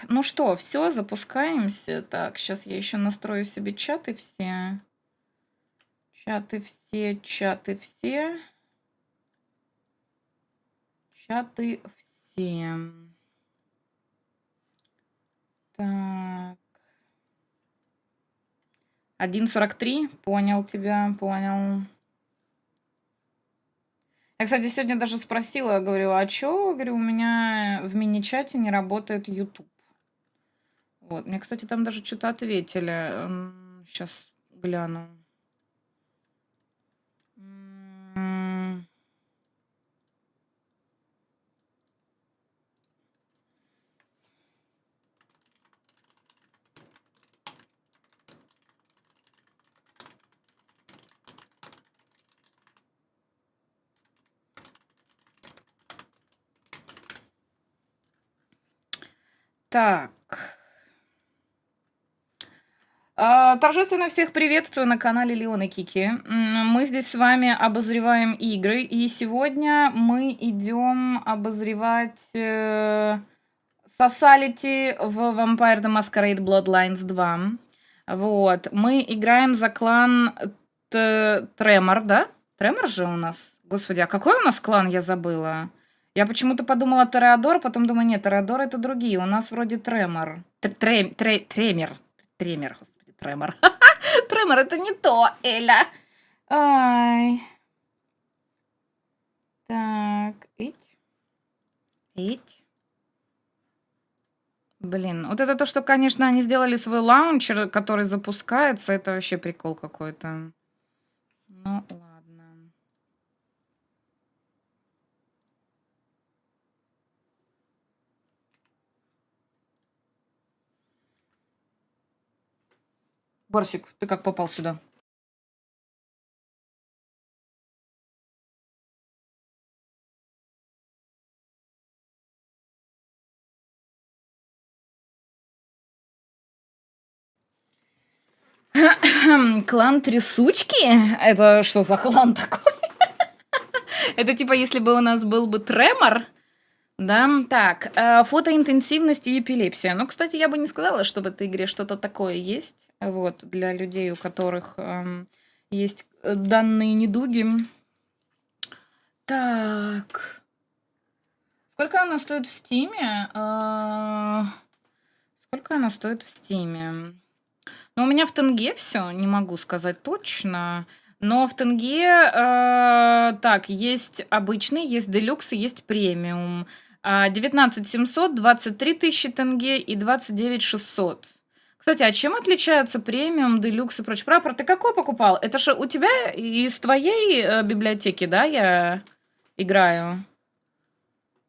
ну что, все, запускаемся. Так, сейчас я еще настрою себе чаты все. Чаты все, чаты все. Чаты все. Так. 1:43. Понял тебя, понял. Я, кстати, сегодня даже спросила, говорю, а чё, говорю, у меня в мини-чате не работает YouTube. Вот, мне, кстати, там даже что-то ответили. Сейчас гляну. М, Так. Торжественно всех приветствую на канале Леон и Кики. Мы здесь с вами обозреваем игры, и сегодня мы идем обозревать Society в Vampire the Masquerade Bloodlines 2. Вот. Мы играем за клан Тремор, да? Тремор же у нас? Господи, а какой у нас клан, я забыла? Я почему-то подумала Тореадор, потом думаю, нет, Тореадор это другие. У нас вроде Тремор. Тремер. Тремер, господи, Тремор. Тремор это не то, Эля. Ай. Так, ить. Блин, вот это то, что, конечно, они сделали свой лаунчер, который запускается, это вообще прикол какой-то. Ну, ладно. Барсик, ты как попал сюда? Клан Трясучки? Это что за клан такой? Это типа, если бы у нас был бы Тремор, да? Так, фотоинтенсивность и эпилепсия. Ну, кстати, я бы не сказала, что в этой игре что-то такое есть. Вот, для людей, у которых есть данные недуги. Так. Сколько она стоит в Стиме? Сколько она стоит в Стиме? Ну, у меня в тенге все, не могу сказать точно. Но в тенге, так, есть обычный, есть делюкс и есть премиум. 19 700, 23 тысячи тенге и 29 600. Кстати, а чем отличаются премиум, делюкс и прочее? Прапор, ты какой покупал? Это же у тебя из твоей библиотеки, да, я играю?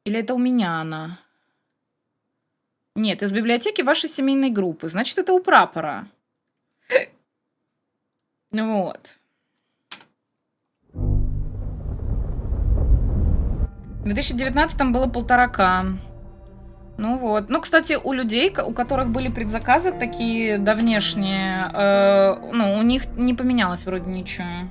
Или это у меня она? Нет, из библиотеки вашей семейной группы. Значит, это у прапора. Ну вот. В 2019 было 1,5К. Ну вот. Ну, кстати, у людей, у которых были предзаказы такие давнешние, ну, у них не поменялось вроде ничего.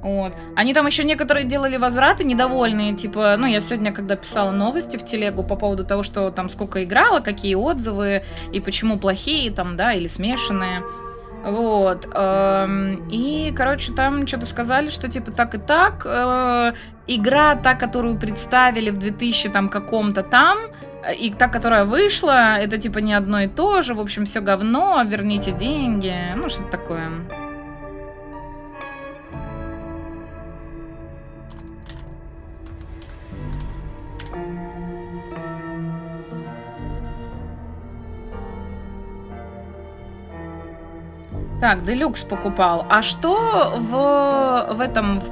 Вот. Они там еще некоторые делали возвраты недовольные, типа, ну, я сегодня, когда писала новости в телегу по поводу того, что там сколько играла, какие отзывы, и почему плохие там, да, или смешанные. Вот. И, короче, там что-то сказали, что типа так и так. Игра, та, которую представили в 2000 там каком-то там, и та, которая вышла, это типа не одно и то же. В общем, все говно, верните деньги. Ну, что-то такое. Так, делюкс покупал. А что в этом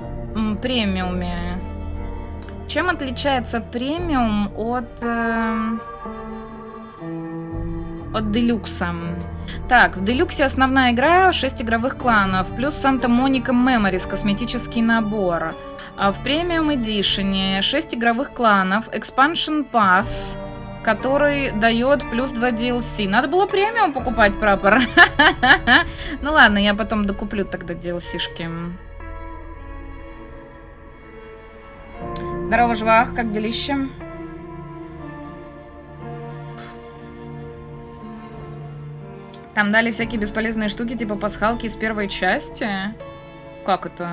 премиуме? Чем отличается премиум от делюкса? Так, в делюксе основная игра 6 игровых кланов, плюс Санта-Моника Memories, косметический набор. А в премиум эдишене 6 игровых кланов, Expansion Pass, который дает плюс 2 DLC. Надо было премиум покупать, прапор. Ну ладно, я потом докуплю тогда DLC-шки. Здорово, Жвах, как делище? Там дали всякие бесполезные штуки, типа пасхалки из первой части. Как это?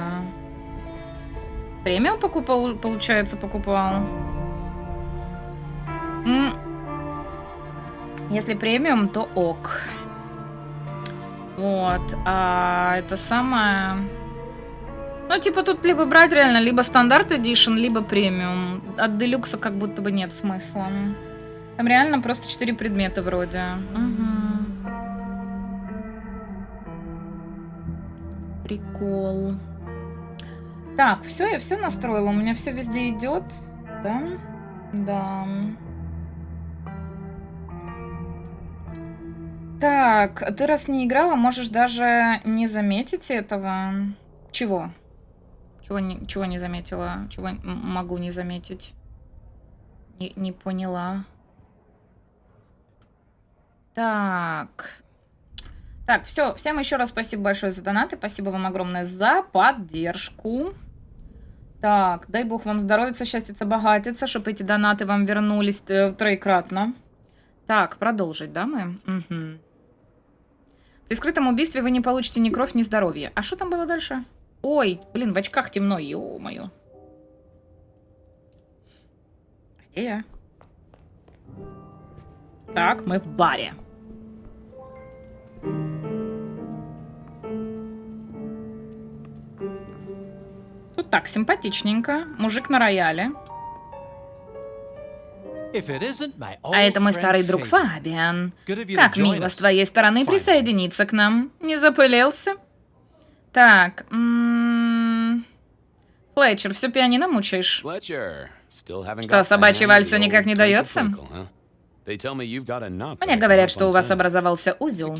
Премиум покупал, получается, покупал? Если премиум, то ок. Вот. А это самое... Ну, типа, тут либо брать реально, либо стандарт эдишн, либо премиум. От делюкса как будто бы нет смысла. Там реально просто 4 предмета вроде. Угу. Прикол. Так, все, я все настроила. У меня все везде идет. Да? Да. Так, ты раз не играла, можешь даже не заметить этого. Чего? Чего не заметила? Чего могу не заметить? Не поняла. Так. Так, все. Всем еще раз спасибо большое за донаты. Спасибо вам огромное за поддержку. Так, дай бог вам здоровья, счастья, богатиться, чтобы эти донаты вам вернулись троекратно. Так, продолжить, да, мы? Угу. При скрытом убийстве вы не получите ни кровь, ни здоровье. А что там было дальше? Ой, блин, в очках темно, ё-моё. Где я? Так, мы в баре. Тут так, симпатичненько. Мужик на рояле. А это мой старый друг Фабиан. Как мило с твоей стороны присоединиться к нам. Не запылился? Так, Флетчер, все пианино мучаешь? Что, собачий вальс все никак не дается? Мне говорят, что у вас образовался узел.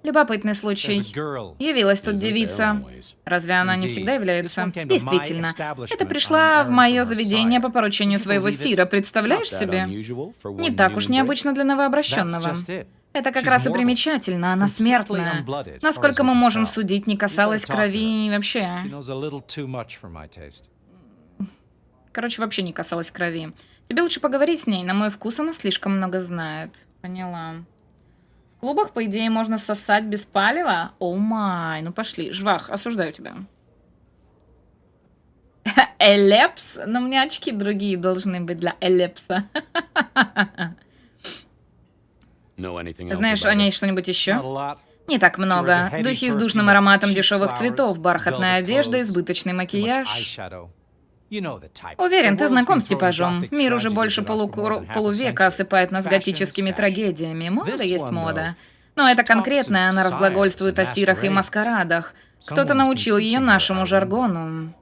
Любопытный случай. Явилась тут девица. Разве она не всегда является? Действительно. Это пришла в мое заведение по поручению своего сира, представляешь себе? Не так уж необычно для новообращенного. Это как раз и примечательно, она смертная. Насколько мы можем судить, не касалась крови вообще. Короче, вообще не касалась крови. Тебе лучше поговорить с ней, на мой вкус она слишком много знает. Поняла. В клубах, по идее, можно сосать без палева? О май, ну пошли. Жвах, осуждаю тебя. Элепс? Но у меня очки другие должны быть для элепса. Знаешь о ней что-нибудь еще? Не так много. Духи с душным ароматом дешевых цветов, бархатная одежда, избыточный макияж. Уверен, ты знаком с типажом. Мир уже больше полувека осыпает нас готическими трагедиями. Мода есть мода. Но это конкретное, она разглагольствует о сирах и маскарадах. Кто-то научил ее нашему жаргону.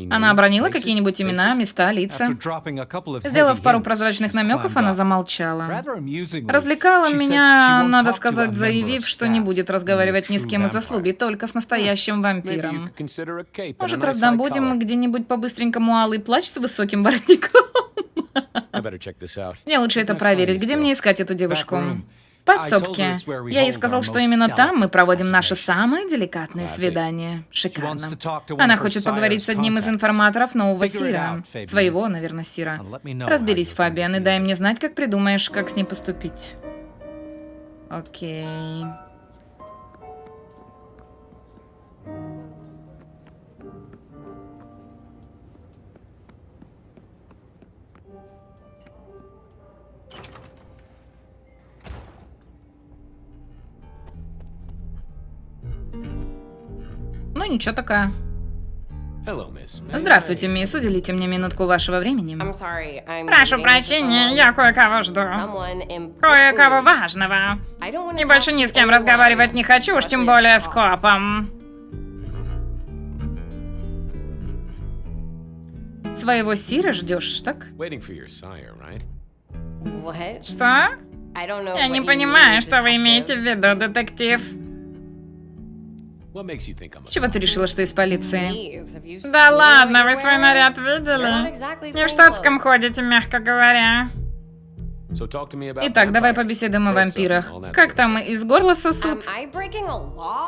Она обронила какие-нибудь имена, места, лица. Сделав пару прозрачных намеков, она замолчала. Развлекала меня, надо сказать, заявив, что не будет разговаривать ни с кем из-за слуги, только с настоящим вампиром. Может, раздобудем где-нибудь по-быстренькому алый плащ с высоким воротником? Мне лучше это проверить. Где мне искать эту девушку? В подсобке. Я ей сказал, что именно там мы проводим наше самое деликатное свидание. Шикарно. Она хочет поговорить с одним из информаторов нового Сира. Своего, наверное, Сира. Разберись, Фабиан, и дай мне знать, как придумаешь, как с ней поступить. Окей. Ну, ничего такая. Здравствуйте, мисс. Уделите мне минутку вашего времени. Прошу прощения, я кое-кого жду. Кое-кого важного. И больше ни с кем разговаривать не хочу, уж тем более с копом. Своего Сира ждешь, так? Что? Я не понимаю, что вы имеете в виду, детектив. С чего ты решила, что из полиции? Да ладно, вы свой наряд видели? Не в штатском ходите, мягко говоря. Итак, давай побеседуем о вампирах. Как там из горла сосут?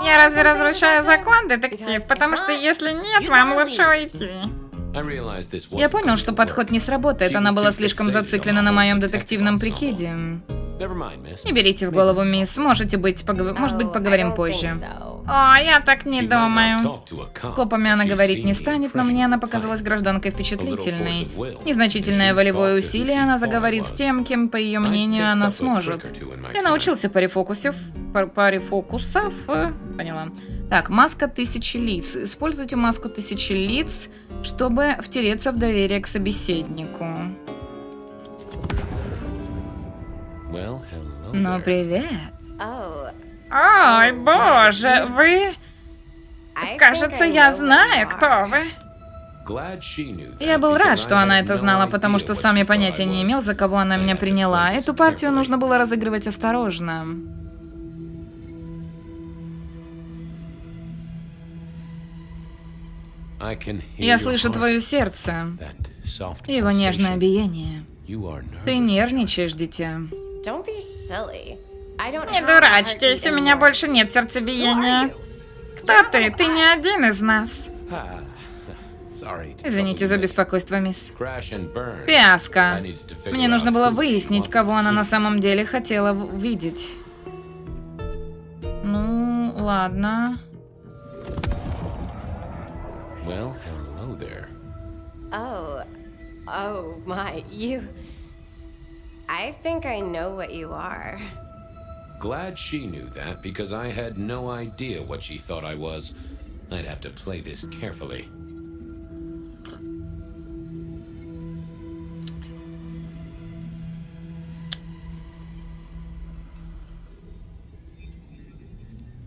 Я разве разрушаю закон, детектив? Потому что если нет, вам лучше уйти. Я понял, что подход не сработает, она была слишком зациклена на моем детективном прикиде. Не берите в голову, мисс. Может быть, поговорим позже. О, я так не думаю. С копами она говорить не станет, но мне она показалась гражданкой впечатлительной. Незначительное волевое усилие, она заговорит с тем, кем, по ее мнению, она сможет. Я научился паре фокусов. Поняла. Так, маска 1000 лиц. Используйте маску 1000 лиц, чтобы втереться в доверие к собеседнику. Ну, привет. Ой, боже, вы... Кажется, я знаю, кто вы. Я был рад, что она это знала, потому что сам я понятия не имел, за кого она меня приняла. Эту партию нужно было разыгрывать осторожно. Я слышу твое сердце, его нежное биение. Ты нервничаешь, дитя. Не дурачьтесь, у меня больше нет сердцебиения. Кто ты? Ты не один из нас. Извините за беспокойство, мисс. Фиаско. Мне нужно было выяснить, кого она на самом деле хотела видеть. Ну, ладно. Oh my, I think I know what you are. Glad she knew that, because I had no idea what she thought I was. I'd have to play this carefully.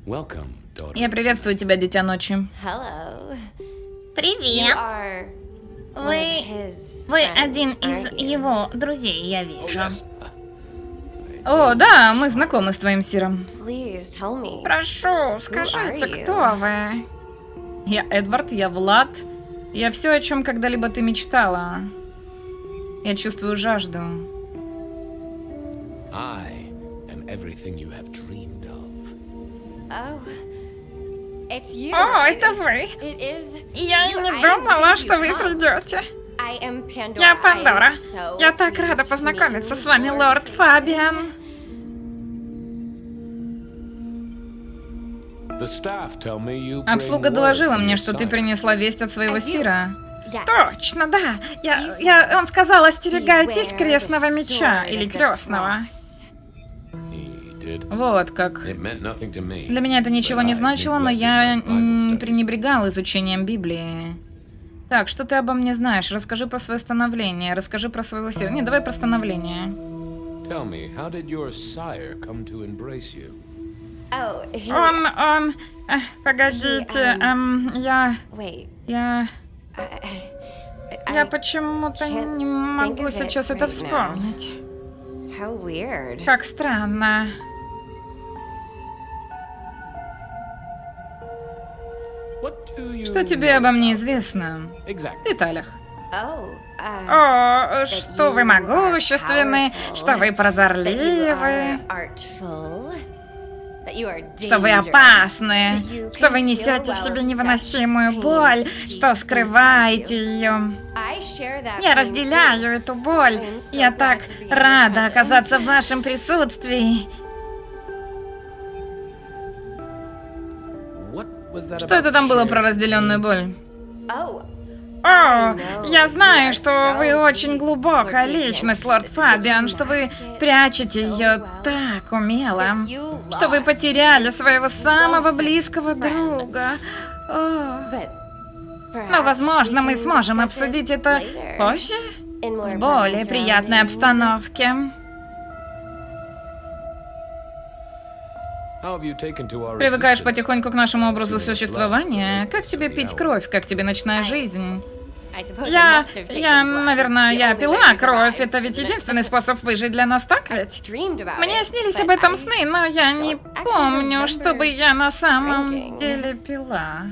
Welcome, daughter. Я приветствую тебя, дитя ночи. Hello. Привет. Вы один из его друзей, я вижу. О, да, мы знакомы с твоим сиром. Please tell me. Прошу, скажите, кто вы? Я Эдвард, я Влад. Я все, о чем когда-либо ты мечтала. Я чувствую жажду. I am everything you have dreamed of. Oh, it's you. О, это вы. It is. Я и you. не I думала, didn't что вы think you'd come. придете. I am Pandora. Я Пандора. I am so Я так pleased рада to познакомиться meet с вами, you, лорд Фабиан. Обслуга доложила мне, что ты принесла весть от своего сира. Yes. Точно, да. Он сказал, остерегайтесь крестного меча или крестного. Вот как. Для меня это ничего не значило, но я пренебрегал изучением Библии. Так, что ты обо мне знаешь? Расскажи про свое становление, расскажи про своего сира. Не, давай про становление. Oh, he. Погодите, Wait. я I почему-то can't не think могу of it сейчас это right now. вспомнить. How weird. Как странно. Что тебе обо мне известно? В деталях. Oh. О, что вы могущественны, что вы прозорливы, что вы опасны, что вы несете в себе невыносимую боль, что скрываете ее. Я разделяю эту боль. Я так рада оказаться в вашем присутствии. Что это там было про разделенную боль? О, я знаю, что вы очень глубокая личность, лорд Фабиан, что вы прячете ее так умело, что вы потеряли своего самого близкого друга. О. Но, возможно, мы сможем обсудить это позже, в более приятной обстановке. Привыкаешь потихоньку к нашему образу существования? Как тебе пить кровь? Как тебе ночная жизнь? Наверное, я пила кровь. Это ведь единственный способ выжить для нас, так ведь? Мне снились об этом сны, но я не помню, чтобы я на самом деле пила.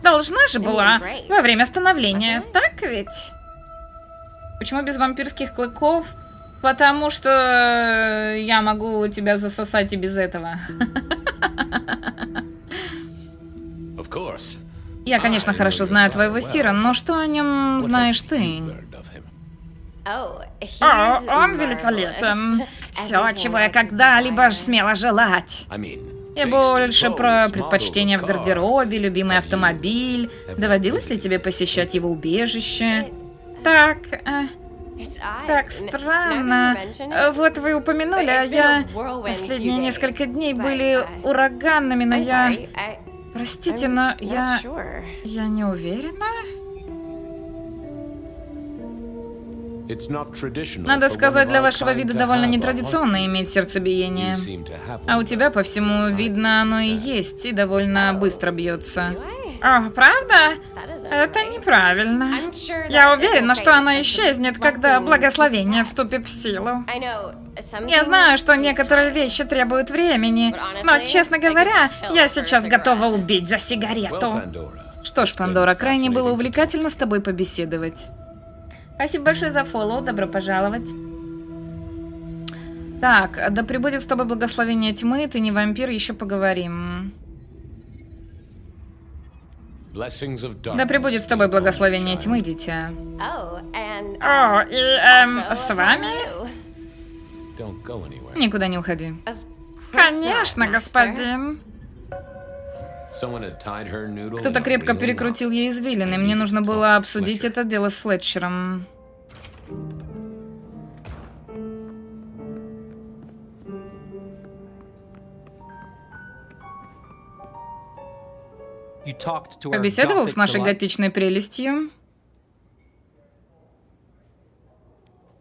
Должна же была во время становления, так ведь? Почему без вампирских клыков? Потому что я могу тебя засосать и без этого. Я, конечно, хорошо знаю твоего сира, но что о нем знаешь ты? О, он великолепен. Все, чего я когда-либо смела желать. I mean, Я taste in больше про clothes, предпочтения model в of car. гардеробе, любимый Have you автомобиль. ever Доводилось ли visited тебе посещать его убежище? It- Так, It's odd. так Now that странно. you mention it, Вот вы упомянули, а It's been я... a whirlwind Последние few days, несколько дней but, были ураганными, но I'm я... sorry, Простите, I'm но not я... sure. Я не уверена. It's not traditional Надо for one сказать, of для our вашего kind вида to довольно have a нетрадиционно heartbeat. иметь сердцебиение. You seem to have А one, у тебя, по всему, though. видно, оно и I think that. есть, и довольно быстро бьется. Do I? О, правда? That isn't Это right. неправильно. I'm sure Я that it уверена, will что fade оно as the исчезнет, когда lesson благословение is вступит в силу. I know some Я знаю, things что take некоторые time. вещи требуют времени, But но, honestly, честно I could говоря, kill я for a сейчас cigarette. готова убить за Well, сигарету. Pandora, Что ж, it's been Пандора, крайне было fascinating to увлекательно с тобой побеседовать. Спасибо большое за фоллоу, добро пожаловать. Так, да пребудет с тобой благословение тьмы, ты не вампир, еще поговорим. Blessings of Да darkness пребудет с be тобой upon you, благословение child. тьмы, дитя. Oh, and О, и also с upon вами? you. Don't go anywhere. Никуда не уходи. Of course Конечно, not, master. господин. Someone had tied her noodle in Кто-то a крепко real перекрутил knot. ей извилины. I Мне need to нужно talk было to обсудить Fletcher. это дело с Флетчером. Побеседовал с нашей готичной прелестью.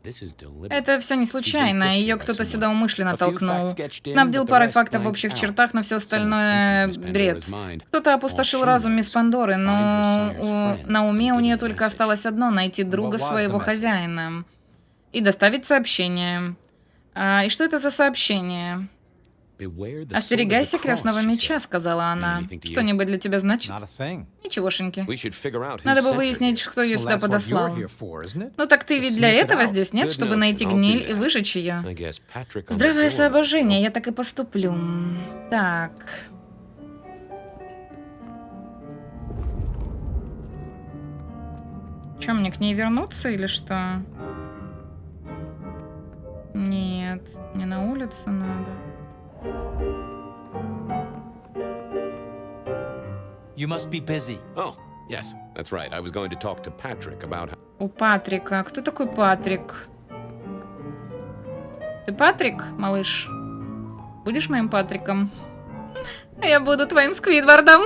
This is deliberate. Это все не случайно, ее кто-то сюда умышленно толкнул. Снабдил парой фактов в общих чертах, но все остальное бред. Кто-то опустошил разум мисс Пандоры, но на уме у нее только осталось одно — найти друга своего хозяина и доставить сообщение. И что это за сообщение? «Остерегайся крестного меча», — сказала она. Что-нибудь для тебя значит? Ничегошеньки. Надо бы выяснить, кто ее сюда подослал. Ну так ты ведь для этого здесь, нет? Чтобы найти гниль и выжечь ее. Здравое соображение, я так и поступлю. Так. Че, мне к ней вернуться или что? Нет, мне на улицу надо. You must be busy. Oh, yes, that's right. I was going to talk to Patrick about how... У Патрика. Кто такой Патрик? Ты Патрик, малыш? Будешь моим Патриком? Я буду твоим Сквидвардом.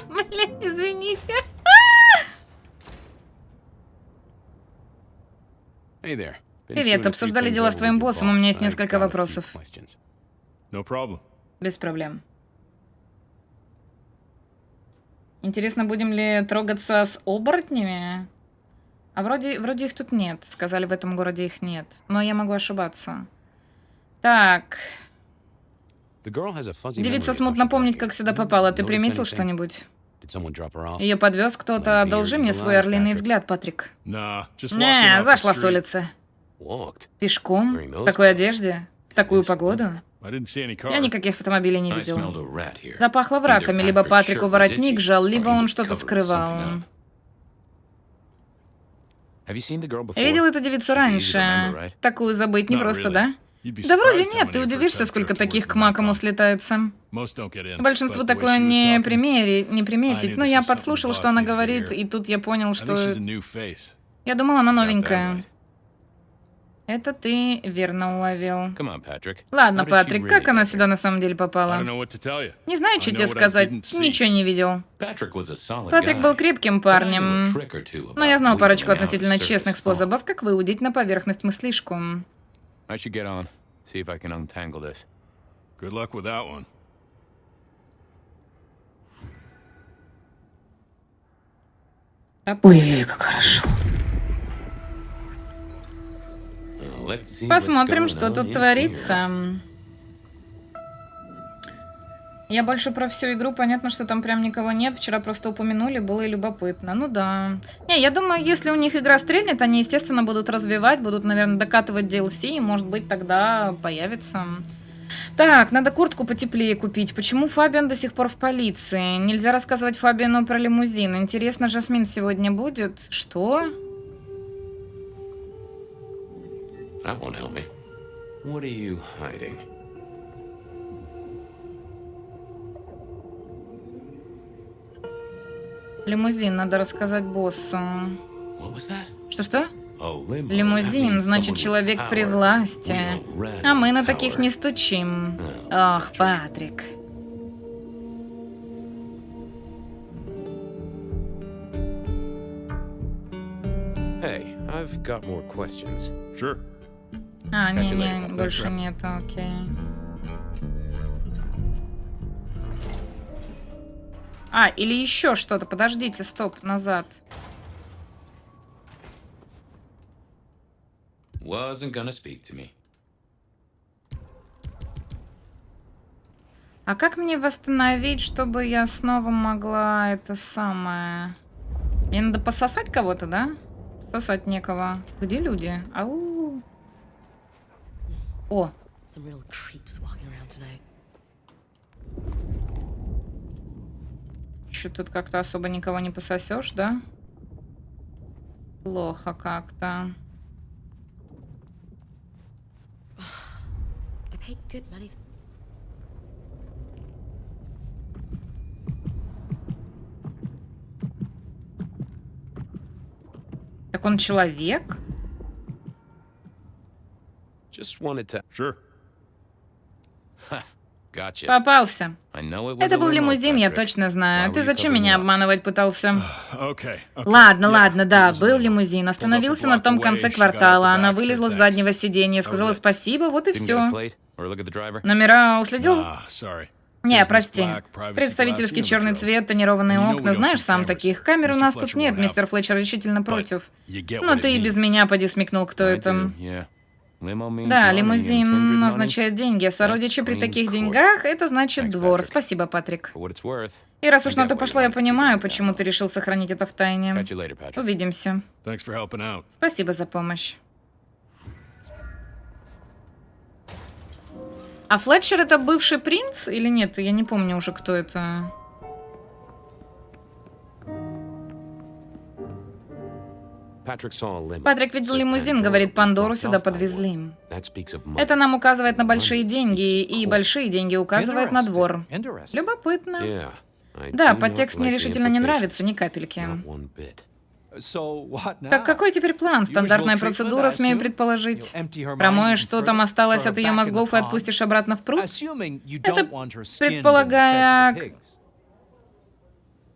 Блин, извините. Hey there. Привет, обсуждали дела с твоим боссом, у меня есть несколько вопросов. No problem. Без проблем. Интересно, будем ли трогаться с оборотнями? А вроде их тут нет. Сказали, в этом городе их нет. Но я могу ошибаться. Так. Девица смутно помнит, как сюда попала. Ты приметил что-нибудь? Ее подвез кто-то. Одолжи мне свой орлиный взгляд, Патрик. Nah, just walked in Не, off the зашла с street. улицы. Пешком? В такой одежде? В такую погоду? I didn't see any car. Я никаких автомобилей не видел. Запахло враками. Либо Патрику воротник жал, либо он что-то скрывал. Я видел эту девицу раньше. Такую забыть непросто, да? Да вроде нет, ты удивишься, сколько таких к макому слетается. Большинству такое не приметить, но я подслушал, что она говорит, и тут я понял, что... Я думал, она новенькая. Это ты верно уловил. Ладно, Патрик, как она сюда на самом деле попала? Не знаю, что тебе сказать. Ничего не видел. Патрик был крепким парнем. Но я знал парочку относительно честных способов, как выудить на поверхность мыслишку. Good luck with that one. Ой-ой-ой, как хорошо. Посмотрим, что тут творится. Я больше про всю игру, понятно, что там прям никого нет. Вчера просто упомянули, было и любопытно. Ну да. Не, я думаю, если у них игра стрельнет, они, естественно, будут развивать, будут, наверное, докатывать DLC, и, может быть, тогда появится. Так, надо куртку потеплее купить. Почему Фабиан до сих пор в полиции? Нельзя рассказывать Фабиану про лимузин. Интересно, Жасмин сегодня будет? Что? What are you hiding? Лимузин, надо рассказать боссу. What was that? Что-что? Oh, limo. That Лимузин, means значит, someone with человек при power. власти. We don't run А мы на power. таких не стучим. Oh, Ох, Патрик. Hey, I've got more questions. Sure. А, Catch you later, не-не, Pop. больше Thanks, нет, окей. А, или еще что-то. Подождите, стоп, назад. Wasn't gonna speak to me. А как мне восстановить, чтобы я снова могла это самое... Мне надо пососать кого-то, да? Сосать некого. Где люди? Ау. О, Some real creeps walking around tonight. что тут как-то особо никого не пососешь, да? Плохо как-то. I paid good money. Так он человек? Just wanted to. Sure. Gotcha. Попался. I know it was Это a был limo, лимузин, я Patrick. точно знаю. Why Ты were you зачем covering меня it up? обманывать пытался? Okay. Ладно, Yeah, ладно, it да, was a был limo. лимузин. Остановился на том конце квартала. Она вылезла с заднего сиденья, сказала спасибо, вот и Didn't get a все. plate or look at the driver? Номера уследил? Sorry. Не, Business прости. black, privacy Представительский glass, черный you know the drill. цвет, тонированные You know we окна. don't Знаешь keep сам cameras. таких. Камер у Mr. нас Fletcher тут нет, won't have. мистер Флетчер решительно But против. you get Ну what ты it и без means. меня поди смекнул, кто I это. do, yeah. Limo means Да, money and kindred лимузин money. означает деньги, а сородичи при screams таких court. деньгах это значит Thanks, двор. Patrick. Спасибо, Патрик. For what it's worth. И раз уж I на get то why you пошло, я wanted to keep it понимаю, down почему low. ты решил сохранить это в тайне. Catch you later, Patrick. Увидимся. Thanks for helping out. Спасибо за помощь. А Флетчер это бывший принц или нет? Я не помню уже, кто это. Patrick saw a limo. Патрик видел Says лимузин, Pandora говорит, Пандору dropped сюда off by подвезли. one. That speaks of money. Это нам указывает на большие Money деньги, speaks of и court. большие деньги указывают на двор. Любопытно. Yeah. I Да, do подтекст not мне like the решительно не implications. нравится, ни капельки. Not one bit. Так какой теперь план? Стандартная процедура, смею предположить. Промоешь, что там осталось от ее мозгов, и отпустишь обратно в пруд?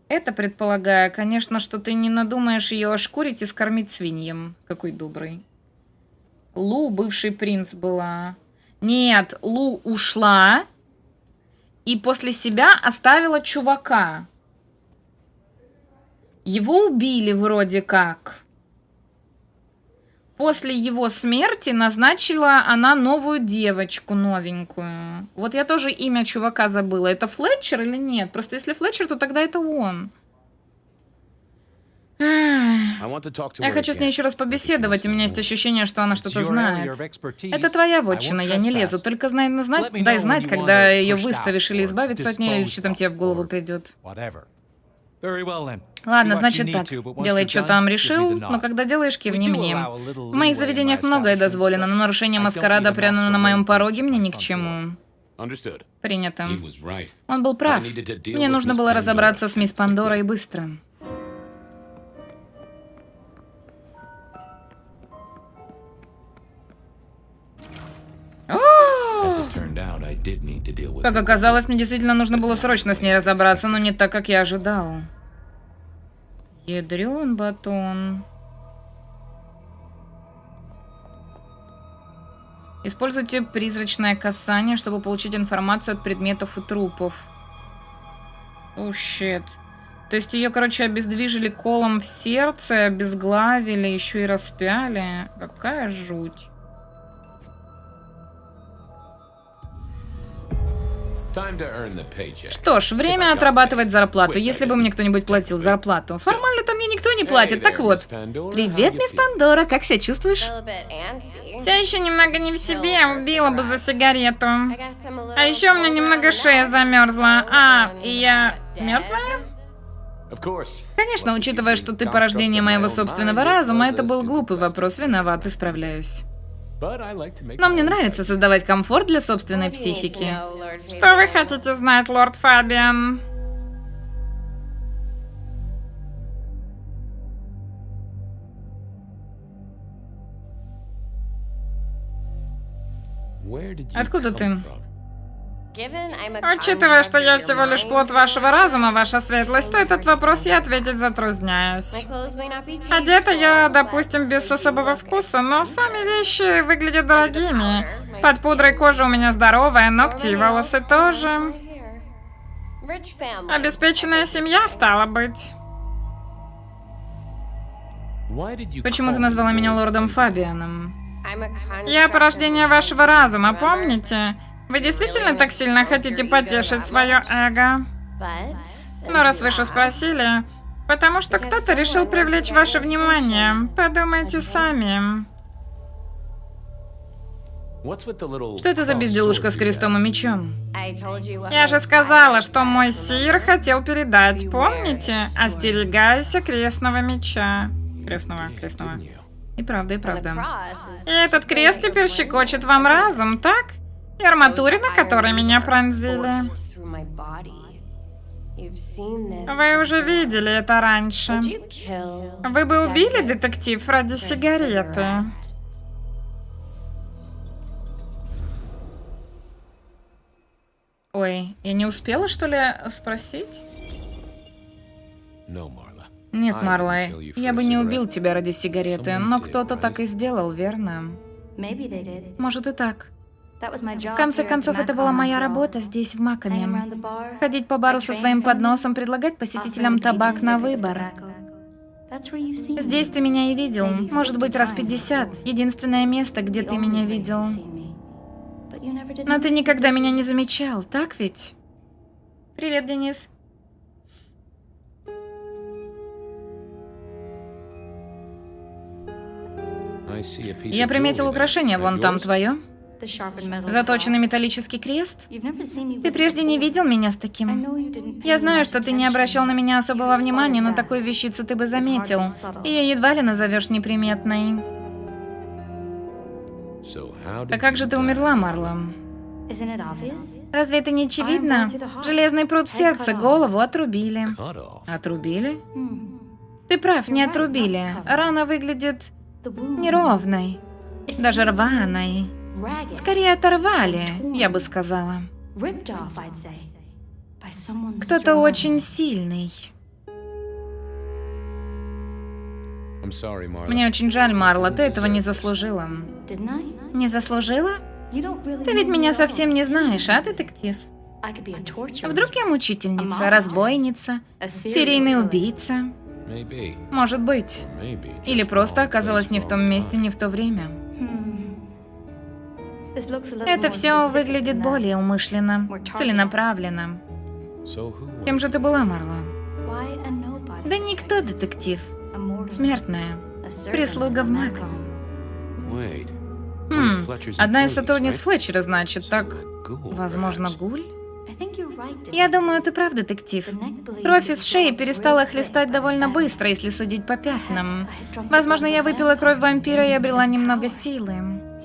Это предполагая, конечно, что ты не надумаешь ее ошкурить и скормить свиньям. Какой добрый. Лу, бывший принц, была. Нет, Лу ушла и после себя оставила чувака. Его убили вроде как. После его смерти назначила она новую девочку, новенькую. Вот я тоже имя чувака забыла. Это Флетчер или нет? Просто если Флетчер, то тогда это он. Я хочу с ней еще раз побеседовать. У меня есть ощущение, что она что-то знает. Это твоя вотчина, я не лезу. Только дай знать, когда ее выставишь или избавиться от нее, или что там тебе в голову придет. Ладно, значит так. Делай, что там решил, но когда делаешь, кивни мне. В моих заведениях многое дозволено, но нарушение маскарада прямо на моем пороге мне ни к чему. Understood. Принято. He was right. Он был прав. Мне нужно было разобраться с мисс Пандорой быстро. As it turned out, I did need to deal with Как her. оказалось, мне действительно нужно было срочно с ней разобраться, но не так, как я ожидал. Ядрён батон. Используйте призрачное касание, чтобы получить информацию от предметов и трупов. О, щит. То есть ее, короче, обездвижили колом в сердце, обезглавили, еще и распяли. Какая жуть. Time to earn the paycheck. Что ж, время отрабатывать зарплату, если бы мне кто-нибудь платил зарплату. Формально-то мне никто не платит, так вот. Привет, мисс Пандора, как себя чувствуешь? A little bit antsy. Все еще немного не в себе, убила бы за сигарету. I guess I'm a little А еще у меня cold немного around шея the замерзла. neck. А, Oh, и я dead? мертвая? Of course. Конечно, учитывая, что ты порождение моего собственного разума, это был глупый вопрос. Виноват, исправляюсь. Но мне нравится создавать комфорт для собственной What do you need to психики. know, Lord Что вы Fabian? хотите знать, лорд Фабиан? Where did you Откуда come ты? from? Given I'm a Учитывая, что я construct of всего your лишь mind, плод вашего разума, ваша светлость, то этот вопрос я ответить затрудняюсь. my clothes may not be Одета я, tasteful, допустим, but без they do особого look вкуса, но expensive. сами вещи выглядят дорогими. Под пудрой кожа у меня здоровая, ногти и волосы тоже. Rich family. Обеспеченная семья, стала быть. Why did you Почему ты call назвала me меня Lord лордом Fabian? Фабианом? I'm a construct Я of порождение your вашего mind, разума, remember? помните? Вы действительно так сильно хотите потешить свое эго? But, Ну, раз since вы you уж asked, спросили, потому что кто-то решил привлечь ваше внимание. Подумайте сами. What's with the little Что это за cross безделушка sword с you крестом и have? мечом? I told you what Я my же сказала, sire что мой said, сир remember? хотел передать, помните? Остерегайся крестного меча. Крестного. Didn't you? И правда, и And the правда. cross is И этот крест теперь щекочет вам разум, так? И арматурина, которой меня пронзили. forced through my body. You've seen this Вы уже before. видели это раньше. Would you kill Вы бы убили detective детектив ради for a сигареты. cigarette? Ой, я не успела, что ли, спросить? No, Marla. Нет, I Марла, wouldn't kill you for я a бы не cigarette. убил тебя ради сигареты, Someone но did, кто-то right? так и сделал, верно? В Может и так. В конце концов, это была моя работа здесь, в Макоме. Ходить по бару со своим подносом, предлагать посетителям табак на выбор. Здесь ты меня и видел. Может быть, раз 50. Единственное место, где ты меня видел. Но ты никогда меня не замечал, так ведь? Привет, Денис. I see a piece Я of приметил jewelry украшение, there. вон That там yours? твое. Заточенный металлический крест. Ты прежде не видел меня с таким. Я знаю, что ты не обращал на меня особого внимания, но такую вещицу ты бы заметил. Ее едва ли назовешь неприметной. So how did А как же you ты die? умерла, Марла? Разве это не очевидно? Железный пруд в сердце, голову отрубили. Cut off. Отрубили? Ты прав, не отрубили. Рана выглядит неровной, даже рваной. Скорее оторвали, я бы сказала. Кто-то очень сильный. I'm sorry, Marla. Мне очень жаль, Марла, ты этого не заслужила. Не заслужила? Ты ведь меня совсем не знаешь, а, детектив? Вдруг я мучительница, разбойница, серийный убийца? Maybe. Может быть. Maybe. Или just просто wrong оказалась place, не в том wrong месте, time. не в то время. Это все выглядит более умышленно, целенаправленно. So who were Кем же you? ты была, Марла? Да никто, детектив. Смертная. Прислуга в Маком. Wait. One of Fletcher's Одна из employees, сотрудниц right? Флетчера, значит, так... Ghoul, Возможно, perhaps. гуль? Я думаю, ты прав, детектив. Кровь из шеи перестала хлестать довольно быстро, если судить по пятнам. Возможно, я выпила кровь вампира и обрела немного силы.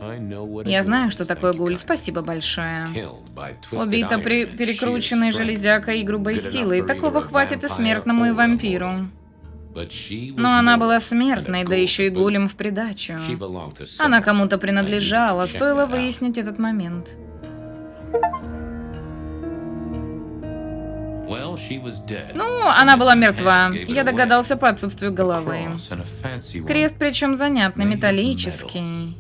I know what a Я ghoul знаю, is, что thank такое you, гуль. kind. Спасибо большое. Killed by twisted Убита iron, при and перекрученной sheer strength. железякой и грубой Good enough силой. for Такого either a хватит и vampire смертному, и or a вампиру. But she was Но она была mortal, смертной, and a да ghoul еще и to boot. гулем в придачу. She belonged to Она someone. кому-то I принадлежала, needed to check стоило that out. выяснить этот момент. Well, she was dead. Ну, она была мертва. Я догадался по отсутствию головы. Cross and a fancy one. Крест причем занятный, металлический.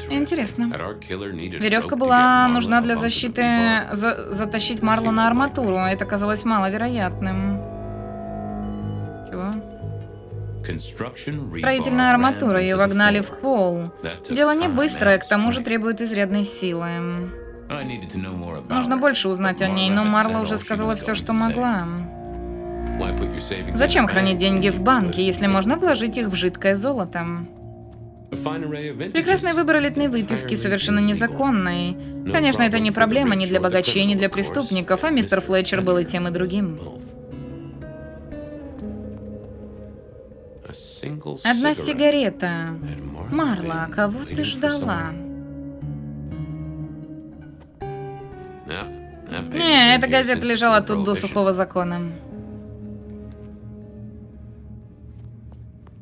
Интересно. Had our killer needed Веревка rope to была get Marla нужна для up onto the защиты, rebar. затащить Марлу на арматуру. Это казалось маловероятным. Чего? Construction rebar Строительная арматура, ran ее into the вогнали floor. в пол. That took Дело не time быстрое, and к тому же strength. требует изрядной силы. I needed to know more about Нужно her, больше узнать but о ней, Marla но had Марла said уже all she сказала was все, going что to say. могла. Why put your savings in Зачем the хранить bank деньги when в you банке, could? если можно вложить их в жидкое золото? A fine array of vintages. Прекрасный выбор элитной выпивки, Entirely совершенно illegal. незаконный. No Конечно, это не problem for the проблема ни rich для or the богачей, ни для criminal, of course. преступников, а мистер Флетчер был и тем, и другим. Both. A single Одна cigarette. сигарета. And Marla Марла, waited- кого waited ты for ждала? someone. Yeah, that paper's Не, been эта here газета since лежала before тут до Prohibition. сухого закона.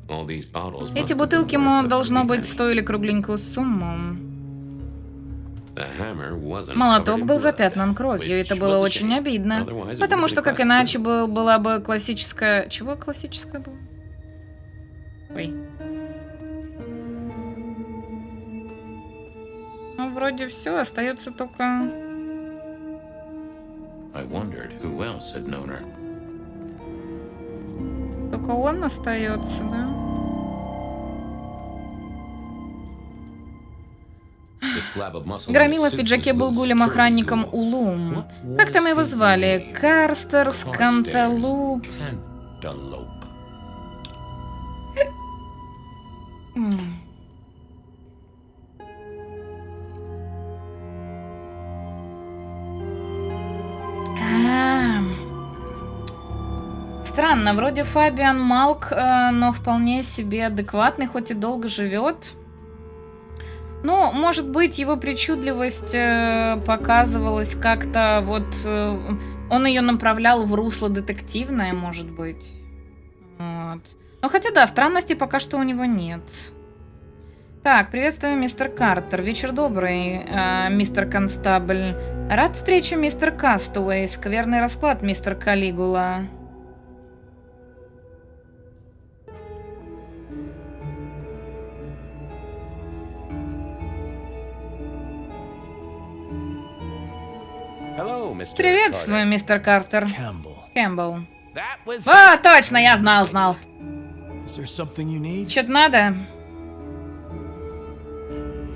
All these bottles must Эти have been бутылки, worth a должно pretty быть, penny. стоили кругленькую сумму. The hammer wasn't covered Молоток in был blood, запятнан кровью, и это which было was a очень shame. обидно. Otherwise, it Потому would have что, been как classic иначе, blue. была бы классическая... Чего классическая была? Ой. Ну, вроде все, остается только... I wondered who else had known her. Только он остается, да? The slab of muscle in Громила his в suit пиджаке was был Lou's гулем security охранником ghoul. Улум. What Как там was его his звали? name? Карстерс, Carstairs. Канталуп. Cantaloupe. А. Странно, вроде Фабиан Малк, но вполне себе адекватный, хоть и долго живет. Ну, может быть, его причудливость показывалась как-то вот... он ее направлял в русло детективное, может быть. Вот. Ну, хотя да, странностей пока что у него нет. Так, приветствую, мистер Картер. Вечер добрый, мистер Констабль. Рад встрече, мистер Кастуэй. Скверный расклад, мистер Калигула. Hello, Mr. Приветствую, Carter. мистер Картер. Campbell. Кэмпбелл. That was О, точно, я знал. Is there something you need? Что-то надо?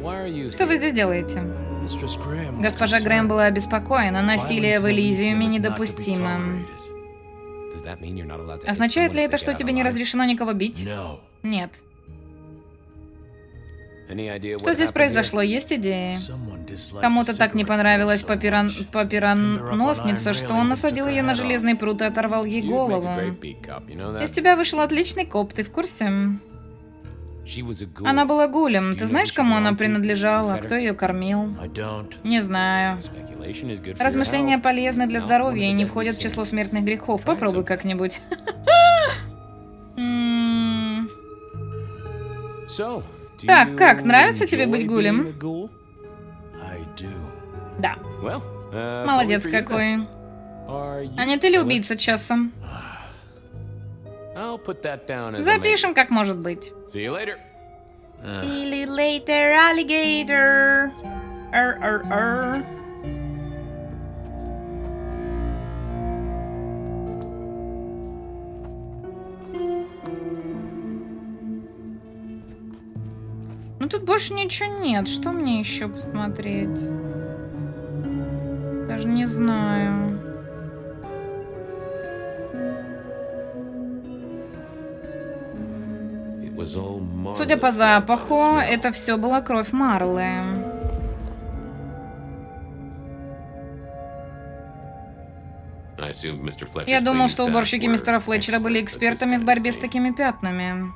Why are you Что вы here? здесь делаете? Mistress Graham was Госпожа concerned. Грэм была обеспокоена. Насилие в Violence in Элизиуме Elysium is not to be недопустимо. tolerated. Does that mean you're not allowed to hit Означает someone ли if это, they что get тебе out не alive? разрешено никого бить? No. Нет. Any idea Что what здесь happened произошло? Есть идеи? Someone disliked Кому-то the так не cigarette понравилась so much. папироносница, что он насадил ее на железный пруд и оторвал ей here? You'd make a голову. great beat cop, you know Из that? тебя вышел отличный коп, ты в курсе? She was a ghoul. Она была гулем. You Ты know знаешь, who she кому она belonged to? принадлежала? You fed her? Кто ее кормил? I don't. Не знаю. Speculation is good for your Размышления health. полезны для Not one of здоровья и the не deadly входят в число sins. смертных грехов. Try Попробуй some. как-нибудь. So, do Так, you как, нравится тебе enjoy быть гулем? being a ghoul? I do. Да. Well, Молодец bully for you then. какой. Are you А не ты ли feeling- убийца часом? I'll put that down as a Запишем, как может быть. mention. See you later. See you later, alligator. Ар. Ну тут больше ничего нет. Что мне еще посмотреть? Даже не знаю. It was all Судя marvelous по blood by the запаху, smell. это все была кровь Марлы. I assumed Mr. Fletcher's Я думал, cleaning что staff уборщики were мистера Флетчера были experts at this экспертами в kind of борьбе с thing. такими пятнами.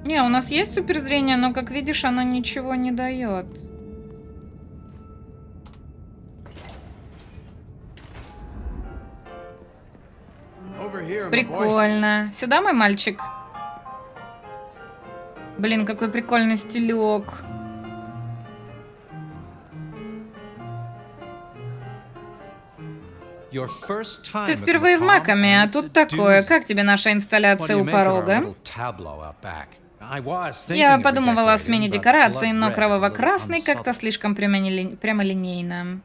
Не, у нас есть суперзрение, но, как видишь, оно ничего не дает. Over here, my boy. Прикольно. Сюда, мой мальчик. Блин, какой прикольный стилек. Ты впервые в Макаме, а тут такое. Как тебе наша инсталляция у порога? Я подумывала о смене декораций, но кроваво-красный как-то слишком прямолинейно.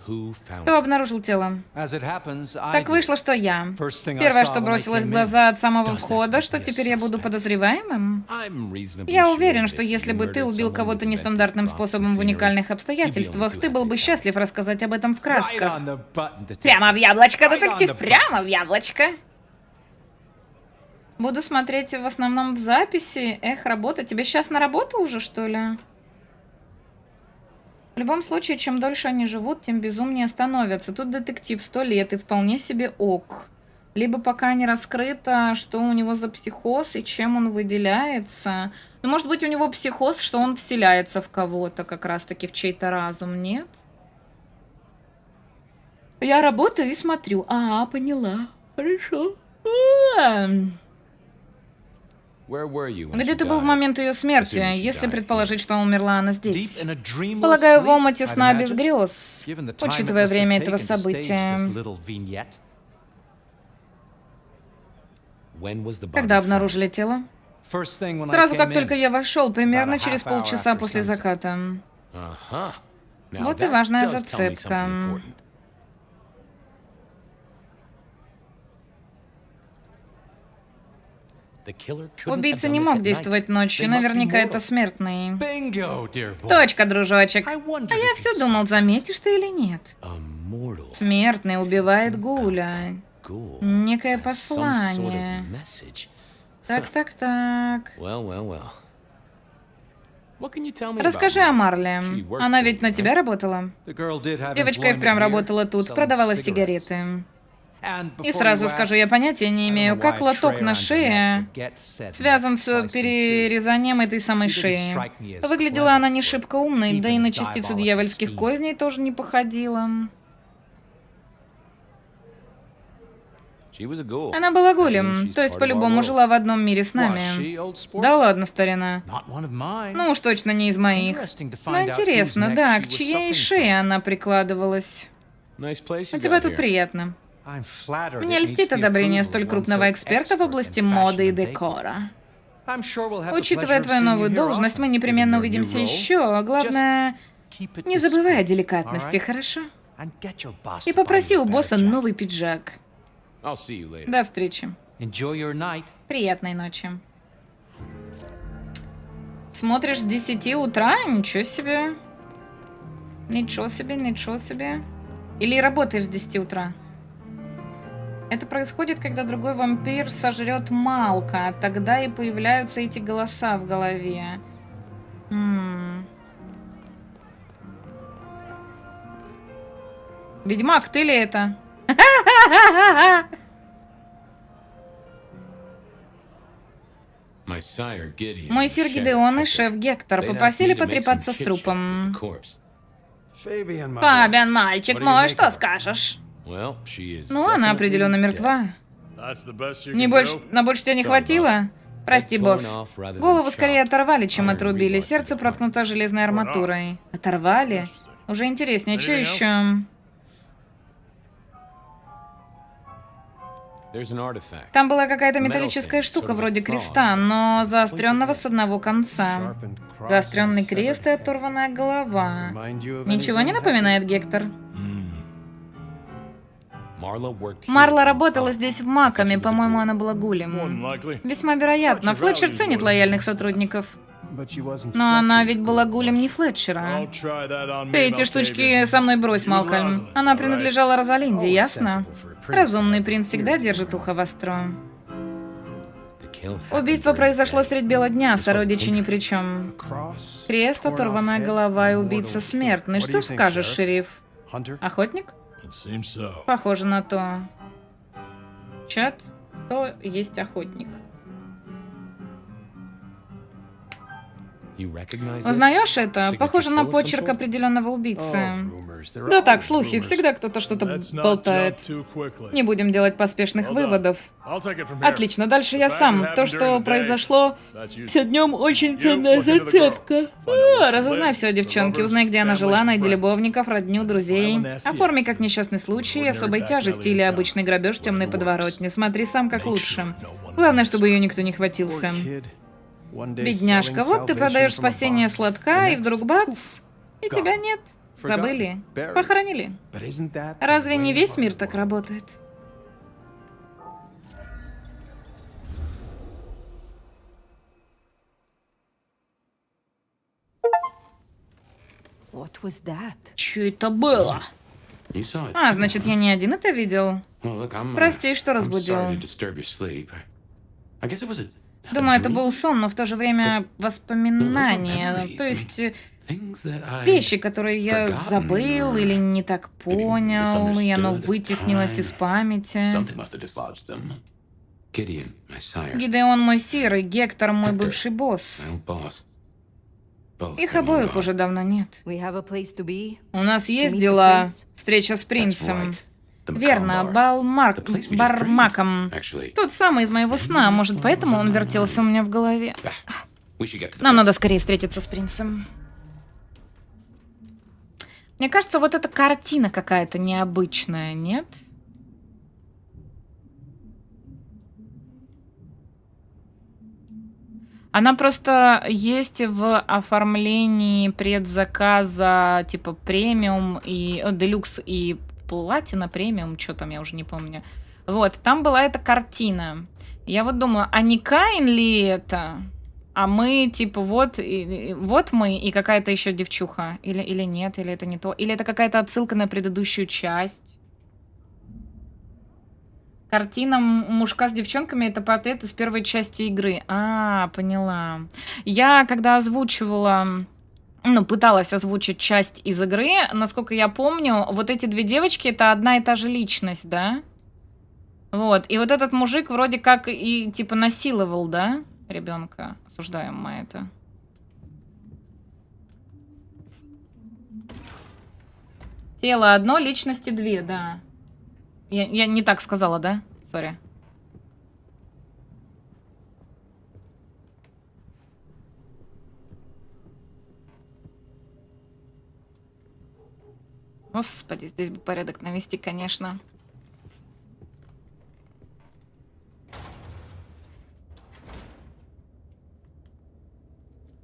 Who found Кто обнаружил тело? Так вышло, что я. Первое, что бросилось в глаза от самого входа, что теперь я буду подозреваемым. I'm reasonably Я sure уверен, that что you если бы ты murdered убил someone кого-то with нестандартным invented props способом and в уникальных scenery, обстоятельствах, you'd be ты был бы only too happy счастлив рассказать об этом в красках. Прямо. Прямо в яблочко, детектив, прямо в яблочко. Буду смотреть в основном в записи. Эх, работа. Тебе сейчас на работу уже, что ли? В любом случае, чем дольше они живут, тем безумнее становятся. Тут детектив 100 лет и вполне себе ок. Либо пока не раскрыто, что у него за психоз и чем он выделяется. Ну, может быть, у него психоз, что он вселяется в кого-то, как раз-таки в чей-то разум, нет? Я работаю и смотрю. Поняла. Хорошо. Where were you when Где she ты был в died? момент ее смерти, Assuming she если died предположить, что умерла она здесь? Deep in a dreamless Полагаю, в sleep, омуте I'd сна без imagine, грез, given the time it учитывая must have время taken этого to stage события. this little vignette. When was the body Когда found? обнаружили тело? First thing when I Сразу, came как in, только я вошел, примерно about a через half hour полчаса after после sunset. заката. Uh-huh. Now Вот и that важная does tell me зацепка. something important. The killer couldn't have Убийца done не this мог at night. действовать ночью, They must be наверняка это mortal. смертный. Bingo, dear boy. Точка, дружочек. I wondered А я if все you'd думал, заметишь ты или нет. A mortal Смертный убивает Гуля. ghoul Некое has some sort of послание. message. Так. Well, well, well. What can you tell me Расскажи about о Marla? Марле. She worked Она for ведь you, на right? тебя работала? The girl did have Девочка и employment впрямь here, работала тут, selling продавала cigarettes. сигареты. And И before сразу you скажу, ask, я понятия не I don't имею, know как why лоток Treya на on your шее neck would get said связан neck с sliced in two. перерезанием этой самой She didn't шеи. strike me as Выглядела clever она не or шибко умной, deep да и in на a частицу diabolical дьявольских scheme. козней тоже не походила. She was a ghoul. Она была That means гулем, she's то есть part of our по-любому world. жила в одном мире с Was нами. she, old sport? Да ладно, старина. Not one of mine. Ну уж точно не из моих. Interesting to Но find out интересно, whose да, neck к she was чьей sucking шее from. она прикладывалась. Nice place У you тебя got тут here. приятно. I'm flattered Мне it meets льстит the одобрение approval столь of one крупного so эксперта в expert области in моды и fashion and makeup. декора. I'm sure we'll have the Учитывая pleasure of твою seeing новую you here должность, мы often, непременно given your увидимся new role. еще. А главное, Just keep it не забывай о discreet, деликатности, all right? хорошо? And get your boss И to buy попроси you a у better босса jacket. новый пиджак. I'll see you later. До встречи. Enjoy your night. Приятной ночи. Смотришь с 10 утра? Ничего себе. Ничего себе. Или работаешь с 10 утра? Это происходит, когда другой вампир сожрет Малка. Тогда и появляются эти голоса в голове. Ведьмак, ты ли это? My sire Gideon, Мой and сир Sheriff Гидеон и Hector, шеф Гектор they'd asked попросили me to make some потрепаться с chit-chat with трупом. the corpse. Fabian, my boy. Фабиан, мальчик What do you мой, make что of her? скажешь? Well, she is Ну, она definitely определенно dead. мертва. That's the best you Не can больше, do. на больше тебя не хватило? Прости, босс. Голову скорее оторвали, чем Iron отрубили. rebar Сердце to the проткнуто железной арматурой. Оторвали? Уже интереснее, что еще? There's an artifact. Там была какая-то металлическая штука вроде креста, но заостренного с одного конца. Заостренный крест и оторванная голова. Ничего не напоминает, Гектор? Марла работала здесь в Маками, по-моему, она была гулем. Весьма вероятно. Флетчер ценит лояльных сотрудников. Но она ведь была гулем не Флетчера. Ты эти штучки со мной брось, Малкольм. Она принадлежала Розалинде, ясно? Разумный принц всегда держит ухо востро. Убийство произошло средь бела дня, сородичи ни при чем. Крест, оторванная голова и убийца смертный. Что скажешь, шериф? Охотник? Похоже на то. Чат, кто есть охотник? Узнаешь это? Похоже на почерк определенного убийцы. Да так, слухи. Всегда кто-то что-то болтает. Не будем делать поспешных выводов. Отлично, дальше я сам. То, что произошло все днем, очень ценная зацепка. Разузнай все, девчонки. Узнай, где она жила, найди любовников, родню, друзей. Оформи как несчастный случай, особой тяжести или обычный грабеж темной подворотни. Смотри сам как лучше. Главное, чтобы ее никто не хватился. Бедняжка, вот ты продаешь спасение сладка, и вдруг бац, и тебя нет. Забыли. Похоронили. Разве не весь мир так работает? What was that? Чё это было? А, значит, я не один это видел. Прости, что разбудил. Думаю, это был сон, но в то же время воспоминания. То есть вещи, которые я забыл или не так понял, и оно вытеснилось из памяти. Гидеон мой сир, и Гектор мой бывший босс. Их обоих уже давно нет. We have a place to be. У нас есть дела. Встреча с принцем. Верно, Бармаком. Тот самый из моего сна. Может, поэтому он вертелся у меня в голове. Нам надо скорее встретиться с принцем. Мне кажется, вот эта картина какая-то необычная, нет? Она просто есть в оформлении предзаказа типа премиум и делюкс и платина премиум, что там, я уже не помню. Вот, там была эта картина. Я вот думаю, а не Каин ли это? А мы, типа, вот мы и какая-то еще девчуха. Или нет, или это не то. Или это какая-то отсылка на предыдущую часть. Картина мужика с девчонками — это портрет из первой части игры. А, поняла. Я, когда озвучивала... пыталась озвучить часть из игры, насколько я помню, вот эти две девочки — это одна и та же личность, да? Вот. И вот этот мужик вроде как и, типа, насиловал, да, ребенка. Осуждаем мы это. Тело одно, личности две, да. Я не так сказала, да? Сори. Господи, здесь бы порядок навести, конечно.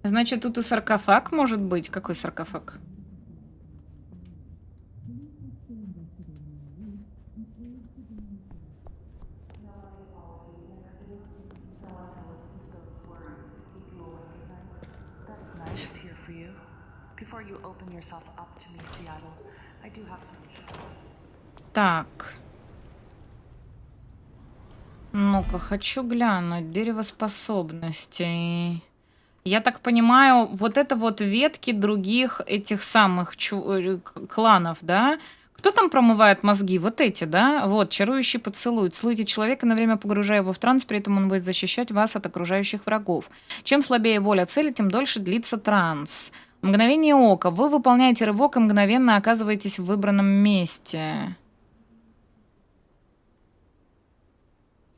Значит, тут и саркофаг может быть. Какой саркофаг? Так. Ну-ка, хочу глянуть. Дерево способностей. Я так понимаю, вот это вот ветки других этих самых кланов, да? Кто там промывает мозги? Вот эти, да? Вот, чарующий поцелуй. Целуйте человека на время, погружая его в транс, при этом он будет защищать вас от окружающих врагов. Чем слабее воля цели, тем дольше длится транс. Мгновение ока. Вы выполняете рывок и мгновенно оказываетесь в выбранном месте.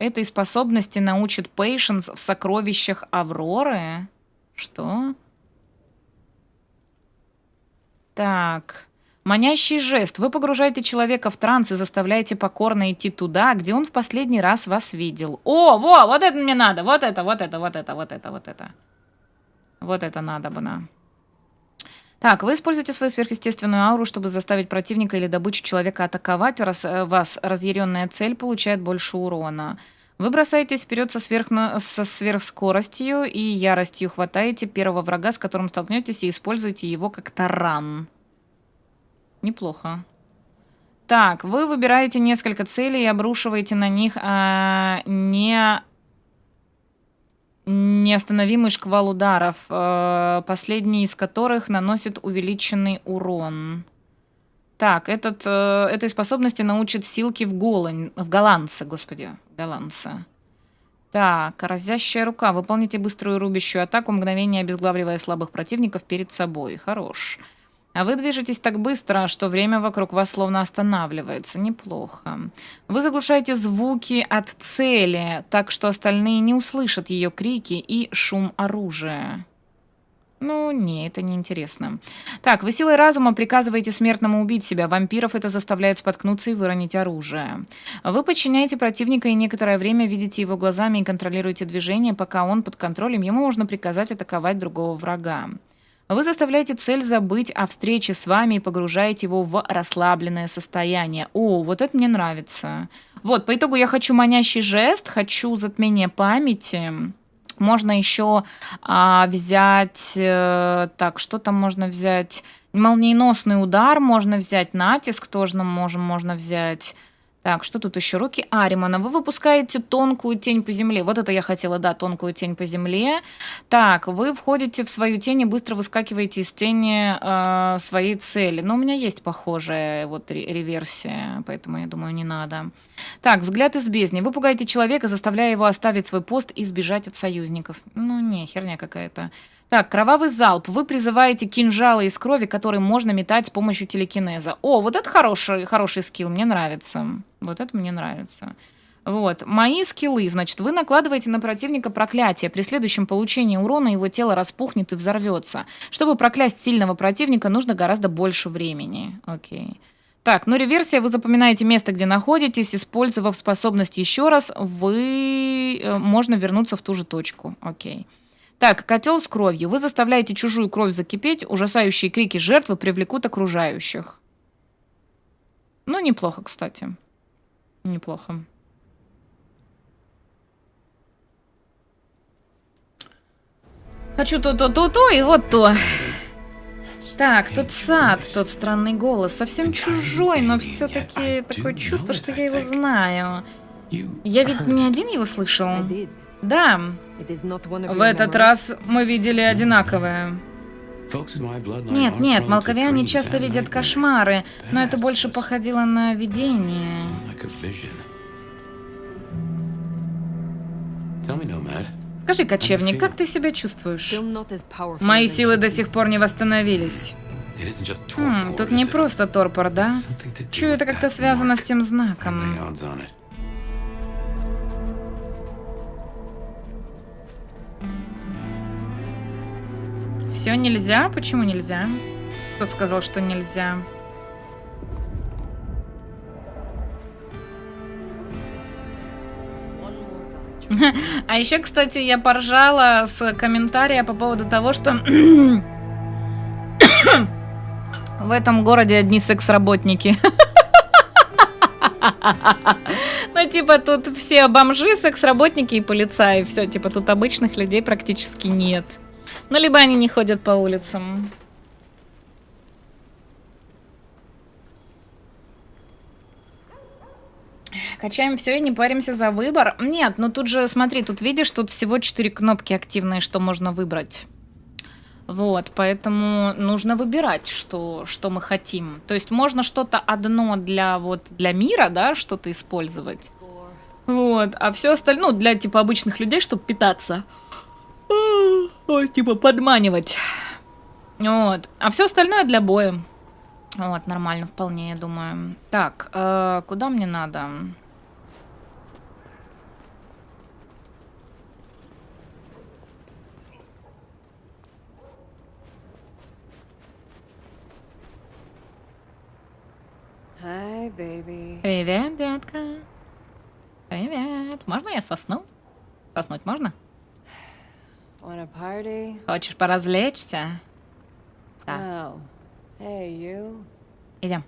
Этой способности научит Пейшенс в сокровищах Авроры. Что? Так. Манящий жест. Вы погружаете человека в транс и заставляете покорно идти туда, где он в последний раз вас видел. О, вот это мне надо. Вот это. Вот это надо бы нам. Так, вы используете свою сверхъестественную ауру, чтобы заставить противника или добычу человека атаковать. Раз вас разъяренная цель получает больше урона. Вы бросаетесь вперед со сверхскоростью и яростью, хватаете первого врага, с которым столкнетесь, и используете его как таран. Неплохо. Так, вы выбираете несколько целей и обрушиваете на них неостановимый шквал ударов, последний из которых наносит увеличенный урон. Так, этой способности научит силки в голландце, господи, голландце. Так, разящая рука. Выполните быструю рубящую атаку, мгновение обезглавливая слабых противников перед собой. Хорош. А вы движетесь так быстро, что время вокруг вас словно останавливается. Неплохо. Вы заглушаете звуки от цели, так что остальные не услышат ее крики и шум оружия. Ну, не, это неинтересно. Так, вы силой разума приказываете смертному убить себя. Вампиров это заставляет споткнуться и выронить оружие. Вы подчиняете противника и некоторое время видите его глазами и контролируете движение, пока он под контролем. Ему можно приказать атаковать другого врага. Вы заставляете цель забыть о встрече с вами и погружаете его в расслабленное состояние. О, вот это мне нравится. Вот, по итогу я хочу манящий жест, хочу затмение памяти. Можно еще взять... так, что там можно взять? Молниеносный удар можно взять, натиск тоже можно взять. Так, что тут еще? Руки Аримана. Вы выпускаете тонкую тень по земле. Вот это я хотела, да, тонкую тень по земле. Так, вы входите в свою тень и быстро выскакиваете из тени своей цели. Но у меня есть похожая вот реверсия, поэтому я думаю, не надо. Так, взгляд из бездни. Вы пугаете человека, заставляя его оставить свой пост и сбежать от союзников. Ну, не, херня какая-то. Так, кровавый залп. Вы призываете кинжалы из крови, которые можно метать с помощью телекинеза. О, вот это хороший скилл, мне нравится. Вот это мне нравится. Вот. Мои скиллы. Значит, вы накладываете на противника проклятие. При следующем получении урона его тело распухнет и взорвется. Чтобы проклясть сильного противника, нужно гораздо больше времени. Окей. Так, ну реверсия. Вы запоминаете место, где находитесь. Использовав способность еще раз, можно вернуться в ту же точку. Окей. Так, котел с кровью. Вы заставляете чужую кровь закипеть. Ужасающие крики жертвы привлекут окружающих. Ну, неплохо, кстати. Неплохо. Хочу то и вот то. Так, тот сад, тот странный голос. Совсем чужой, но все-таки такое чувство, что я его знаю. Я ведь не один его слышал. Да. В этот раз мы видели одинаковое. Нет, молковиане часто видят кошмары, но это больше походило на видение. Скажи, кочевник, как ты себя чувствуешь? Мои силы до сих пор не восстановились. Тут не просто торпор, да? Чую, это как-то связано с тем знаком. Все нельзя? Почему нельзя? Кто сказал, что нельзя? А еще, кстати, я поржала с комментария по поводу того, что в этом городе одни секс-работники. Ну, типа, тут все бомжи, секс-работники и полицаи. Все, типа, тут обычных людей практически нет. Ну, либо они не ходят по улицам. Качаем все и не паримся за выбор. Нет, ну тут же, смотри, тут видишь, тут всего 4 кнопки активные, что можно выбрать. Вот, поэтому нужно выбирать, что мы хотим. То есть можно что-то одно для мира, да, что-то использовать. Вот, а все остальное, ну, для типа обычных людей, чтобы питаться. Ой, типа подманивать. Вот, а все остальное для боя. Вот, нормально, вполне, я думаю. Так, куда мне надо? Hi, baby. Привет, детка. Привет. Можно я сосну? Соснуть можно? Want a party? Хочешь поразвлечься? Да. Wow. Hey, you. Идем.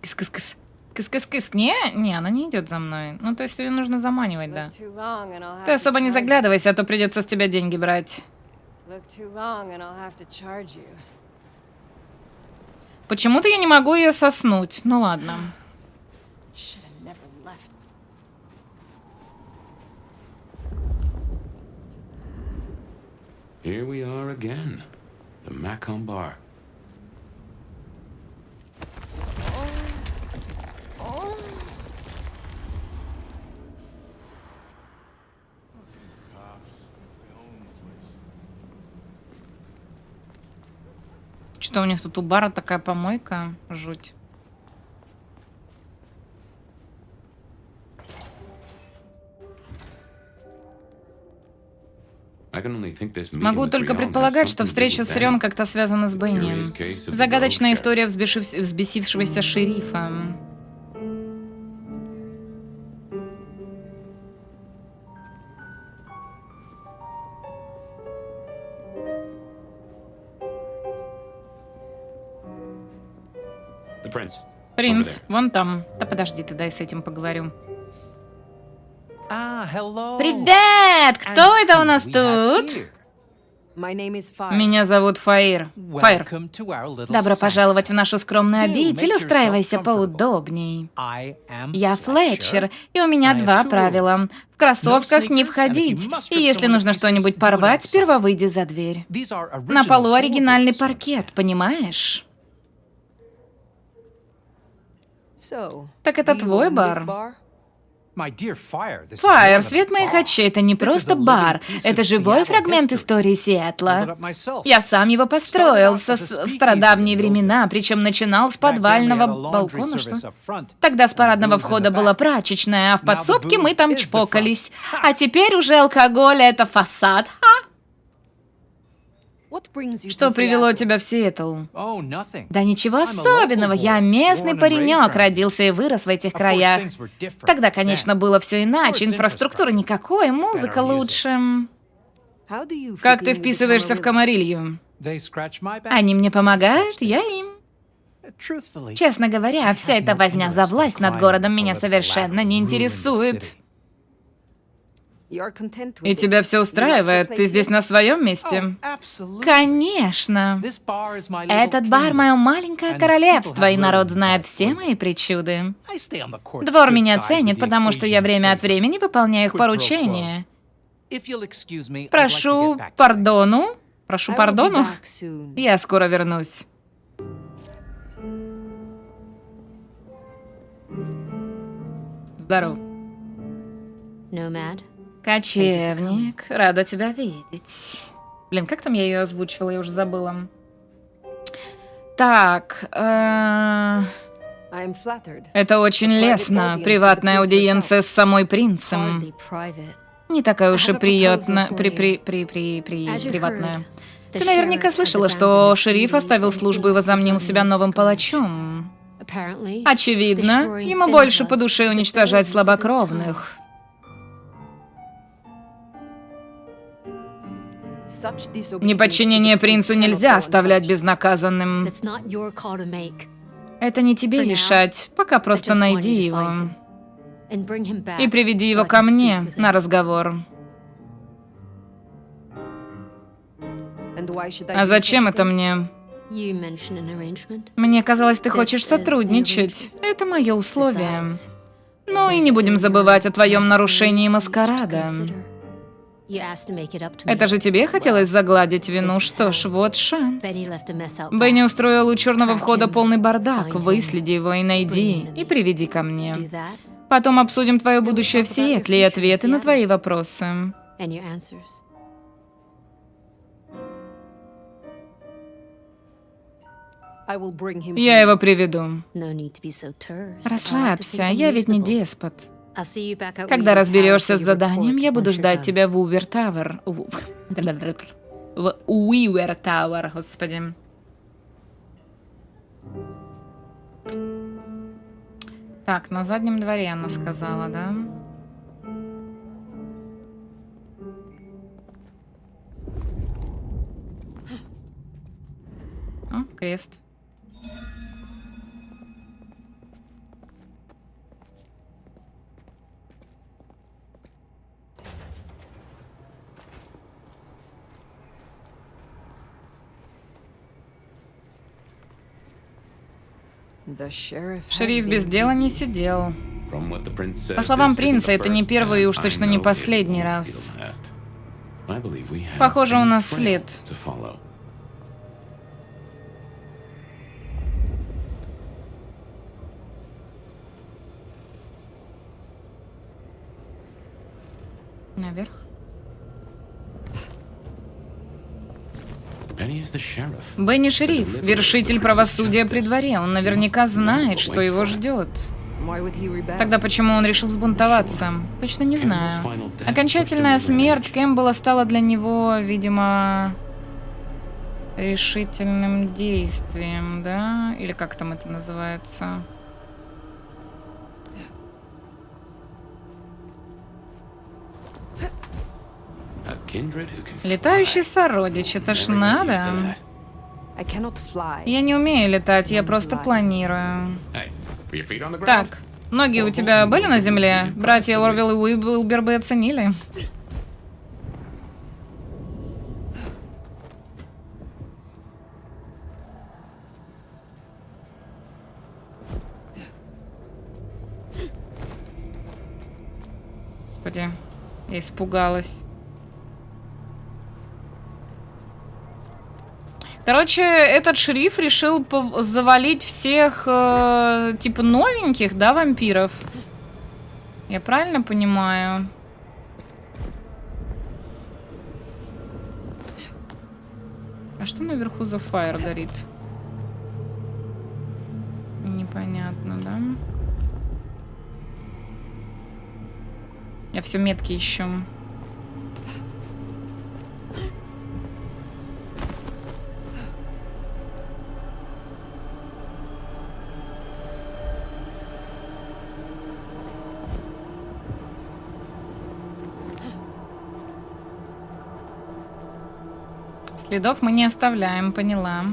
Кыс-кыс-кыс. Кыс-кыс-кыс. Не, она не идет за мной. Ну, то есть ее нужно заманивать, да. Look too long and I'll have Ты to особо не charge заглядывайся, а то придется с тебя деньги брать. you. Look too long and I'll have to charge you. Почему-то я не могу ее соснуть. Ну ладно. Should have never left. Here we are again. The Macomb Bar. Что у них тут у бара такая помойка? Жуть. Могу только предполагать, что встреча с Рен как-то связана с Бенни. Загадочная история взбесившегося шерифа. Принц, вон там. Да подожди ты, дай с этим поговорю. Ah, hello. Привет! Кто это у нас тут? Меня зовут Фаир. Фаир. Welcome to our little Добро sanctum. пожаловать в нашу скромную Do обитель. make Устраивайся yourself comfortable. поудобней. I am Я Флетчер, и у меня I have 2 two правила. rules. В кроссовках не No sneakers, входить. and if you must И rip если someone нужно to pieces, что-нибудь do it порвать, outside. сперва выйди за дверь. These are На original полу оригинальный floorboards, паркет, understand? понимаешь? Так это твой бар? My dear Fire, this is more Фаер, than a свет моих bar. очей, это не This is просто a living бар. piece Это of живой Seattle фрагмент history. истории Built Сиэтла. it up myself. Я сам его построил в стародавние времена, причем начинал с Back then we подвального had a laundry балкона, что? service up front. Тогда с And the парадного booze in входа the была back. прачечная, а в Now the подсобке мы booze там is the чпокались. front. А теперь уже алкоголь — это фасад. Ха! Что привело тебя в Сиэтл? Oh, nothing. Да ничего I'm a особенного. local Я boy, местный born and паренек, raised around родился и вырос в этих Of course, краях. things were different Тогда, then. конечно, было все иначе. Of course, Инфраструктуры infrastructure. никакой, музыка Better music. лучше. Как ты вписываешься в Камарилью? They scratch my back. Они мне помогают, я им. Truthfully, Честно говоря, вся эта возня за власть над городом меня совершенно не интересует. И тебя все устраивает? Ты здесь на своем месте? Конечно. Этот бар — мое маленькое королевство, и народ знает все мои причуды. Двор меня ценит, потому что я время от времени выполняю их поручения. Прошу пардону. Прошу пардону. Я скоро вернусь. Здорово. Nomad. Кочевник, рада тебя видеть. Блин, как там я ее озвучивала, я уже забыла. Так, это очень лестно. Приватная аудиенция с самой принцем. Hardly private. Не такая уж и I have a приятная, proposal for As you приватная. heard, the Ты наверняка sheriff has слышала, abandoned что his шериф duties оставил and службу и believes возомнил he's себя under новым scourge. палачом. Apparently, Очевидно, destroying ему больше по Thinbloods душе is a уничтожать better use of his слабокровных. Неподчинение принцу нельзя оставлять безнаказанным. That's not your call to make. Это не тебе For now, решать, пока просто I just найди want you to его. find him and bring him back И приведи so его I ко can speak мне with him. на разговор. А зачем это мне? You mentioned an arrangement. Мне казалось, ты This хочешь is the сотрудничать. Это мое условие. Besides, Ну и there's не будем still забывать о your твоем last нарушении name маскарада. to consider. You asked to make it up to me. Это же тебе хотелось загладить вину? this is Что ж, how вот шанс. Benny left a mess out Бенни back. устроил у черного Track входа him, полный бардак. find him, Выследи его и найди. bring him to И me. приведи ко мне. Do that, Потом обсудим твое we'll будущее в talk about your Сиэтле и future in ответы на Seattle. твои вопросы. and your answers. Я его приведу. No need to be so terse. I like to Расслабься, think I'm я ведь не reasonable. деспот. I'll see you back out Когда where you разберешься have с for your заданием, report я буду once you're ждать done. тебя в Уивер Тауэр. В Уивер Тауэр, господи. Так, на заднем дворе она сказала, да? О, крест. Шериф без дела не сидел. From what the prince said, По словам this isn't принца, the это не first первый и and уж I точно know не it последний won't be раз. the last. I believe we have Похоже, у a нас trail след. to follow. Наверх. Benny is the sheriff. Бенни шериф, вершитель правосудия при дворе. Он наверняка знает, что его ждет. Тогда почему он решил взбунтоваться? Точно не знаю. Окончательная смерть Кэмпбелла стала для него, видимо, решительным действием, да? Или как там это называется? A kindred who can Летающий fly. сородич, это ж Never get надо. used to that. Я не умею летать, я просто планирую. Hey, put your feet on the ground. Так, ноги у тебя были на земле? Братья Орвилл и Уилбер бы оценили. Господи, я испугалась. Короче, этот шериф решил завалить всех, типа, новеньких, да, вампиров? Я правильно понимаю? А что наверху за фаер горит? Непонятно, да? Я все метки ищу. Следов мы не оставляем, поняла.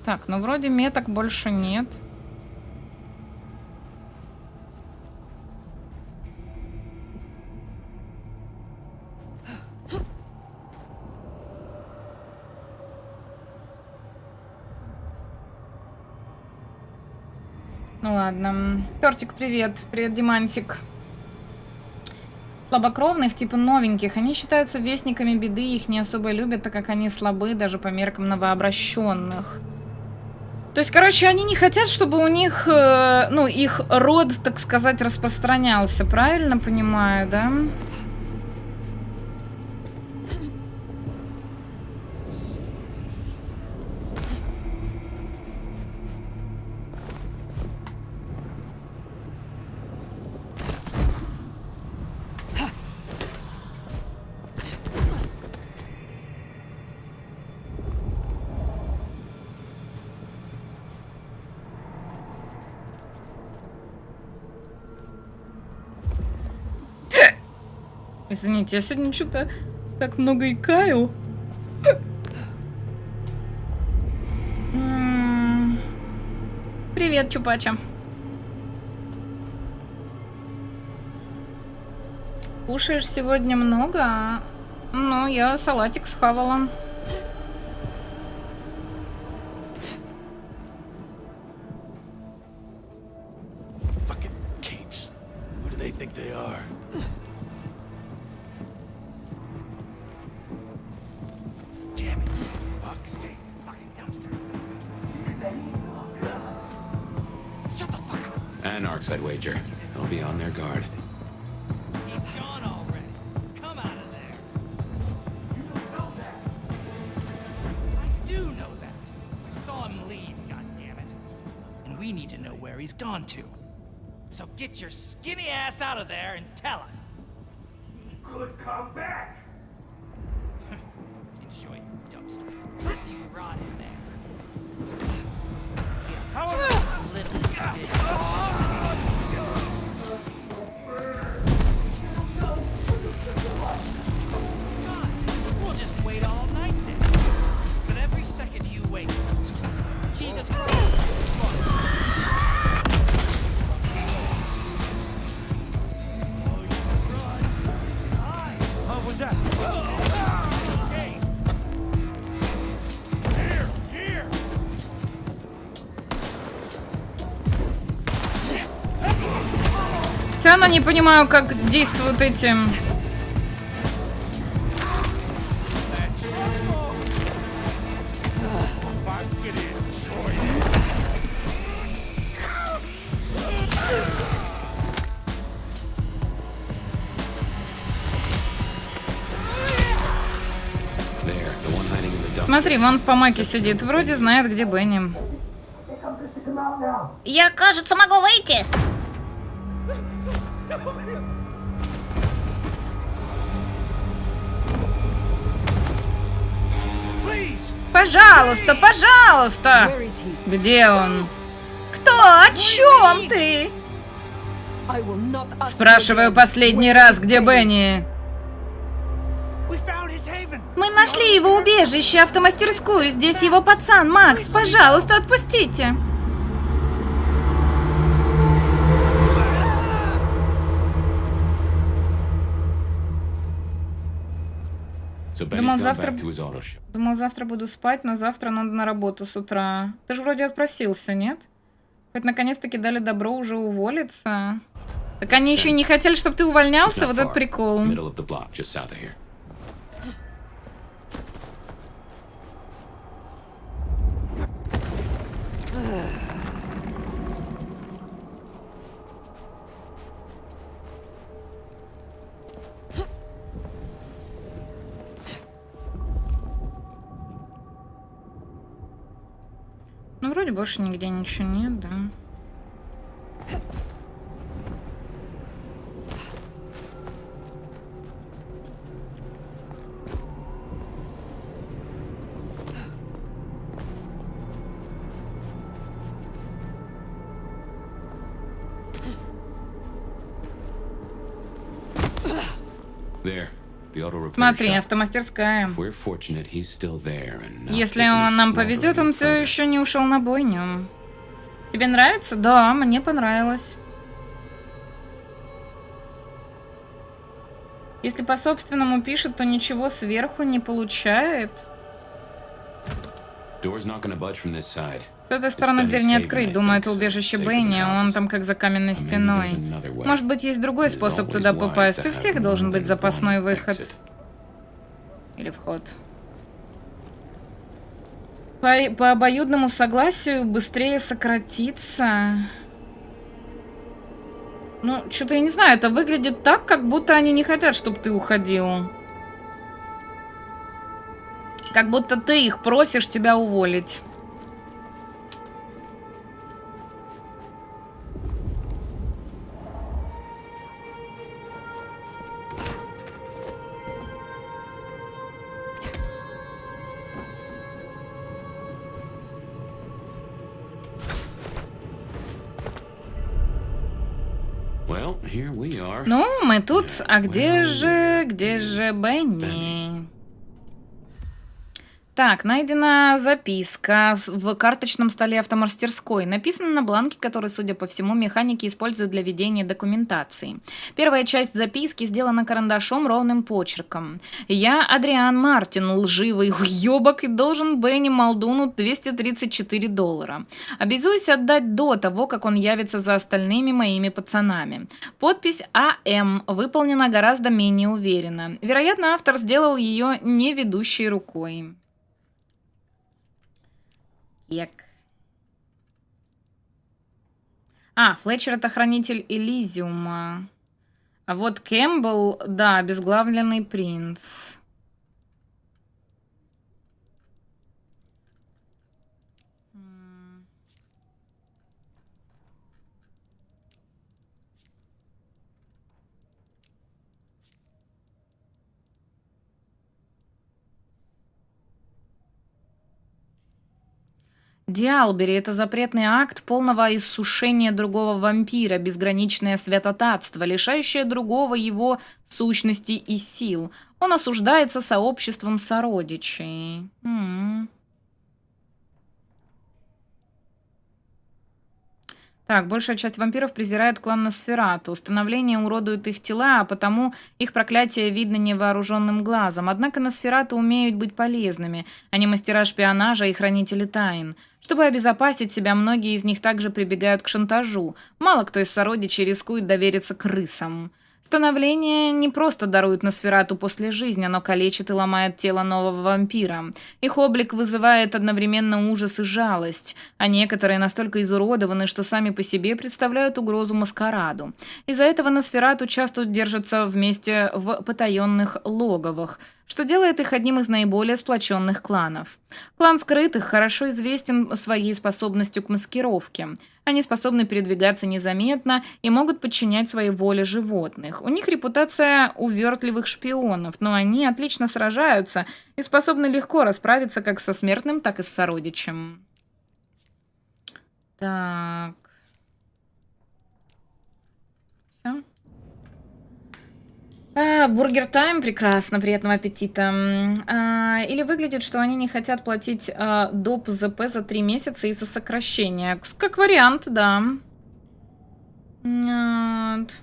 Так, ну вроде меток больше нет. Ну ладно. Тортик, привет. Привет, Димансик. Слабокровных, типа новеньких, они считаются вестниками беды, их не особо любят, так как они слабы даже по меркам новообращенных. То есть, короче, они не хотят, чтобы у них, ну, их род, так сказать, распространялся. Правильно понимаю, да? Извините, я сегодня что-то так много икаю. Привет, Чупача. Кушаешь сегодня много? Ну, я салатик схавала. Fucking capes. Who do they think they are? Anarchs, I'd wager. They'll be on their guard. He's gone already. Come out of there. You don't know that. I do know that. I saw him leave, goddammit. And we need to know where he's gone to. So get your skinny ass out of there and tell us. He could come back. Enjoy your dumpster. After you rot in there. However little you did. We'll just wait all night then. But every second you wait, Jesus Christ. What was that? Hey! Here! Все равно не понимаю, как действуют эти... Смотри, вон в помаке сидит. Вроде знает, где Бенни. Я, кажется, могу выйти. Пожалуйста, пожалуйста! Где он? Кто? О чем ты? Спрашиваю последний раз, где Бенни? Мы нашли его убежище, автомастерскую. Здесь его пацан, Макс. Пожалуйста, отпустите. So Benny's Думал, gone завтра... back to his auto shop. Думал, завтра буду спать, но завтра надо на работу с утра. Ты же вроде отпросился, нет? Хоть наконец-таки дали добро уже уволиться. Так они еще и не хотели, чтобы ты It's увольнялся? not Вот это far. прикол. Middle of the block, just south of here. Ну, вроде больше нигде ничего нет, да. There, the auto repair Смотри, shop. автомастерская. We're fortunate he's still there and not Если taking us нам slow повезет, any он все further. еще не ушел на бойню. Тебе нравится? Да, мне понравилось. Если по собственному пишет, то ничего сверху не получает. Door's not gonna budge from this side. С этой стороны дверь не открыть. Думаю, это убежище Бенни. Он там как за каменной стеной. Может быть, есть другой способ туда попасть. У всех должен быть запасной выход. Или вход. По обоюдному согласию быстрее сократиться. Ну, что-то я не знаю. Это выглядит так, как будто они не хотят, чтобы ты уходил. Как будто ты их просишь тебя уволить. Well, here we are. Ну, мы тут. А где же Бенни? Так, найдена записка в карточном столе автомастерской. Написано на бланке, который, судя по всему, механики используют для ведения документации. Первая часть записки сделана карандашом ровным почерком. «Я Адриан Мартин, лживый уёбок, и должен Бенни Молдуну $234. Обязуюсь отдать до того, как он явится за остальными моими пацанами». Подпись А.М. выполнена гораздо менее уверенно. Вероятно, автор сделал ее не ведущей рукой. Флетчер — это хранитель Элизиума. А вот Кэмпбелл, да, обезглавленный принц. Диалбери — это запретный акт полного иссушения другого вампира, безграничное святотатство, лишающее другого его сущности и сил. Он осуждается сообществом сородичей. Так, большая часть вампиров презирает клан Носферату. Установление уродует их тела, а потому их проклятие видно невооруженным глазом. Однако Носферату умеют быть полезными. Они мастера шпионажа и хранители тайн. Чтобы обезопасить себя, многие из них также прибегают к шантажу. Мало кто из сородичей рискует довериться крысам. Становление не просто дарует Носферату после жизни, оно калечит и ломает тело нового вампира. Их облик вызывает одновременно ужас и жалость, а некоторые настолько изуродованы, что сами по себе представляют угрозу маскараду. Из-за этого Носферату часто держатся вместе в потаенных логовах, что делает их одним из наиболее сплоченных кланов. Клан Скрытых хорошо известен своей способностью к маскировке. Они способны передвигаться незаметно и могут подчинять своей воле животных. У них репутация увертливых шпионов, но они отлично сражаются и способны легко расправиться как со смертным, так и с сородичем. Так. Все. Бургер Тайм, прекрасно, приятного аппетита. Или выглядит, что они не хотят платить доп. ЗП за 3 месяца из-за сокращения. Как вариант, да. Вот.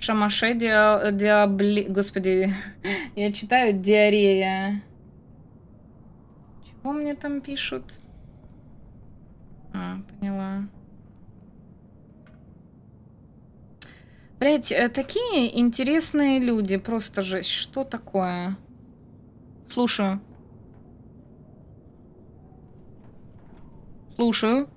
В шамаше Господи, я читаю диарея. Чего мне там пишут? А, поняла. Блять, такие интересные люди, просто жесть. Что такое? Слушаю. Слушаю.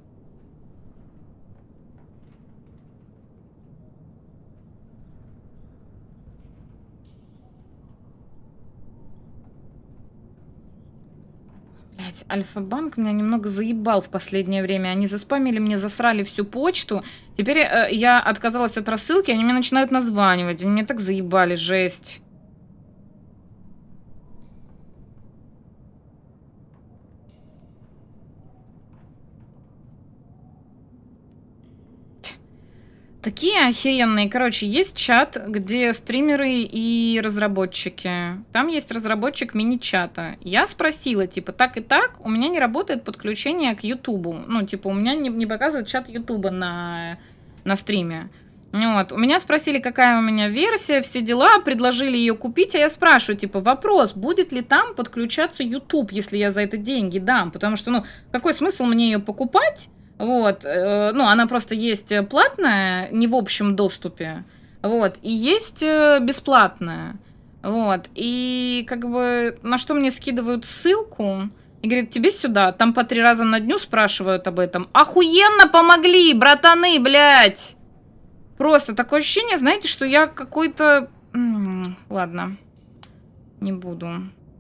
Блять, Альфа-банк меня немного заебал в последнее время. Они заспамили мне, засрали всю почту. Теперь я отказалась от рассылки, они мне начинают названивать. Они меня так заебали, жесть. Такие охеренные. Короче, есть чат, где стримеры и разработчики. Там есть разработчик мини-чата. Я спросила, типа, так и так, у меня не работает подключение к Ютубу. Ну, типа, у меня не показывает чат Ютуба на стриме. Вот. У меня спросили, какая у меня версия, все дела, предложили ее купить, а я спрашиваю, типа, вопрос, будет ли там подключаться Ютуб, если я за это деньги дам? Потому что, ну, какой смысл мне ее покупать? Вот, ну, она просто есть платная, не в общем доступе, вот, и есть бесплатная, вот, и как бы на что мне скидывают ссылку и говорят, тебе сюда, там по 3 раза на дню спрашивают об этом. Охуенно помогли, братаны, блядь! Просто такое ощущение, знаете, что я какой-то... Ладно, не буду.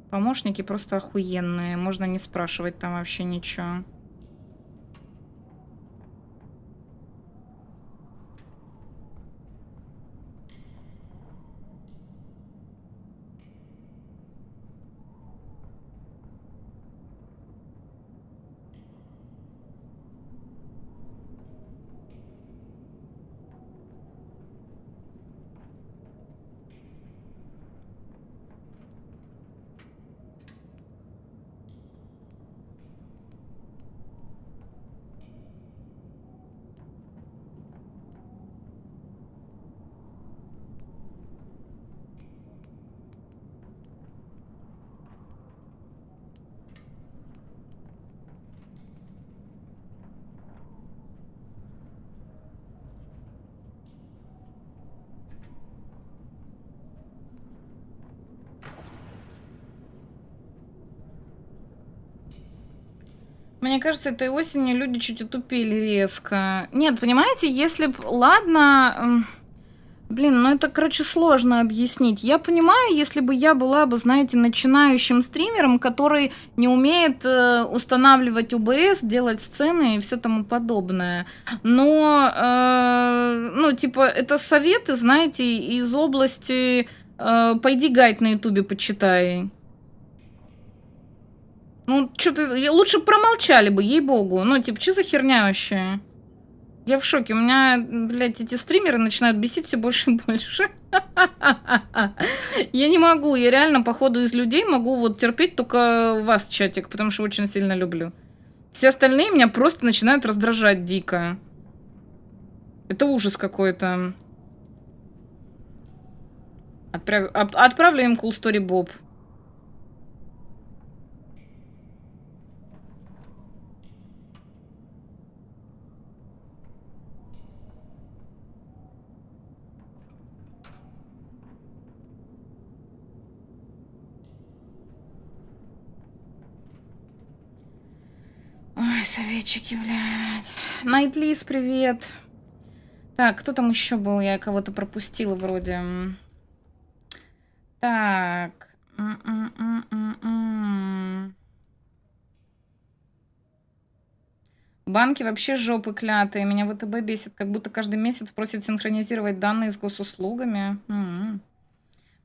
Помощники просто охуенные, можно не спрашивать там вообще ничего. Мне кажется, этой осенью люди чуть отупели резко. Нет, понимаете, если б... Ладно... Блин, ну это, короче, сложно объяснить. Я понимаю, если бы я была бы, знаете, начинающим стримером, который не умеет устанавливать OBS, делать сцены и все тому подобное. Но, ну, типа, это советы, знаете, из области... пойди гайд на ютубе почитай. Ну, что-то... Лучше промолчали бы, ей-богу. Ну, типа, что за херня вообще? Я в шоке. У меня, блядь, эти стримеры начинают бесить все больше и больше. Я не могу. Я реально, походу, из людей могу вот терпеть только вас, чатик, потому что очень сильно люблю. Все остальные меня просто начинают раздражать дико. Это ужас какой-то. Отправлю им Cool Story Bob. Ой, советчики, блядь. Найтлис, привет. Так, кто там еще был? Я кого-то пропустила вроде. Так. Банки вообще жопы клятые. Меня ВТБ бесит, как будто каждый месяц просит синхронизировать данные с госуслугами.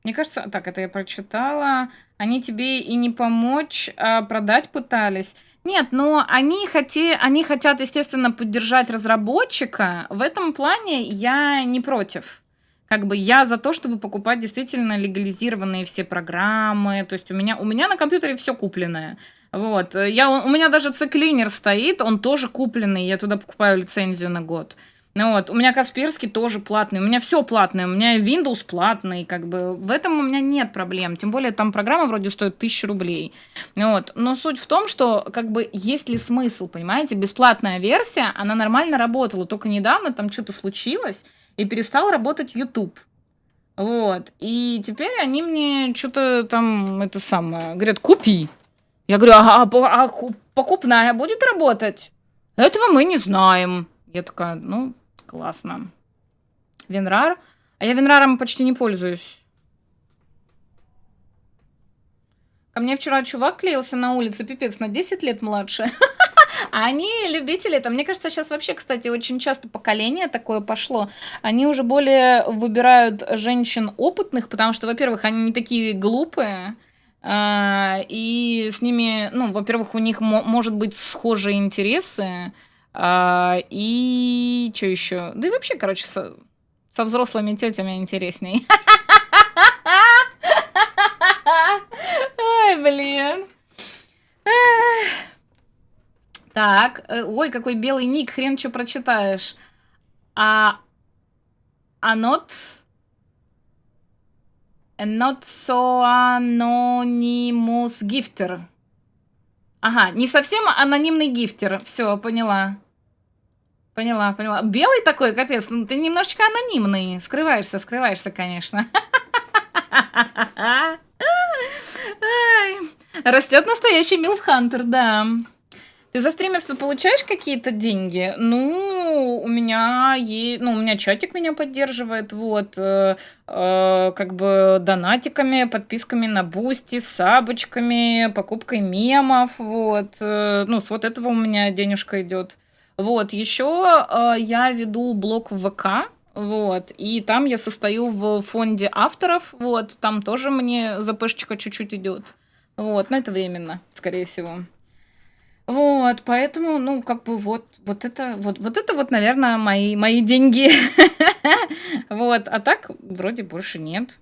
Мне кажется... Так, это я прочитала. Они тебе и не помочь, а продать пытались. Нет, но они хотят, естественно, поддержать разработчика. В этом плане я не против. Как бы я за то, чтобы покупать действительно легализированные все программы. То есть у меня на компьютере все купленное. Вот. У меня даже C-Cleaner стоит, он тоже купленный. Я туда покупаю лицензию на год. Ну вот, у меня Касперский тоже платный, у меня все платное, у меня Windows платный, как бы в этом у меня нет проблем, тем более там программа вроде стоит 1000 рублей. Вот. Но суть в том, что как бы есть ли смысл, понимаете, бесплатная версия, она нормально работала, только недавно там что-то случилось и перестал работать YouTube. Вот. И теперь они мне что-то там, это самое, говорят, купи. Я говорю, покупная будет работать? Этого мы не знаем. Я такая, ну, классно. Винрар. А я Винраром почти не пользуюсь. Ко мне вчера чувак клеился на улице, пипец, на 10 лет младше. А они любители, это, мне кажется, сейчас вообще, кстати, очень часто поколение такое пошло. Они уже более выбирают женщин опытных, потому что, во-первых, они не такие глупые, и с ними, ну, во-первых, у них может быть схожие интересы, и что еще? Да и вообще, короче, со взрослыми тетями интересней. Ой, блин. Так, ой, какой белый ник, хрен что прочитаешь. Not so anonymous gifter. Ага, не совсем анонимный гифтер. Все, поняла. Поняла. Белый такой, капец, ну ты немножечко анонимный. Скрываешься, конечно. Растет настоящий милфхантер, да. Ты за стримерство получаешь какие-то деньги? Ну, у меня чатик меня поддерживает, вот, как бы донатиками, подписками на Бусти, сабочками, покупкой мемов, вот, ну, с вот этого у меня денежка идет. Вот, еще я веду блог в ВК, вот, и там я состою в фонде авторов, вот, там тоже мне ЗПшечка чуть-чуть идет, вот, но это временно, скорее всего. Вот, поэтому, ну, как бы вот это, наверное, мои деньги. Вот, а так вроде больше нет.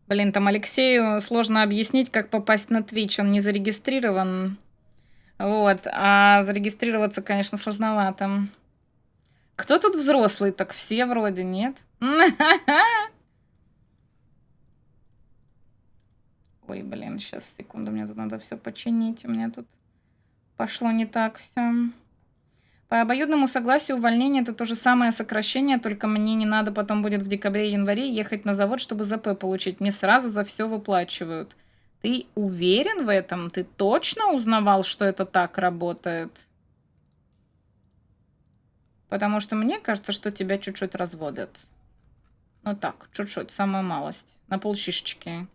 Блин, там Алексею сложно объяснить, как попасть на Twitch, он не зарегистрирован. Вот, а зарегистрироваться, конечно, сложновато. Кто тут взрослый? Так все вроде, нет? Ой, блин, сейчас, секунду, мне тут надо все починить. У меня тут пошло не так все. По обоюдному согласию увольнение — это то же самое сокращение, только мне не надо потом будет в декабре-январе ехать на завод, чтобы ЗП получить. Мне сразу за все выплачивают. Ты уверен в этом? Ты точно узнавал, что это так работает? Потому что мне кажется, что тебя чуть-чуть разводят. Ну так, чуть-чуть, самая малость. На полшишечки.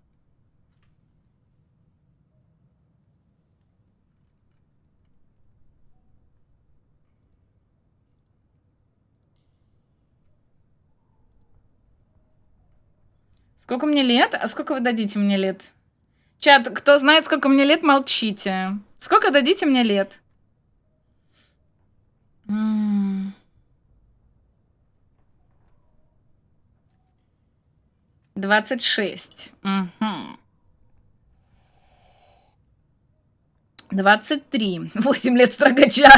Сколько мне лет? А сколько вы дадите мне лет? Чат, кто знает, сколько мне лет, молчите. Сколько дадите мне лет? 26. 23. 8 лет строгача.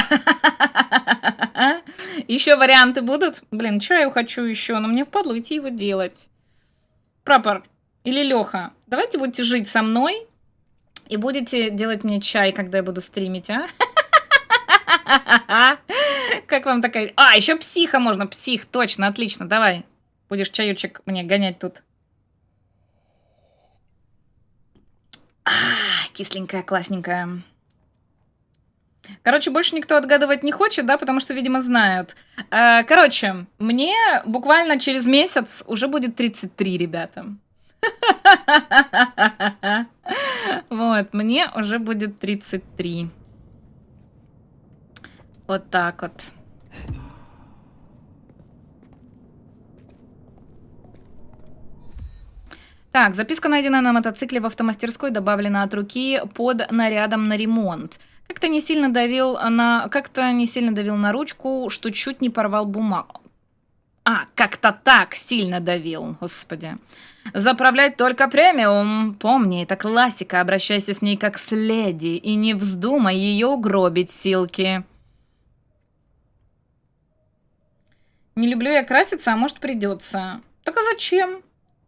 Еще варианты будут? Блин, чаю хочу еще, но мне впадло идти его делать. Прапор или Леха, давайте будете жить со мной и будете делать мне чай, когда я буду стримить, а? Как вам такая... А, еще психа можно, псих, точно, отлично, давай. Будешь чаючек мне гонять тут. Кисленькая, классненькая. Короче, больше никто отгадывать не хочет, да, потому что, видимо, знают. Короче, мне буквально через месяц уже будет 33, ребята. Вот, мне уже будет 33. Вот так вот. Так, записка найдена на мотоцикле в автомастерской, добавлена от руки под нарядом на ремонт. Как-то не сильно давил на ручку, что чуть не порвал бумагу. как-то так сильно давил, господи. Заправлять только премиум. Помни, это классика, обращайся с ней как с леди и не вздумай ее угробить, Силки. Не люблю я краситься, а может придется. Так а зачем?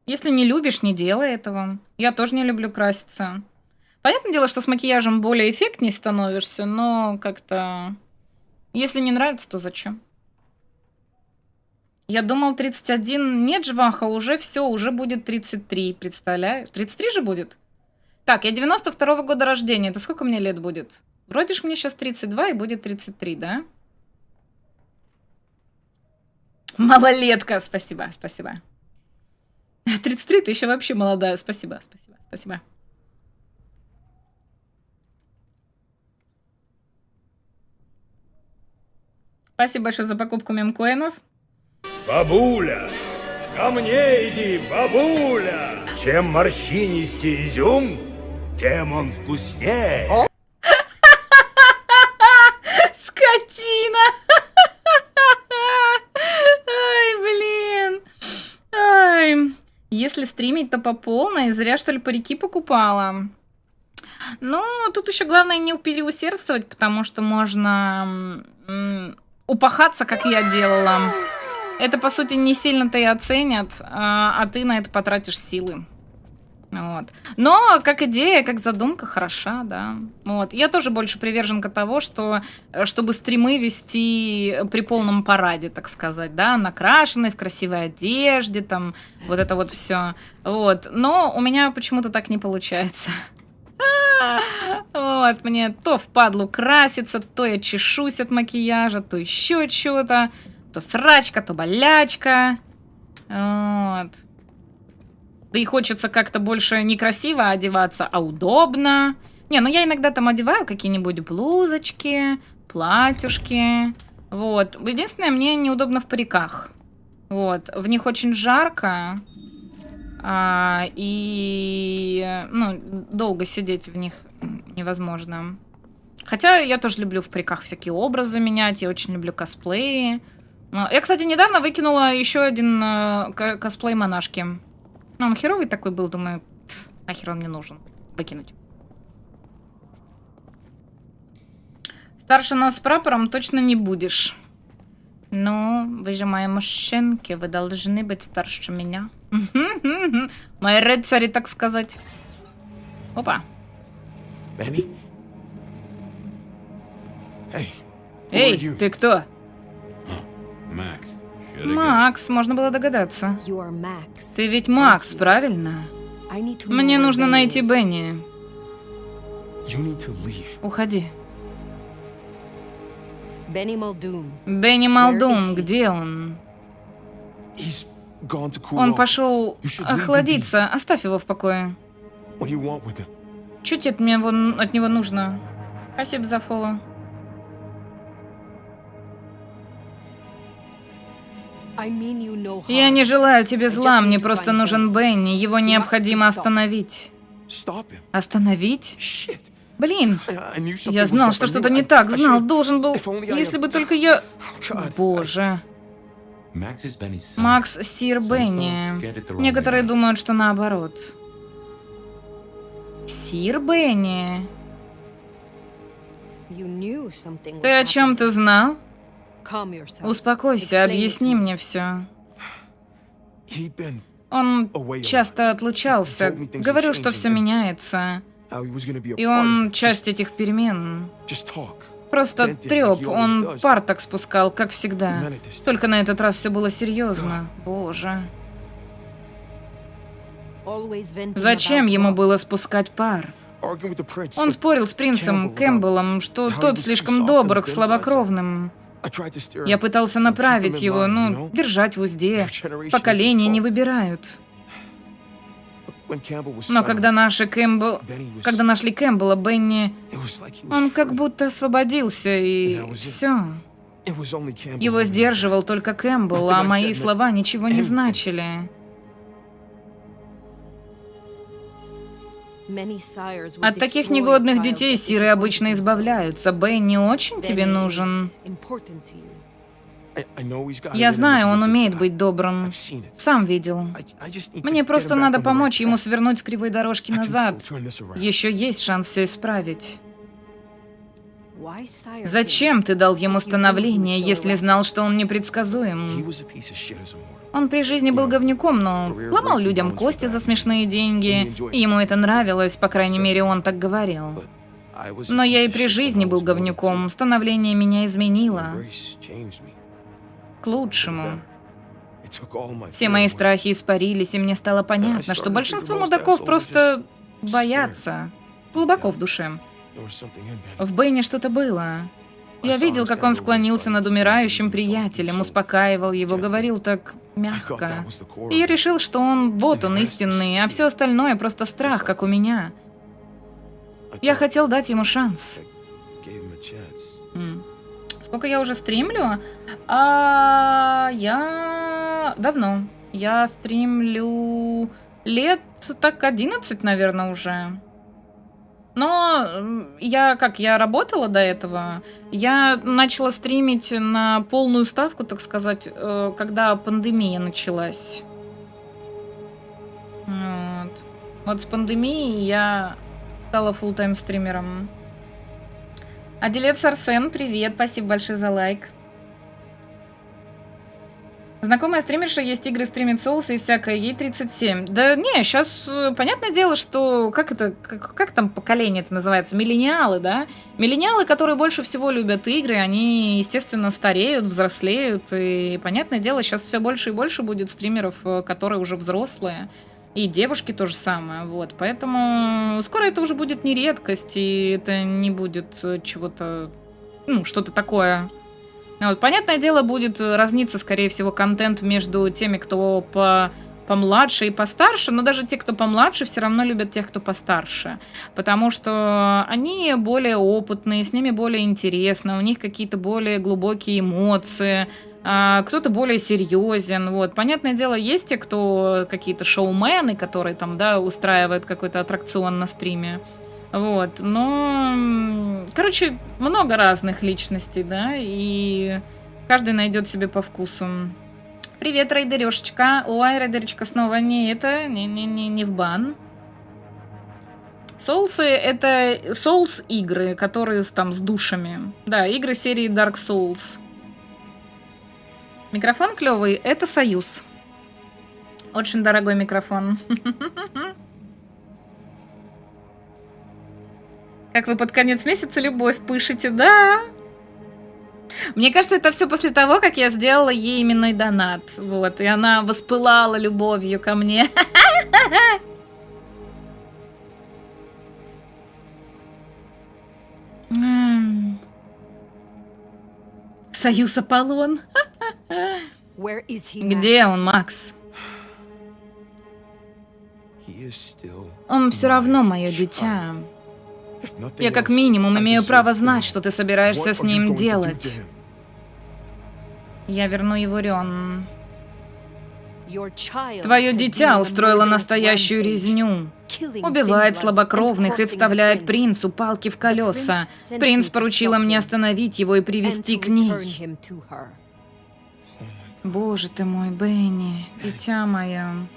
Если не любишь, не делай этого. Я тоже не люблю краситься. Понятное дело, что с макияжем более эффектней становишься, но как-то... Если не нравится, то зачем? Я думал 31. Нет, Жваха, уже все, уже будет 33. Представляешь? 33 же будет? Так, я 92-го года рождения. Это сколько мне лет будет? Вроде ж мне сейчас 32 и будет 33, да? Малолетка. Спасибо, спасибо. 33, ты еще вообще молодая. Спасибо, спасибо, спасибо. Спасибо большое за покупку мемкоинов. Бабуля, ко мне иди, бабуля! Чем морщинистее изюм, тем он вкуснее. Скотина! Ай, блин. Ай. Если стримить, то по полной. Зря, что ли, парики покупала. Ну, тут еще главное не переусердствовать, потому что можно упахаться, как я делала. Это, по сути, не сильно-то и оценят, а ты на это потратишь силы. Вот. Но как идея, как задумка хороша, да. Вот. Я тоже больше приверженка того, что чтобы стримы вести при полном параде, так сказать, да, накрашенной, в красивой одежде, там, вот это вот все. Вот. Но у меня почему-то так не получается. Вот, мне то впадлу краситься, то я чешусь от макияжа, то еще что-то, то срачка, то болячка. Вот. Да и хочется как-то больше не красиво одеваться, а удобно. Не, ну я иногда там одеваю какие-нибудь блузочки, платьюшки. Вот. Единственное, мне неудобно в париках. Вот. В них очень жарко. И ну, долго сидеть в них невозможно. Хотя я тоже люблю в париках всякие образы менять. Я очень люблю косплеи. Я, кстати, недавно выкинула еще один косплей монашки. Ну, он херовый такой был, думаю, нахер он мне нужен. Выкинуть. Старше нас с прапором точно не будешь. Ну, вы же мои мужчинки, вы должны быть старше меня. Мои рыцари, так сказать. Опа. Benny? Hey. Эй, ты кто? Max. Shoulda Макс, можно было догадаться. You are Max. Ты ведь Макс, правильно? I need to know Мне where нужно Benny найти is. Бенни. You need to leave. Уходи. Benny Muldoon. Бенни Малдун, где он? He's gone to cool Он off. пошел You should leave him охладиться. Оставь его в покое. What do you want with him? Чуть от него нужно. Спасибо за фоллоу. I mean you no harm. Я не желаю тебе I зла, just мне need to просто find нужен Benny. Бенни. Его He must необходимо be stopped. остановить. Stop him. Остановить? Shit. Блин, I knew something я was знал, up. что I что-то knew не I- так. I Знал, should- должен был. If only I Если had- бы только я... Oh, God. Боже. Max is Benny's son. Макс Сир Some Бенни. folks get it the wrong Некоторые way. думают, что наоборот. Сир Бенни? You knew something was Ты о чем-то знал? Calm yourself. Успокойся, Explain it объясни to me. мне все. He'd been Он away a lot. часто отлучался. He told me things were Говорил, что changing, все and- меняется. how he was gonna be a И part of он it. часть этих перемен. Just talk. Просто Vented, like треп. he always Он does. пар так спускал, как всегда. He meant it this time. Только на этот раз все было серьезно. Боже. Always venting Зачем about ему love. было спускать пар? Arguing with the prince, Он but спорил с принцем Campbell Кэмпбеллом, что how he тот was too слишком soft добр and к gentle. слабокровным. I tried to steer Я him. пытался Keep him направить in его, line, ну, you know? держать в узде. Your generation Поколения can не fall. выбирают. When Campbell was Но found, когда нашли Кэмпбелла, Бенни, it was like he was он как free. будто освободился, и And that was it. все. It was only Campbell Его who knew. сдерживал только Кэмпбелл, а мои слова ничего не значили. Many sires would От таких destroy a негодных child детей that сиры обычно disappointed them so. избавляются. Бенни очень тебе Benny нужен. is important to you. Я знаю, он умеет быть добрым. Сам видел. Мне просто надо помочь ему свернуть с кривой дорожки назад. Еще есть шанс все исправить. Зачем ты дал ему становление, если знал, что он непредсказуем? Он при жизни был говнюком, но ломал людям кости за смешные деньги, и ему это нравилось, по крайней мере, он так говорил. Но я и при жизни был говнюком, становление меня изменило. К лучшему. Все мои страхи испарились, и мне стало понятно, что большинство мудаков просто боятся. Глубоко в душе. В Бэне что-то было. Я видел, как он склонился над умирающим приятелем, успокаивал его, говорил так мягко. И я решил, что он истинный, а все остальное просто страх, как у меня. Я хотел дать ему шанс. Сколько я уже стримлю? Я давно. Я стримлю лет так 11, наверное, уже. Но я работала до этого. Я начала стримить на полную ставку, так сказать, когда пандемия началась. Вот с пандемией я стала фулл-тайм стримером. Адилет Сарсен, привет, спасибо большое за лайк. Знакомая стримерша, есть игры, стримит соусы и всякое, ей 37. Да не, сейчас понятное дело, что как там поколение это называется, миллениалы, да? Миллениалы, которые больше всего любят игры, они, естественно, стареют, взрослеют, и понятное дело, сейчас все больше и больше будет стримеров, которые уже взрослые, и девушки то же самое, вот. Поэтому скоро это уже будет не редкость, и это не будет чего-то, что-то такое. Вот, понятное дело, будет разниться, скорее всего, контент между теми, кто помладше и постарше, но даже те, кто помладше, все равно любят тех, кто постарше, потому что они более опытные, с ними более интересно, у них какие-то более глубокие эмоции, кто-то более серьезен, вот. Понятное дело, есть те, кто какие-то шоумены, которые там, да, устраивают какой-то аттракцион на стриме. Вот, но, короче, много разных личностей, да, и каждый найдет себе по вкусу. Привет, рейдерёшечка. Ой, рейдерочка снова не в бан. Соулсы — это Souls игры, которые там с душами. Да, игры серии Dark Souls. Микрофон клевый, это Союз. Очень дорогой микрофон. Как вы под конец месяца любовь пышете, да? Мне кажется, это все после того, как я сделала ей именной донат. Вот, и она воспылала любовью ко мне. Союз Аполлон. Где он, Макс? Он все равно мое дитя. Я как минимум имею право знать, что ты собираешься с ним делать. Я верну его Рен. Твое дитя устроило настоящую резню. Убивает слабокровных и вставляет принцу палки в колеса. Принц поручила мне остановить его и привести к ней. Боже ты мой, Бенни, дитя мое.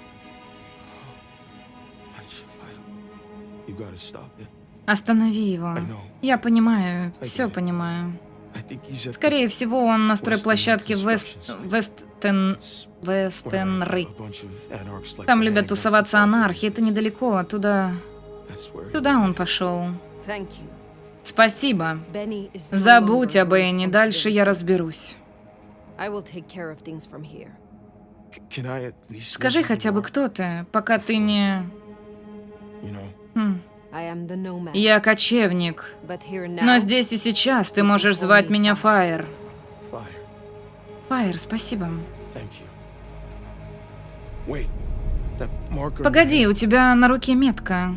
Останови его. Я понимаю, все понимаю. Скорее всего, он на стройплощадке Вестенры. Там любят тусоваться анархи, это недалеко, туда он пошел. Спасибо. Забудь о Бенни, дальше я разберусь. Скажи хотя бы, кто ты, пока ты не... Я кочевник, но здесь и сейчас ты можешь звать меня Фаер. Фаер, спасибо. Погоди, у тебя на руке метка.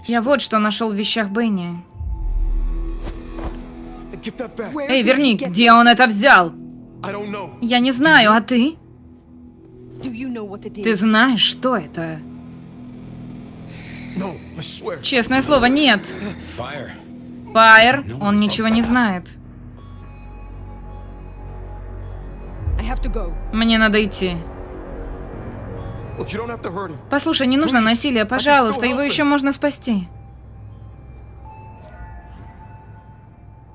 Я вот что нашел в вещах Бенни. Эй, верни, где он это взял? Я не знаю, а ты? Ты знаешь, что это? Честное слово, нет. Фаер, он ничего не знает. have to go. Мне надо идти. Look, you don't have to hurt him. Послушай, не нужно насилия, пожалуйста, его еще можно спасти.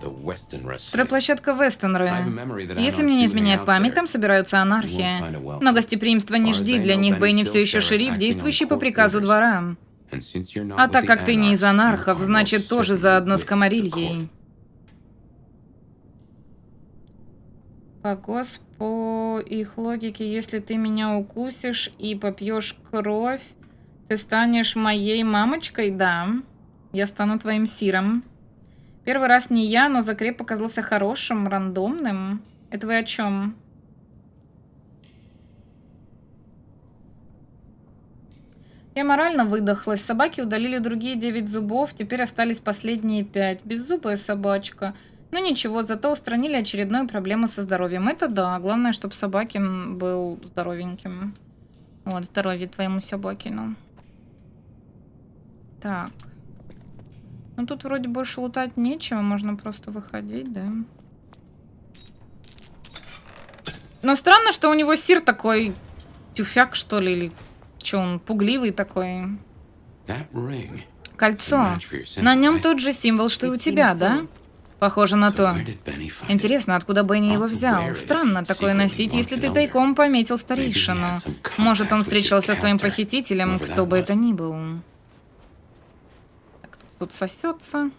The Weston Recipe. Стройплощадка Вестонры. Если мне не изменяет память, там собираются анархия. Но гостеприимства не жди, для них Бенни все еще шериф, действующий по приказу двора. А так как ты не из анархов, значит тоже заодно с Камарильей. По их логике, если ты меня укусишь и попьешь кровь, ты станешь моей мамочкой? Да. Я стану твоим сиром. Первый раз не я, но закреп показался хорошим, рандомным. Это вы о чем? Я морально выдохлась. Собаки удалили другие 9 зубов, теперь остались последние 5. Беззубая собачка. Ну ничего, зато устранили очередную проблему со здоровьем. Это да, главное, чтобы Собакин был здоровеньким. Вот, здоровье твоему Собакину. Так. Ну тут вроде больше лутать нечего, можно просто выходить, да? Но странно, что у него сир такой тюфяк, что ли, или что он, пугливый такой. Кольцо. На нем тот же символ, что и у тебя, да? Похоже на то. Интересно, откуда Бенни его взял? Странно такое носить, если ты тайком пометил старейшину. Может, он встречался с твоим похитителем, кто бы это ни был. Так, тут сосется.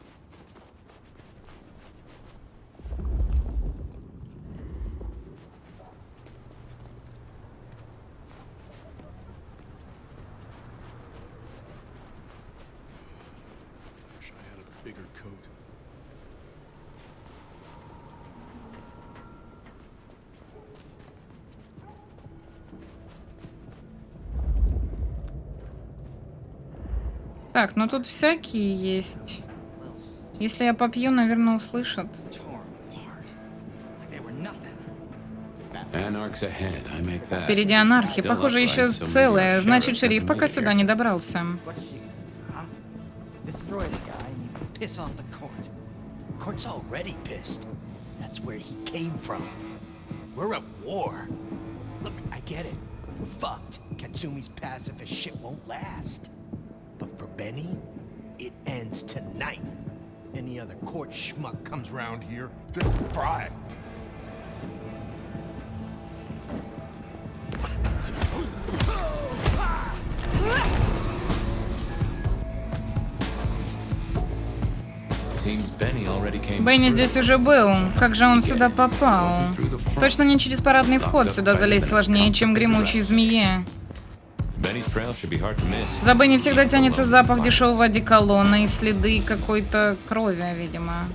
Так, ну тут всякие есть. Если я попью, наверное, услышат. Впереди анархи. Похоже, еще целые. Значит, шериф пока сюда не добрался. Piss off the court. Court's already pissed. That's where he came from. We're at war. Look, I get it. We're fucked. Katsumi's pacifist shit won't last. But for Benny, it ends tonight. Any other court schmuck comes around here, they'll fry. Бенни здесь уже был. Как же он сюда попал? Точно не через парадный вход. Сюда залезть сложнее, чем гремучей змее. За Бенни всегда тянется запах дешевого одеколона и следы какой-то крови, видимо.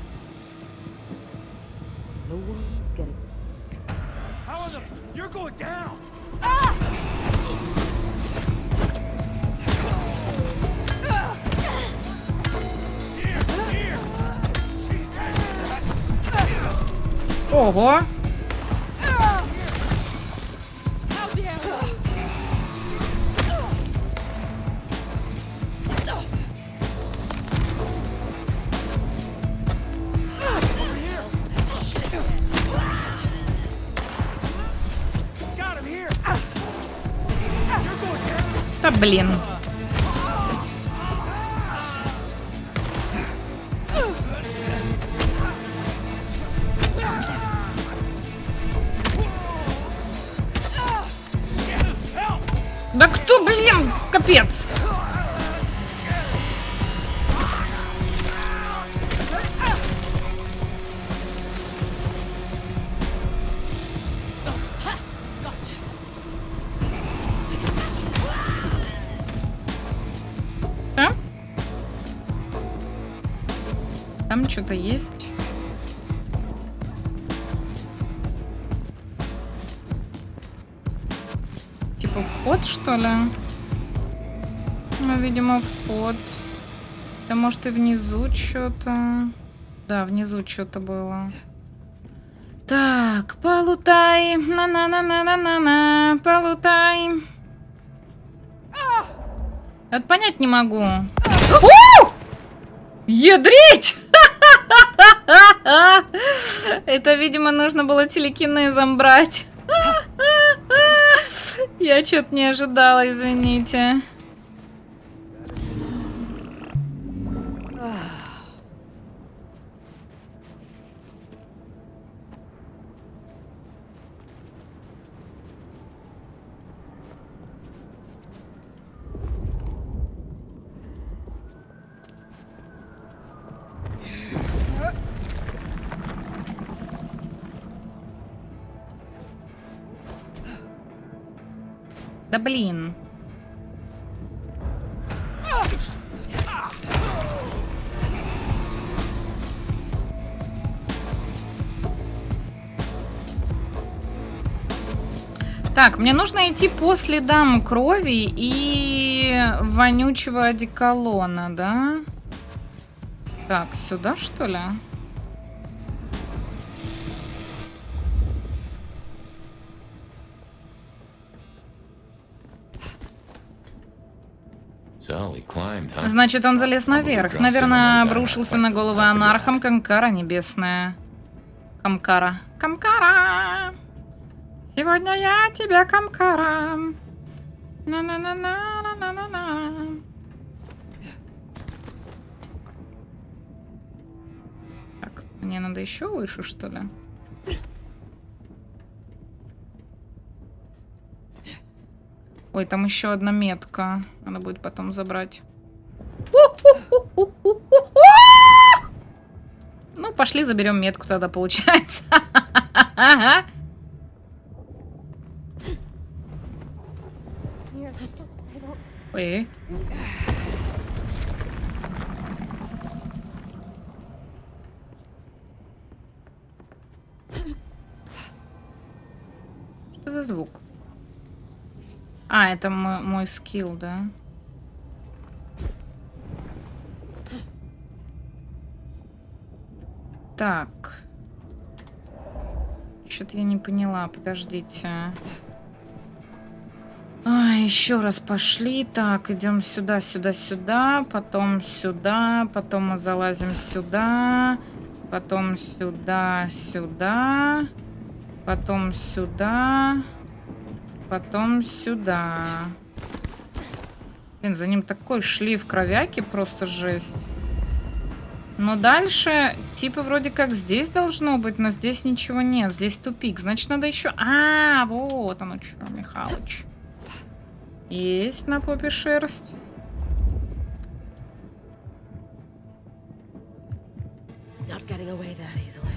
Ого! Да блин. Да кто, блин, капец. Все? Там что-то есть. Типа вход, что ли? Ну, видимо, вход. Да, может, и внизу что-то. Да, внизу что-то было. Так, полутай. На-на-на-на-на-на-на. Полутай. Это понять не могу. Ядрить! Это, видимо, нужно было телекинезом брать. Я что-то не ожидала, извините. Да блин. Так, мне нужно идти по следам крови и вонючего одеколона, да? Так, сюда, что ли? So we climbed, huh? Значит, он залез наверх. Наверное, обрушился на голову анархам Камкара небесная. Камкара. Камкара! Сегодня я тебя, Камкара. На-на-на-на-на-на-на-на. Так, мне надо еще выше, что ли? Ой, там еще одна метка. Надо будет потом забрать. Ну, пошли заберем метку тогда, получается. Ой. Что за звук? А, это мой скилл, да? Так. Что-то я не поняла, подождите. Еще раз пошли. Так, идем сюда, сюда, сюда. Потом сюда. Потом мы залазим сюда. Потом сюда, сюда. Потом сюда. Потом сюда. Блин, за ним такой шлейф кровяки, просто жесть. Но дальше, типа, вроде как здесь должно быть, но здесь ничего нет. Здесь тупик. Значит, надо еще... А, вот оно что, Михалыч. Есть на попе шерсть. Not getting away that easily.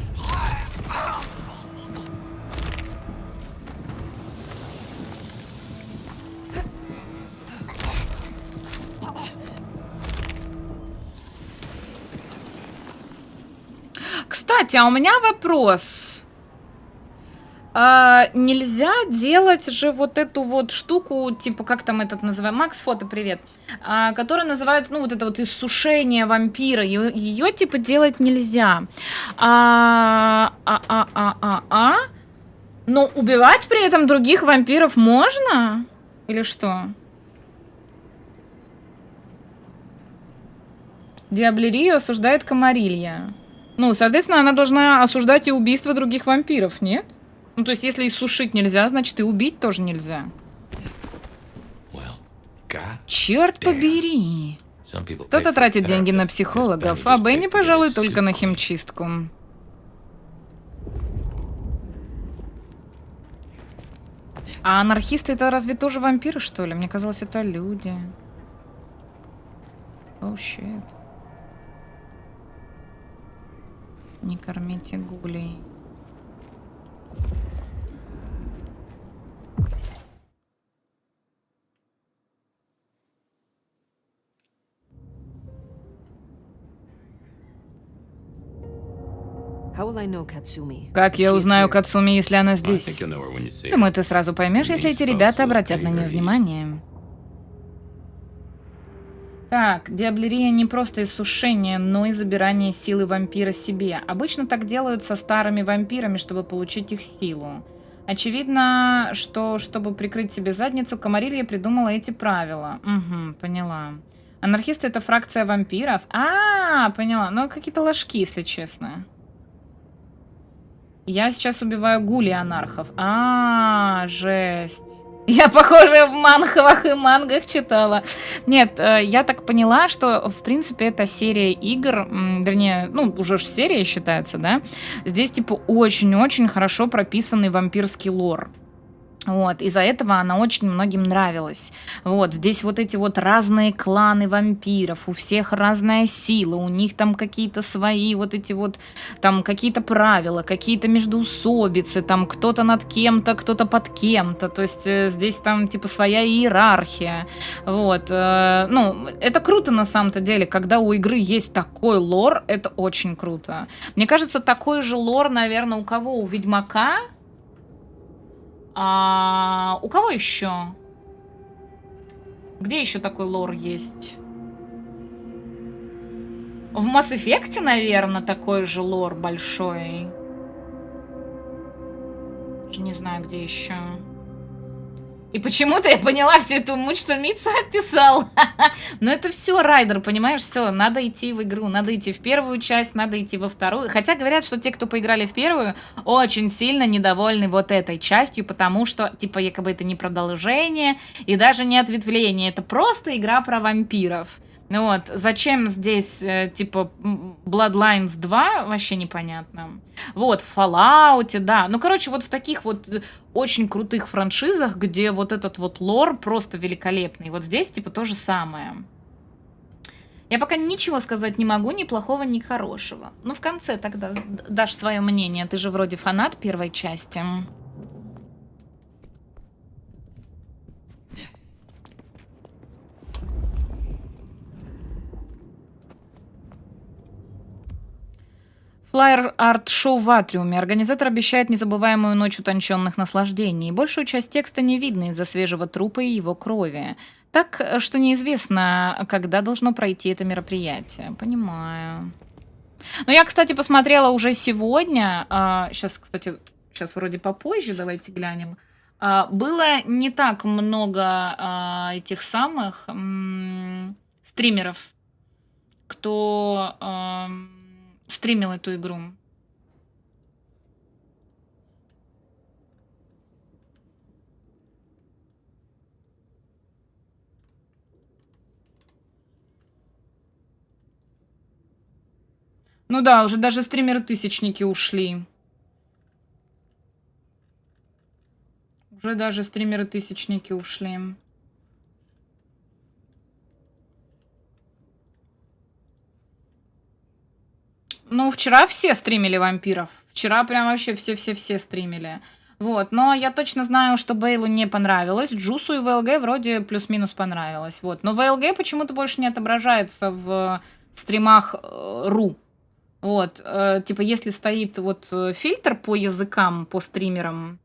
Кстати, а у меня вопрос. Нельзя делать же вот эту вот штуку, типа, как там этот называют? Макс, фото, привет. Которую называют, ну, вот это вот иссушение вампира. Ее типа, делать нельзя. Но убивать при этом других вампиров можно? Или что? Диаблерию осуждает Камарилья. Ну, соответственно, она должна осуждать и убийство других вампиров, нет? Ну, то есть, если иссушить нельзя, значит, и убить тоже нельзя. Черт побери! Кто-то тратит деньги на психологов, а Бенни, пожалуй, только на химчистку. А анархисты это разве тоже вампиры, что ли? Мне казалось, это люди. Оу, щит. Не кормите гулей. Как я узнаю Кацуми, если она здесь? Думаю, ты сразу поймешь, если эти ребята обратят на нее внимание. Так, диаблерия не просто иссушение, но и забирание силы вампира себе. Обычно так делают со старыми вампирами, чтобы получить их силу. Очевидно, что, чтобы прикрыть себе задницу, Камарилья придумала эти правила. Угу, поняла. Анархисты — это фракция вампиров? Поняла. Ну, какие-то ложки, если честно. Я сейчас убиваю гулей анархов. Жесть. Я, похоже, в манхвах и мангах читала. Нет, я так поняла, что, в принципе, эта серия игр, вернее, ну, уже ж серия считается, да? Здесь, типа, очень-очень хорошо прописанный вампирский лор. Вот, из-за этого она очень многим нравилась. Вот, здесь вот эти вот разные кланы вампиров, у всех разная сила, у них там какие-то свои вот эти вот, там какие-то правила, какие-то междоусобицы, там кто-то над кем-то, кто-то под кем-то, то есть здесь там типа своя иерархия. Вот, ну, это круто на самом-то деле, когда у игры есть такой лор, это очень круто. Мне кажется, такой же лор, наверное, у кого? У Ведьмака? А у кого еще? Где еще такой лор есть? В Mass Effect, наверное, такой же лор большой. Не знаю, где еще. И почему-то я поняла всю эту муть, что Митца описал. Но это все райдер, понимаешь? Все, надо идти в игру, надо идти в первую часть, надо идти во вторую. Хотя говорят, что те, кто поиграли в первую, очень сильно недовольны вот этой частью, потому что, типа, якобы это не продолжение и даже не ответвление. Это просто игра про вампиров. Ну вот, зачем здесь, типа, Bloodlines 2, вообще непонятно. Вот, в Fallout, да. Ну, короче, вот в таких вот очень крутых франшизах, где вот этот вот лор просто великолепный. Вот здесь, типа, то же самое. Я пока ничего сказать не могу, ни плохого, ни хорошего. Ну, в конце тогда дашь свое мнение. Ты же вроде фанат первой части. Флайер-арт-шоу в Атриуме. Организатор обещает незабываемую ночь утонченных наслаждений. Большую часть текста не видно из-за свежего трупа и его крови. Так что неизвестно, когда должно пройти это мероприятие. Понимаю. Но я, кстати, посмотрела уже сегодня. Сейчас, кстати, вроде попозже, давайте глянем. Было не так много этих самых стримеров, кто... стримил эту игру. Ну да, уже даже стримеры-тысячники ушли. Уже даже стримеры-тысячники ушли. Ну, вчера все стримили вампиров. Вчера прям вообще все-все-все стримили. Вот, но я точно знаю, что Бейлу не понравилось. Джусу и ВЛГ вроде плюс-минус понравилось. Вот, но ВЛГ почему-то больше не отображается в стримах ру. Вот, типа, если стоит вот фильтр по языкам, по стримерам,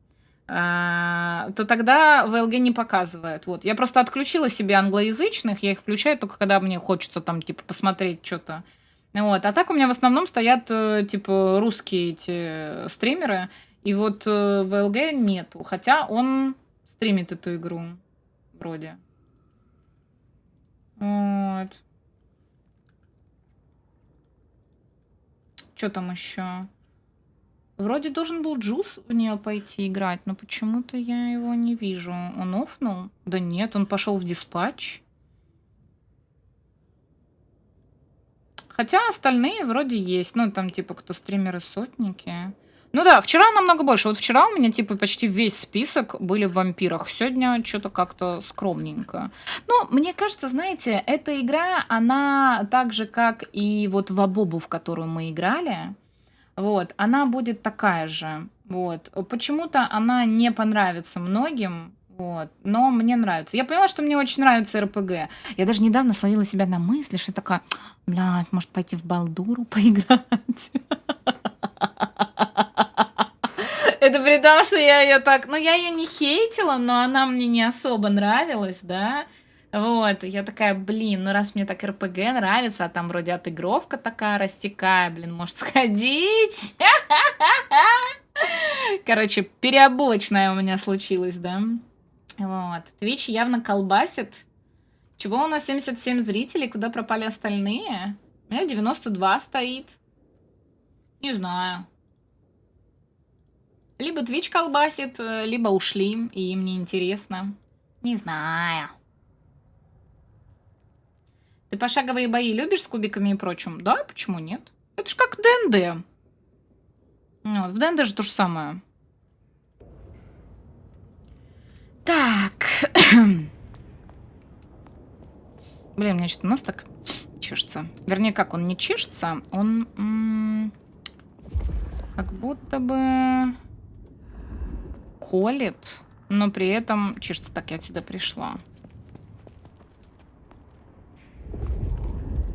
то тогда ВЛГ не показывает. Вот, я просто отключила себе англоязычных, я их включаю только когда мне хочется там, типа, посмотреть что-то. Вот. А так у меня в основном стоят, типа, русские эти стримеры, и вот ВЛГ нету, хотя он стримит эту игру, вроде. Вот. Что там еще? Вроде должен был Джус в нее пойти играть, но почему-то я его не вижу. Он офнул? Да нет, он пошел в диспатч. Хотя остальные вроде есть. Ну, там, типа, кто стримеры-сотники. Ну да, вчера намного больше. Вот вчера у меня, типа, почти весь список были в вампирах. Сегодня что-то как-то скромненько. Ну, мне кажется, знаете, эта игра, она так же, как и вот в Абобу, в которую мы играли, вот, она будет такая же. Вот. Почему-то она не понравится многим. Вот. Но мне нравится. Я поняла, что мне очень нравится РПГ. Я даже недавно словила себя на мысли, что я такая, блядь, может пойти в Балдуру поиграть? Это при том, что я ее так... Ну, я ее не хейтила, но она мне не особо нравилась, да? Вот, я такая, блин, ну раз мне так РПГ нравится, а там вроде отыгровка такая растекая, блин, может сходить? Короче, переобочная у меня случилась, да? Вот. Twitch явно колбасит. Чего у нас 77 зрителей? Куда пропали остальные? У меня 92 стоит. Не знаю. Либо Twitch колбасит, либо ушли, и им не интересно. Не знаю. Ты пошаговые бои любишь с кубиками и прочим? Да, почему нет? Это ж как ДНД. Вот, в ДНД же то же самое. Так. Блин, у меня что-то нос так чешется. Вернее, как он не чешется, он как будто бы колет, но при этом чешется. Так, я отсюда пришла.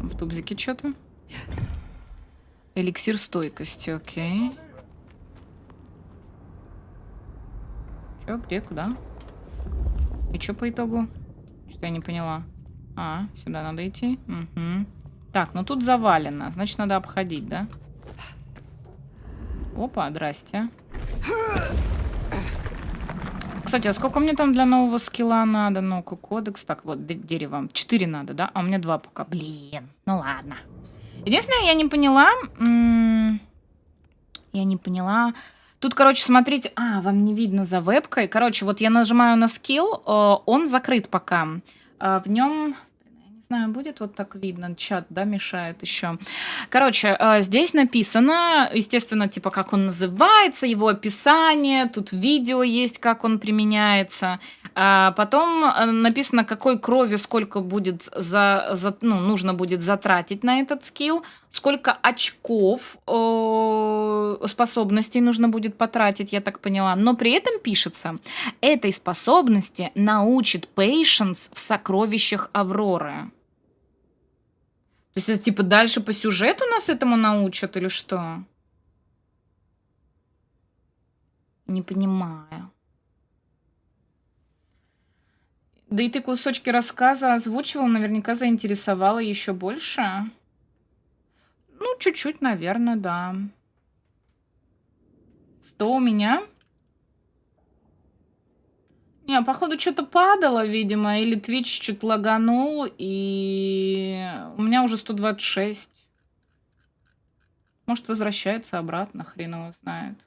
В тубзике что-то. Эликсир стойкости, окей. Чё, где, куда? И чё по итогу? Что-то я не поняла. А, сюда надо идти. Угу. Так, ну тут завалено. Значит, надо обходить, да? Опа, здрасте. Кстати, а сколько мне там для нового скилла надо? Ну-ка, кодекс. Так, вот, дерево. 4 надо, да? А у меня 2 пока. Блин, ну ладно. Единственное, я не поняла... Я не поняла... Тут, короче, смотрите... А, вам не видно за вебкой. Короче, вот я нажимаю на скилл, он закрыт пока. В нем... Не знаю, будет вот так видно, чат, да, мешает еще. Короче, здесь написано, естественно, типа, как он называется, его описание, тут видео есть, как он применяется. Потом написано, какой крови сколько будет нужно будет затратить на этот скилл, сколько очков способностей нужно будет потратить, я так поняла. Но при этом пишется, этой способности научит Patience в сокровищах Авроры. То есть это типа дальше по сюжету нас этому научат или что? Не понимаю. Да и ты кусочки рассказа озвучивал, наверняка заинтересовало еще больше. Ну, чуть-чуть, наверное, да. 100 у меня. Не, походу, что-то падало, видимо, или Twitch чуть лаганул, и у меня уже 126. Может, возвращается обратно, хрен его знает.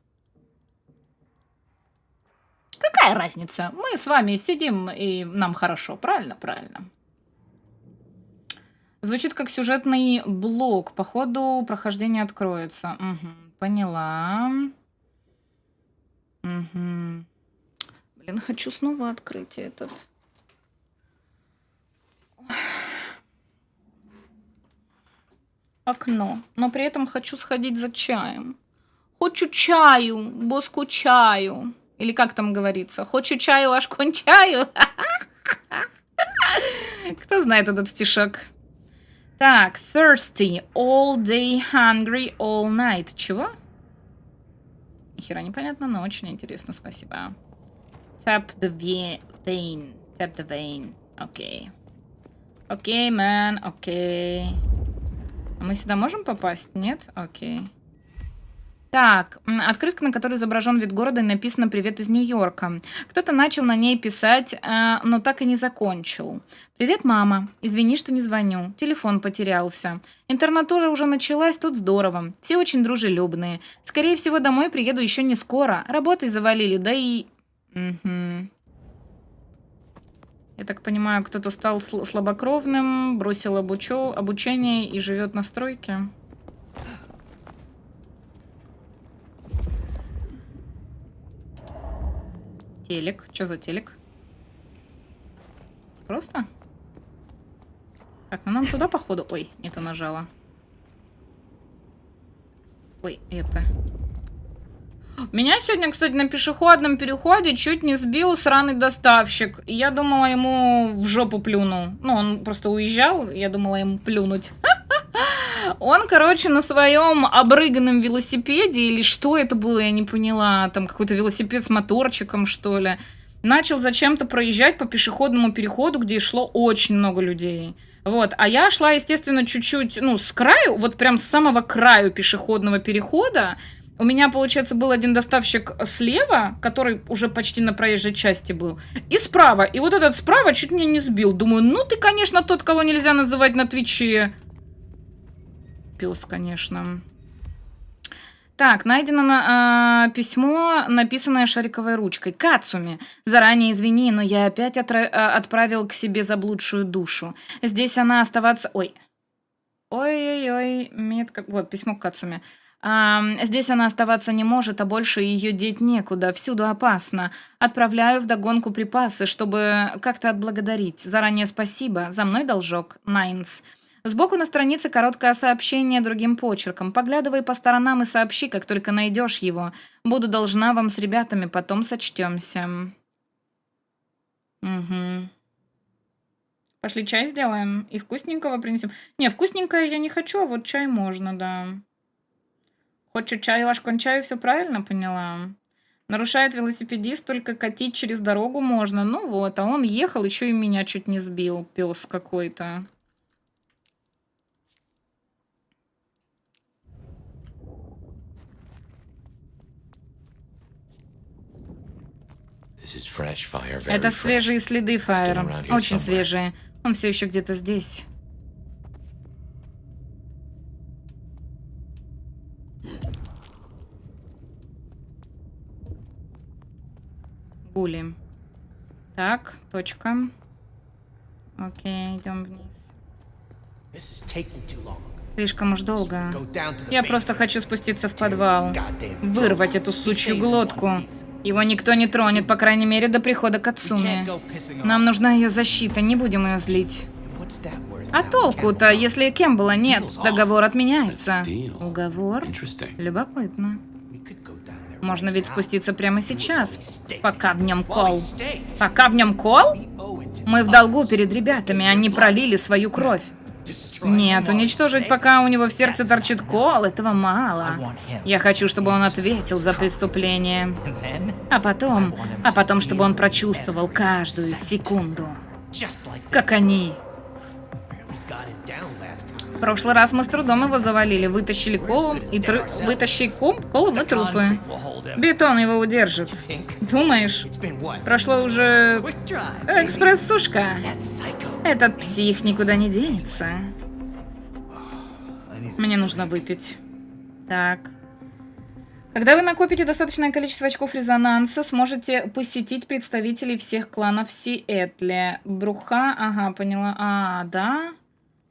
Какая разница? Мы с вами сидим, и нам хорошо, правильно? Правильно. Звучит как сюжетный блок. Походу, прохождение откроется. Угу, поняла. Угу. Блин, хочу снова открыть этот. Окно. Но при этом хочу сходить за чаем. Хочу чаю, бо скучаю. Или как там говорится? Хочу чаю, аж кончаю. Кто знает этот стишок? Так, thirsty, all day, hungry, all night. Чего? Нихера непонятно, но очень интересно, спасибо. Tap the vein. Tap the vein. Окей. Окей, man, окей. А мы сюда можем попасть? Нет? Окей. Так, открытка, на которой изображен вид города и написано «Привет из Нью-Йорка». Кто-то начал на ней писать, но так и не закончил. «Привет, мама. Извини, что не звоню. Телефон потерялся. Интернатура уже началась, тут здорово. Все очень дружелюбные. Скорее всего, домой приеду еще не скоро. Работой завалили, да и...» Угу. Я так понимаю, кто-то стал слабокровным, бросил обучение и живет на стройке. Телек. Что за телек? Просто? Так, ну нам туда, походу. Ой, не то нажала. Ой, это... Меня сегодня, кстати, на пешеходном переходе чуть не сбил сраный доставщик. И я думала, ему в жопу плюну. Ну, он просто уезжал, я думала ему плюнуть. Он, короче, на своем обрыганном велосипеде, или что это было, я не поняла, там какой-то велосипед с моторчиком, что ли, начал зачем-то проезжать по пешеходному переходу, где шло очень много людей. Вот, а я шла, естественно, чуть-чуть, ну, с краю, вот прям с самого краю пешеходного перехода. У меня, получается, был один доставщик слева, который уже почти на проезжей части был, и справа. И вот этот справа чуть меня не сбил. Думаю, ну ты, конечно, тот, кого нельзя называть на Твиче. Пес, конечно. Так, найдено письмо, написанное шариковой ручкой. Кацуми, заранее извини, но я опять отправил к себе заблудшую душу. Здесь она оставаться... Ой-ой-ой, метка... Вот, письмо к Кацуми. Здесь она оставаться не может, а больше ее деть некуда. Всюду опасно. Отправляю вдогонку припасы, чтобы как-то отблагодарить. Заранее спасибо. За мной должок. Найнс. Сбоку на странице короткое сообщение другим почерком. Поглядывай по сторонам и сообщи, как только найдешь его. Буду должна вам с ребятами, потом сочтемся. Угу. Пошли чай сделаем и вкусненького принесем. Не, вкусненькое я не хочу, а вот чай можно, да. Хочу чай, ваш кончаю, все правильно поняла? Нарушает велосипедист, только катить через дорогу можно. Ну вот, а он ехал, еще и меня чуть не сбил, пес какой-то. Это свежие следы Файра. Очень свежие. Он все еще где-то здесь. Гули. Так, точка. Окей, идем вниз. Слишком уж долго. Я просто хочу спуститься в подвал. Вырвать эту сучью глотку. Его никто не тронет, по крайней мере, до прихода Кацуми. Нам нужна ее защита, не будем ее злить. А толку-то, если Кэмпбелла нет, договор отменяется. Уговор? Любопытно. Можно ведь спуститься прямо сейчас, пока в нем кол. Пока в нем кол? Мы в долгу перед ребятами, они пролили свою кровь. Нет, уничтожить, пока у него в сердце торчит кол, этого мало. Я хочу, чтобы он ответил за преступление. А потом, чтобы он прочувствовал каждую секунду. Как они. В прошлый раз мы с трудом его завалили, вытащили колом и вытащили колом и трупы. Бетон его удержит. Думаешь? Прошло уже... Экспресс-сушка. Этот псих никуда не денется. Мне нужно выпить. Так. Когда вы накопите достаточное количество очков резонанса, сможете посетить представителей всех кланов в Сиэтле. Бруха, ага, поняла. Да?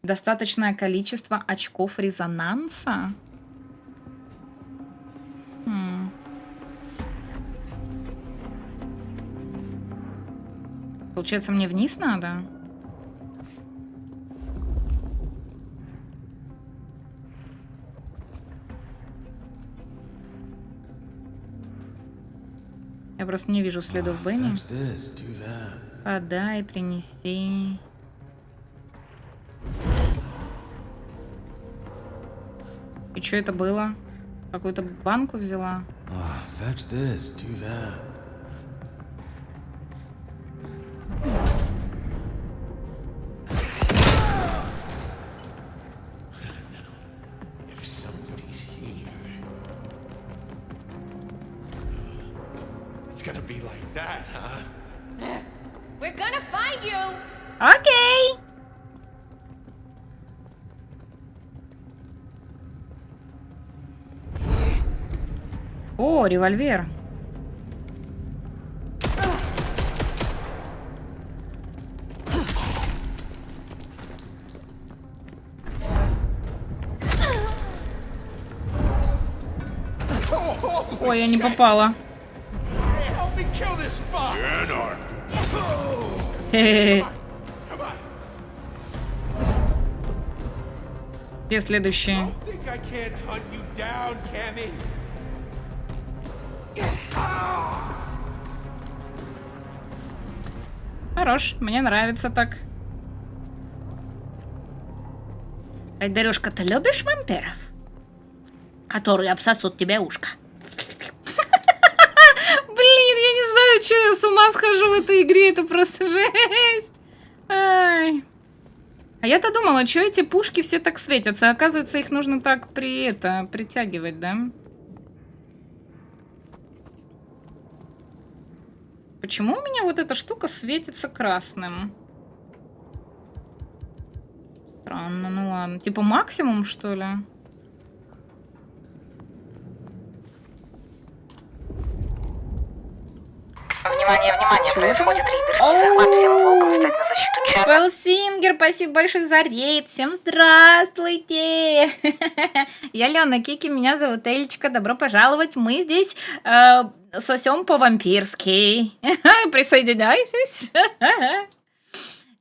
Достаточное количество очков резонанса? Получается, мне вниз надо? Я просто не вижу следов Бенни. Подай, принеси. И что это было? Какую-то банку взяла? Окей. О, револьвер. Ой, я не попала. Где следующий? Хорош, мне нравится так. Райдарюшка, ты любишь вампиров? Которые обсосут тебе ушко. Блин, я не знаю, что я с ума схожу в этой игре, это просто жесть. Ай. А я-то думала, что эти пушки все так светятся. Оказывается, их нужно так притягивать, да? Почему у меня вот эта штука светится красным? Странно, ну ладно. Типа максимум, что ли? Внимание, происходит рейдерский захват. Всем волкам встать на защиту чата. Спелсингер, спасибо большое за рейд. Всем здравствуйте. Я Лена Кики, меня зовут Элечка. Добро пожаловать. Мы здесь сосем по-вампирски. Присоединяйтесь.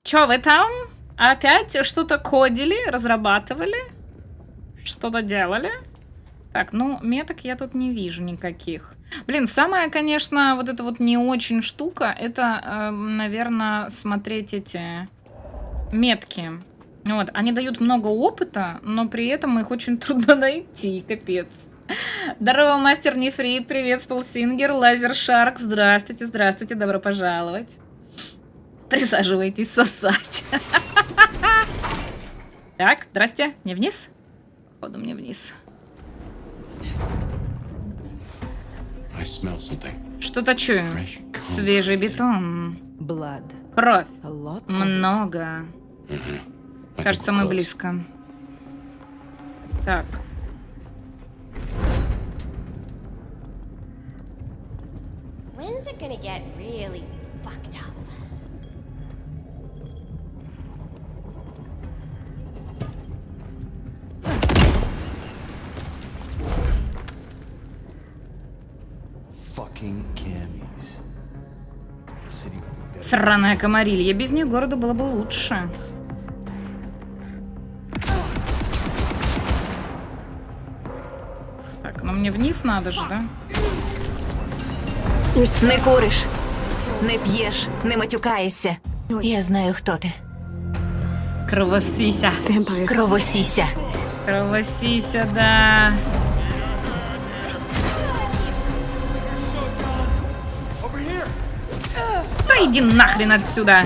Чё вы там? Опять что-то кодили, разрабатывали? Что-то делали? Так, ну, меток я тут не вижу никаких. Блин, самая, конечно, вот эта вот не очень штука, это, наверное, смотреть эти метки. Вот, они дают много опыта, но при этом их очень трудно найти, капец. Здорово, мастер Нефрит, привет, Спелсингер, Лазер Шарк, здравствуйте, здравствуйте, добро пожаловать. Присаживайтесь сосать. Так, здрасте, мне вниз? Походу, мне вниз. Что-то чую. Свежий бетон. Blood. Кровь. A lot of Много. Кажется, мы близко. Так. When's it gonna get really fucked up? Fucking cammies. City would be better. Сраная комарилья. Без них городу было бы лучше. Так, ну мне вниз надо же, да? Не куриш, не п'єш, не матюкаєшся. Я знаю, хто ти. Кровосися. Кровосіся. Кровосися, да. Да иди нахрен отсюда.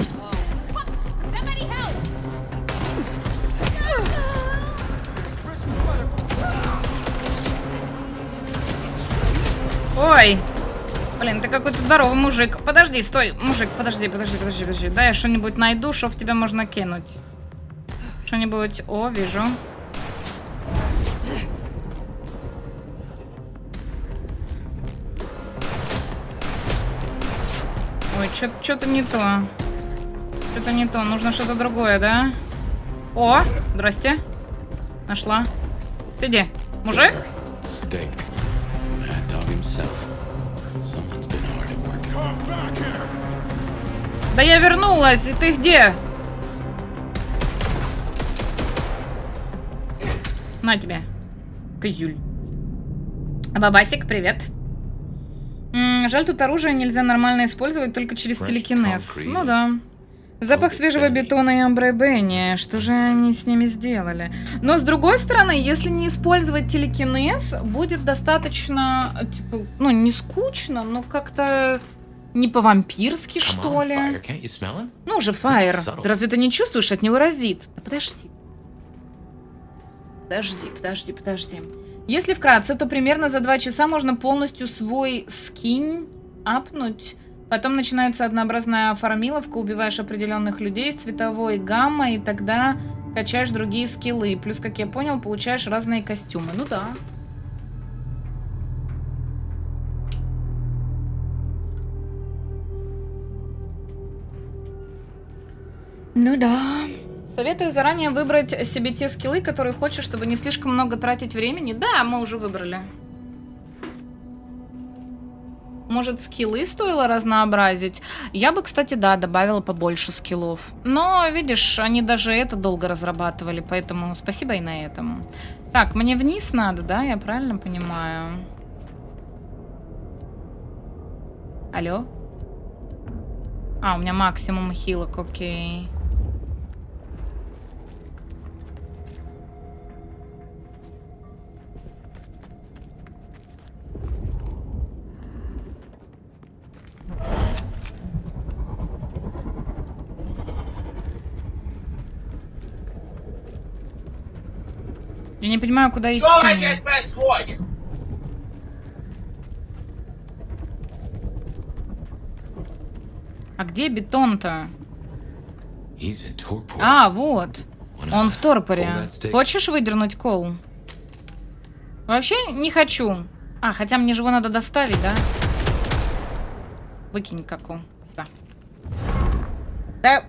Ой. Блин, ты какой-то здоровый мужик. Подожди, стой. Мужик, подожди. Да, я что-нибудь найду, что в тебя можно кинуть. Что-нибудь... О, вижу. Ой, что-то не то. Что-то не то. Нужно что-то другое, да? О, здрасте. Нашла. Ты где? Мужик? Да я вернулась, и ты где? На тебе. Козюль. Бабасик, привет. Жаль, тут оружие нельзя нормально использовать только через телекинез. Ну да. Запах свежего бетона и амбре Бенни. Что же они с ними сделали? Но с другой стороны, если не использовать телекинез, будет достаточно, типа, ну, не скучно, но как-то не по-вампирски, что ли. Ну уже, Фаер. Ты разве ты не чувствуешь, от него разит? Да подожди. Подожди. Если вкратце, то примерно за 2 часа можно полностью свой скин апнуть. Потом начинается однообразная фармиловка, убиваешь определенных людей с цветовой гаммой, и тогда качаешь другие скиллы. Плюс, как я понял, получаешь разные костюмы. Ну да. Ну да. Советую заранее выбрать себе те скиллы, которые хочешь, чтобы не слишком много тратить времени. Да, мы уже выбрали. Может, скиллы стоило разнообразить? Я бы, кстати, да, добавила побольше скиллов. Но, видишь, они даже это долго разрабатывали, поэтому спасибо и на этом. Так, мне вниз надо, да? Я правильно понимаю? Алло? А, у меня максимум хилок, окей. Я не понимаю, куда идти. Что здесь происходит? А где бетон-то? А, вот. Он в торпоре. Хочешь выдернуть кол? Вообще не хочу. А, хотя мне же его надо доставить, да? Выкинь каку. Спасибо. Да.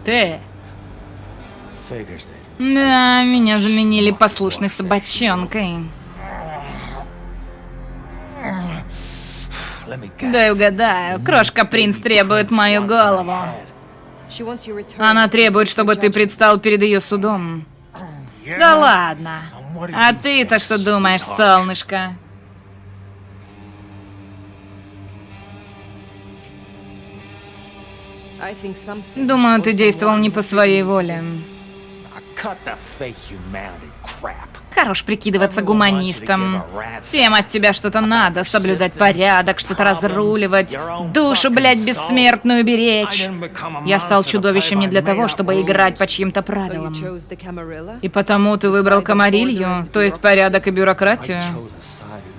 Ты. Да, меня заменили послушной собачонкой. Дай угадаю, крошка-принц требует мою голову. She wants your return. Она требует, чтобы ты предстал перед ее судом. Да ладно. А ты-то что думаешь, солнышко? I think something Думаю, or ты действовал someone не по своей воле. Хорош прикидываться гуманистом. Всем от тебя что-то надо. Соблюдать порядок, что-то разруливать. Душу, блядь, бессмертную беречь. Я стал чудовищем не для того, чтобы играть по чьим-то So you правилам. chose the Camarilla? И потому ты выбрал Камарилью, то есть порядок и бюрократию.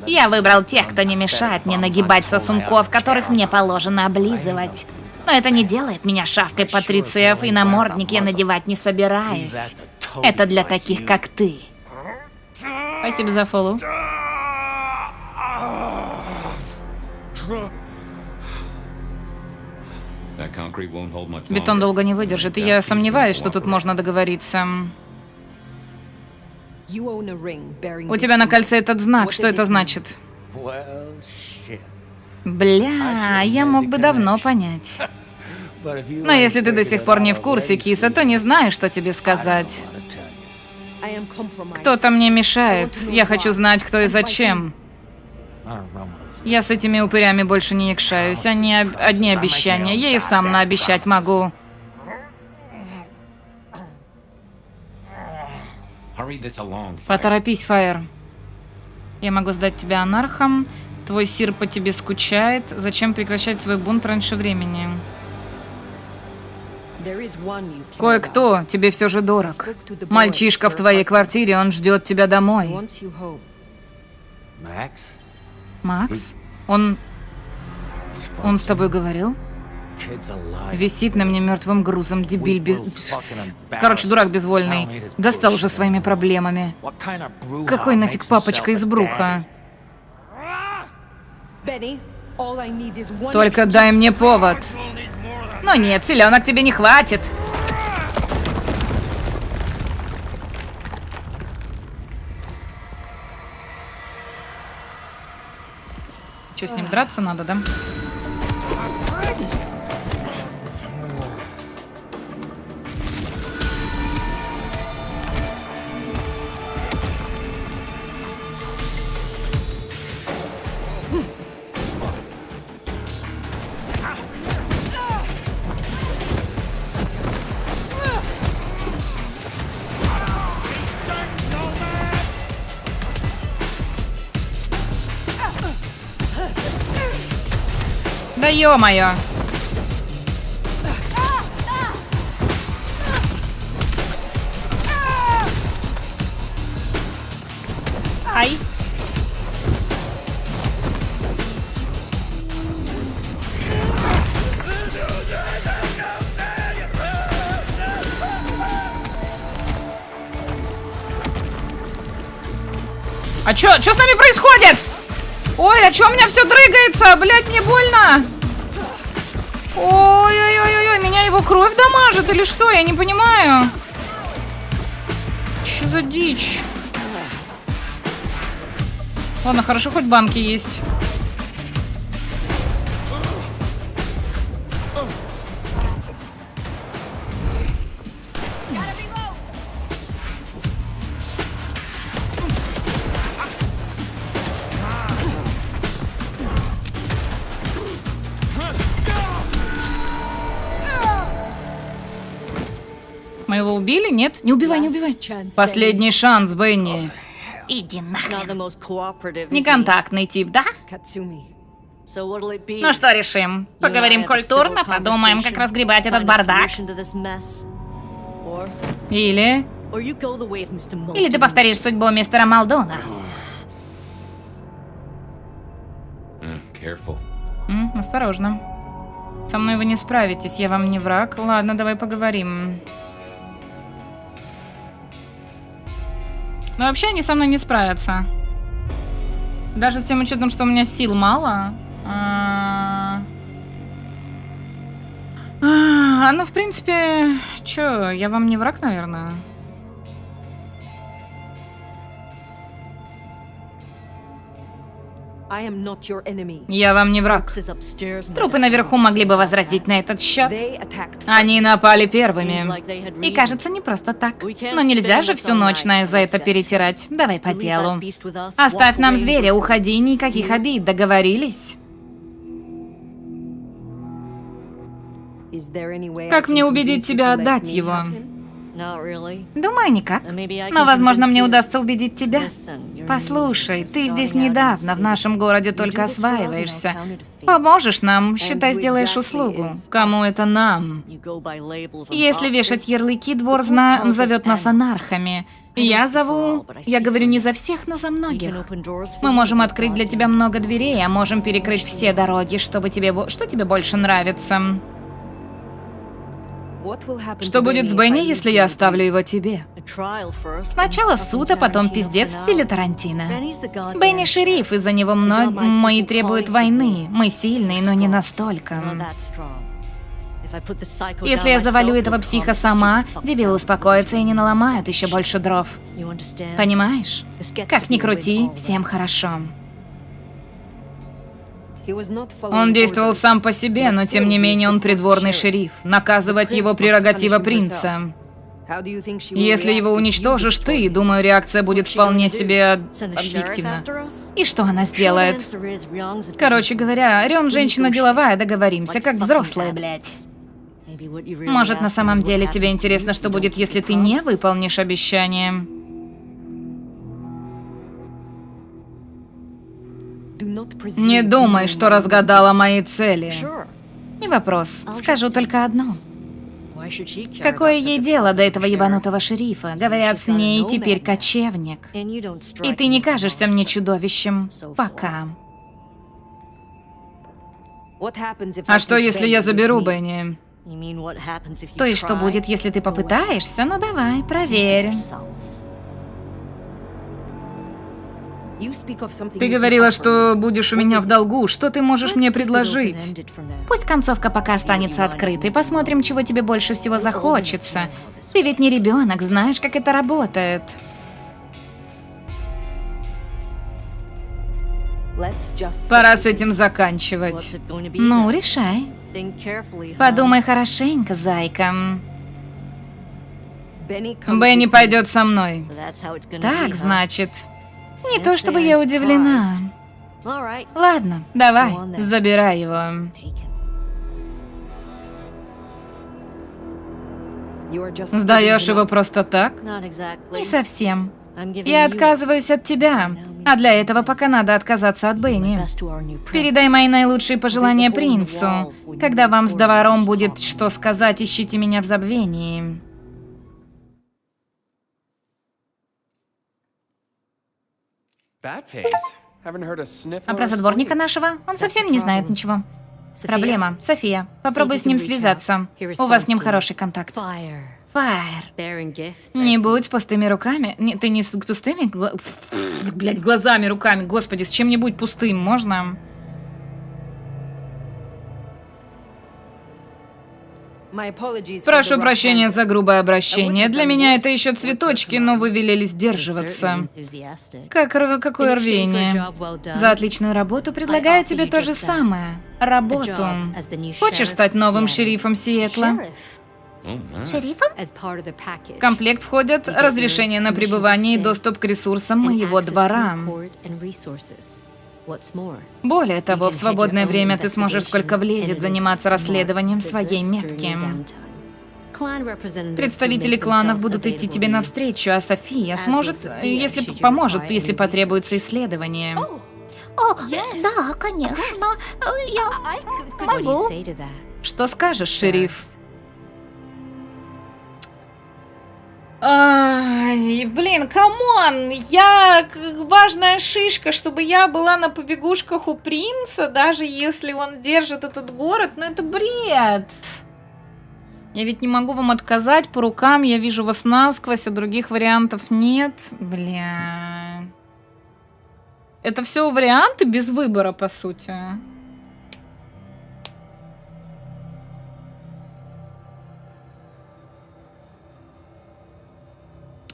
Я выбрал тех, кто не мешает мне нагибать сосунков, которых мне положено облизывать. Но это не делает меня шавкой патрициев, и намордник я надевать не собираюсь. Это для таких, как ты. Спасибо за фоллоу. Бетон долго не выдержит, и я сомневаюсь, что тут можно договориться. You own a ring bearing У this тебя на symbol. кольце этот знак, What что does это it mean? значит? Бля, я мог бы давно понять. Но если ты до сих пор не в курсе, киса, то не знаю, что тебе сказать. I am compromised. Кто-то мне мешает. Я хочу знать, кто и зачем. Я с этими упырями больше не якшаюсь. Они одни обещания. Я и сам наобещать могу. Поторопись, Фаер. Я могу сдать тебя анархам. Твой сир по тебе скучает. Зачем прекращать свой бунт раньше времени? There is one you care Кое-кто тебе все же дорог. Мальчишка в твоей квартире, он ждет тебя about. домой. Wants you home. Макс? Он с тобой говорил? Висит на мне мертвым грузом, дебиль Короче, дурак безвольный. Достал уже своими проблемами. Какой нафиг папочка из бруха? Benny, all I need is one Только excuse. дай мне повод. Но нет, селенок тебе не хватит. Че, с ним драться надо, да? Да ё-моё! Ай! А чё с нами происходит? Ой, а чё у меня все дрыгается? Блять, мне больно. Ой-ой-ой-ой, меня его кровь дамажит или что? Я не понимаю. Чё за дичь? Ладно, хорошо, хоть банки есть. Мы его убили? Нет? Не убивай, не убивай. Последний шанс, Бенни. Иди Not нахрен. the most cooperative, is he? Неконтактный тип, да? Katsumi. So what'll it be? Ну что решим? Поговорим культурно, подумаем, как разгребать этот бардак. Или... Или ты повторишь судьбу мистера Малдона. Careful. Осторожно. Со мной вы не справитесь, я вам не враг. Ладно, давай поговорим. Но вообще они со мной не справятся. Даже с тем учетом, что у меня сил мало. Ну, в принципе, чё, я вам не враг, наверное. I am not your enemy. Я вам не враг. Is upstairs, Трупы наверху могли бы возразить на этот счет. They attacked Они first. напали Seems первыми. like they had И reason. кажется, не просто так. Но нельзя же всю ночь за это перетирать. Давай по Leave that делу. beast with us, Оставь walk нам away. зверя, уходи, никаких обид. Договорились? Is there any way I Как can мне убедить convince you тебя to let отдать me его? have him? Not really. Думаю, никак. Maybe I Но, can возможно, мне convince you. удастся убедить тебя. Listen, you're Послушай, new, ты just здесь starting out in the недавно, в city. нашем городе You только do this for us and осваиваешься. I'll count it a fee. Поможешь нам, считай, who сделаешь exactly услугу. is Кому us? это нам? You go by labels and Если boxes. вешать ярлыки, двор The court calls us назовет нас animals. анархами. I don't Я speak for зову... all, but I Я speak говорю for не me. за всех, но за We can многих. open doors for Мы you, можем but открыть для God тебя damn. много дверей, а можем перекрыть все дороги, чтобы тебе... Что тебе больше нравится? What will happen Что to будет с Benny if Бенни, I если leave я you оставлю его тебе? a trial first, Сначала then суд, fucking а потом Tarantino пиздец в finale? стиле Тарантино. Benny's the goddamn Бенни шериф, из-за него мои требуют войны. Мы сильные, но не настолько. Not that strong. If I put the psycho Если down я завалю myself, этого you'll психа calm the сама, stupid fucks дебилы down. успокоятся и не наломают еще больше дров. You understand? Понимаешь? This gets Как to ни be a крути, win всем always. хорошо. He was not following Он действовал orders, сам по себе, но тем не менее он придворный шериф. Наказывать его прерогатива принца. How do you think she will Если react его if you уничтожишь destroy ты, him? думаю, реакция будет What's she вполне gonna do? себе Send the sheriff объективна. after us? И что она Short сделает? answer is Ryong's a Короче businessman. говоря, Рён женщина деловая, договоримся, Like как fucking взрослые, adults. блядь. Maybe what you really Может, на ask самом is what деле тебе happens to интересно, you что if you будет, don't если keep ты не promise? выполнишь обещание? Do not presume Не to думай, know что my разгадала motives. мои цели. Sure. Не вопрос, I'll скажу just say только одно. this. Why should she care Какое about ей such a дело до fucking этого sheriff? ебанутого шерифа? Говорят, с ней теперь кочевник. And you don't И strike ты не me as a кажешься мне monster. чудовищем. So far. Пока. What happens if А I что, take если Benny я with заберу me? Бенни? You mean what happens if you То есть, что try? будет, если ты Well, попытаешься? Ну давай, see for проверь. yourself. You speak of something Ты you can говорила, offer что me. будешь у What меня is в it? долгу. Что ты можешь мне Let's keep it предложить? open-ended for now. Пусть концовка пока останется открытой. Посмотрим, чего тебе больше всего захочется. Ты ведь не ребенок, знаешь, как это работает. Let's just Пора settle с этим this. заканчивать. What's it going to be Ну, then? решай. Think carefully, huh? Подумай хорошенько, зайка. Benny comes Бенни with me. пойдет со мной. So that's how it's gonna Так, be, huh? значит. Не Can't то say чтобы I'm я удивлена. surprised. All right. Ладно, давай, Go on then. забирай его. Taken. You are just Сдаешь giving him его up? просто так? Not exactly. Не совсем. I'm giving Я you отказываюсь от тебя. А для этого пока надо отказаться от my Бенни. best to our new prince. Передай мои наилучшие пожелания принцу. Когда вам с Даваром будет что сказать, ищите меня в забвении. А про задворника нашего? Он совсем не знает ничего. София? Проблема. София, попробуй с ним связаться. У вас с ним хороший контакт. Fire. Фаер. Bearing gifts. I Не see. будь с пустыми руками. Ты не с пустыми блядь, глазами, руками. Господи, с чем-нибудь пустым можно? My apologies for Прошу the rough прощения handling. за грубое обращение. I wouldn't Для have меня done это worse еще with цветочки, your но command. вы велели You're сдерживаться. certainly enthusiastic. Какое In какое exchange for a рвение. job well done, За отличную работу предлагаю offer тебе you то же just that. самое. a Работу. job as the new Хочешь sheriff стать of новым Seattle. шерифом Сиэтла? Sheriff. Oh, my. Шерифом? As part of the package. В комплект входят разрешение на пребывание и доступ к ресурсам And моего access to двора. court and resources. What's more, Более того, you в can свободное head your own время ты сможешь сколько investigation, влезет and it заниматься is расследованием marked своей business метки. during your downtime. Clan representatives Представители will make кланов themselves будут идти available тебе to you. навстречу, а София As will сможет, Sophia, если should you поможет, require если any потребуется research. исследование. О, да, конечно. Я What do you могу. say to that? Что скажешь, шериф? Ай, блин, камон! Важная шишка, чтобы я была на побегушках у принца, даже если он держит этот город, но это бред! Я ведь не могу вам отказать по рукам, я вижу вас насквозь, а других вариантов нет. Бля. Это все варианты без выбора, по сути.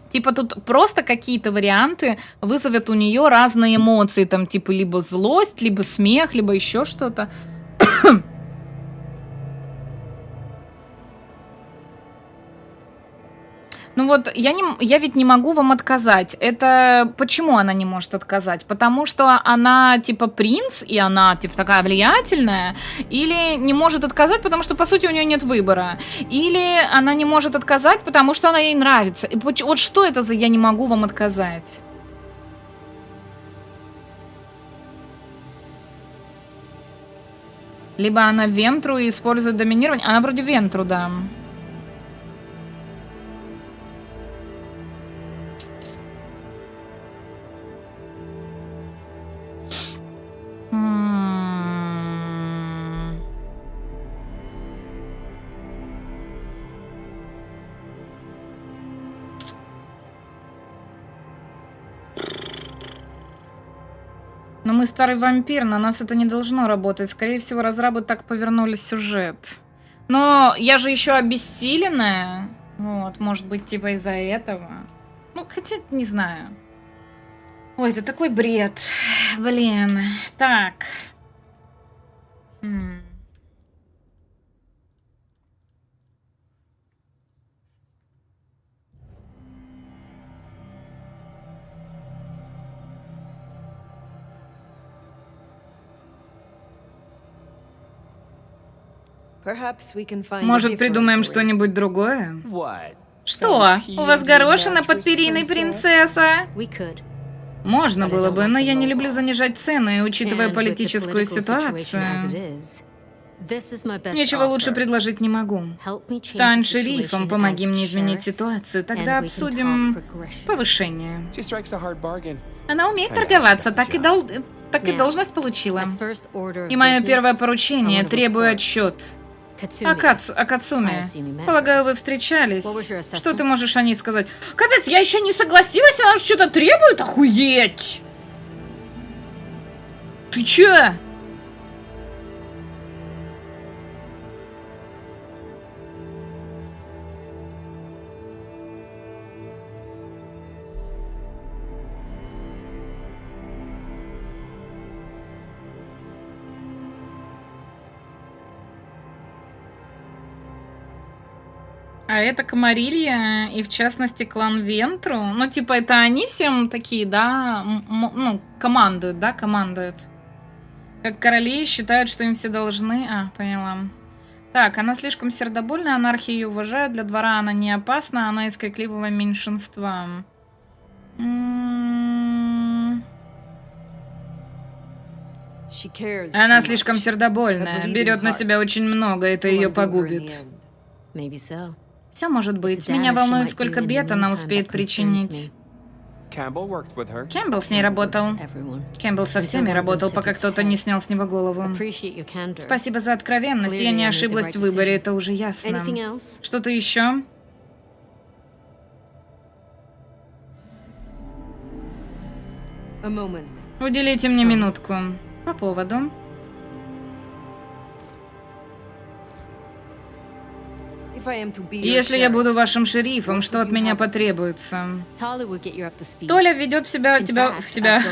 Типа тут просто какие-то варианты вызовут у нее разные эмоции, там типа либо злость, либо смех, либо еще что-то. Ну вот, я ведь не могу вам отказать. Это почему она не может отказать? Потому что она типа принц, и она типа такая влиятельная, или не может отказать, потому что по сути у нее нет выбора, или она не может отказать, потому что она ей нравится. И вот что это за я не могу вам отказать? Либо она Вентру и использует доминирование. Она вроде Вентру, да. Но мы старый вампир, на нас это не должно работать. Скорее всего, разрабы так повернули сюжет. Но я же еще обессиленная. Вот, может быть, типа из-за этого. Ну, хотя, не знаю. Ой, это такой бред. Блин. Так. Может, придумаем что-нибудь другое? Что? У вас горошина под периной, принцесса? Можно было бы, но я не люблю занижать цены, учитывая политическую ситуацию. Ничего лучше предложить не могу. Стань шерифом, помоги мне изменить ситуацию, тогда обсудим повышение. Она умеет торговаться, так и должность получила. И мое первое поручение — требую отчет. Акацуме. Полагаю, вы встречались. Что ты можешь о ней сказать? Капец, я еще не согласилась, она же что-то требует? Охуеть! Ты че? А это Камарилья, и в частности клан Вентру. Ну, типа, это они всем такие, да, ну, командуют, да, командуют. Как короли считают, что им все должны... А, поняла. Так, она слишком сердобольная, анархия ее уважает, для двора она не опасна, она из крикливого меньшинства. Она слишком сердобольная, берет на себя очень много, это ее погубит. Все может быть. Меня волнует, сколько бед она успеет причинить. Кэмпбелл с ней работал. Кэмпбелл со всеми работал, пока кто-то не снял с него голову. Спасибо за откровенность. Я не ошиблась в выборе, это уже ясно. Что-то еще? Уделите мне минутку. По поводу. Если я буду вашим шерифом, что от меня потребуется? Толя ведет тебя в себя,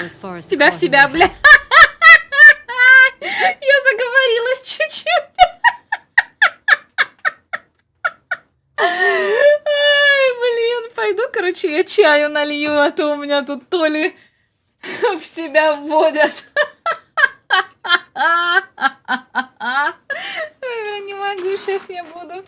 бля. Я заговорилась чуть-чуть. Ай, блин, пойду, короче, я чаю налью, а то у меня тут Толи в себя вводят. Не могу, сейчас я буду.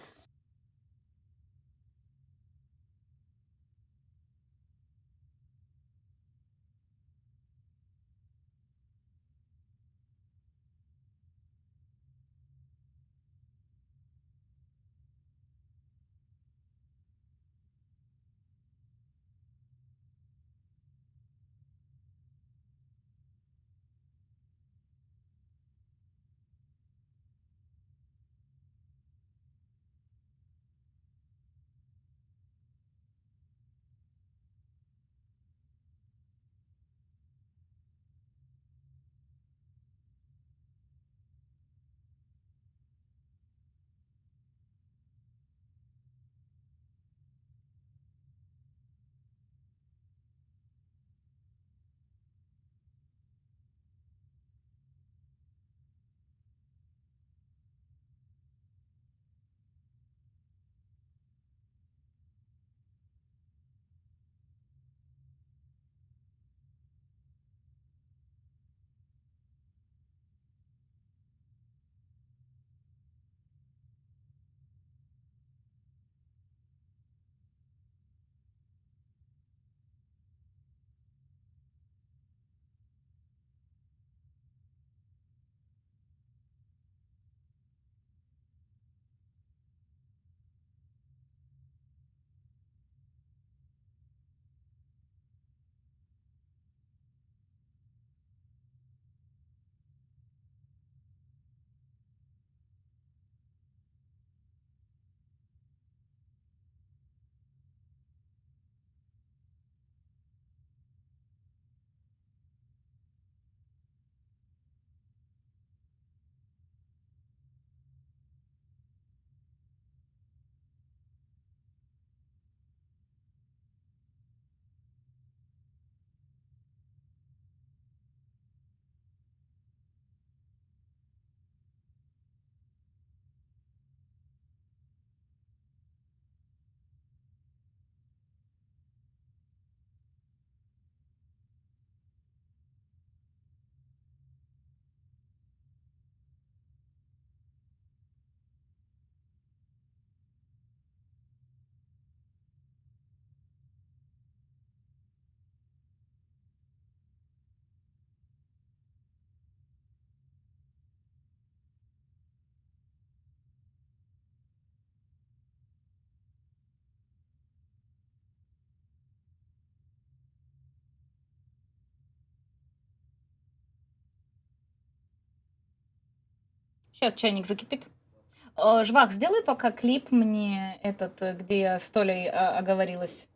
Сейчас чайник закипит. Жвах, сделай пока клип мне этот, где я с Толей оговорилась.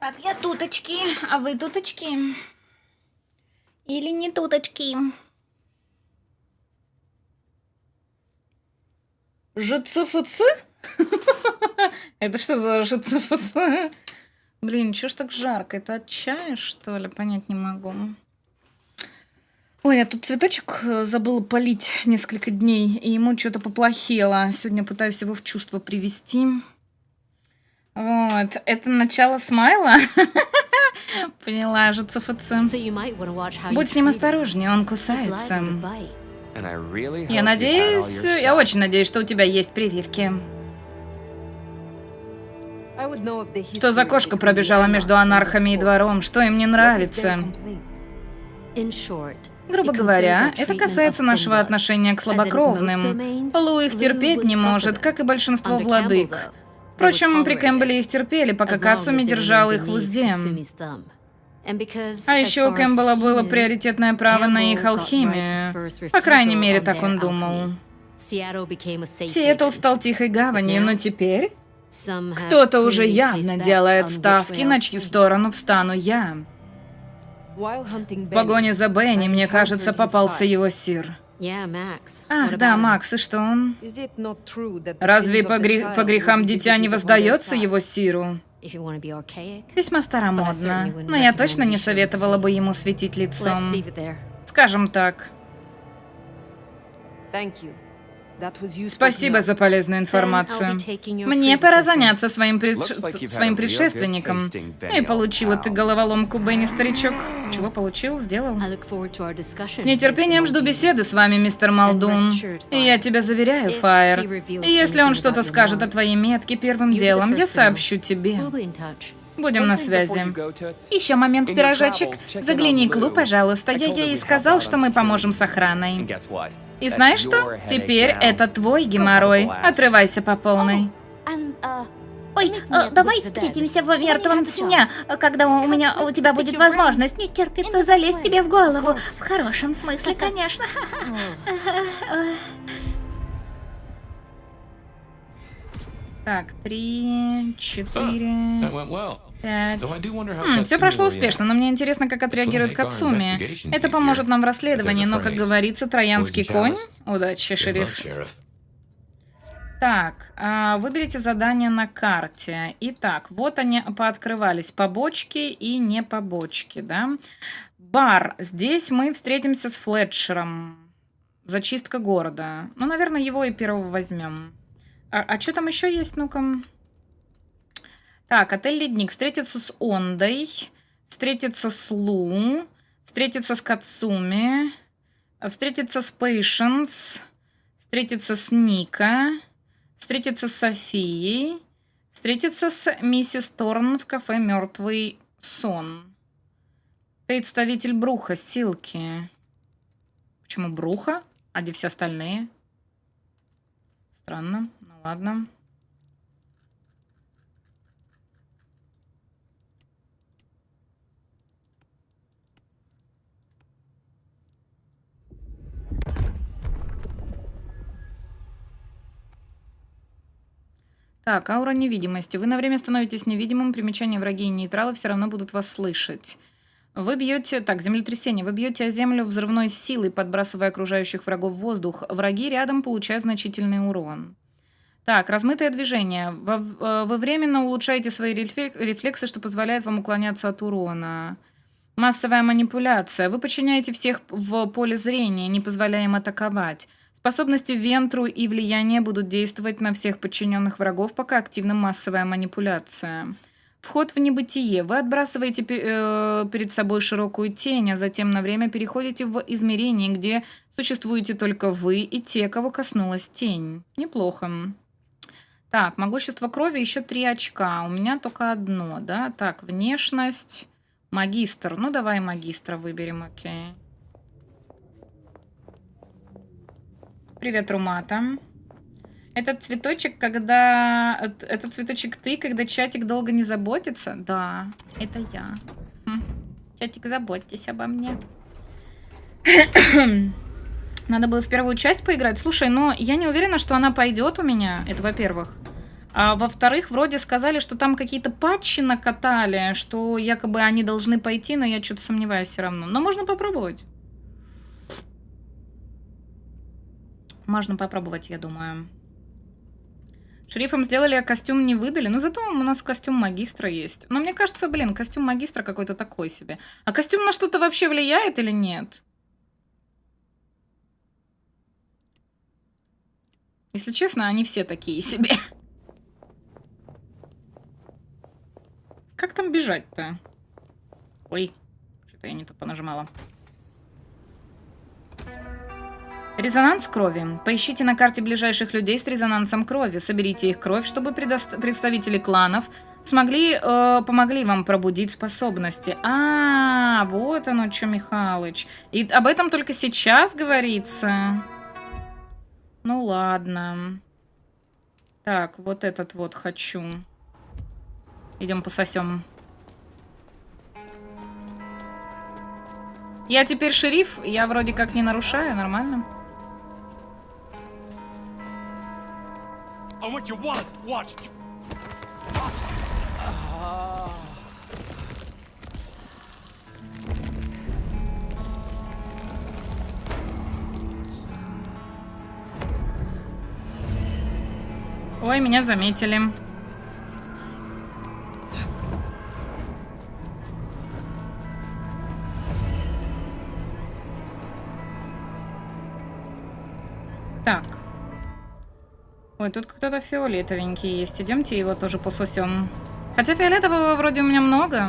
Так, я туточки, а вы туточки? Или не туточки? ЖЦФЦ? Это что за ЖЦФЦ? Блин, чё ж так жарко? Это от чая, что ли? Понять не могу. Ой, я тут цветочек забыла полить несколько дней, и ему что-то поплохело. Сегодня пытаюсь его в чувство привести. Вот, это начало смайла. Поняла, ЖЦФЦ. Будь с ним осторожнее, он кусается. Я надеюсь, я очень надеюсь, что у тебя есть прививки. Что за кошка пробежала между анархами и двором? Что им не нравится? Грубо говоря, это касается нашего отношения к слабокровным. Лу их терпеть не может, как и большинство владык. Впрочем, при Кэмпбелле их терпели, пока Кацуми держал их в узде. А еще у Кэмпбелла было приоритетное право на их алхимию. По крайней мере, так он думал. Сиэтл стал тихой гаванью, но теперь кто-то уже явно делает ставки, на чью сторону встану я. В погоне за Бенни, мне кажется, попался его сир. Ах, да, Макс, и что он? Разве по грехам дитя не воздается его сиру? Весьма старомодно, но я точно не советовала бы ему светить лицом. Скажем так. Спасибо за полезную информацию. Мне пора заняться своим предшественником. Ну и получила ты головоломку, Бенни, старичок. Чего получил? Сделал? С нетерпением жду беседы с вами, мистер Молдун. И я тебя заверяю, Фаер, и если он что-то скажет о твоей метке первым делом, я сообщу тебе. Будем на связи. Еще момент, пирожочек. Загляни к Лу, пожалуйста. Я ей сказал, что мы поможем с охраной. И знаешь что? Теперь это твой геморрой. Отрывайся по полной. Ой, давай встретимся в мертвом сне, когда у тебя будет возможность. Не терпится залезть тебе в голову. В хорошем смысле, конечно. Так, 3, 4, That went well. 5. Though I do wonder how Все Katsumi прошло will успешно, react. но мне интересно, как отреагирует Кацуми. Это поможет нам в расследовании, но, как говорится, троянский конь. Удачи, Good luck, шериф. Sheriff. Так, выберите задание на карте. Итак, вот они пооткрывались. Побочки и не побочки, да? Бар. Здесь мы встретимся с Флетчером. Зачистка города. Ну, наверное, его и первого возьмем. А что там еще есть? Ну-ка. Так, отель «Ледник». Встретиться с Ондой. Встретиться с Лу. Встретиться с Кацуми. Встретиться с Пейшенс. Встретиться с Ника. Встретиться с Софией. Встретиться с миссис Торн в кафе «Мертвый сон». Представитель Бруха, Силки. Почему Бруха? А где все остальные? Странно. Ну ладно. Так, аура невидимости. Вы на время становитесь невидимым, примечание враги и нейтралы все равно будут вас слышать. Вы бьете... Так, землетрясение. Вы бьете о землю взрывной силой, подбрасывая окружающих врагов в воздух. Враги рядом получают значительный урон. Так, размытое движение. Вы временно улучшаете свои рефлексы, что позволяет вам уклоняться от урона. Массовая манипуляция. Вы подчиняете всех в поле зрения, не позволяя им атаковать. Способности Вентру и влияние будут действовать на всех подчиненных врагов, пока активна массовая манипуляция. Вход в небытие. Вы отбрасываете перед собой широкую тень, а затем на время переходите в измерение, где существуете только вы и те, кого коснулась тень. Неплохо. Так, могущество крови еще 3 очка. У меня только одно, да? Так, внешность. Магистр. Ну, давай магистра выберем, окей. Привет, Румата. Этот цветочек, когда... Это цветочек ты, когда чатик долго не заботится? Да, это я. Чатик, заботьтесь обо мне. Надо было в первую часть поиграть. Слушай, но я не уверена, что она пойдет у меня. Это во-первых. А во-вторых, вроде сказали, что там какие-то патчи накатали, что якобы они должны пойти, но я что-то сомневаюсь все равно. Но можно попробовать. Можно попробовать, я думаю. Шерифам сделали, а костюм не выдали. Но зато у нас костюм магистра есть. Но мне кажется, блин, костюм магистра какой-то такой себе. А костюм на что-то вообще влияет или нет? Если честно, они все такие себе. Как там бежать-то? Ой, что-то я не то понажимала. Резонанс крови. Поищите на карте ближайших людей с резонансом крови. Соберите их кровь, чтобы представители кланов помогли вам пробудить способности. Вот оно что, Михалыч. И об этом только сейчас говорится. Ну ладно. Так, вот этот вот хочу. Идем пососем. Я теперь шериф, я вроде как не нарушаю, нормально. Ой, меня заметили. Так. Ой, тут кто-то фиолетовенький есть. Идемте его тоже пососем. Хотя фиолетового вроде у меня много.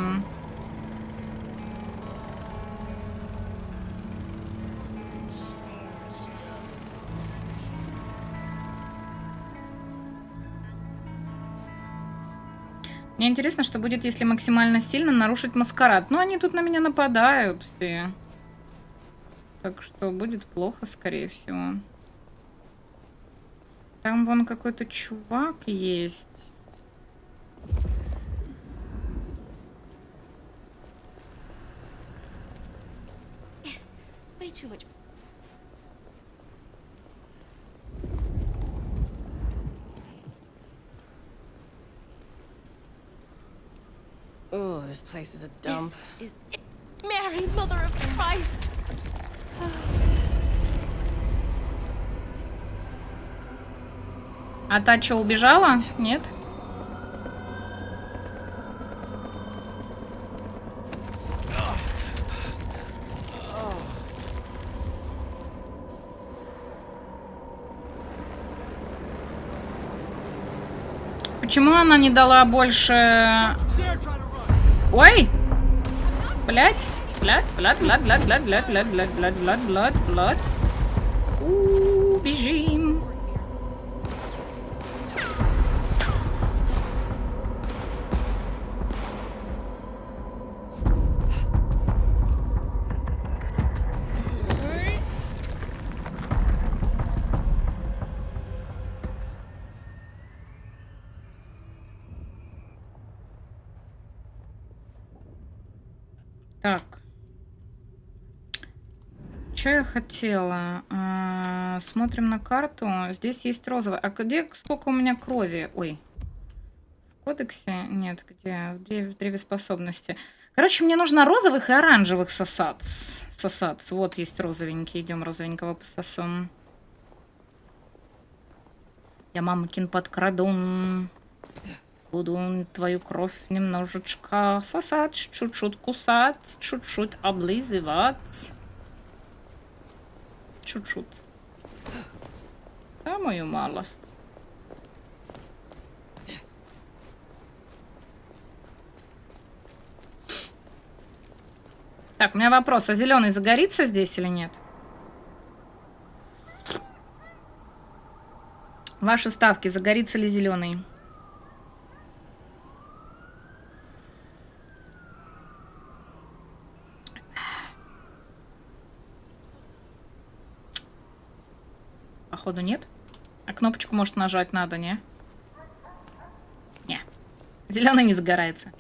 Мне интересно, что будет, если максимально сильно нарушить маскарад. Но они тут на меня нападают все. Так что будет плохо, скорее всего. Там вон какой-то чувак есть. Way too much. Oh, this place is a dump. This is it. Mary, Mother of Christ. А та что, убежала? Нет? Почему она не дала больше... Ой! Блять! Блять! Бежим! Так. Что я хотела? Смотрим на карту. Здесь есть розовая. А где сколько у меня крови? Ой. кодексе? Нет, где? В древе способности. Короче, мне нужно розовых и оранжевых сосац. Вот есть розовенький. Идем розовенького пососем. Я мамкин подкрадун. Буду твою кровь немножечко сосать, чуть-чуть кусать, чуть-чуть облизывать. Чуть-чуть. Самую малость. Так, у меня вопрос. А зеленый загорится здесь или нет? Ваши ставки. Загорится ли зеленый? Походу нет. А кнопочку, может, нажать надо, не? Не. Зеленый не загорается.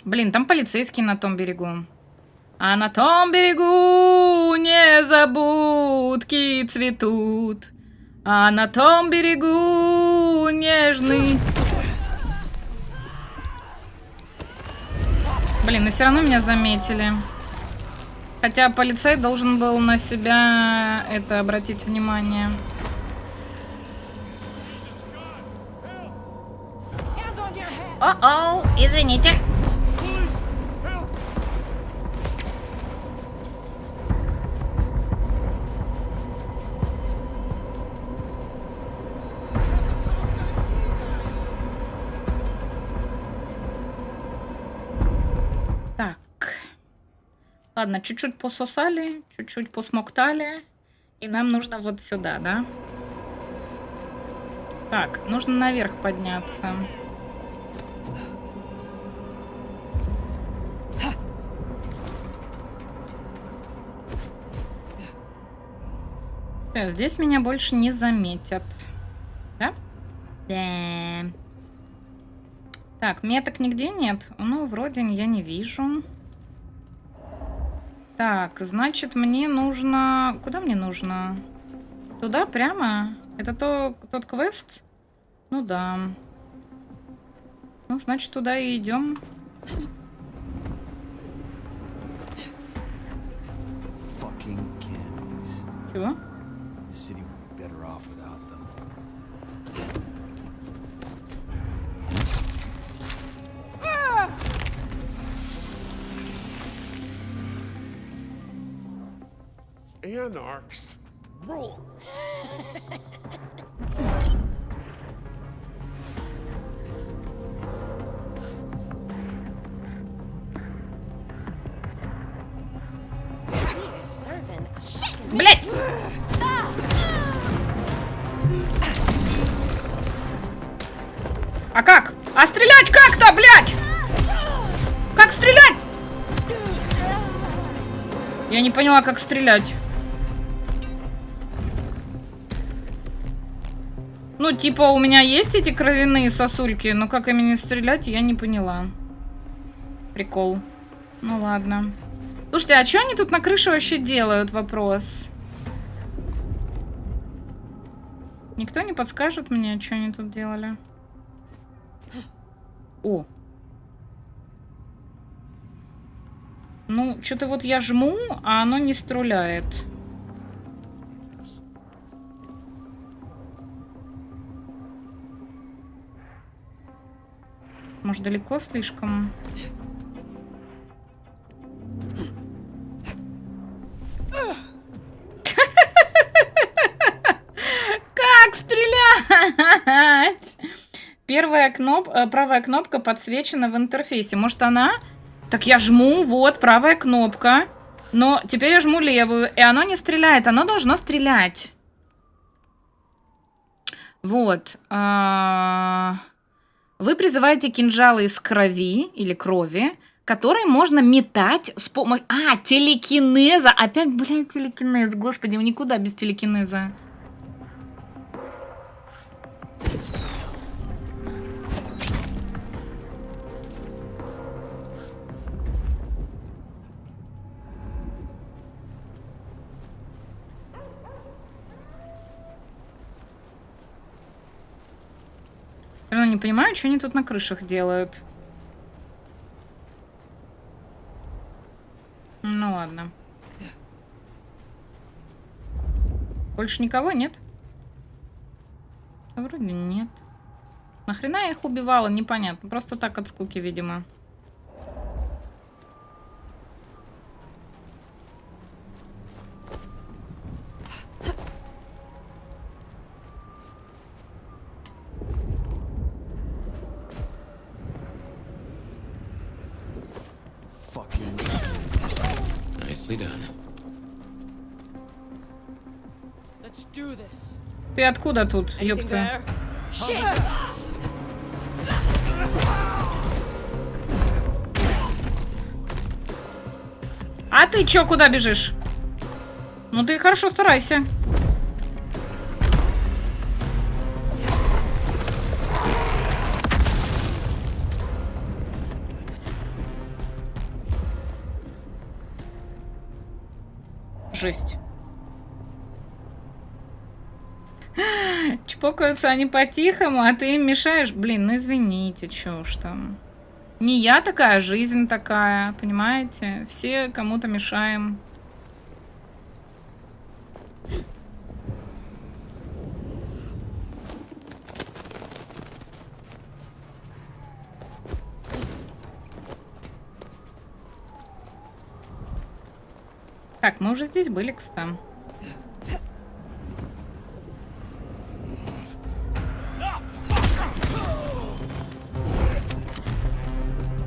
Блин, там полицейские на том берегу. А на том берегу незабудки цветут. А на том берегу нежный... Блин, но все равно меня заметили. Хотя полицей должен был на себя это обратить внимание. О-оу, извините. Так. Ладно, чуть-чуть пососали, чуть-чуть посмоктали. И нам нужно вот сюда, да? Так, нужно наверх подняться. Все, здесь меня больше не заметят. Да? Да. Так, меток нигде нет? Ну, вроде я не вижу. Так, значит, мне нужно... Куда мне нужно? Туда прямо? Это тот квест? Ну да. Ну, значит, туда и идем. Чего? Anarchs rule. Блять! А как? А стрелять как-то, блять? Как стрелять? Я не поняла, как стрелять. Ну, типа, у меня есть эти кровяные сосульки, но как ими стрелять, я не поняла. Прикол. Ну, ладно. Слушайте, а что они тут на крыше вообще делают? Вопрос. Никто не подскажет мне, что они тут делали? О. Ну, что-то вот я жму, а оно не стреляет. Может, далеко слишком? Как стрелять? Правая кнопка подсвечена в интерфейсе. Может, она? Так я жму, вот, правая кнопка. Но теперь я жму левую, и оно не стреляет. Оно должно стрелять. Вот. Вы призываете кинжалы из крови или крови, которые можно метать с помощью... А, телекинеза! Опять, блядь, телекинез. Господи, никуда без телекинеза. Все равно не понимаю, что они тут на крышах делают. Ну ладно. Больше никого нет? Да, вроде нет. Нахрена я их убивала, непонятно. Просто так от скуки, видимо. Nicely done. Let's do this. Ты откуда тут, Anything ёпта? there? Shit! А ты чё, куда бежишь? Ну ты хорошо старайся. Жесть. Чпокаются они по-тихому, а ты им мешаешь. Блин, ну извините, чё уж там. Не я такая, жизнь такая, понимаете? Все кому-то мешаем. Так, мы уже здесь были, кстати.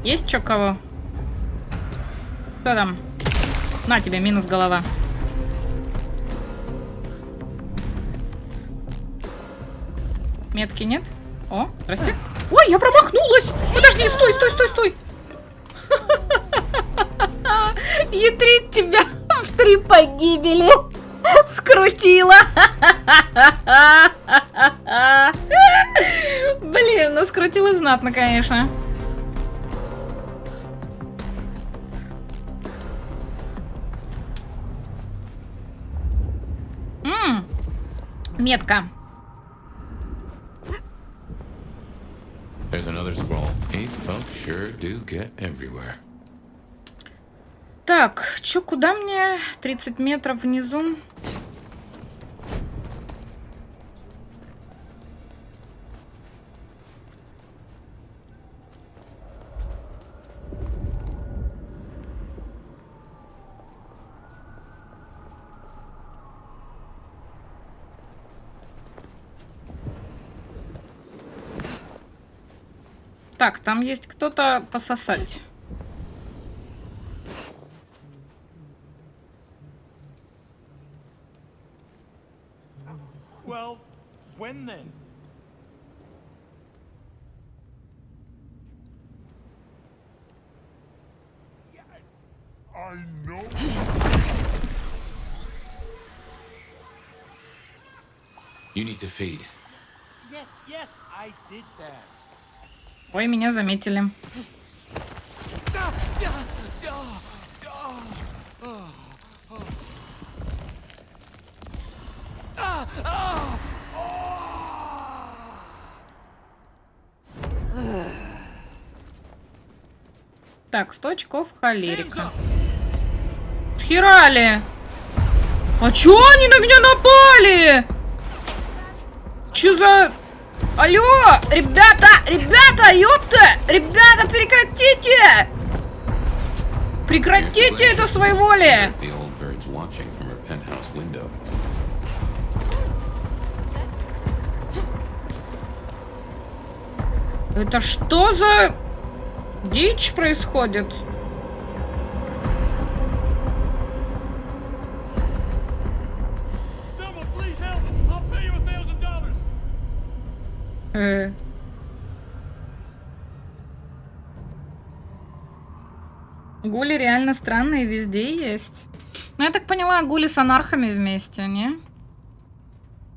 Есть чё кого? Кто там? На тебе, минус голова. Метки нет? О, здрасте. Ой, я промахнулась! Подожди, стой, стой, стой, стой! Ятрить тебя в 3 погибели! Скрутила! Блин, ну скрутила знатно, конечно. Метка. There's another scroll. These folks sure do get everywhere. Так, чё, куда мне? 30 метров внизу. Так, там есть кто-то пососать. Well, when then? I know. You need to feed. Yes, I did that. Ой, меня заметили. Так, 100 очков холерика. Схерали! А чё они на меня напали? Чё за... Алло! Ребята! Ребята! Ёпта! Ребята, прекратите! Прекратите это своеволие! The old bird's watching from her penthouse window. Это что за дичь происходит? Someone please help! I'll pay you $1,000. Гули реально странные везде есть. Ну, я так поняла, гули с анархами вместе, не?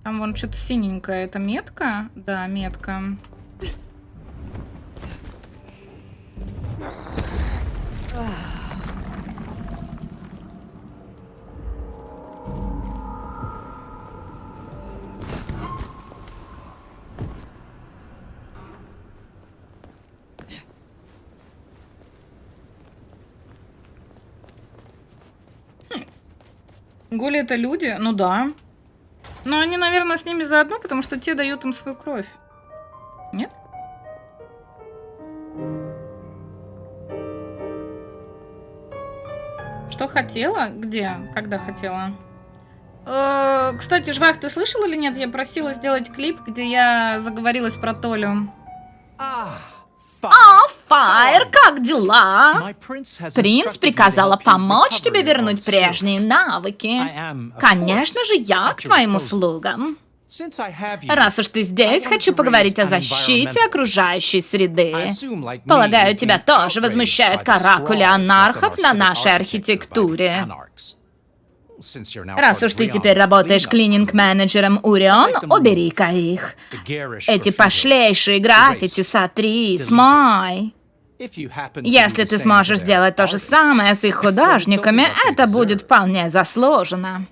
Там вон что-то синенькое. Это метка? Да, метка. Гули это люди? Ну да. Но они, наверное, с ними заодно, потому что те дают им свою кровь. Нет? Что хотела? Где? Когда хотела? Кстати, Жвах, ты слышал или нет? Я просила сделать клип, где я заговорилась про Толю. Фаер, как дела? Принц приказала помочь тебе вернуть прежние навыки. Конечно же, я к твоим услугам. Раз уж ты здесь, хочу поговорить о защите окружающей среды. Полагаю, тебя тоже возмущают каракули анархов на нашей архитектуре. Раз уж ты теперь работаешь клининг-менеджером Урион, убери-ка их. Эти пошлейшие граффити сотри, смой. Если ты сможешь сделать то же самое с их художниками, это будет вполне заслуженно.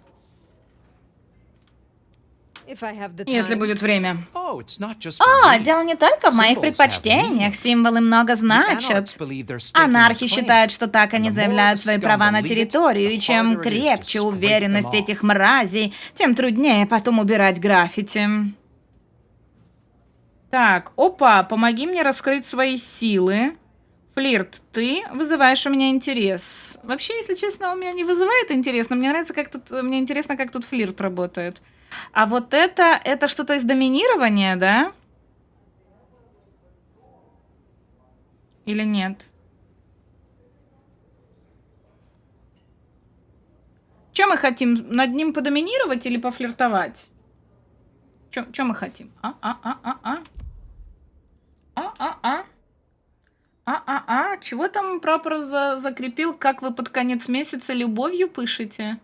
Если будет время. О, дело не только в моих предпочтениях. Символы много значат. Анархи считают, что так они заявляют свои права на территорию, и чем крепче уверенность этих мразей, тем труднее потом убирать граффити. Так, опа, помоги мне раскрыть свои силы. Флирт, ты вызываешь у меня интерес. Вообще, если честно, у меня не вызывает интерес, но мне нравится, как тут, мне интересно, как тут флирт работает. А вот это что-то из доминирования, да? Или нет? Что мы хотим? Над ним подоминировать или пофлиртовать? Что мы хотим? Чего там прапор закрепил? Как вы под конец месяца любовью пышете?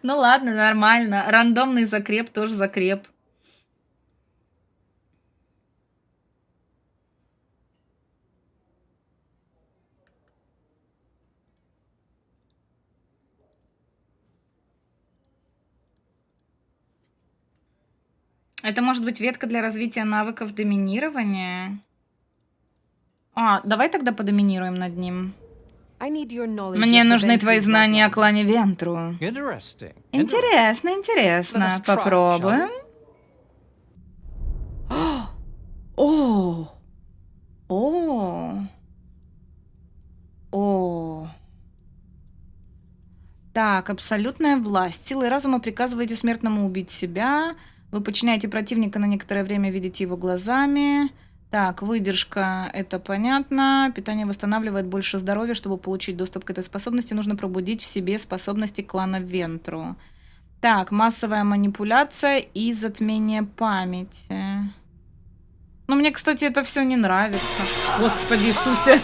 Ну ладно, нормально. Рандомный закреп тоже закреп. Это может быть ветка для развития навыков доминирования. Давай тогда подоминируем над ним. Мне нужны твои знания о клане Вентру. Интересно. Попробуем. Так, абсолютная власть. Силой разума приказываете смертному убить себя. Вы подчиняете противника на некоторое время, видите его глазами. Так, выдержка, это понятно. Питание восстанавливает больше здоровья. Чтобы получить доступ к этой способности, нужно пробудить в себе способности клана Вентру. Так, массовая манипуляция и затмение памяти. Ну, мне, кстати, это все не нравится. Господи Иисусе.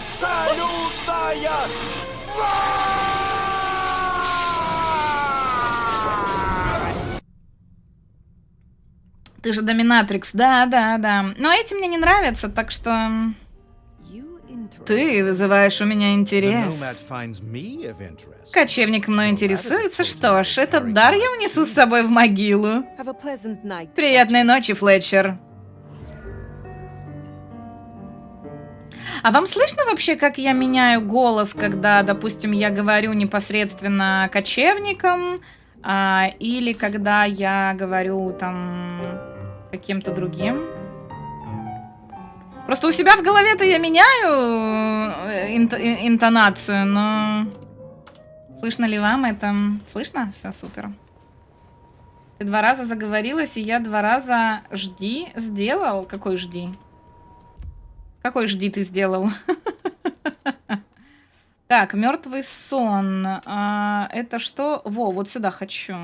Ты же доминатрикс, да. Но эти мне не нравятся, так что... Ты вызываешь у меня интерес. Кочевник мной интересуется, что ж, этот дар я унесу с собой в могилу. Приятной ночи, Флетчер. А вам слышно вообще, как я меняю голос, когда, допустим, я говорю непосредственно кочевникам, или когда я говорю там каким-то другим? Просто у себя в голове-то я меняю интонацию, но... Слышно ли вам это? Слышно? Все супер. Ты 2 раза заговорилась, и я 2 раза жди сделал. Какой жди? Какой жди ты сделал? Так, мертвый сон. Это что? Вот сюда хочу.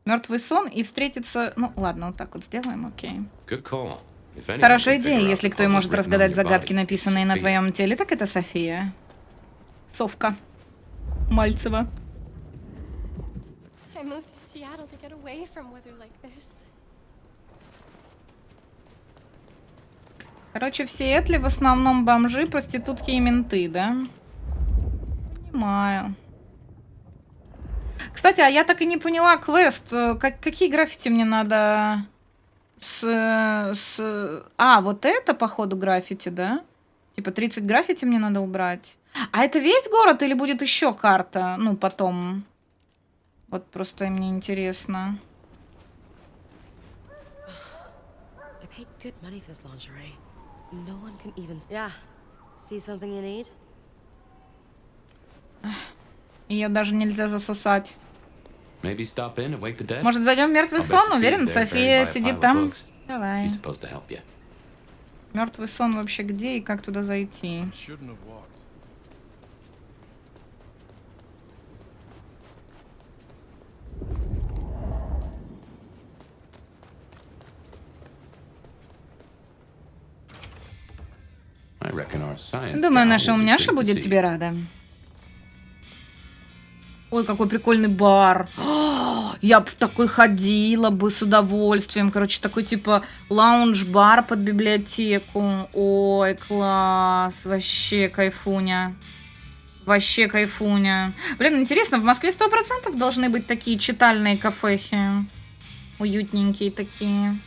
Мертвый сон и встретиться... Ну, ладно, вот так вот сделаем, окей. Хорошая идея, если кто и может разгадать загадки, написанные на твоем теле, так это София. Совка. Мальцева. Короче, в Сиэтле в основном бомжи, проститутки и менты, да? Понимаю. Кстати, а я так и не поняла квест. Какие граффити мне надо... вот это, походу, граффити, да? Типа 30 граффити мне надо убрать. А это весь город или будет еще карта? Ну, потом. Вот просто мне интересно. I paid good money for this lingerie. No one can even. Yeah. See something you need? Ее даже нельзя засосать. Maybe stop in and wake the dead? Может, зайдем в мертвый I'll bet сон? Sophia's Уверен, there, buried by София a сидит pile of там. books. Давай. She's supposed to help you. Мертвый сон вообще где и как туда зайти? Shouldn't have walked. I reckon our science Думаю, gal наша will be умняша pleased to будет see тебе you. рада. Ой, какой прикольный бар. О, я бы в такой ходила бы с удовольствием. Короче, такой типа лаунж-бар под библиотеку. Ой, класс. Вообще кайфуня. Вообще кайфуня. Блин, интересно, в Москве 100% должны быть такие читальные кафехи. Уютненькие такие.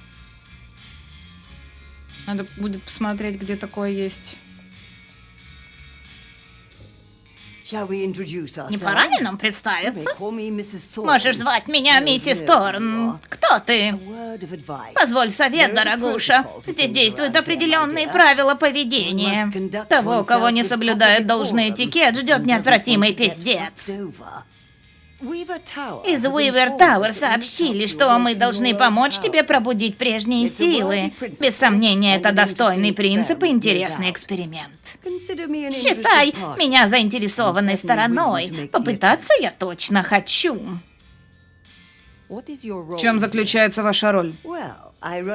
Надо будет посмотреть, где такое есть. Не пора ли нам представиться? Можешь звать меня миссис Торн. Кто ты? Позволь совет, дорогуша. Здесь действуют определенные правила поведения. Того, кого не соблюдает должный этикет, ждет неотвратимый пиздец. Из Уивер Тауэр сообщили, что мы должны помочь тебе пробудить прежние силы. Без сомнения, это достойный принцип и интересный эксперимент. Считай меня заинтересованной стороной. Попытаться я точно хочу. В чем заключается ваша роль?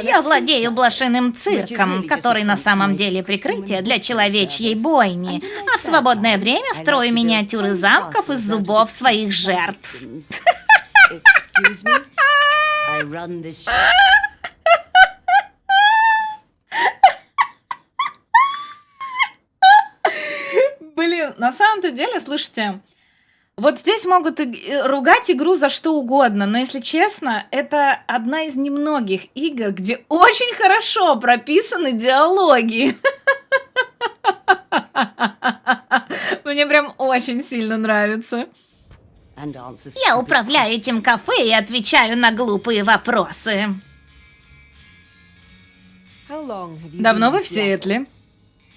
Я владею блошиным цирком, который на самом деле прикрытие для человечьей бойни, а в свободное время строю миниатюры замков из зубов своих жертв. Блин, на самом-то деле, слушайте, вот здесь могут ругать игру за что угодно, но если честно, это одна из немногих игр, где очень хорошо прописаны диалоги. Мне прям очень сильно нравится. Я управляю этим кафе и отвечаю на глупые вопросы. Давно вы в Сиэтле?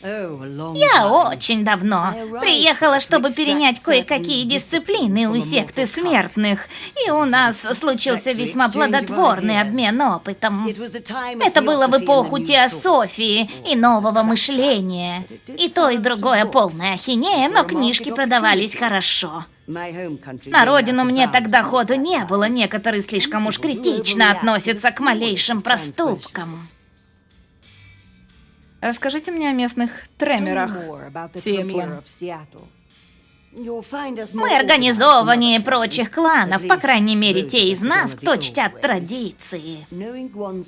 Я очень давно приехала, чтобы перенять кое-какие дисциплины у секты смертных, и у нас случился весьма плодотворный обмен опытом. Это было в эпоху теософии и нового мышления. И то, и другое полная ахинея, но книжки продавались хорошо. На родину мне тогда ходу не было, некоторые слишком уж критично относятся к малейшим проступкам. Расскажите мне о местных тремерах Сиэтла. Мы организованнее прочих кланов, по крайней мере, те из нас, кто чтят традиции.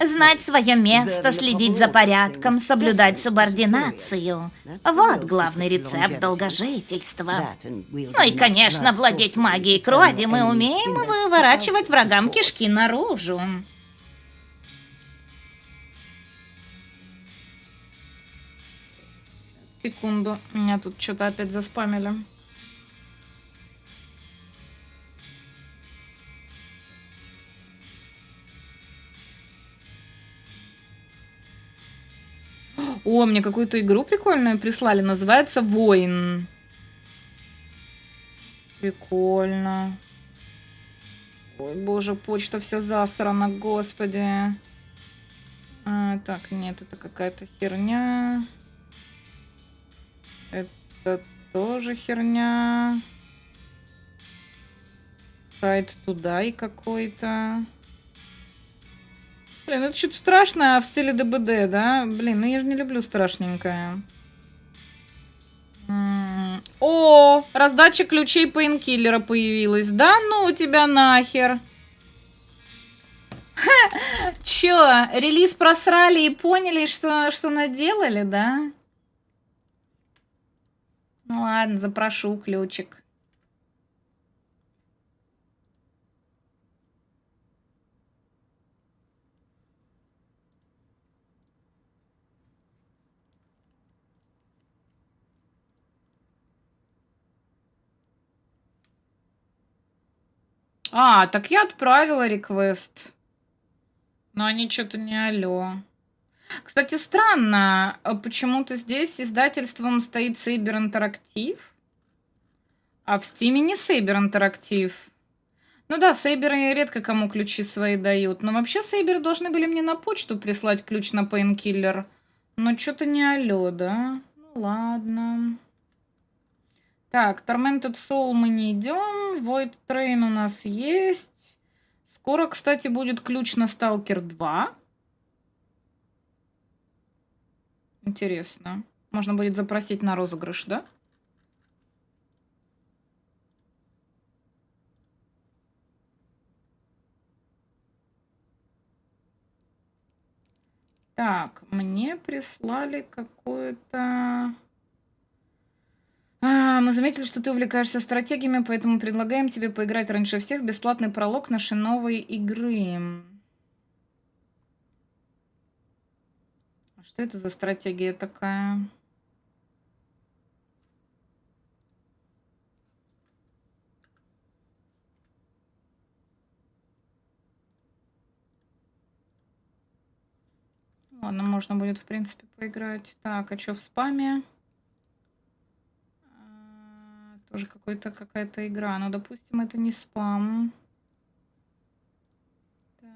Знать свое место, следить за порядком, соблюдать субординацию. Вот главный рецепт долгожительства. Ну и, конечно, владеть магией крови мы умеем выворачивать врагам кишки наружу. Секунду, меня тут что-то опять заспамили. О, мне какую-то игру прикольную прислали, называется «Воин». Прикольно. Ой, боже, почта все засрана, господи. Так, нет, это какая-то херня. Это тоже херня. Сайт туда и какой-то. Блин, это что-то страшное в стиле ДБД, да? Блин, ну я же не люблю страшненькое. О, раздача ключей пейнкиллера появилась. Да ну тебя нахер. Чё, релиз просрали и поняли, что наделали, да? Ну ладно, запрошу ключик. А, так я отправила реквест. Но они что-то не алё. Кстати, странно, почему-то здесь издательством стоит Saber Interactive, а в Стиме не Saber Interactive. Ну да, Сейберы редко кому ключи свои дают. Но вообще Сейберы должны были мне на почту прислать ключ на Painkiller. Но что-то не алё, да? Ну ладно. Так, Tormented Soul мы не идем. Void Train у нас есть. Скоро, кстати, будет ключ на Stalker 2. Интересно. Можно будет запросить на розыгрыш, да? Так, мне прислали какое-то... мы заметили, что ты увлекаешься стратегиями, поэтому предлагаем тебе поиграть раньше всех бесплатный пролог нашей новой игры. Что это за стратегия такая? Ладно, можно будет, в принципе, поиграть. Так, а что в спаме? Тоже какая-то игра. Ну, допустим, это не спам. Так.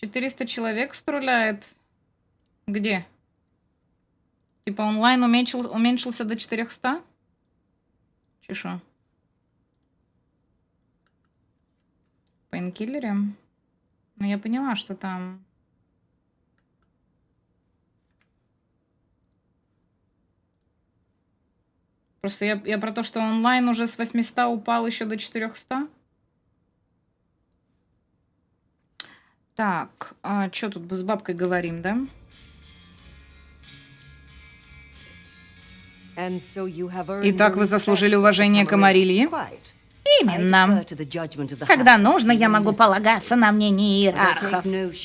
«400 человек стреляет». Где? Типа онлайн уменьшился до 400? Чешу. В Пейнкиллере? Ну, я поняла, что там... Просто я про то, что онлайн уже с 800 упал еще до 400. Так, а что тут с бабкой говорим, да? Итак, вы заслужили уважение Камарильи? Именно. Когда нужно, я могу полагаться на мнение иерархов.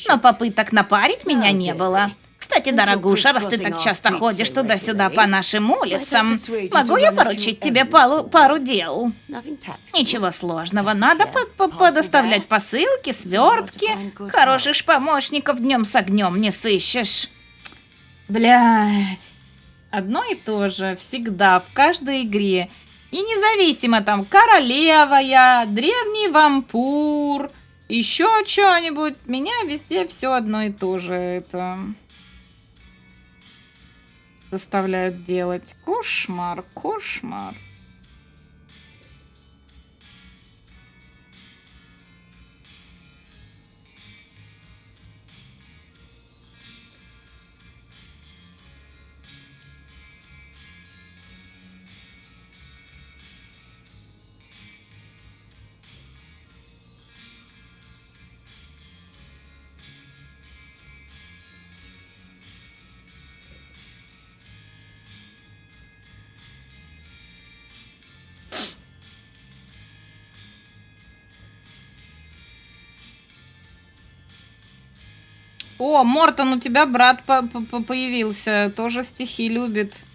Но попыток напарить меня не было. Кстати, дорогуша, раз ты так часто ходишь туда-сюда по нашим улицам, могу я поручить тебе пару дел? Ничего сложного, надо подоставлять посылки, свертки. Хороших ж помощников днем с огнем не сыщешь. Блядь. Одно и то же, всегда, в каждой игре. И независимо там, королева я, древний вампур, еще что-нибудь. Меня везде все одно и то же это заставляют делать. Кошмар, кошмар. О, Мортон, у тебя брат появился. Тоже стихи любит.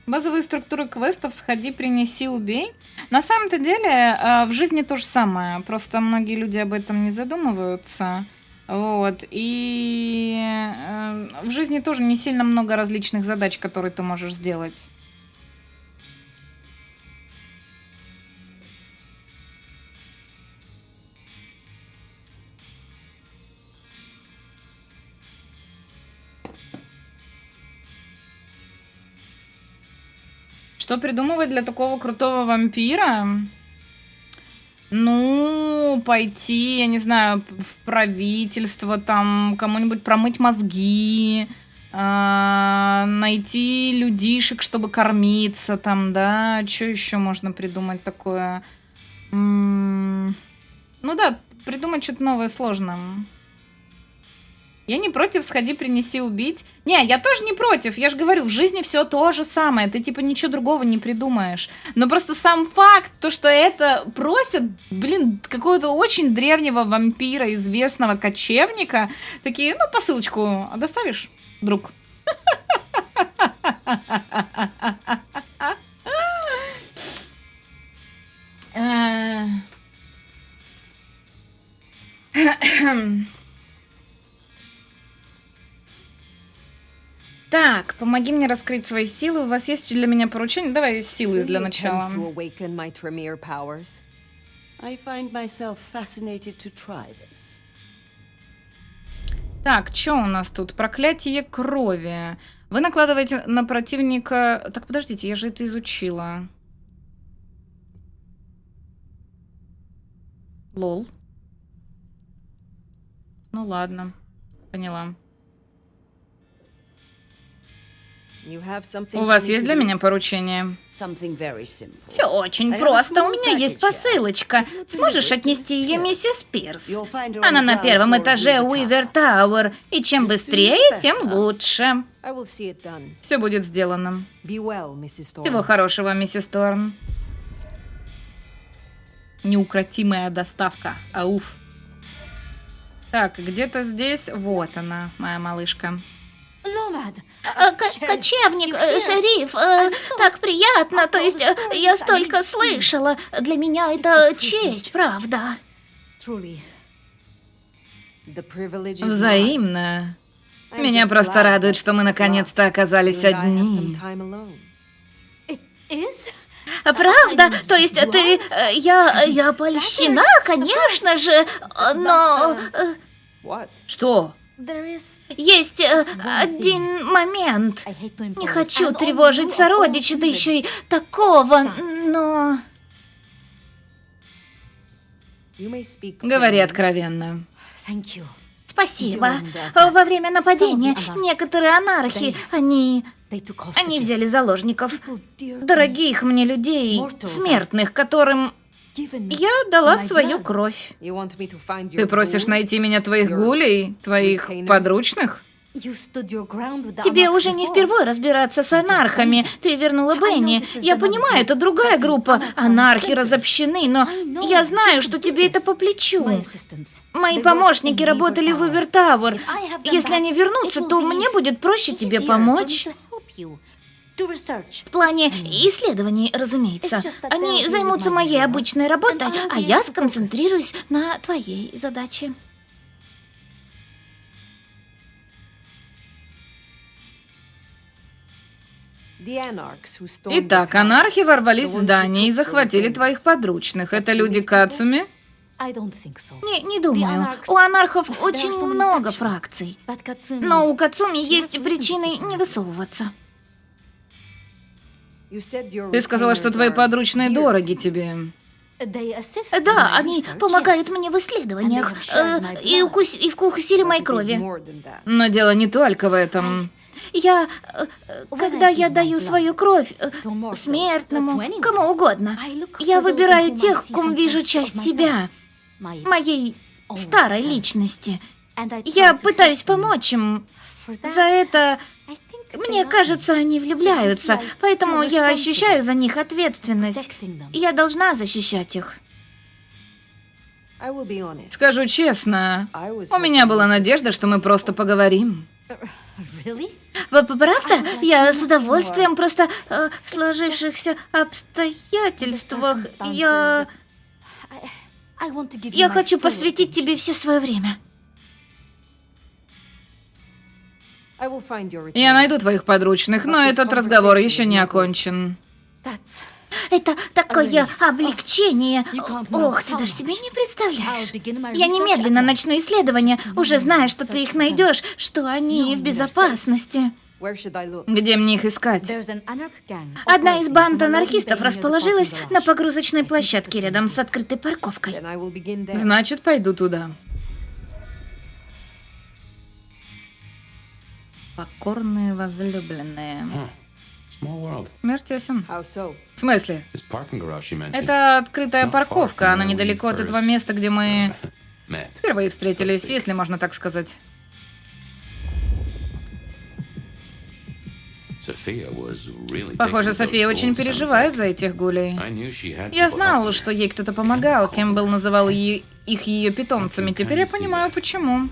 Базовые структуры квестов «Сходи, принеси, убей». На самом-то деле, в жизни то же самое. Просто многие люди об этом не задумываются. Вот. И в жизни тоже не сильно много различных задач, которые ты можешь сделать. Что придумывать для такого крутого вампира? Ну, пойти, я не знаю, в правительство, там, кому-нибудь промыть мозги, найти людишек, чтобы кормиться, там, да, что еще можно придумать такое? Ну да, придумать что-то новое сложно. Я не против, сходи, принеси, убить. Не, я тоже не против. Я же говорю, в жизни все то же самое. Ты типа ничего другого не придумаешь. Но просто сам факт, то, что это просят, блин, какого-то очень древнего вампира, известного кочевника, такие, ну, посылочку доставишь, друг? Так, помоги мне раскрыть свои силы. У вас есть для меня поручение? Давай силы для начала. Так, что у нас тут? Проклятие крови. Вы накладываете на противника... Так, подождите, я же это изучила. Лол. Ну ладно, поняла. У вас есть для меня поручение? Все очень просто. У меня есть посылочка. Сможешь отнести ее миссис Пирс? Она на первом этаже Уивер Тауэр. И чем быстрее, тем лучше. Все будет сделано. Всего хорошего, миссис Торн. Неукротимая доставка. Ауф. Так, где-то здесь... Вот она, моя малышка. Кочевник, шериф, так приятно. То есть я столько слышала. Для меня это честь, правда. Взаимно. Меня просто радует, что мы наконец-то оказались одни. Правда? То есть ты... Я польщена, конечно же, но... Что? Есть один момент. Не хочу тревожить сородича, да еще и такого, но... Говори откровенно. Спасибо. Во время нападения некоторые анархи, они взяли заложников. Дорогих мне людей, смертных, которым я дала свою кровь. Ты просишь найти меня твоих гулей, твоих подручных? Тебе уже не впервые разбираться с анархами. Ты вернула Бенни. Я понимаю, это другая группа. Анархи разобщены, но я знаю, что тебе это по плечу. Мои помощники работали в Уивер Тауэр. Если они вернутся, то мне будет проще тебе помочь. В плане исследований, разумеется. Они займутся моей обычной работой, а я сконцентрируюсь на твоей задаче. Итак, анархи ворвались в здание и захватили твоих подручных. Это люди Кацуми? Не думаю. У анархов очень много фракций. Но у Кацуми есть причины не высовываться. Ты сказала, что твои подручные дороги тебе. Да, они помогают мне в исследованиях и укусили моей крови. Но дело не только в этом. Когда я даю свою кровь смертному, кому угодно, я выбираю тех, в ком вижу часть себя, моей старой личности. Я пытаюсь помочь им. За это, мне кажется, они влюбляются, поэтому я ощущаю за них ответственность. Я должна защищать их. Скажу честно, у меня была надежда, что мы просто поговорим. Правда? Я с удовольствием, просто в сложившихся обстоятельствах я хочу посвятить тебе все свое время. Я найду твоих подручных, но этот разговор еще не окончен. Это такое облегчение. Ох, ты даже себе не представляешь. Я немедленно начну исследование, уже зная, что ты их найдешь, что они в безопасности. Где мне их искать? Одна из банд анархистов расположилась на погрузочной площадке рядом с открытой парковкой. Значит, пойду туда. Покорные возлюбленные. Мир тесен. В смысле? Это открытая парковка, она недалеко от этого места, где мы впервые встретились, если можно так сказать. Sophia was really Похоже, taking София those очень gold переживает sounds за этих гулей. I knew she had Я people знал, up что there. ей кто-то помогал. Кэмпбелл называл их ее питомцами. Теперь я понимаю, почему.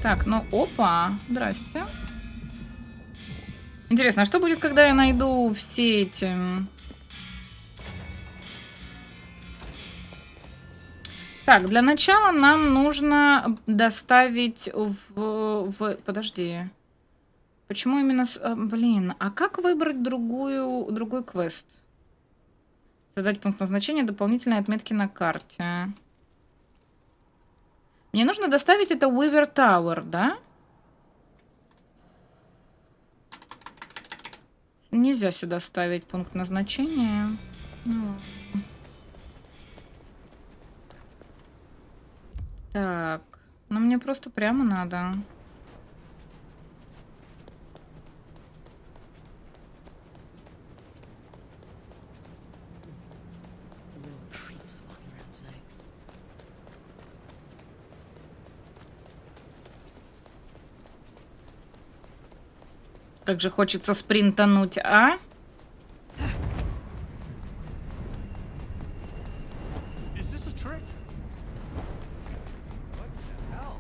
Так, ну, опа. Здрасте. Интересно, а что будет, когда я найду все эти... Так, для начала нам нужно доставить в... Подожди. Почему именно... Блин, а как выбрать другой квест? Задать пункт назначения, дополнительные отметки на карте. Мне нужно доставить это в Уивер Тауэр, да? Нельзя сюда ставить пункт назначения. Ну. Так, ну мне просто прямо надо. Как же хочется спринтануть, а? Is this a trick? What the hell?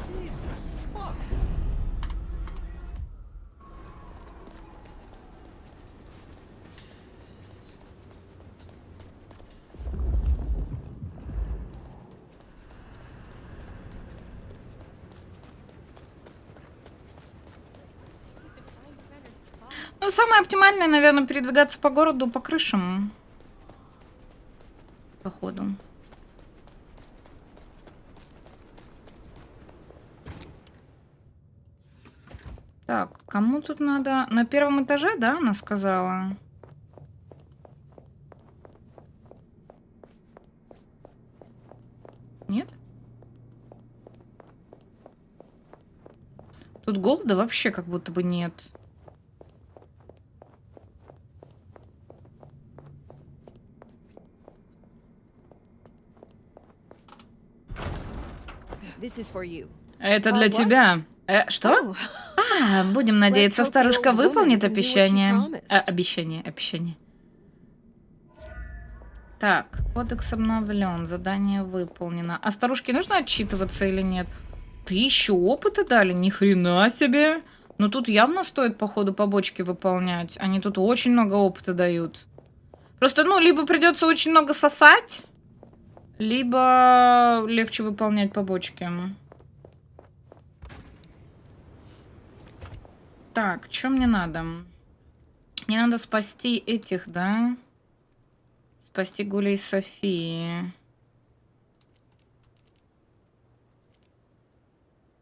Jesus fuck! Ну, самое оптимальное, наверное, передвигаться по городу, по крышам. Походу. Так, кому тут надо? На первом этаже, да, она сказала? Нет? Тут голода вообще как будто бы нет. This is for you. Это для тебя. Что? А, будем надеяться, старушка выполнит обещание. Обещание. Так, кодекс обновлен, задание выполнено. А старушке нужно отчитываться или нет? 1000 опыта дали? Ни хрена себе! Но тут явно стоит, походу, побочки выполнять. Они тут очень много опыта дают. Просто, ну, либо придется очень много сосать, либо легче выполнять побочки. Так, что мне надо? Мне надо спасти этих, да? Спасти Гуля и Софии.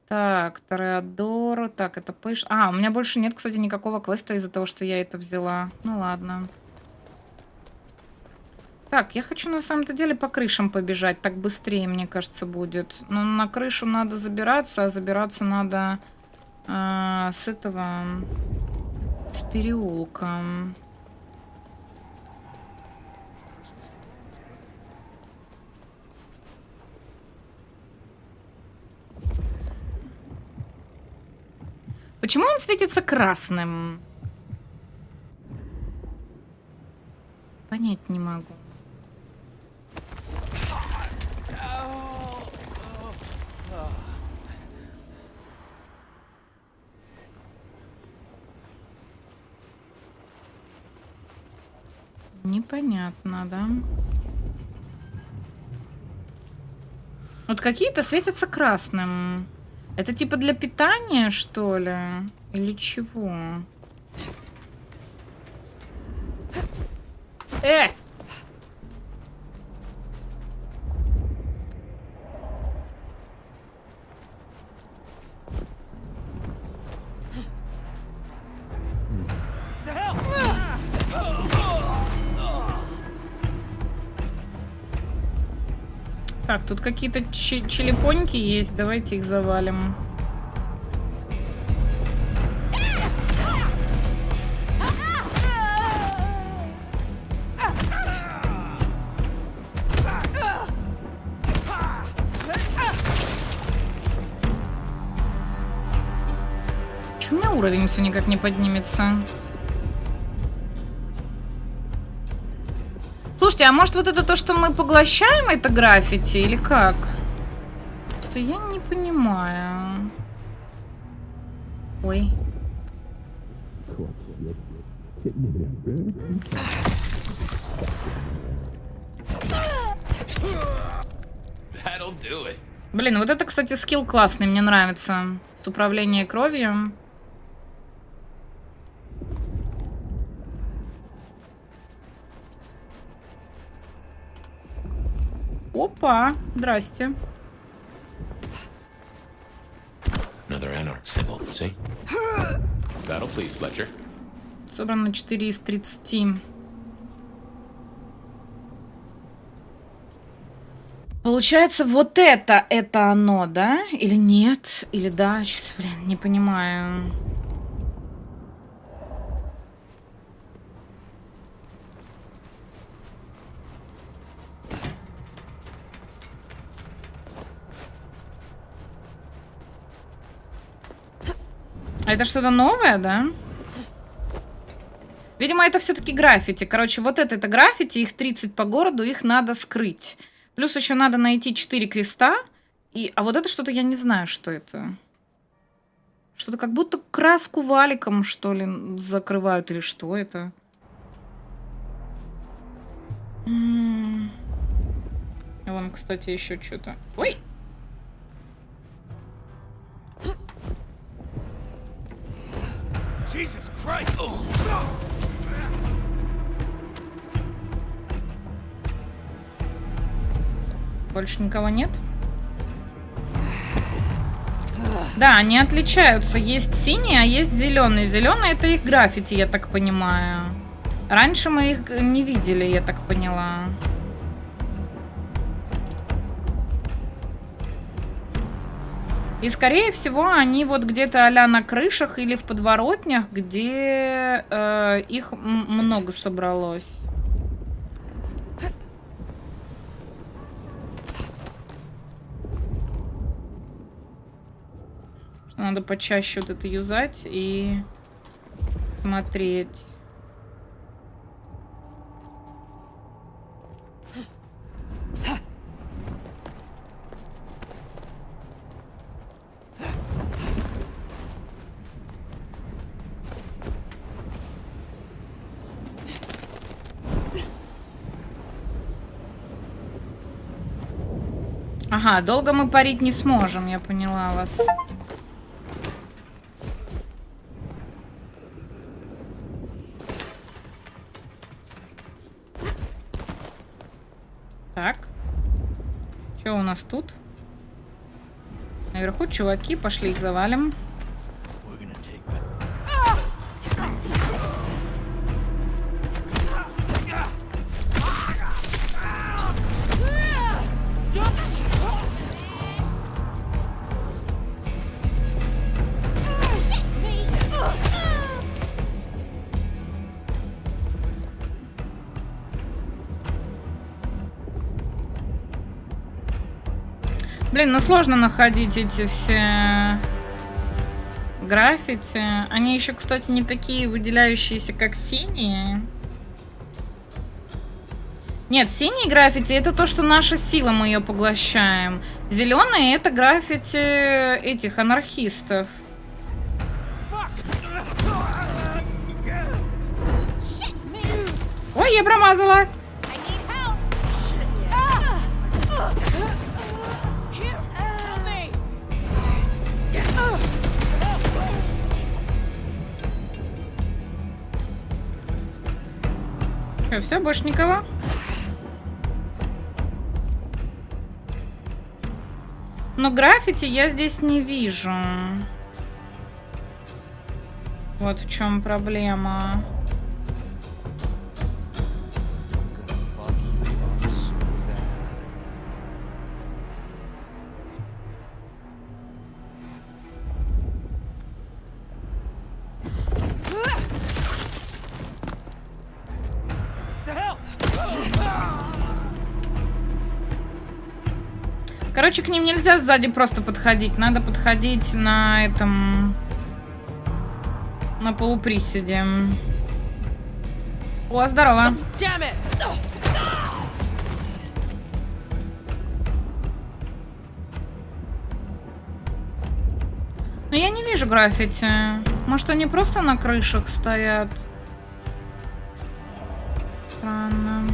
Так, Тореадор. Так, это Пэш. А, у меня больше нет, кстати, никакого квеста из-за того, что я это взяла. Ну ладно. Так, я хочу на самом-то деле по крышам побежать. Так быстрее, мне кажется, будет. Но на крышу надо забираться, а забираться надо с этого... С переулка. Почему он светится красным? Понять не могу. Непонятно, да? Вот какие-то светятся красным. Это типа для питания, что ли? Или чего? Так, тут какие-то челепоньки есть. Давайте их завалим. уровень все никак не поднимется. Слушайте, а может вот это то, что мы поглощаем, это граффити, или как? Просто я не понимаю. Ой. Блин, вот это, кстати, скилл классный, мне нравится. С управлением кровью. Опа, здрасте. Another Anarch symbol, see? Battle, please, Fletcher. Собрано 4 из 30. Получается, вот это оно, да? Или нет? Или да? Сейчас, блин, не понимаю. А это что-то новое, да? Видимо, это все-таки граффити. Короче, вот это граффити, их 30 по городу, их надо скрыть. Плюс еще надо найти 4 креста. А вот это что-то, я не знаю, что это. Что-то как будто краску валиком, что ли, закрывают, или что это. Вон, кстати, еще что-то. Ой! Jesus Christ! Больше никого нет? Да, они отличаются. Есть синий, а есть зеленый. Зеленый — это их граффити, я так понимаю. Раньше мы их не видели, я так поняла. И, скорее всего, они вот где-то а-ля на крышах или в подворотнях, где их много собралось. Что надо почаще вот это юзать и смотреть. Ага, долго мы парить не сможем, я поняла вас. Так. Что у нас тут? Наверху чуваки, пошли их завалим. Блин, ну сложно находить эти все граффити. Они еще, кстати, не такие выделяющиеся, как синие. Нет, синие граффити — это то, что наша сила, мы ее поглощаем. Зеленые — это граффити этих анархистов. Ой, я промазала. Все, больше никого? Но граффити я здесь не вижу. Вот в чем проблема. Короче, к ним нельзя сзади просто подходить. Надо подходить на этом... На полуприседе. О, здорово. Но я не вижу граффити. Может, они просто на крышах стоят? Странно.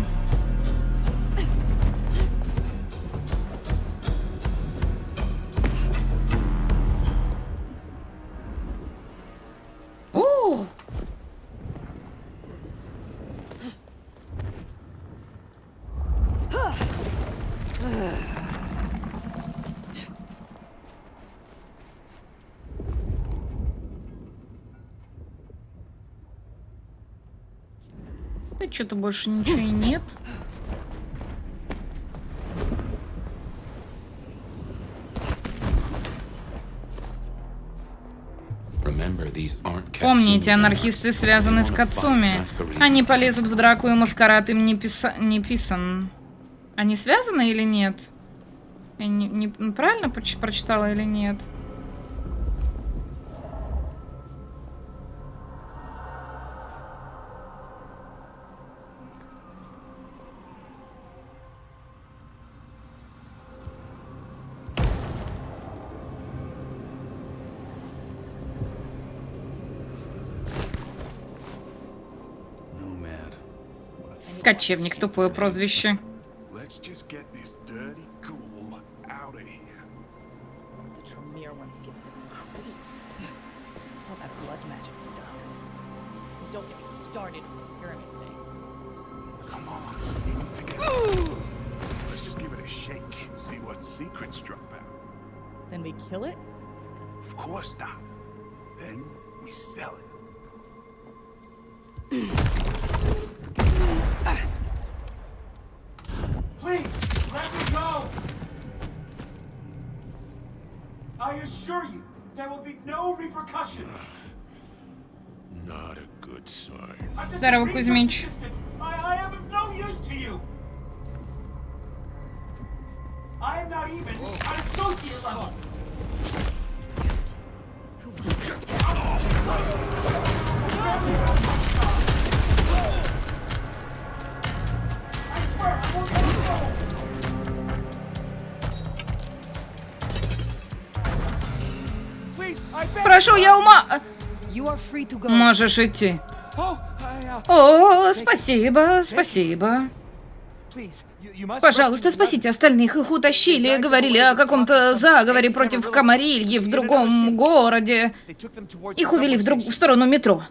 О! Да что-то больше ничего и нет. Помните, анархисты связаны с Кацуми. Они полезут в драку, и маскарад им не писан. Они связаны или нет? Я правильно прочитала или нет? Кочевник, тупое прозвище. Then we kill it? Of course not. Then we sell it. Please, let me go! I assure you, there will be no repercussions. Not a good sign. Здорово, Кузьмич. I am of no use to you. I am not even an associate level. Прошу, я ума... Можешь идти. О, спасибо, спасибо. Пожалуйста, спасите остальных. Их утащили, говорили о каком-то заговоре против Камарильи в другом городе. Их увели в сторону метро.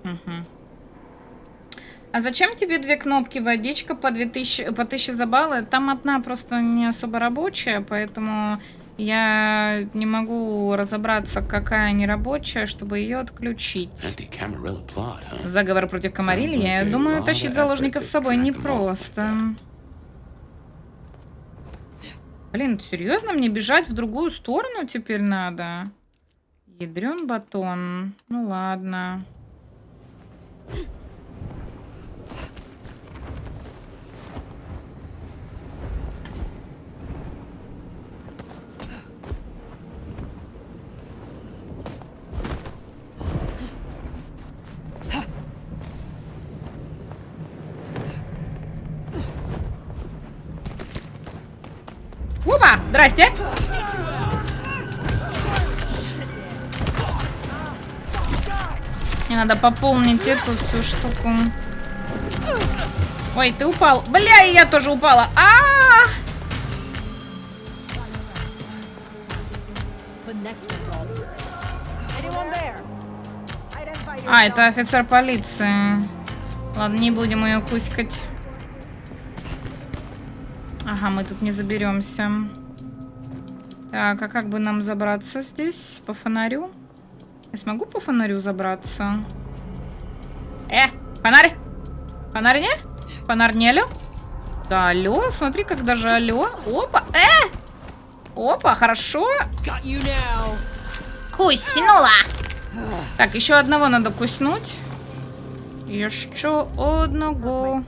Угу. А зачем тебе две кнопки? Водичка по 1000 за баллы? Там одна просто не особо рабочая, поэтому я не могу разобраться, какая нерабочая, чтобы ее отключить. Заговор против Камарильи? Я думаю, тащить заложников с собой непросто. Блин, серьезно? Мне бежать в другую сторону теперь надо? Ядрен батон. Ну ладно. Опа! Здрасте! Мне надо пополнить эту всю штуку. Ой, ты упал. Бля, и я тоже упала. А, это офицер полиции. Ладно, не будем ее куськать. Ага, мы тут не заберемся. Так, а как бы нам забраться здесь? По фонарю? Я смогу по фонарю забраться? Фонарь! Фонарь не? Фонарь не алло? Да, алло, смотри, как даже алло. Опа, Опа, хорошо. Куснула. Так, еще одного надо куснуть. Еще одного.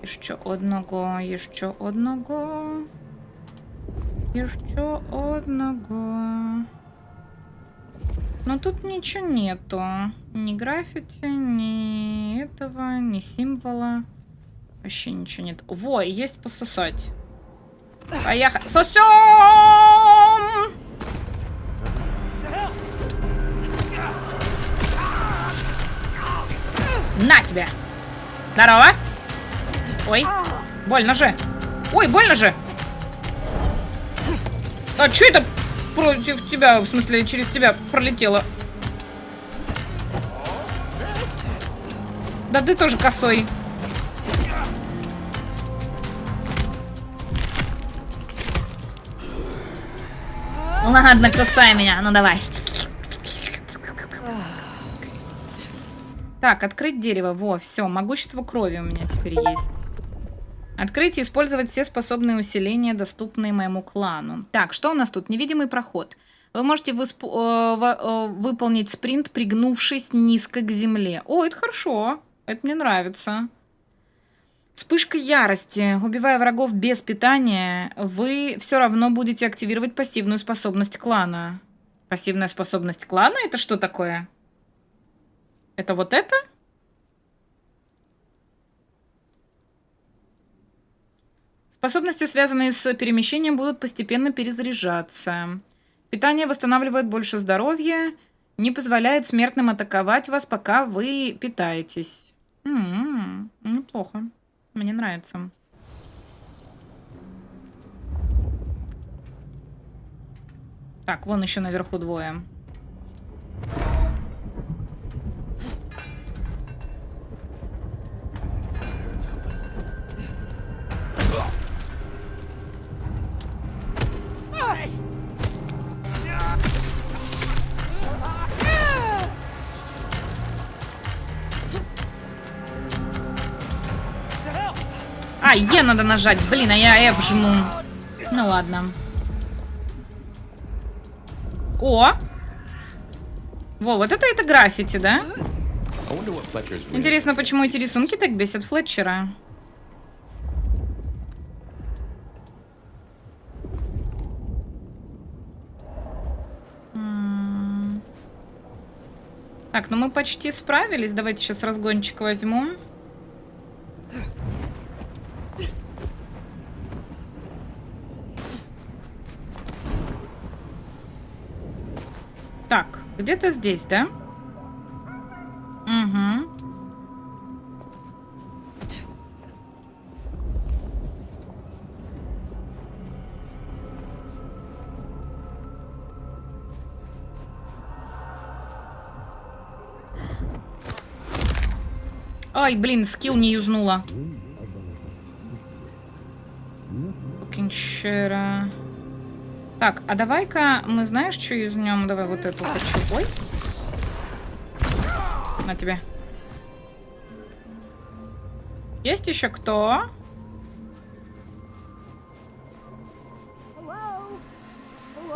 Jeszcze одного, jeszcze одного. Jeszcze одного. Но тут ничего нету. Ни граффити, ни этого, ни символа. Вообще ничего нет. Во, есть пососать. Поехали. Сосем! На тебе! Здорово! Ой, больно же! Ой, больно же! А что это против тебя, в смысле, через тебя пролетело? Да ты тоже косой. Ладно, кусай меня, ну давай. Так, открыть дерево. Во, все, могущество крови у меня теперь есть. Открыть и использовать все способные усиления, доступные моему клану. Так, что у нас тут? Невидимый проход. Вы можете выполнить спринт, пригнувшись низко к земле. О, это хорошо. Это мне нравится. Вспышка ярости. Убивая врагов без питания, вы все равно будете активировать пассивную способность клана. Пассивная способность клана? Это что такое? Это вот это? Способности, связанные с перемещением, будут постепенно перезаряжаться. Питание восстанавливает больше здоровья, не позволяет смертным атаковать вас, пока вы питаетесь. Неплохо. Мне нравится. Так, вон еще наверху двое. А, Е надо нажать. Блин, а я F жму. Ну ладно. О! Во, вот это граффити, да? Интересно, почему эти рисунки так бесят Флетчера? Так, ну мы почти справились. Давайте сейчас разгончик возьму. Так, где-то здесь, да? Угу. Ай, блин, скилл не юзнула. Фукинщера. Так, а давай-ка мы, знаешь, что юзнем? Давай вот эту хочу. Ой. На тебе. Есть еще кто?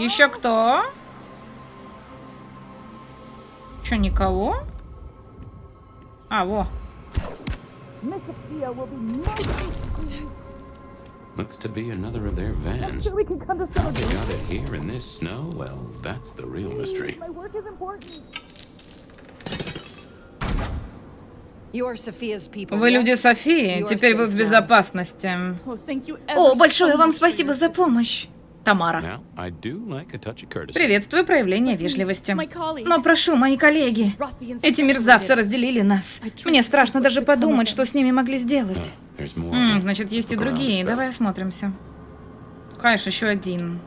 Еще кто? Че, никого? А, во. Looks to be another of their vans. How they got it here in this snow? Well, that's the real mystery. Вы люди Софии, теперь вы в безопасности. О, большое вам спасибо за помощь, Тамара. Приветствую проявление вежливости. Но прошу, мои коллеги, эти мерзавцы разделили нас. Мне страшно даже подумать, что с ними могли сделать. Значит, есть и другие. Давай осмотримся. Конечно, еще один.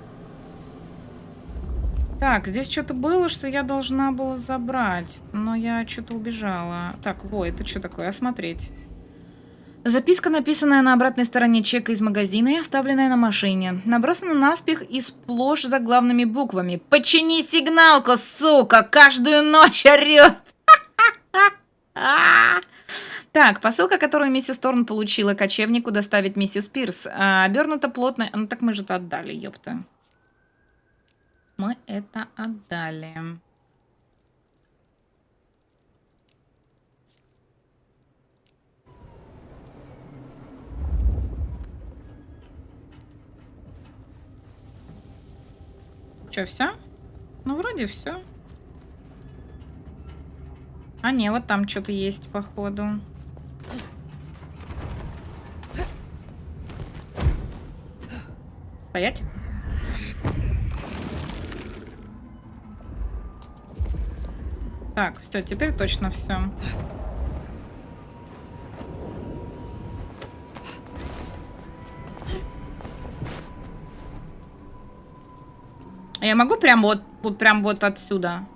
Так, здесь что-то было, что я должна была забрать. Но я что-то убежала. Так, во, это что такое? Осмотреть. Записка, написанная на обратной стороне чека из магазина и оставленная на машине. Набросана наспех и сплошь заглавными буквами. «Почини сигналку, сука! Каждую ночь орёт!» Так, посылка, которую миссис Торн получила кочевнику доставить миссис Пирс, обернута плотно... Ну так мы же это отдали, ёпта. Мы это отдали. Че, все? Ну, вроде все. А не, вот там что-то есть, походу. Стоять. Так, все, теперь точно все. Я могу прям вот отсюда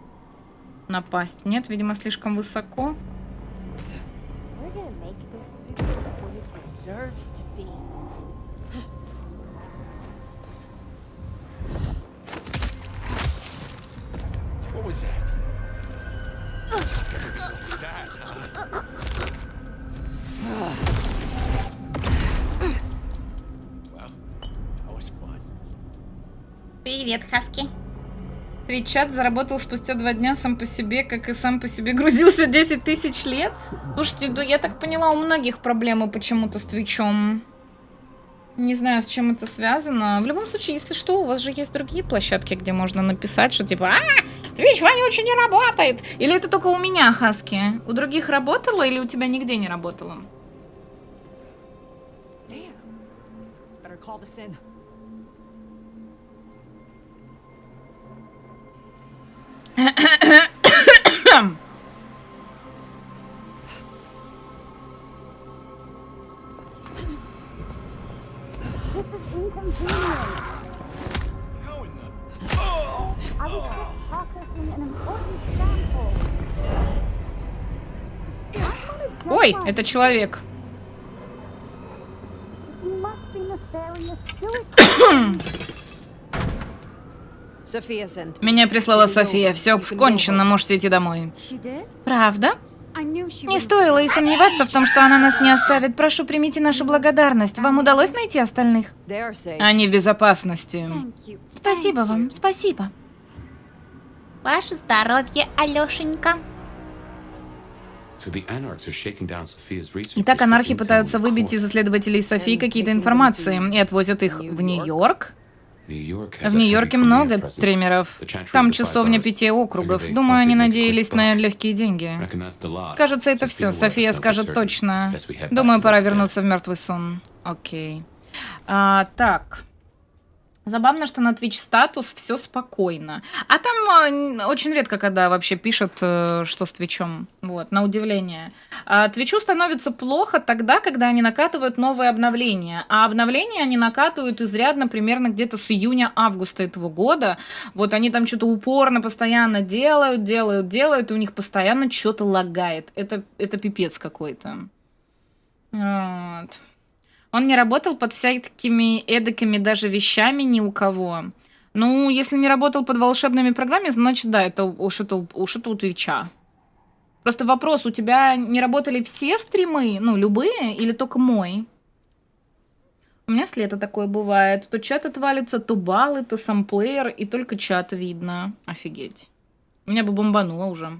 напасть? Нет, видимо, слишком высоко. What was that? Well, that was fun. Привет, Хаски. Твич-чат заработал спустя 2 дня сам по себе, как и сам по себе грузился 10 тысяч лет. Слушайте, да, я так поняла, у многих проблемы почему-то с Твичом. Не знаю, с чем это связано. В любом случае, если что, у вас же есть другие площадки, где можно написать, что типа Твич вонючий не работает. Или это только у меня, Хаски? У других работало или у тебя нигде не работало? Ой, это человек. Меня прислала София. Все кончено, можете идти домой. Правда? Не стоило и сомневаться в том, что она нас не оставит. Прошу, примите нашу благодарность. Вам удалось найти остальных? Они в безопасности. Спасибо вам, спасибо. Ваше здоровье, Алёшенька. Итак, анархи пытаются выбить из исследователей Софии какие-то информации и отвозят их в Нью-Йорк. В Нью-Йорке много триммеров. Там часовня 5 округов. Думаю, они надеялись на легкие деньги. Кажется, это все. София скажет точно. Думаю, пора вернуться в мертвый сон. Окей. Так. Забавно, что на Twitch статус все спокойно. А там очень редко, когда вообще пишут, что с Твичом. Вот, на удивление. Твичу становится плохо тогда, когда они накатывают новые обновления. А обновления они накатывают изрядно примерно где-то с июня-августа этого года. Вот они там что-то упорно постоянно делают, и у них постоянно что-то лагает. Это пипец какой-то. Вот. Он не работал под всякими эдакими даже вещами ни у кого. Ну, если не работал под волшебными программами, значит, да, это уж это у Твича. Просто вопрос, у тебя не работали все стримы, ну, любые, или только мой? У меня с лета такое бывает. То чат отвалится, то баллы, то самплеер, и только чат видно. Офигеть. Меня бы бомбануло уже.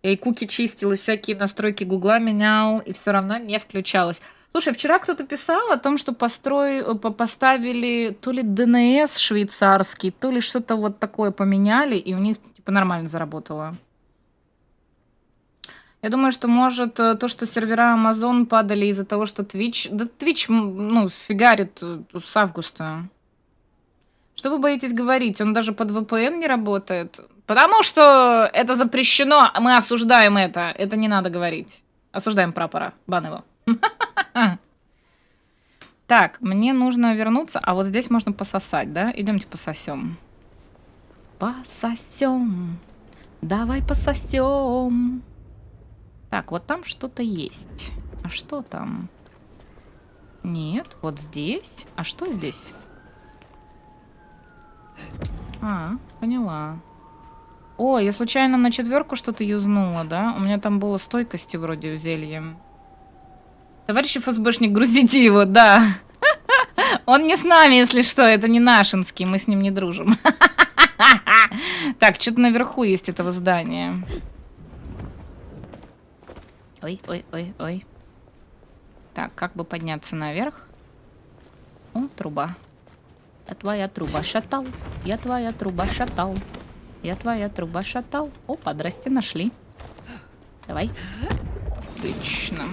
Я и куки чистила, всякие настройки Гугла менял, и все равно не включалось. Слушай, вчера кто-то писал о том, что поставили то ли ДНС швейцарский, то ли что-то вот такое поменяли, и у них типа нормально заработало. Я думаю, что может то, что сервера Amazon падали из-за того, что Twitch... Да Twitch, ну, фигарит с августа. Что вы боитесь говорить? Он даже под VPN не работает. Потому что это запрещено, мы осуждаем это. Это не надо говорить. Осуждаем прапора. Бан его. Так, мне нужно вернуться. А вот здесь можно пососать, да? Идемте пососем. Пососем. Давай пососем. Так, вот там что-то есть. А что там? Нет, вот здесь. А что здесь? Поняла. О, я случайно на 4 что-то юзнула, да? У меня там было стойкости вроде в зелье. Товарищ ФСБшник, грузите его, да. Он не с нами, если что, это не нашинский, мы с ним не дружим. Так, что-то наверху есть этого здания. Ой. Так, как бы подняться наверх? О, труба. Я твоя труба шатал. Я твоя труба шатал. Я твоя труба шатал. Опа, здрасте, нашли. Давай. Отлично.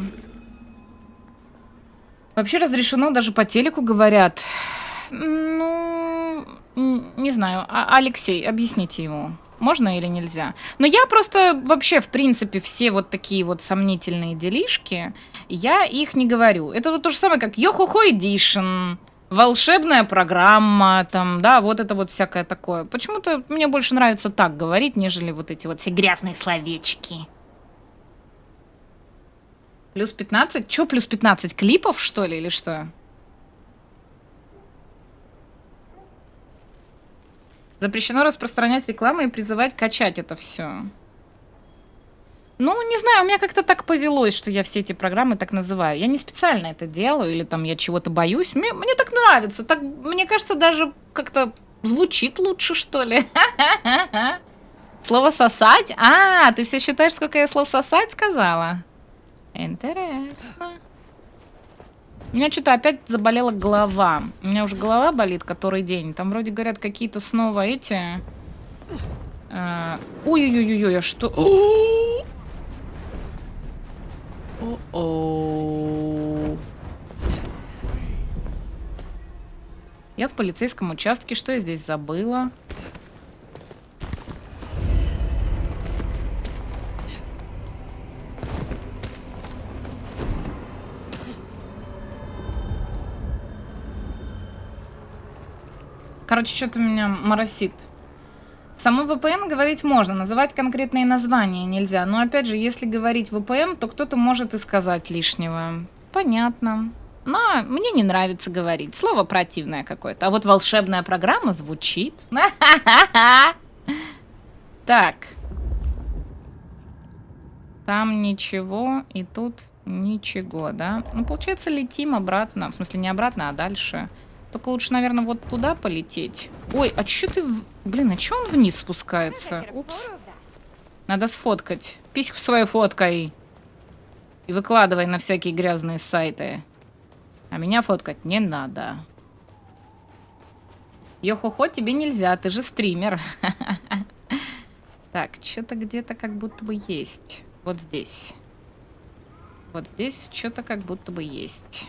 Вообще разрешено, даже по телеку говорят. Ну, не знаю. Алексей, объясните ему, можно или нельзя? Но я просто вообще, в принципе, все вот такие вот сомнительные делишки, я их не говорю. Это вот то же самое, как Йо-хо-хо Эдишн, волшебная программа, там, да, вот это вот всякое такое. Почему-то мне больше нравится так говорить, нежели вот эти вот все грязные словечки. Плюс 15? Чё плюс 15? Клипов, что ли, или что? Запрещено распространять рекламу и призывать качать это все. Ну, не знаю, у меня как-то так повелось, что я все эти программы так называю. Я не специально это делаю, или там я чего-то боюсь. Мне так нравится. Так, мне кажется, даже как-то звучит лучше, что ли. Слово «сосать»? А, ты все считаешь, сколько я слов «сосать» сказала? Интересно. У меня что-то опять заболела голова. У меня уже голова болит который день. Там вроде говорят какие-то снова эти... Ой-ой-ой-ой, а что... О-о-о. Я в полицейском участке. Что я здесь забыла? Короче, что-то меня моросит. Само VPN говорить можно, называть конкретные названия нельзя. Но опять же, если говорить VPN, то кто-то может и сказать лишнего. Понятно. Но мне не нравится говорить. Слово противное какое-то. А вот волшебная программа звучит. Так. Там ничего, и тут ничего, да? Ну, получается, летим обратно. В смысле, не обратно, а дальше. Только лучше, наверное, вот туда полететь. Ой, а чё ты... Блин, а чё он вниз спускается? Упс. Надо сфоткать. Письку свою фоткай. И выкладывай на всякие грязные сайты. А меня фоткать не надо. Йо-хо-хо, тебе нельзя, ты же стример. Так, что-то где-то как будто бы есть. Вот здесь. Вот здесь что-то как будто бы есть.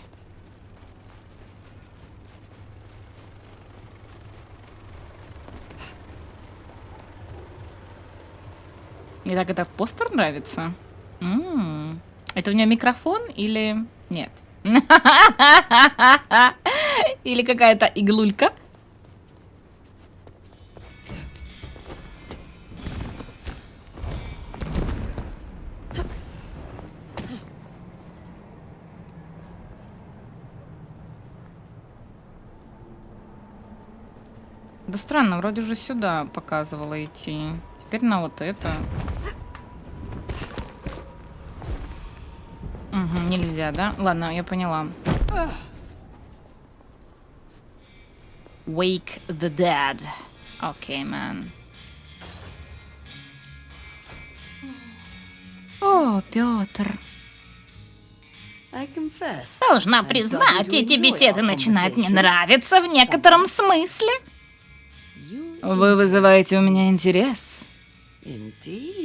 Мне так этот постер нравится. Это у меня микрофон или нет? Или какая-то иглулька? Да странно, вроде же сюда показывала идти. Теперь на вот это. Угу, нельзя, да? Ладно, я поняла. Wake the dead. Окей, man. О, Пётр. Должна признать, эти беседы начинают мне нравиться в некотором смысле. Вы вызываете у меня интерес.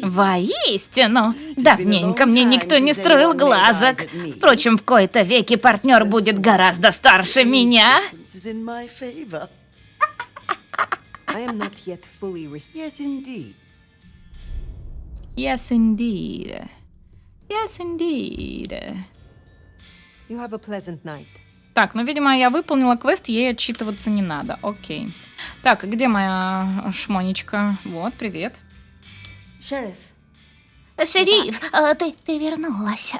Воистину, давненько мне никто не строил глазок. Впрочем, в кои-то веки партнер будет гораздо старше меня. I am not yet fully Yes, indeed. Yes, indeed. Yes, indeed. You have a pleasant night. Так, ну, видимо, я выполнила квест, ей отчитываться не надо. Окей. Так, где моя шмонечка? Вот, привет. Шериф. Шериф, ты вернулась.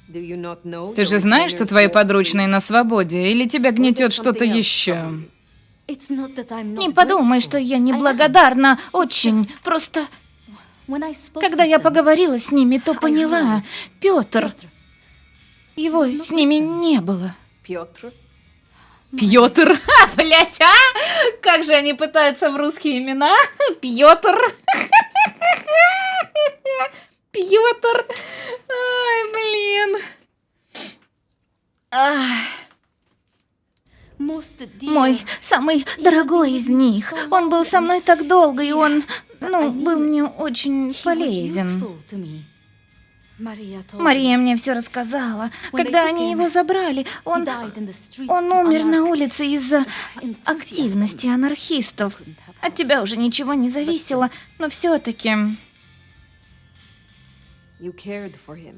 Ты же знаешь, что твои подручные на свободе? Или тебя гнетет что-то еще? Не подумай, что я неблагодарна. Очень. Просто... Когда я поговорила с ними, то поняла. Пётр. Его с ними не было. Пётр? Пётр. Блять, а? Как же они пытаются в русские имена? Пётр. Пётр. Ай, блин. Мой самый дорогой из них. Он был со мной так долго, и он, был мне очень полезен. Мария мне все рассказала. Когда они его забрали, он умер на улице из-за активности анархистов. От тебя уже ничего не зависело, но все-таки...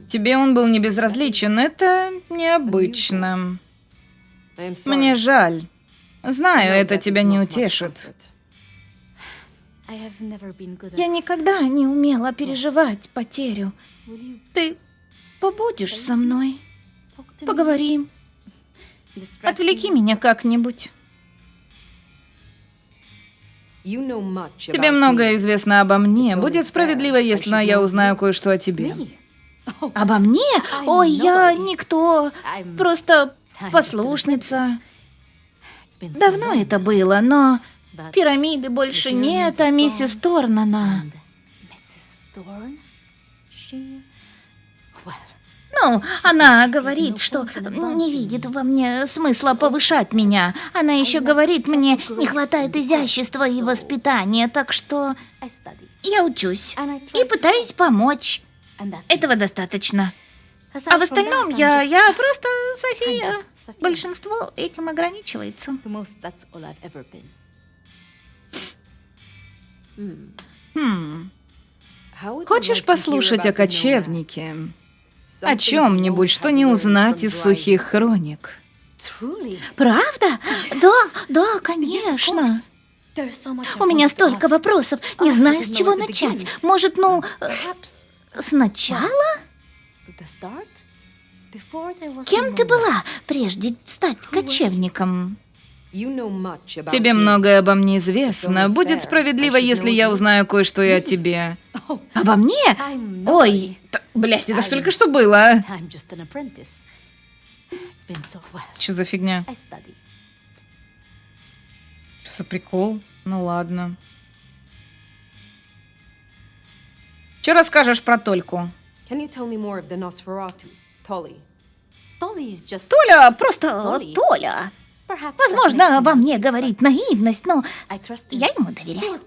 Тебе он был не безразличен, это необычно. Мне жаль. Знаю, это тебя не утешит. Я никогда не умела переживать потерю. Ты побудешь со мной? Поговорим. Отвлеки меня как-нибудь. Тебе многое известно обо мне. Будет справедливо, если я узнаю кое-что о тебе. Обо мне? Ой, я никто. Просто послушница. Давно это было, но пирамиды больше нет, а миссис Торн, она... Она говорит, что не видит во мне смысла повышать меня. Она еще говорит, мне не хватает изящества и воспитания, так что я учусь и пытаюсь помочь. Этого достаточно. А в остальном я просто София. Большинство этим ограничивается. Хочешь послушать о кочевнике? О чем-нибудь, что не узнать из сухих хроник. Правда? Да, конечно. У меня столько вопросов, не знаю, с чего начать. Может, сначала? Кем ты была, прежде стать кочевником? Тебе многое обо мне известно. Будет справедливо, если я узнаю кое-что и о тебе. Обо мне? Ой, блядь, это ж только что было. Что за фигня? Что за прикол? Ну ладно. Что расскажешь про Тольку? Толя, просто Толя. Возможно, во мне говорит наивность, но я ему доверяю.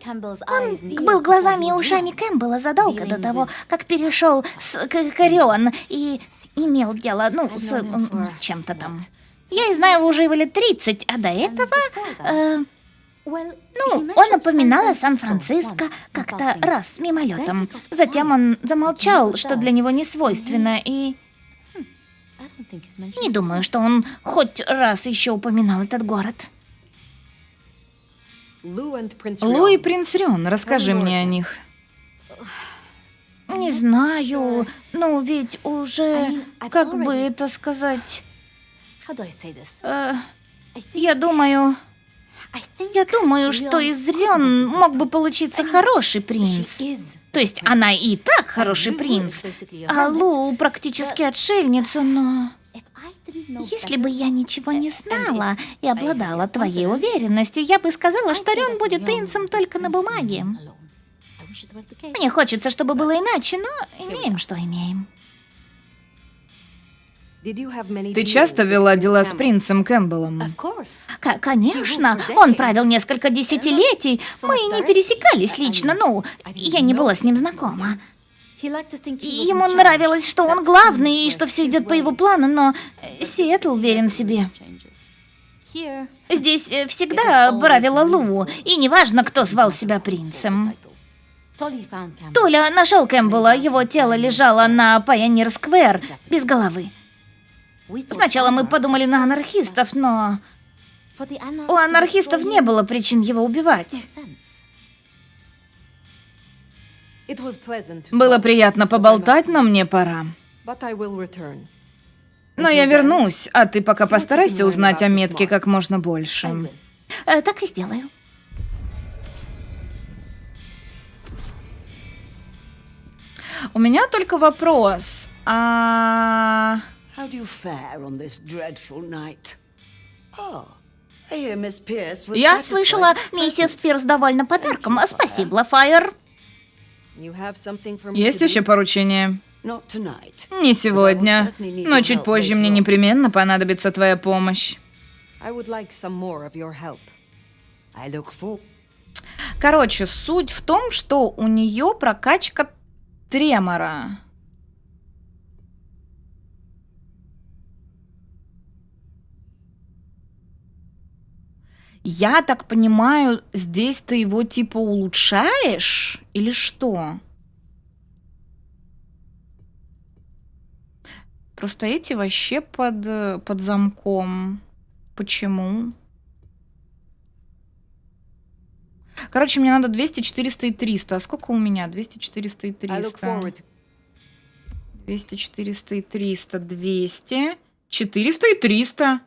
Он был глазами и ушами Кэмпбелла задолго до того, как перешел с Корион и имел дело, с чем-то там. Я знаю его уже его лет 30, а до этого... он упоминал о Сан-Франциско как-то раз мимолетом. Затем он замолчал, что для него не свойственно, и... Не думаю, что он хоть раз еще упоминал этот город. Лу и принц Рён, расскажи мне о них. Не знаю, ведь уже, как бы это сказать... Я думаю, что из Рён мог бы получиться хороший принц. То есть она и так хороший принц, а Лу практически отшельница, но... Если бы я ничего не знала и обладала твоей уверенностью, я бы сказала, что Рён будет принцем только на бумаге. Мне хочется, чтобы было иначе, но имеем, что имеем. Ты часто вела дела с принцем Кэмпбеллом? Конечно, он правил несколько десятилетий. Мы не пересекались лично, я не была с ним знакома. Ему нравилось, что он главный и что все идет по его плану, но Сиэтл уверен в себе. Здесь всегда правила Лу, и неважно, кто звал себя принцем. Толя нашел Кэмпбелла, его тело лежало на Пайонир-сквер, без головы. Сначала мы подумали на анархистов, но у анархистов не было причин его убивать. Было приятно поболтать, но мне пора. Но я вернусь, а ты пока постарайся узнать о метке как можно больше. Так и сделаю. У меня только вопрос. How do you fare on this dreadful night? Oh, I hear Miss Pierce was Я слышала, миссис Пирс довольна подарком. Спасибо, Файер. Есть еще поручение? Not tonight. Не сегодня, но чуть позже мне непременно понадобится твоя помощь. I would like some more of your help. I look for... Короче, суть в том, что у нее прокачка тремора. Я так понимаю, здесь ты его типа улучшаешь или что? Просто эти вообще под замком. Почему? Короче, мне надо 200, 400 и 300. А сколько у меня? 200, 400 и 300. 200, 400 и 300. 200, 400 и 300.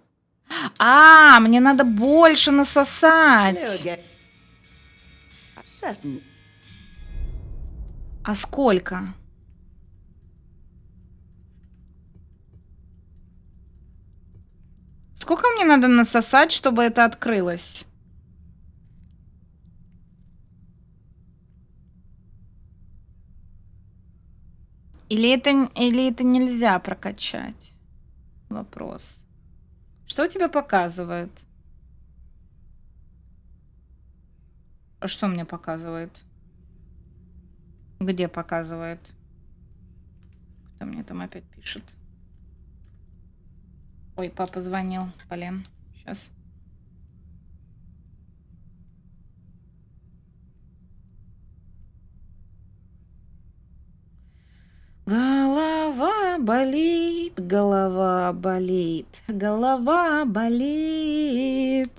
А, мне надо больше насосать. А сколько? Сколько мне надо насосать, чтобы это открылось? Или это нельзя прокачать? Вопрос. Что у тебя показывает? А что мне показывает? Где показывает? Кто мне там опять пишет? Ой, папа звонил. Блин. Сейчас. Голова болит, голова болит, голова болит.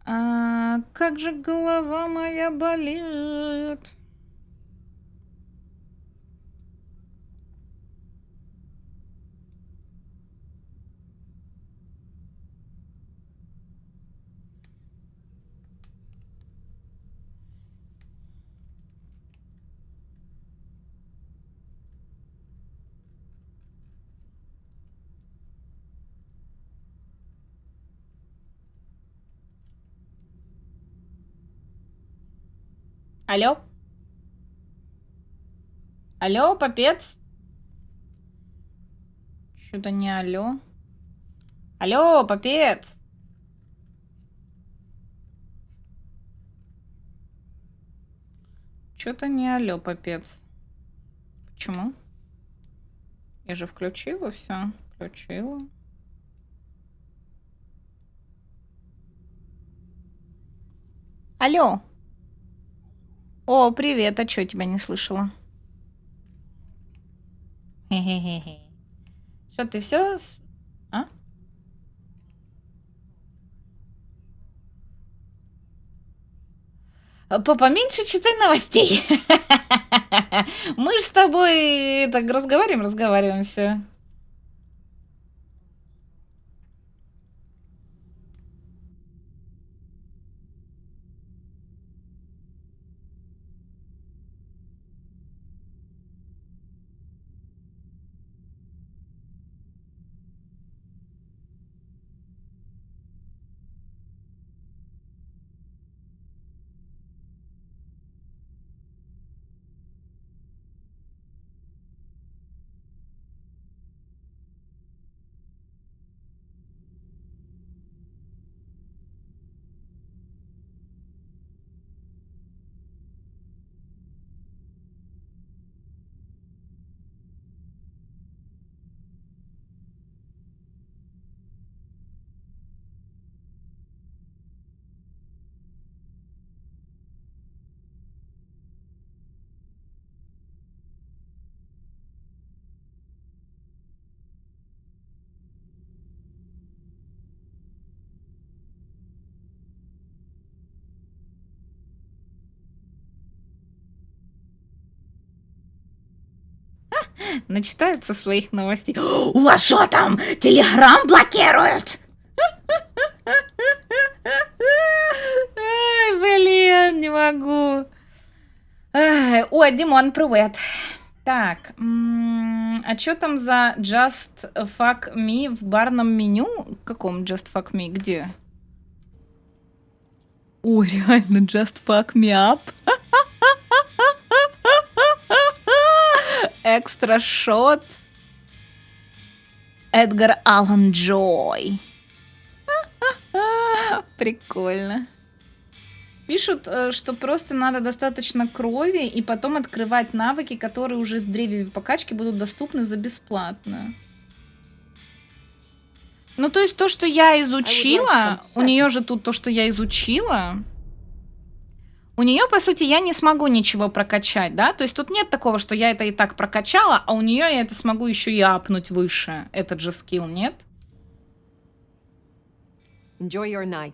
А как же голова моя болит? Алло? Алло, попец? Что-то не алло. Алло, попец? Что-то не алло, попец. Почему? Я же включила все. Включила. Алло. О, привет, а чё тебя не слышала? Хе-хе-хе. Что, ты все? А? Поменьше читай новостей. Мы же с тобой так разговариваем все. Начитаются своих новостей. У вас что там? Телеграм блокируют? Ай, блин, не могу. О, Димон, привет. Так, а что там за Just Fuck Me в барном меню? В каком Just Fuck Me? Где? О, реально, Just Fuck Me Up. Экстра шот. Эдгар Аллан Джой. Прикольно. Пишут, что просто надо достаточно крови и потом открывать навыки, которые уже в древе покачки будут доступны за бесплатно. Ну, то есть то, что я изучила, у нее же тут то, что я изучила, у нее, по сути, я не смогу ничего прокачать, да? То есть тут нет такого, что я это и так прокачала, а у нее я это смогу еще и апнуть выше, этот же скилл, нет? Enjoy your night.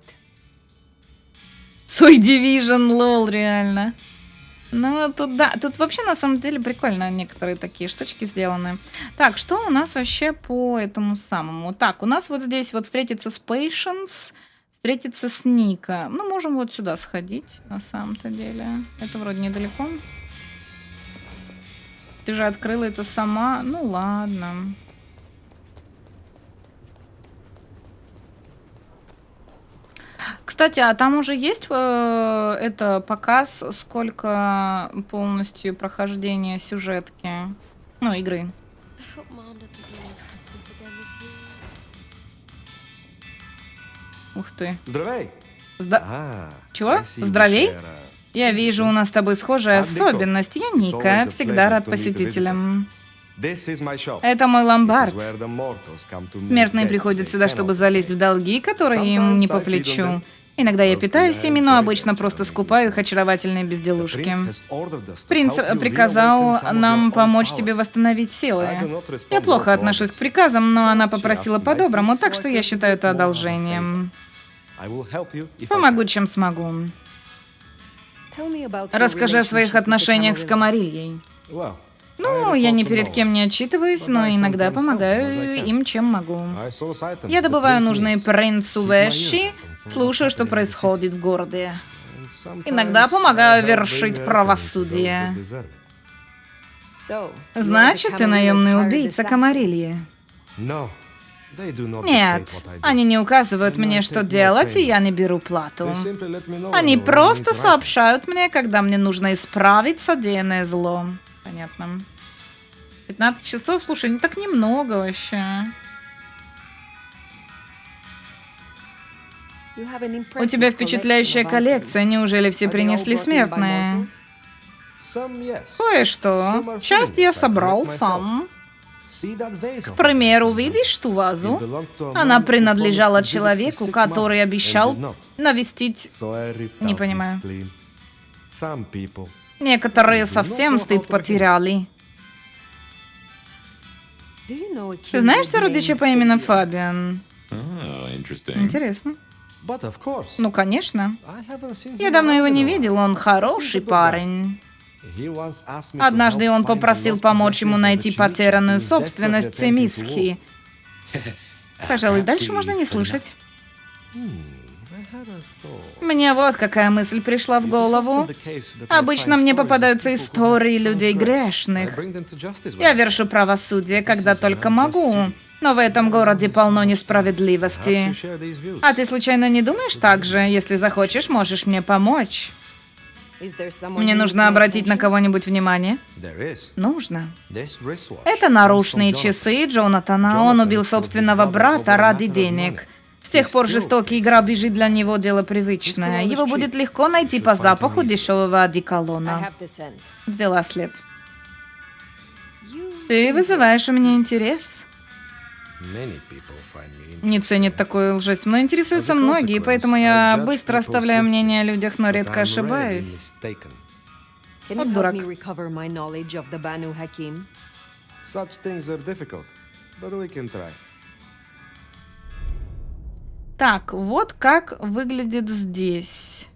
Свой Division, лол, реально. Ну, тут, да, тут вообще, на самом деле, прикольно некоторые такие штучки сделаны. Так, что у нас вообще по этому самому? Так, у нас вот здесь вот встретиться с Patience, встретиться с Ника. Ну, можем вот сюда сходить, на самом-то деле. Это вроде недалеко. Ты же открыла это сама. Ну, ладно. Кстати, а там уже есть это показ, сколько полностью прохождения сюжетки, ну, игры? Ух ты. Здравей. Чего? Здравей? Я вижу, у нас с тобой схожая особенность. Я Ника, всегда рад посетителям. Это мой ломбард. Смертные приходят сюда, чтобы залезть в долги, которые им не по плечу. Иногда я питаюсь ими, но обычно просто скупаю их очаровательные безделушки. Принц приказал нам помочь тебе восстановить силы. Я плохо отношусь к приказам, но она попросила по-доброму, так что я считаю это одолжением. Помогу, чем смогу. Расскажи о своих отношениях с Камарильей. Ну, я ни перед кем не отчитываюсь, но иногда помогаю им, чем могу. Я добываю нужные принцу вещи, слушаю, что происходит в городе. Иногда помогаю вершить правосудие. Значит, ты наемный убийца Камарильи? Нет, они не указывают мне, что делать, и я не беру плату. Они просто сообщают мне, когда мне нужно исправить содеянное зло. Понятно. 15 часов? Слушай, не так немного вообще. У тебя впечатляющая коллекция. Неужели все принесли смертные? Кое-что. Часть я собрал сам. К примеру, видишь ту вазу? Она принадлежала человеку, который обещал навестить... Не понимаю. Некоторые совсем стыд потеряли. Ты знаешь сородича по имени Фабиан? Интересно. Ну, конечно. Я давно его не видел, он хороший парень. Однажды он попросил помочь ему найти потерянную собственность Цемисхи. Пожалуй, дальше можно не слушать. Мне вот какая мысль пришла в голову. Обычно мне попадаются истории людей грешных. Я вершу правосудие, когда только могу. Но в этом городе полно несправедливости. А ты случайно не думаешь так же? Если захочешь, можешь мне помочь. Мне нужно обратить на кого-нибудь внимание? Нужно. Это наручные часы Джонатана. Он убил собственного брата ради денег. С тех пор жестокие грабежи для него дело привычное. Его будет легко найти по запаху дешевого одеколона. Взяла след. Ты вызываешь у меня интерес. Не ценят такую лжесть. Мной интересуются многие, поэтому я быстро оставляю мнение о людях, но редко ошибаюсь. Вот дурак. Так, вот как выглядит здесь.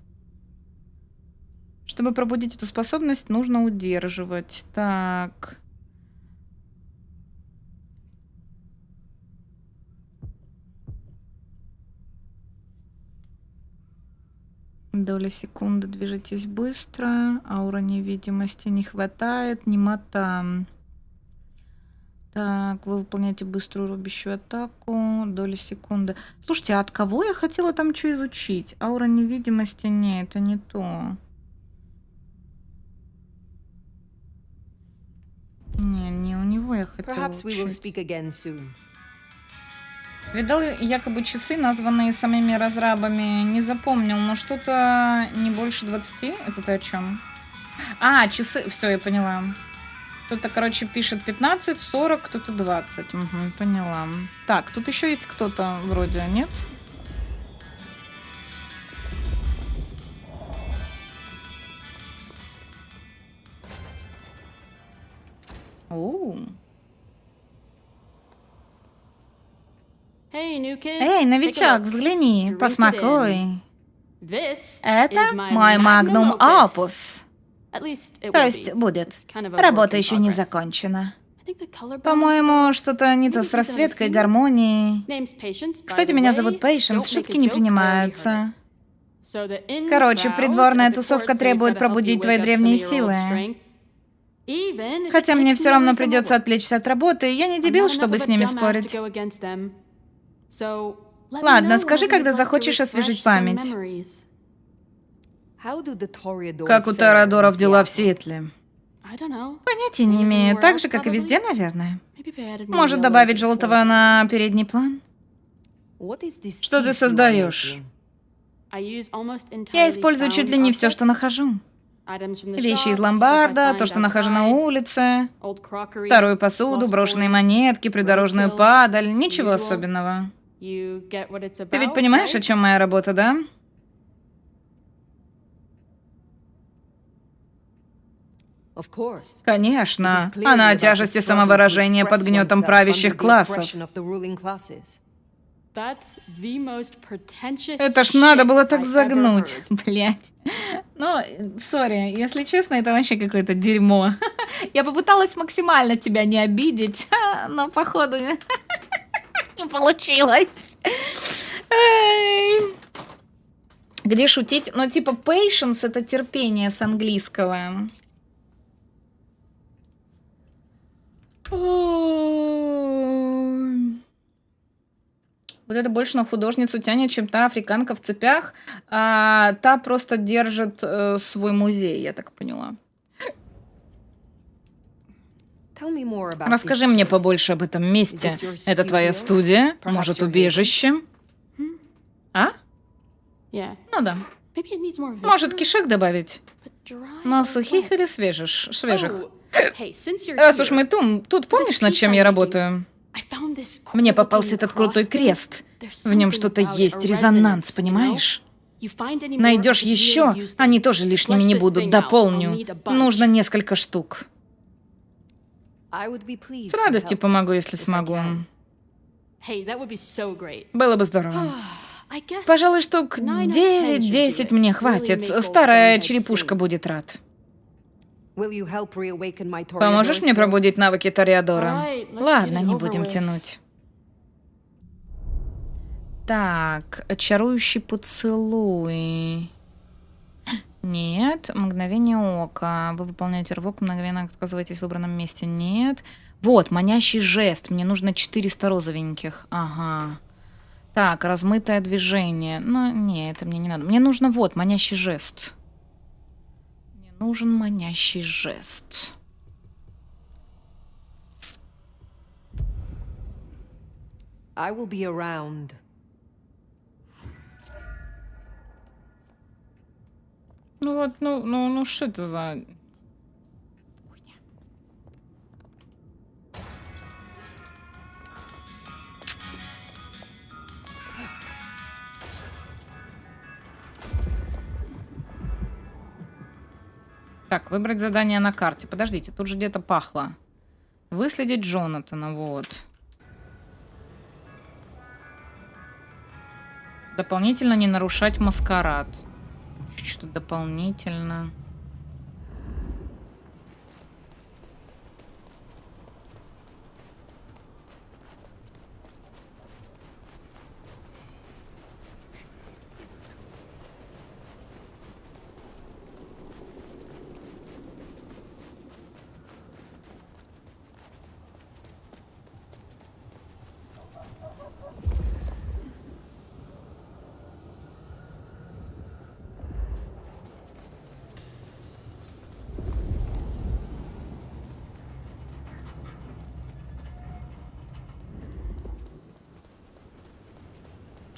Чтобы пробудить эту способность, нужно удерживать. Так. Доля секунды, движитесь быстро. Аура невидимости не хватает. Немота. Так, вы выполняете быструю рубящую атаку. Доля секунды. Слушайте, а от кого я хотела там что изучить? Аура невидимости? Не, это не то. Не у него я хотела учить. Видал якобы часы, названные самими разрабами. Не запомнил, но что-то не больше 20. Это ты о чем? А, часы. Все, я поняла. Кто-то, короче, пишет 15, 40, кто-то 20. Угу, поняла. Так, тут еще есть кто-то вроде, нет? Оу. Эй, новичок, взгляни, посмакуй. Это мой магнум опус. То есть будет. Работа еще не закончена. По-моему, что-то не то с расцветкой, гармонией. Кстати, меня зовут Пейшенс, шутки не принимаются. Короче, придворная тусовка требует пробудить твои древние силы. Хотя мне все равно придется отвлечься от работы, я не дебил, чтобы с ними спорить. Ладно, скажи, когда захочешь освежить память. Как у Торадоров дела в Сиэтле? Понятия не имею, так же, как и везде, наверное. Может, добавить желтого на передний план? Что ты создаешь? Я использую чуть ли не все, что нахожу. Вещи из ломбарда, то, что нахожу на улице, старую посуду, брошенные монетки, придорожную падаль, ничего особенного. Ты ведь понимаешь, о чем моя работа, да? Конечно, она о тяжести самовыражения под гнетом правящих классов. Это ж надо было так загнуть, блядь. Ну, сори, если честно, это вообще какое-то дерьмо. Я попыталась максимально тебя не обидеть, но походу не получилось. Где шутить? Ну, типа, patience — это терпение с английского. Вот это больше на художницу тянет, чем та африканка в цепях, а та просто держит свой музей, я так поняла. Расскажи мне побольше об этом месте. Это твоя студия? Может, убежище? А? Ну да. Может, кишек добавить? Но сухих или свежих? Раз уж мы тут помнишь, над чем я работаю? Мне попался этот крутой крест. В нем что-то есть, резонанс, понимаешь? Найдешь еще, они тоже лишними не будут, дополню. Нужно несколько штук. С радостью помогу, если смогу. Было бы здорово. Пожалуй, штук 9-10 мне хватит. Старая черепушка будет рад. Поможешь мне пробудить навыки Тореадора? Ладно, не будем тянуть. Так, чарующий поцелуй. Нет, мгновение ока. Вы выполняете рывок, мгновенно отказываетесь в выбранном месте. Нет. Вот, манящий жест. Мне нужно 400 розовеньких. Ага. Так, размытое движение. Ну, не, это мне не надо. Мне нужно вот, манящий жест. Нужен манящий жест. I will be around. Ну вот, ну что это за... Так, выбрать задание на карте. Подождите, тут же где-то пахло. Выследить Джонатана, вот. Дополнительно не нарушать маскарад. Что-то дополнительно.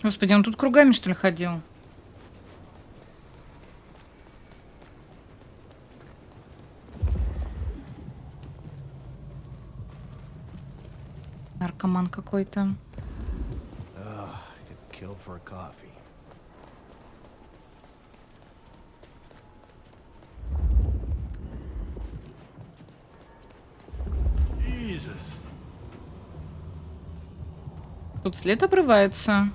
Господи, он тут кругами, что ли, ходил? Наркоман какой-то. Kill for a coffee. Jesus. Тут след обрывается.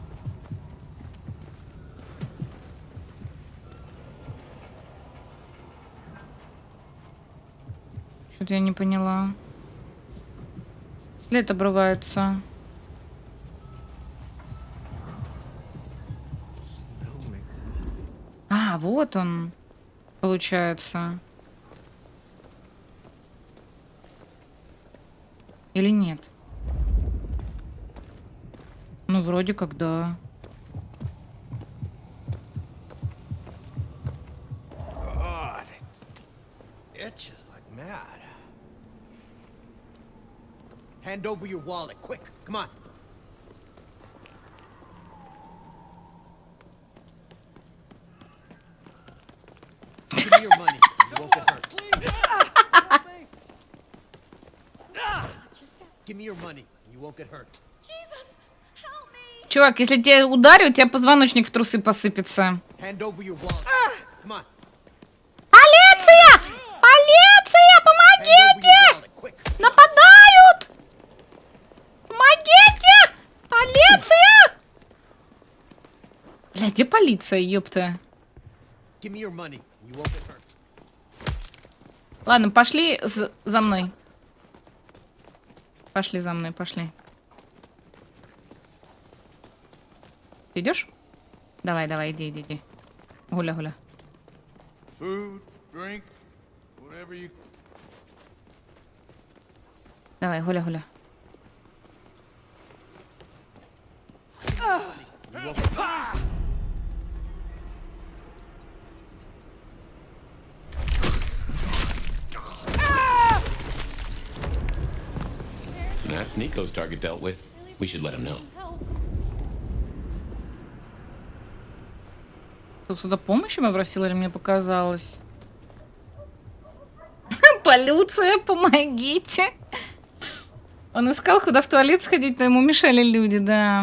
Что-то я не поняла. След обрывается. А, вот он, получается. Или нет? Ну, вроде как да. God, it itches like mad. Hand over your wallet, quick. Come on. Give me your money. You won't get hurt. Give me your money. You won't get hurt. Чувак, если тебя ударю, у тебя позвоночник в трусы посыпется. Hand over your wallet. Come on. Полиция! Полиция! Помогите! Нападают! Помогите! Полиция! Бля, где полиция, ёпта? Give me your money. You won't get hurt. Ладно, пошли за мной. Пошли за мной, пошли. Ты идешь? Давай, давай, иди, иди, иди. Гуля, гуля. Food, drink, whatever you... Давай, гуля, гуля. That's Nico's target dealt with. We should let him know. Кто сюда помощь ему просил или мне показалось? Полиция, помогите. Он искал, куда в туалет сходить, но ему мешали люди, да.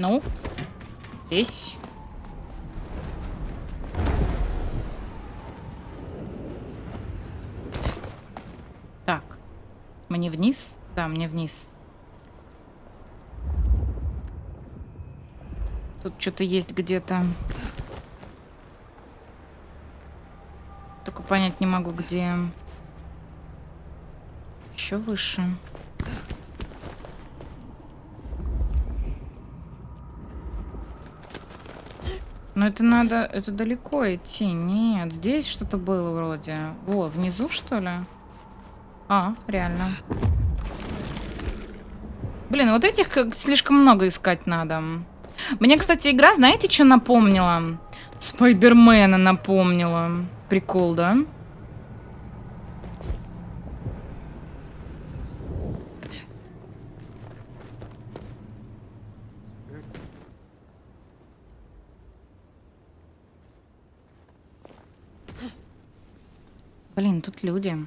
Ну, здесь. Так, мне вниз? Да, мне вниз. Тут что-то есть где-то. Только понять не могу, где. Еще выше. Но это надо, это далеко идти. Нет, здесь что-то было вроде. Во, внизу, что ли? А, реально. Блин, вот этих слишком много искать надо. Мне, кстати, игра, знаете, что напомнила? Спайдермена напомнила. Прикол, да? Блин, тут люди.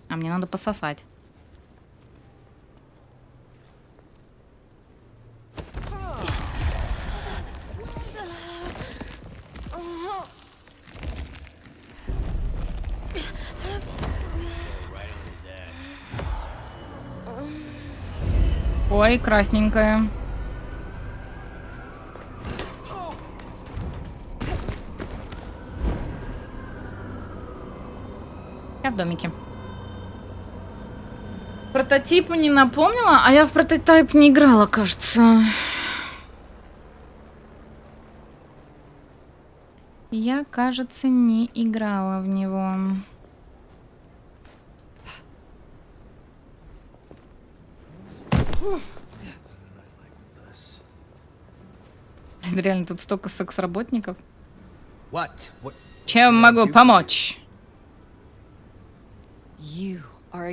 А мне надо пососать. Ой, красненькая. Я в домике. Прототип не напомнила, а я в прототип не играла, кажется. Я, кажется, не играла в него. Реально, тут столько секс-работников. Чем могу помочь?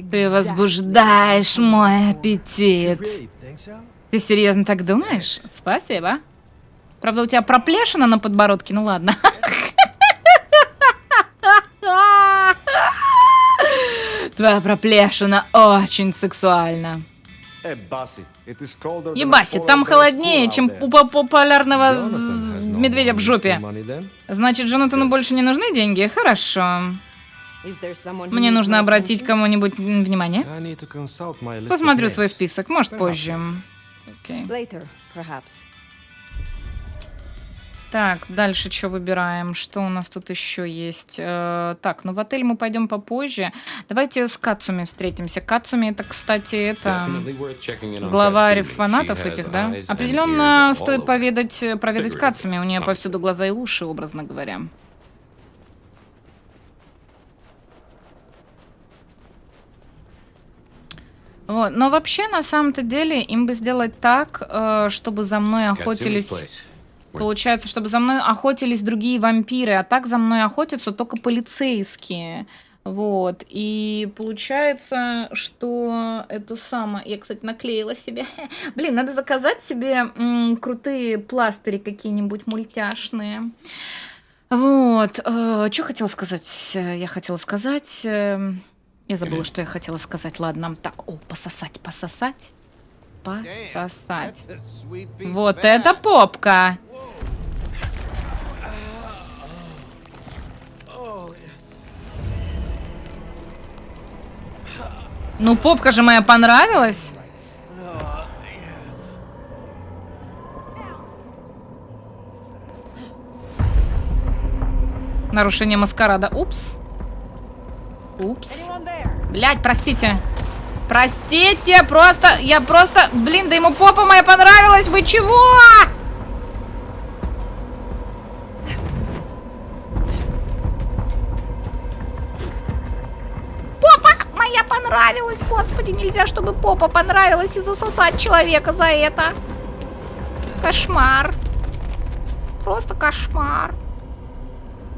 Ты возбуждаешь мой аппетит. Ты серьезно так думаешь? Спасибо. Правда, у тебя проплешина на подбородке, ну ладно. Твоя проплешина очень сексуальна. Ебаси, там холоднее, чем у популярного медведя в жопе. Значит, Джонатану больше не нужны деньги? Хорошо. Мне нужно обратить кому-нибудь внимание. Посмотрю свой список, может, позже. Окей. Так, дальше что выбираем? Что у нас тут еще есть? Так, ну в отель мы пойдем попозже. Давайте с Кацуми встретимся. Кацуми это, кстати, это главарь фанатов этих, да? Определенно стоит проведать Кацуми. У нее повсюду глаза и уши, образно говоря. Вот. Но вообще, на самом-то деле, им бы сделать так, чтобы за мной охотились... Получается, чтобы за мной охотились другие вампиры, а так за мной охотятся только полицейские. Вот. И получается, что это самое... Я, кстати, наклеила себе... Блин, надо заказать себе крутые пластыри какие-нибудь мультяшные. Вот. Что хотела сказать? Я хотела сказать... Я забыла, что я хотела сказать. Ладно, так, пососать. Пососать. Вот это попка! Ну, попка же моя понравилась. Нарушение маскарада. Упс. Упс. Блядь, простите. Простите, просто... Я просто... Блин, да ему попа моя понравилась. Вы чего? Попа моя понравилась. Господи, нельзя, чтобы попа понравилась и засосать человека за это. Кошмар. Просто кошмар.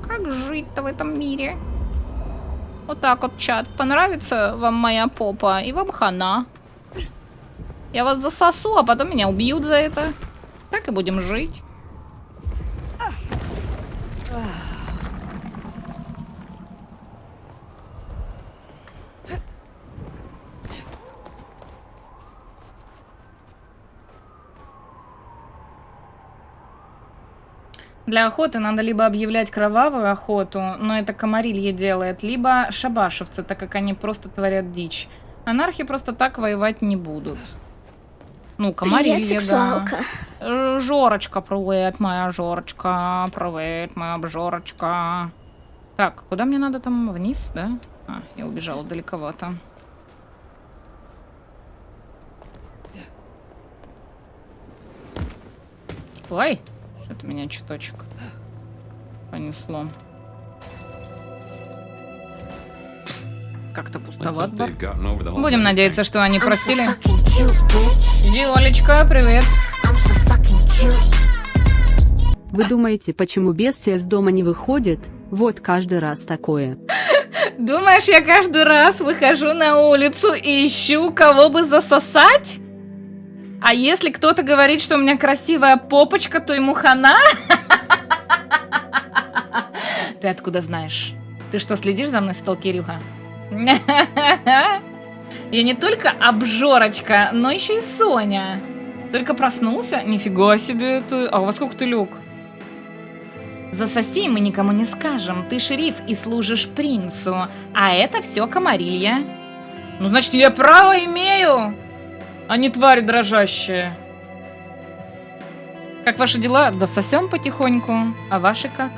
Как жить-то в этом мире? Вот так вот, чат. Понравится вам моя попа, и вам хана. Я вас засосу, а потом меня убьют за это. Так и будем жить. Для охоты надо либо объявлять кровавую охоту, но это Камарилье делает, либо шабашевцы, так как они просто творят дичь. Анархи просто так воевать не будут. Ну, Камарилье, да. Жорочка, привет, моя Жорочка. Привет, моя обжорочка. Так, куда мне надо там? Вниз, да? А, я убежала далековато. Ой! Что-то меня чуточек понесло. Как-то пустоват. Будем надеяться, что они простили. Диолечка, привет. Вы думаете, почему бестия из дома не выходит? Вот каждый раз такое. Думаешь, я каждый раз выхожу на улицу и ищу, кого бы засосать? А если кто-то говорит, что у меня красивая попочка, то ему хана? Ты откуда знаешь? Ты что, следишь за мной, сталкерюха? Я не только обжорочка, но еще и Соня. Только проснулся? Нифига себе ты. А во сколько ты лег? Засоси, мы никому не скажем. Ты шериф и служишь принцу. А это все Камарилья. Ну, значит, я право имею. А не тварь дрожащая. Как ваши дела? Да сосем потихоньку. А ваши как?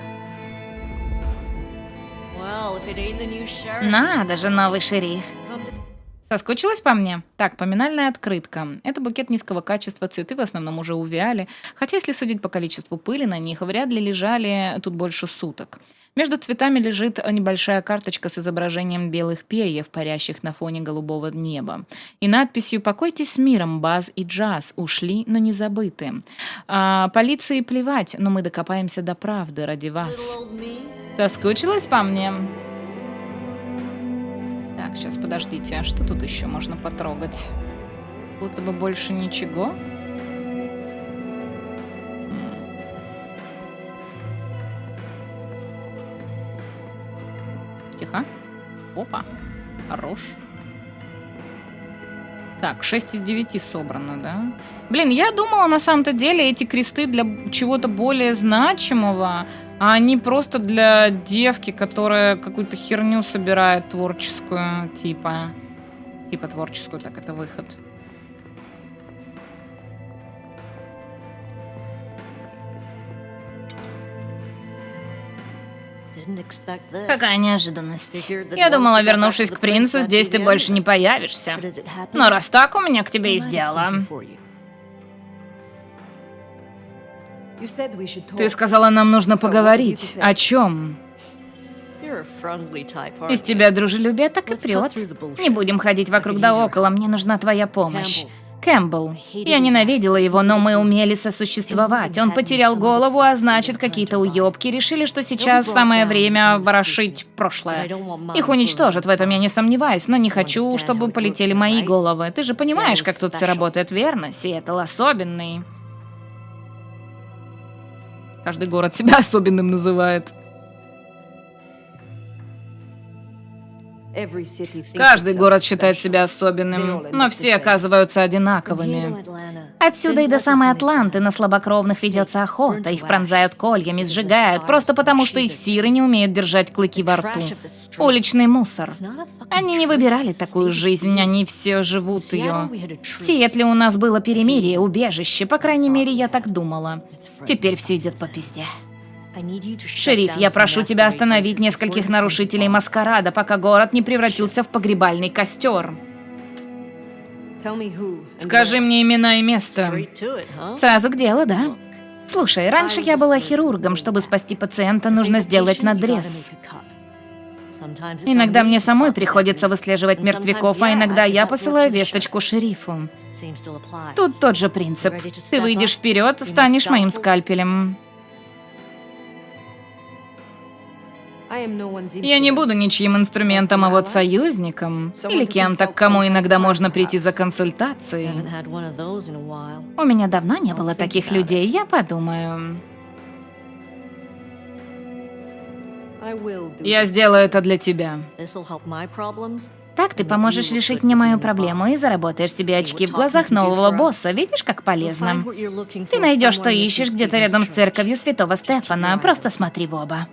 Надо же, новый шериф. Соскучилась по мне? Так, поминальная открытка. Это букет низкого качества, цветы в основном уже увяли. Хотя, если судить по количеству пыли на них, вряд ли лежали тут больше суток. Между цветами лежит небольшая карточка с изображением белых перьев, парящих на фоне голубого неба. И надписью «Покойтесь с миром, Баз и Джаз. Ушли, но не забыты». Полиции плевать, но мы докопаемся до правды ради вас. Соскучилась по мне? Так, сейчас подождите, а что тут еще можно потрогать? Будто бы больше ничего. Тихо. Опа. Хорош. Так, 6 из 9 собрано, да? Блин, я думала, на самом-то деле, эти кресты для чего-то более значимого, а не просто для девки, которая какую-то херню собирает творческую, типа творческую, так это выход. Какая неожиданность. Я думала, вернувшись к принцу, здесь ты больше не появишься. Но раз так, у меня к тебе есть дело. Ты сказала, нам нужно поговорить. О чем? Из тебя дружелюбие так и прет. Не будем ходить вокруг да около, мне нужна твоя помощь. Кэмпбелл. Я ненавидела его, но мы умели сосуществовать. Он потерял голову, а значит, какие-то уёбки решили, что сейчас самое время ворошить прошлое. Их уничтожат, в этом я не сомневаюсь, но не хочу, чтобы полетели мои головы. Ты же понимаешь, как тут все работает, верно? Сиэтл особенный. Каждый город себя особенным называет. Каждый город считает себя особенным, но все оказываются одинаковыми. Отсюда и до самой Атланты на слабокровных ведется охота. Их пронзают кольями, сжигают, просто потому, что их сиры не умеют держать клыки во рту. Уличный мусор. Они не выбирали такую жизнь, они все живут ее. В Сиэтле у нас было перемирие, убежище, по крайней мере, я так думала. Теперь все идет по пизде. Шериф, я прошу тебя остановить нескольких нарушителей маскарада, пока город не превратился в погребальный костер. Скажи мне имена и место. Сразу к делу, да? Слушай, раньше я была хирургом. Чтобы спасти пациента, нужно сделать надрез. Иногда мне самой приходится выслеживать мертвяков, а иногда я посылаю весточку шерифу. Тут тот же принцип. Ты выйдешь вперед, станешь моим скальпелем. Я не буду ничьим инструментом, а вот союзником. Или кем-то, к кому иногда можно прийти за консультацией. У меня давно не было таких людей, я подумаю. Я сделаю это для тебя. Так ты поможешь решить мне мою проблему и заработаешь себе очки в глазах нового босса. Видишь, как полезно? Ты найдешь, что ищешь, где-то рядом с церковью Святого Стефана. Просто смотри в оба.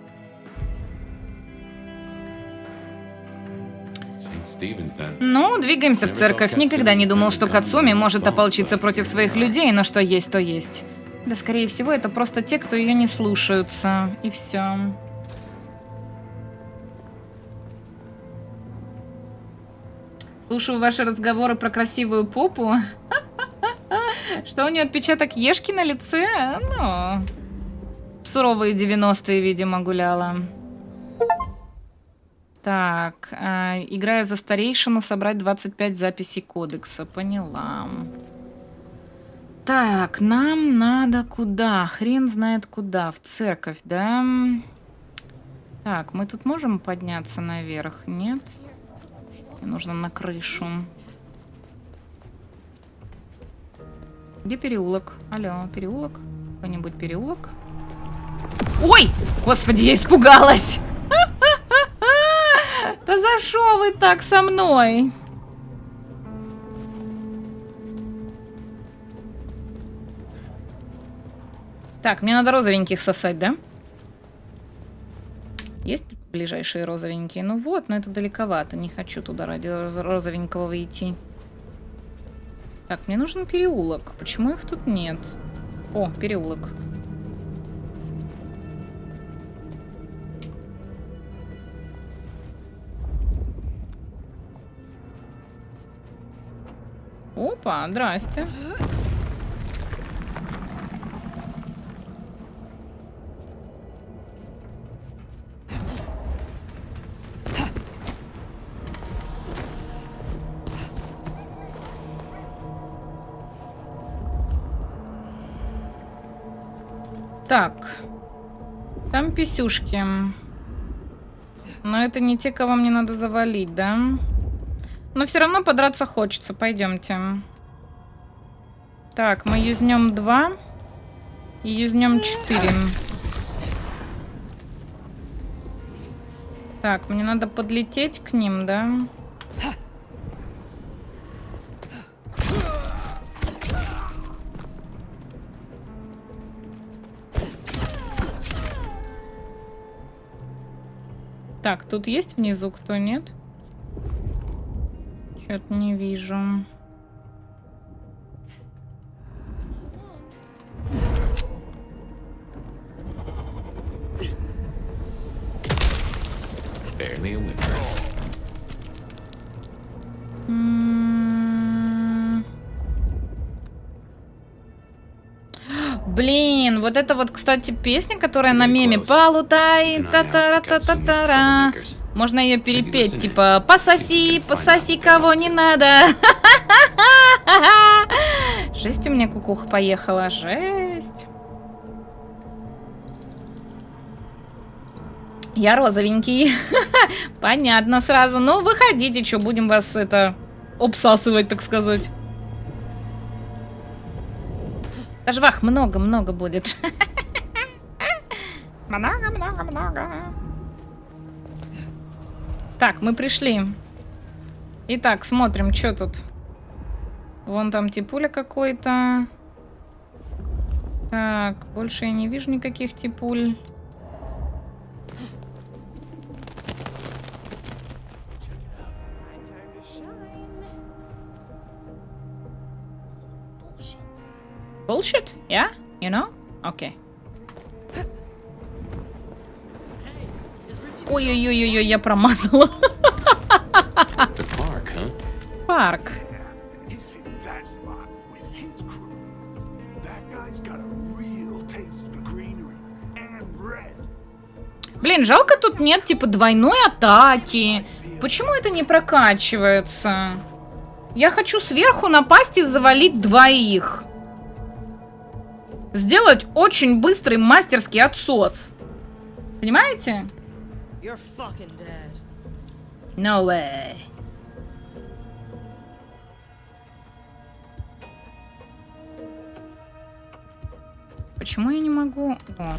Ну, двигаемся в церковь. Никогда не думал, что Кацуми может ополчиться против своих людей, но что есть, то есть. Да, скорее всего, это просто те, кто ее не слушаются. И все. Слушаю ваши разговоры про красивую попу. Что у нее отпечаток ешки на лице? Ну, в суровые 90-е, видимо, гуляла. Так, играя за старейшину, собрать 25 записей кодекса. Поняла. Так, нам надо куда? Хрен знает куда. В церковь, да? Так, мы тут можем подняться наверх? Нет? Мне нужно на крышу. Где переулок? Алло, переулок? Какой-нибудь переулок? Ой! Господи, я испугалась! Да за шо вы так со мной? Так, мне надо розовеньких сосать, да? Есть ближайшие розовенькие? Ну вот, но это далековато. Не хочу туда ради розовенького идти. Так, мне нужен переулок. Почему их тут нет? О, переулок. Опа, здрасте. Так. Там писюшки. Но это не те, кого мне надо завалить, да? Но все равно подраться хочется. Пойдемте. Так, мы юзнем 2 и юзнем 4. Так, мне надо подлететь к ним, да? Так, тут есть внизу кто, нет? Чё-то не вижу. Блин, вот это вот, кстати, песня, которая на меме «Полутай, та-та-ра-та-та-та-ра». Можно ее перепеть, типа «Пососи, пососи, кого не надо». Жесть у меня кукуха поехала, жесть. Я розовенький. Понятно сразу. Ну, выходите, что, будем вас это обсасывать, так сказать. Даже вах много-много будет. Много-много-много. Так, мы пришли. Итак, смотрим, что тут. Вон там типуля какой-то. Так, больше я не вижу никаких типуль. Bullshit? Yeah? You know? Okay. Ой-ой-ой-ой, я промазала. Парк. Блин, жалко тут нет типа двойной атаки. Почему это не прокачивается? Я хочу сверху напасть и завалить двоих. Сделать очень быстрый мастерский отсос. Понимаете? No way. Почему я не могу? О.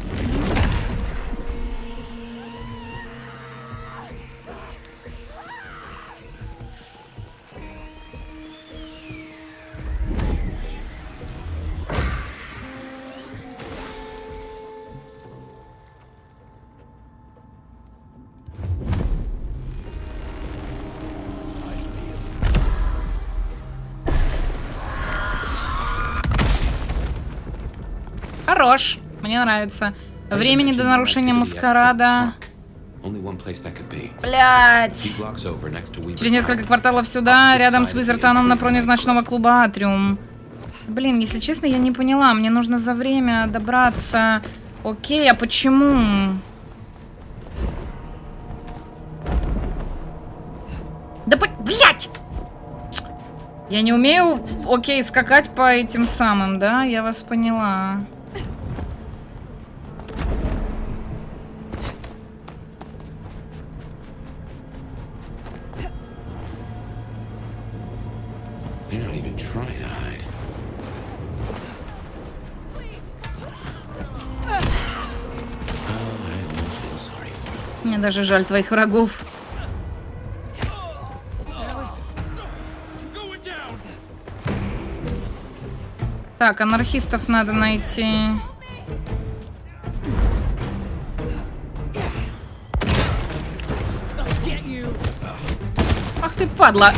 Хорош. Мне нравится. Времени до нарушения маскарада. Блять. Через несколько кварталов сюда, рядом с Визертоном напротив ночного клуба Атриум. Блин, если честно, я не поняла. Мне нужно за время добраться. Окей, а почему? Да блять! Я не умею, окей, скакать по этим самым, да? Я вас поняла. They're not even trying to hide. Oh, I almost feel sorry for them. Мне даже жаль твоих врагов. Так, анархистов надо найти. Ах ты, падла!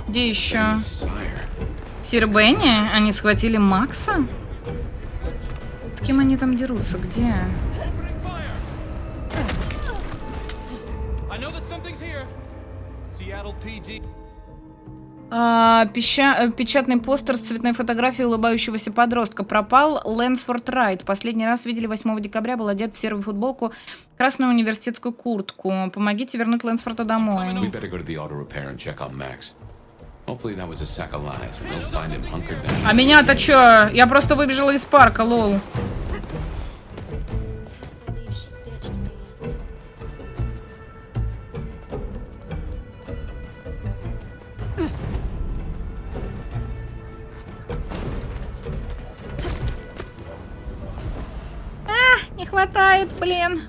Где еще? Сир Бенни? Они схватили Макса? С кем они там дерутся? Где? Seattle PD. Печатный постер с цветной фотографией улыбающегося подростка. Пропал Лэнсфорд Райт. Последний раз видели 8 декабря. Был одет в серую футболку, красную университетскую куртку. Помогите вернуть Лэнсфорда домой. We better go to the auto repair and check on Max. Hopefully that was a sack of lies, and they'll find him hunkered down. А меня-то чё? Я просто выбежала из парка, лол. Не хватает, блин.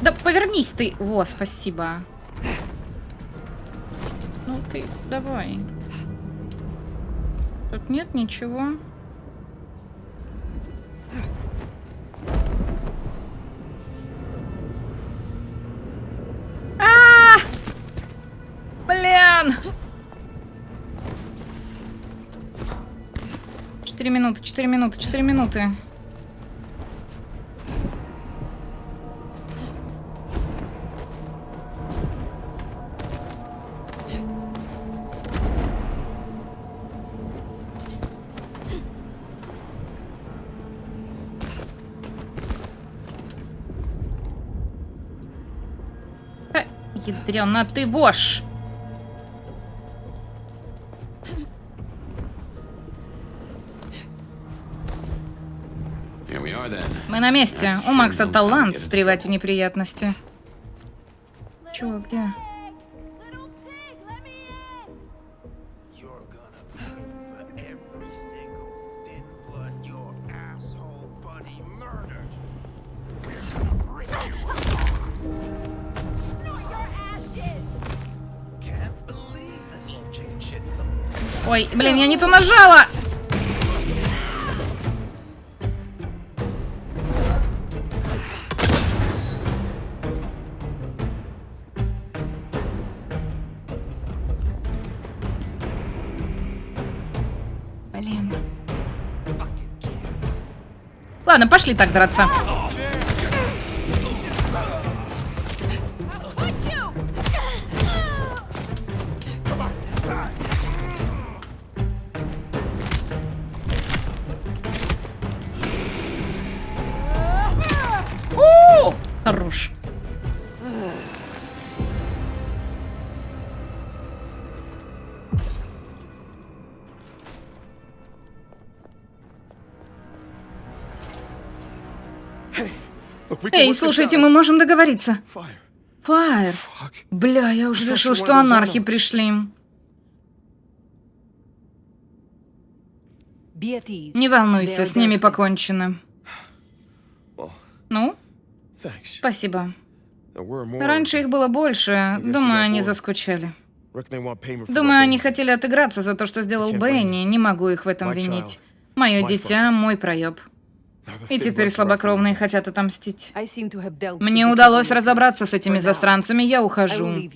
Да повернись ты. Во, спасибо. Ну ты, давай. Тут нет ничего. Блин. 4 минуты, 4 минуты, 4 минуты. Ядрёна, ты вошь! Мы на месте. У Макса талант встревать в неприятности. Чего, где? Ой, блин, я не то нажала! Блин. Ладно, пошли так драться. Хорош. Эй, слушайте, мы можем договориться. Фаер. Бля, я уже решил, что анархи пришли. Не волнуйся, с ними покончено. Ну? Спасибо. Раньше их было больше. Думаю, они заскучали. Думаю, они хотели отыграться за то, что сделал Бенни. Не могу их в этом винить. Мое дитя, мой проеб. И теперь слабокровные хотят отомстить. Мне удалось разобраться с этими засранцами, я ухожу.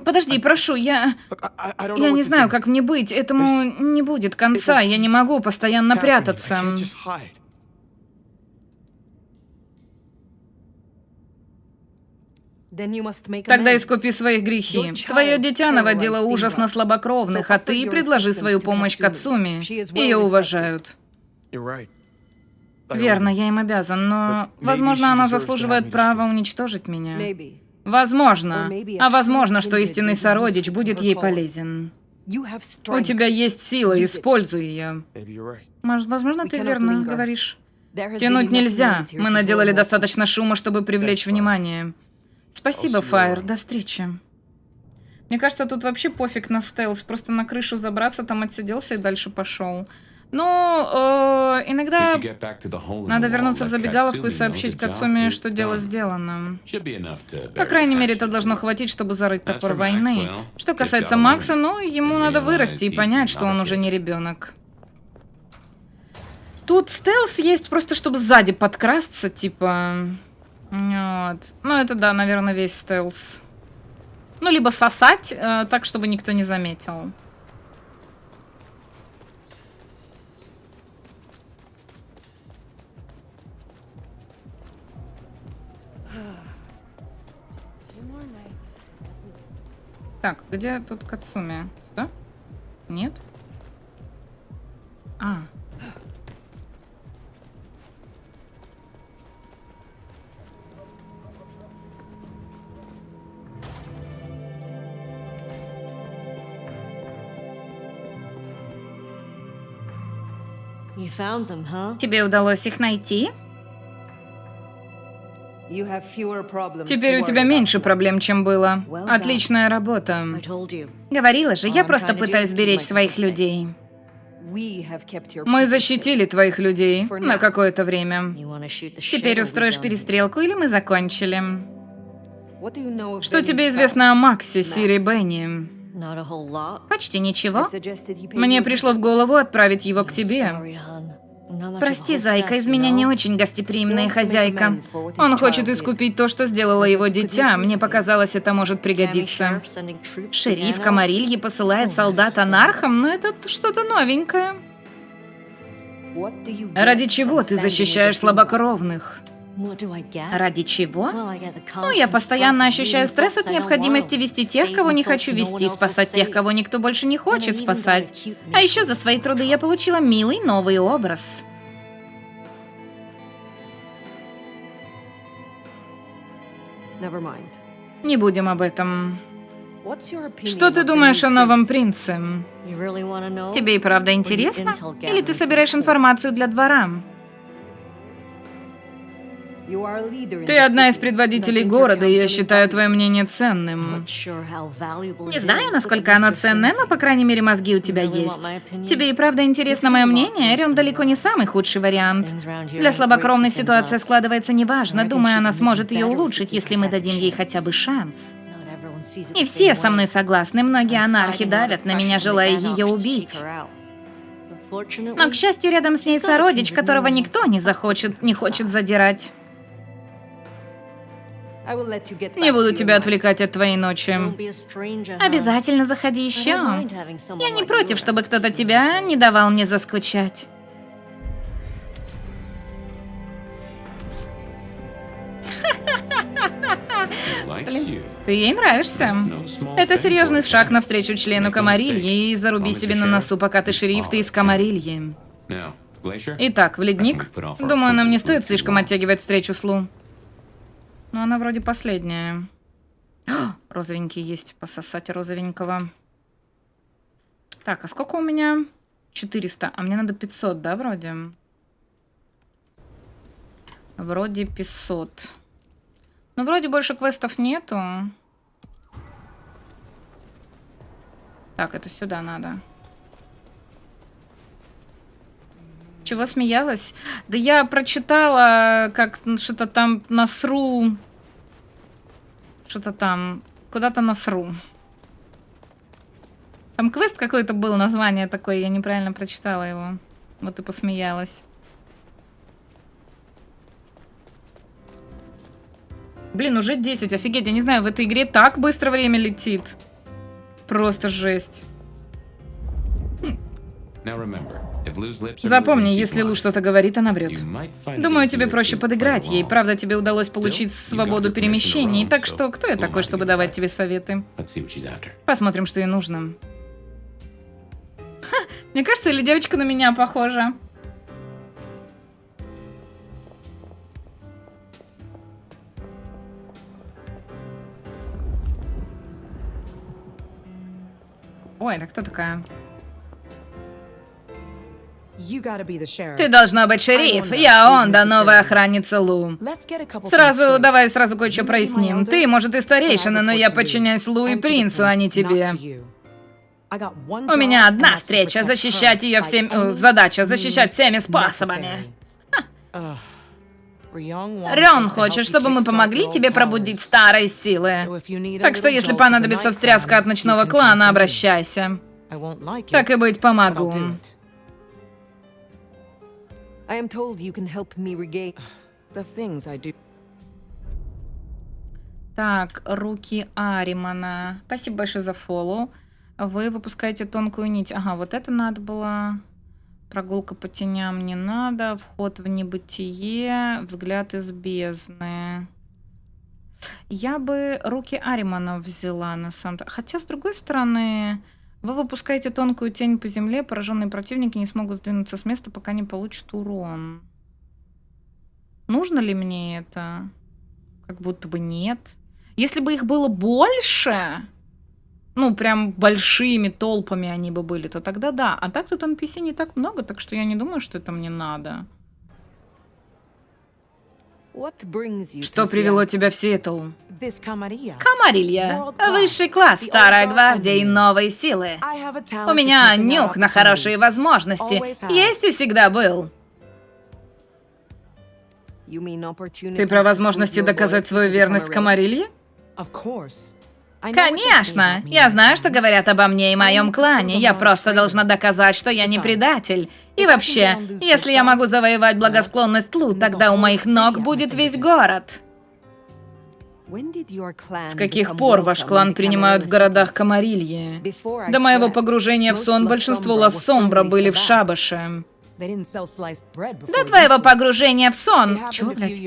Подожди, прошу, я не знаю, как мне быть. Этому не будет конца. Я не могу постоянно прятаться. Тогда искупи свои грехи. Твое дитя наводило ужас на слабокровных, а ты предложи свою помощь Кацуми. Ее уважают. Верно, я им обязан, но, возможно, она заслуживает права уничтожить меня. Возможно. А возможно, что истинный сородич будет ей полезен. У тебя есть сила, используй ее. Возможно, ты верно говоришь. Тянуть нельзя. Мы наделали достаточно шума, чтобы привлечь внимание. Спасибо, Фаер. До встречи. Мне кажется, тут вообще пофиг на стелс. Просто на крышу забраться, там отсиделся и дальше пошел. Ну, иногда надо вернуться в забегаловку и сообщить Кацуми, что дело сделано. По крайней мере, это должно хватить, чтобы зарыть топор войны. Что касается Макса, ну, ему надо вырасти и понять, что он уже не ребенок. Тут стелс есть просто, чтобы сзади подкрасться, типа... Вот. Ну, это, да, наверное, весь стелс. Ну, либо сосать, так, чтобы никто не заметил. Так, где тут Кацуми? Сюда? Нет? А. You found them, huh? Тебе удалось их найти? You have fewer problems Теперь to у тебя worry меньше about. проблем, чем было. Well done. Отличная работа. I told you. Говорила же, я I'm просто trying to пытаюсь do беречь is keep своих my people людей. We have kept your Мы people защитили твоих людей For на now. какое-то время. You wanna shoot the shit Теперь or we устроишь done? перестрелку или мы закончили? safe. What do you know of Что Benny тебе Sal? известно о Максе, Сири Бенни? Not a whole lot. Почти I ничего. suggested he pay Мне you a пришло в visit. голову отправить его к тебе. Sorry, hon. I'm not much of a Прости, зайка, hostess, из меня you не know? очень гостеприимная He wants to make хозяйка. amends for what his Он хочет child did. искупить то, что сделало его дитя. Мне показалось, это может County пригодиться. sheriff sending troops to Шериф Ganos? Камарильи посылает солдат анархам, Но это что-то новенькое. What do you get Ради чего from ты standing защищаешь with the слабокровных? What do I get? Ради чего? Well, I get the Ну, я constant постоянно stress of ощущаю leading стресс folks от I don't необходимости want, вести тех, кого не saving хочу folks no one вести, else will спасать тех, save. кого никто больше не хочет And I even got a спасать. cute А еще за свои труды я получила милый новый образ. Never mind. Не будем об этом. What's your opinion Что ты of the думаешь new о новом prince? принце? You really wanna know? Тебе и правда Or you интересно? intel Или ты gathering собираешь for the court? информацию для двора? You are a leader in Ты the одна из city, предводителей and I think your города, и я counsel is считаю valuable. твое мнение ценным. Not sure how valuable Не it знаю, is, насколько but оно at least you're ценное, но, thinking. по крайней мере, мозги у тебя Really want есть. my opinion? Тебе и правда интересно мое мнение? Орион далеко не самый худший вариант. Things around here Для ain't слабокровных great for ситуация thin bloods. складывается неважно. I reckon Думаю, she она can make сможет it ее better if улучшить, we give если her мы half a дадим ей chance. хотя бы шанс. Not everyone sees it Не the все same со мной way. согласны, многие I'm анархи fighting давят under на меня, pressure from the желая Anarchs ее to take убить. her out. Unfortunately, Но, к счастью, рядом с ней she's got a сородич, kindred которого no one никто wants не to не хочет задирать. I will let you get Не back буду to your тебя life. отвлекать от твоей ночи. don't be a stranger, huh? Обязательно заходи I еще. don't mind having someone Я не like против, you чтобы around кто-то to тебя keep me не давал мне заскучать. Likes Блин. you. Ты ей нравишься. No small Это thing серьезный for a шаг sheriff. навстречу члену Make no Камарильи, и заруби mistake. себе на носу, пока ты шериф, ты из Камарильи. Now, Glacier? Итак, в ледник. Думаю, нам не стоит слишком оттягивать встречу с Лу. Но она вроде последняя. Розовенький есть, пососать розовенького. Так, а сколько у меня? 400, а мне надо 500, да, вроде? Вроде 500. Ну, вроде больше квестов нету. Так, это сюда надо. Чего смеялась? Да я прочитала, как что-то там насру. Что-то там. Куда-то насру. Там квест какой-то был, название такое, я неправильно прочитала его. Вот и посмеялась. Блин, уже 10, офигеть, я не знаю, в этой игре так быстро время летит. Просто жесть. Now remember, if Lou's lips are Запомни, moving, she's если Лу lying. что-то говорит, она врет. You might find it Думаю, тебе easier проще to подыграть play ей. along. Правда, тебе удалось получить Still, you got свободу your permission to перемещений. roam, Так so что, кто я Lou такой, might чтобы give you давать advice. тебе советы? Let's see what she's after. Посмотрим, что ей нужно. Ха, мне кажется, или девочка на меня похожа. Ой, это кто такая? You gotta be the sheriff. Ты должна быть шериф. Я Онда, новая охранница Лу. Let's get a couple things Сразу, straight. давай сразу кое-что You may be my проясним. elder, Ты, может, и but I старейшина, но report я to you. подчиняюсь Лу и And to the принцу, а не prince, not тебе. to you. I got one У меня job, одна and that's to встреча, protect защищать her ее by всеми... any задача, защищать всеми means способами. necessary. Рён Рён хочет, чтобы мы помогли тебе пробудить старые силы. Так что, если понадобится встряска от ночного клана, обращайся. Так и быть, помогу. I am told you can help me regain the things I do. Так, руки Аримана. Спасибо большое за фоллоу. Вы выпускаете тонкую нить. Ага, вот это надо было. Прогулка по теням не надо. Вход в небытие. Взгляд из бездны. Я бы руки Аримана взяла на самом-то. Хотя, с другой стороны, вы выпускаете тонкую тень по земле, пораженные противники не смогут сдвинуться с места, пока не получат урон. Нужно ли мне это? Как будто бы нет. Если бы их было больше, ну, прям большими толпами они бы были, то тогда да. А так тут NPC не так много, так что я не думаю, что это мне надо. Что привело тебя в Сиэтл? Камарилья. Высший класс, старая гвардия и новые силы. У меня нюх на хорошие возможности. Есть и всегда был. Ты про возможности доказать свою верность Камарилье? Конечно! Я знаю, что говорят обо мне и моем клане. Я просто должна доказать, что я не предатель. И вообще, если я могу завоевать благосклонность Лу, тогда у моих ног будет весь город. С каких пор ваш клан принимают в городах Камарильи? До моего погружения в сон большинство Лас-Сомбра были в шабаше. До твоего погружения в сон. Чего, блядь?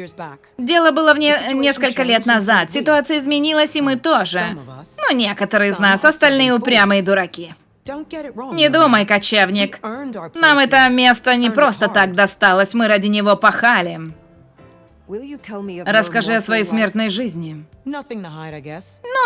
Дело было несколько лет назад. Ситуация изменилась, и мы тоже. Ну, некоторые из нас, остальные упрямые дураки. Не думай, кочевник. Нам это место не просто так досталось, мы ради него пахали. Расскажи о своей смертной жизни. Ну,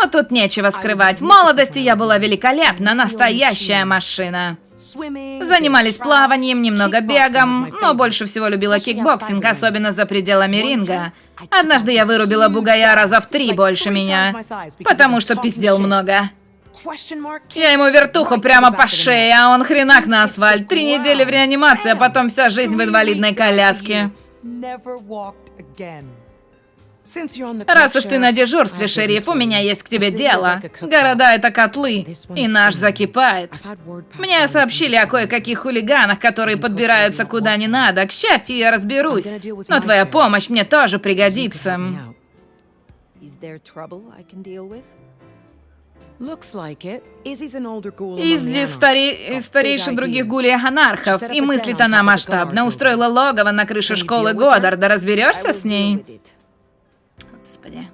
тут нечего скрывать. В молодости я была великолепна, настоящая машина. Занимались плаванием, немного бегом, но больше всего любила кикбоксинг, особенно за пределами ринга. Однажды я вырубила бугая раза в 3 больше меня, потому что пиздел много. Я ему вертуху прямо по шее, а он хренак на асфальт. 3 недели в реанимации, а потом вся жизнь в инвалидной коляске. Раз уж ты на дежурстве, шериф, у меня есть к тебе дело. Города — это котлы, и наш закипает. Мне сообщили о кое-каких хулиганах, которые подбираются куда не надо. К счастью, я разберусь, но твоя помощь мне тоже пригодится. Иззи старейший других гулей-анархов, и мыслит она масштабно. Устроила логово на крыше школы Годдарда. Разберешься с ней? Господи.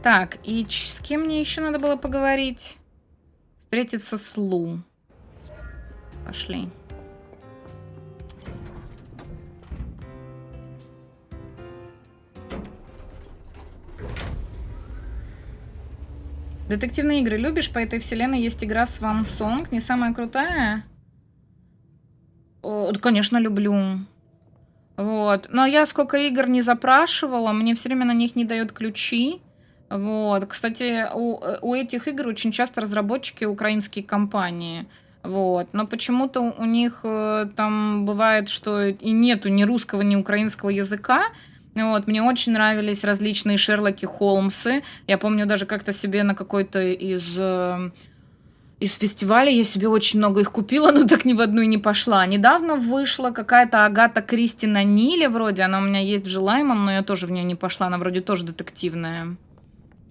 Так, и с кем мне еще надо было поговорить? Встретиться с Лу. Пошли. Детективные игры любишь? По этой вселенной есть игра Swan Song, не самая крутая? О, конечно, люблю. Вот. Но я сколько игр не запрашивала, мне все время на них не дают ключи. Вот. Кстати, у этих игр очень часто разработчики украинские компании. Вот. Но почему-то у них там бывает, что и нету ни русского, ни украинского языка. Вот, мне очень нравились различные Шерлоки Холмсы. Я помню даже как-то себе на какой-то из фестивалей я себе очень много их купила, но так ни в одну и не пошла. Недавно вышла какая-то Агата Кристи на Ниле вроде. Она у меня есть в желаемом, но я тоже в нее не пошла. Она вроде тоже детективная.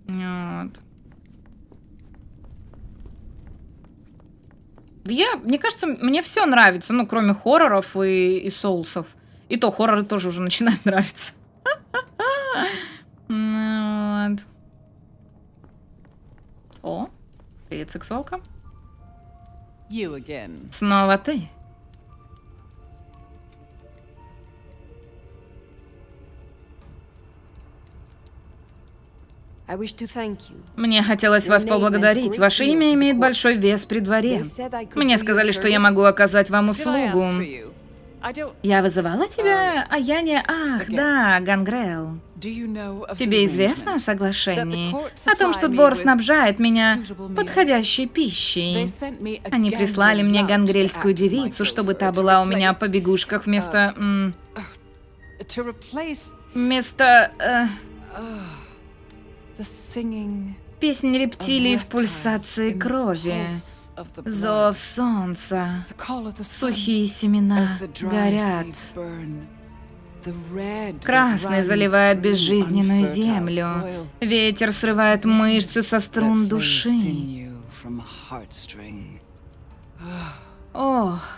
Вот. Мне кажется, мне все нравится, ну, кроме хорроров и соулсов. И то хорроры тоже уже начинают нравиться. Вот. О, привет, сексуалка. Снова ты. Мне хотелось вас поблагодарить. Ваше имя имеет большой вес при дворе. Мне сказали, что я могу оказать вам услугу. Я вызывала тебя, а я не... Ах, да, Гангрел. Тебе известно о соглашении? О том, что двор снабжает меня подходящей пищей. Они прислали мне гангрельскую девицу, чтобы та была у меня по побегушках вместо... Песнь рептилий в пульсации крови. Зов солнца. Сухие семена горят. Красный заливает безжизненную землю. Ветер срывает мышцы со струн души. Ох,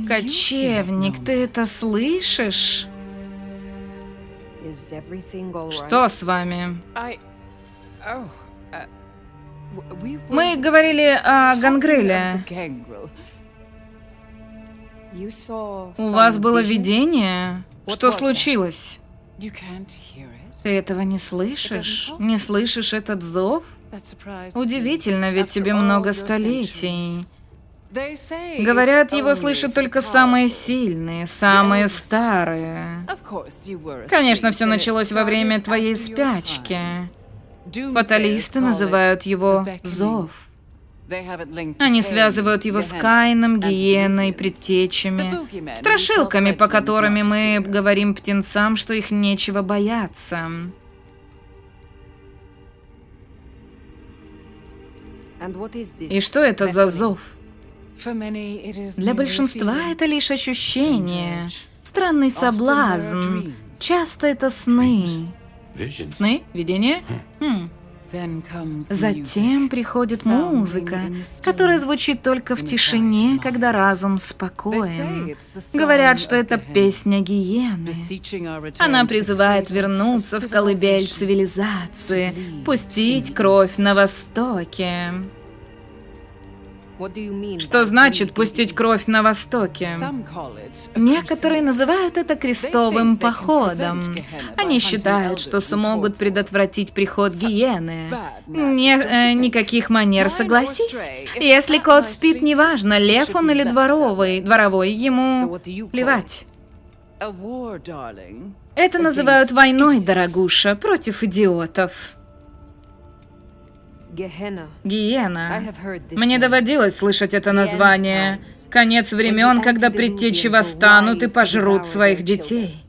Кочевник, ты это слышишь? Is everything all right? Что с вами? Мы We говорили о Гангреле. You saw У вас some было vision? видение? Что случилось? You can't hear it. Ты этого не слышишь? Не слышишь этот зов? That surprised Удивительно, ведь After тебе all много your столетий. They say Говорят, it's его only слышат for только the самые powerful. сильные, самые Youngest. старые. Of course, you were Конечно, asleep, все and it началось во время started твоей after your спячки. time. Doomsayers Фаталисты call it называют его the beckoning. зов. They have it linked to Они Cain, связывают его с Gehenna, Каином, and to Гиеной, Deviants. предтечами, The boogeymen страшилками, who tell по fledglings которым not to мы fear. говорим птенцам, что их нечего бояться. And what is this? И что это за зов? For many, it is Для merely большинства feeling. это лишь ощущение, странный соблазн. Часто это сны. Visions. Сны? Видение? Then comes the Затем music. приходит Sounding музыка, in the которая stillness, звучит только в in the тишине, quiet когда разум They спокоен. say it's the song Говорят, что of это Gehenna, песня Гиены. beseeching our return Она to the призывает cradle вернуться of в колыбель civilization. цивилизации, пустить кровь на Востоке. What do you mean Что by значит bleeding пустить east? кровь на Востоке? Some call it a Некоторые crusade. называют это крестовым походом. Они считают, что смогут предотвратить приход гиены. Никаких манер, согласись. Если кот спит, неважно, лев он или дворовой, ему плевать. A war, darling. Это называют войной, дорогуша, против идиотов. Gehenna. I Гиена. have heard this Мне name. доводилось слышать это название. Конец времен, когда предтечи восстанут и пожрут своих детей.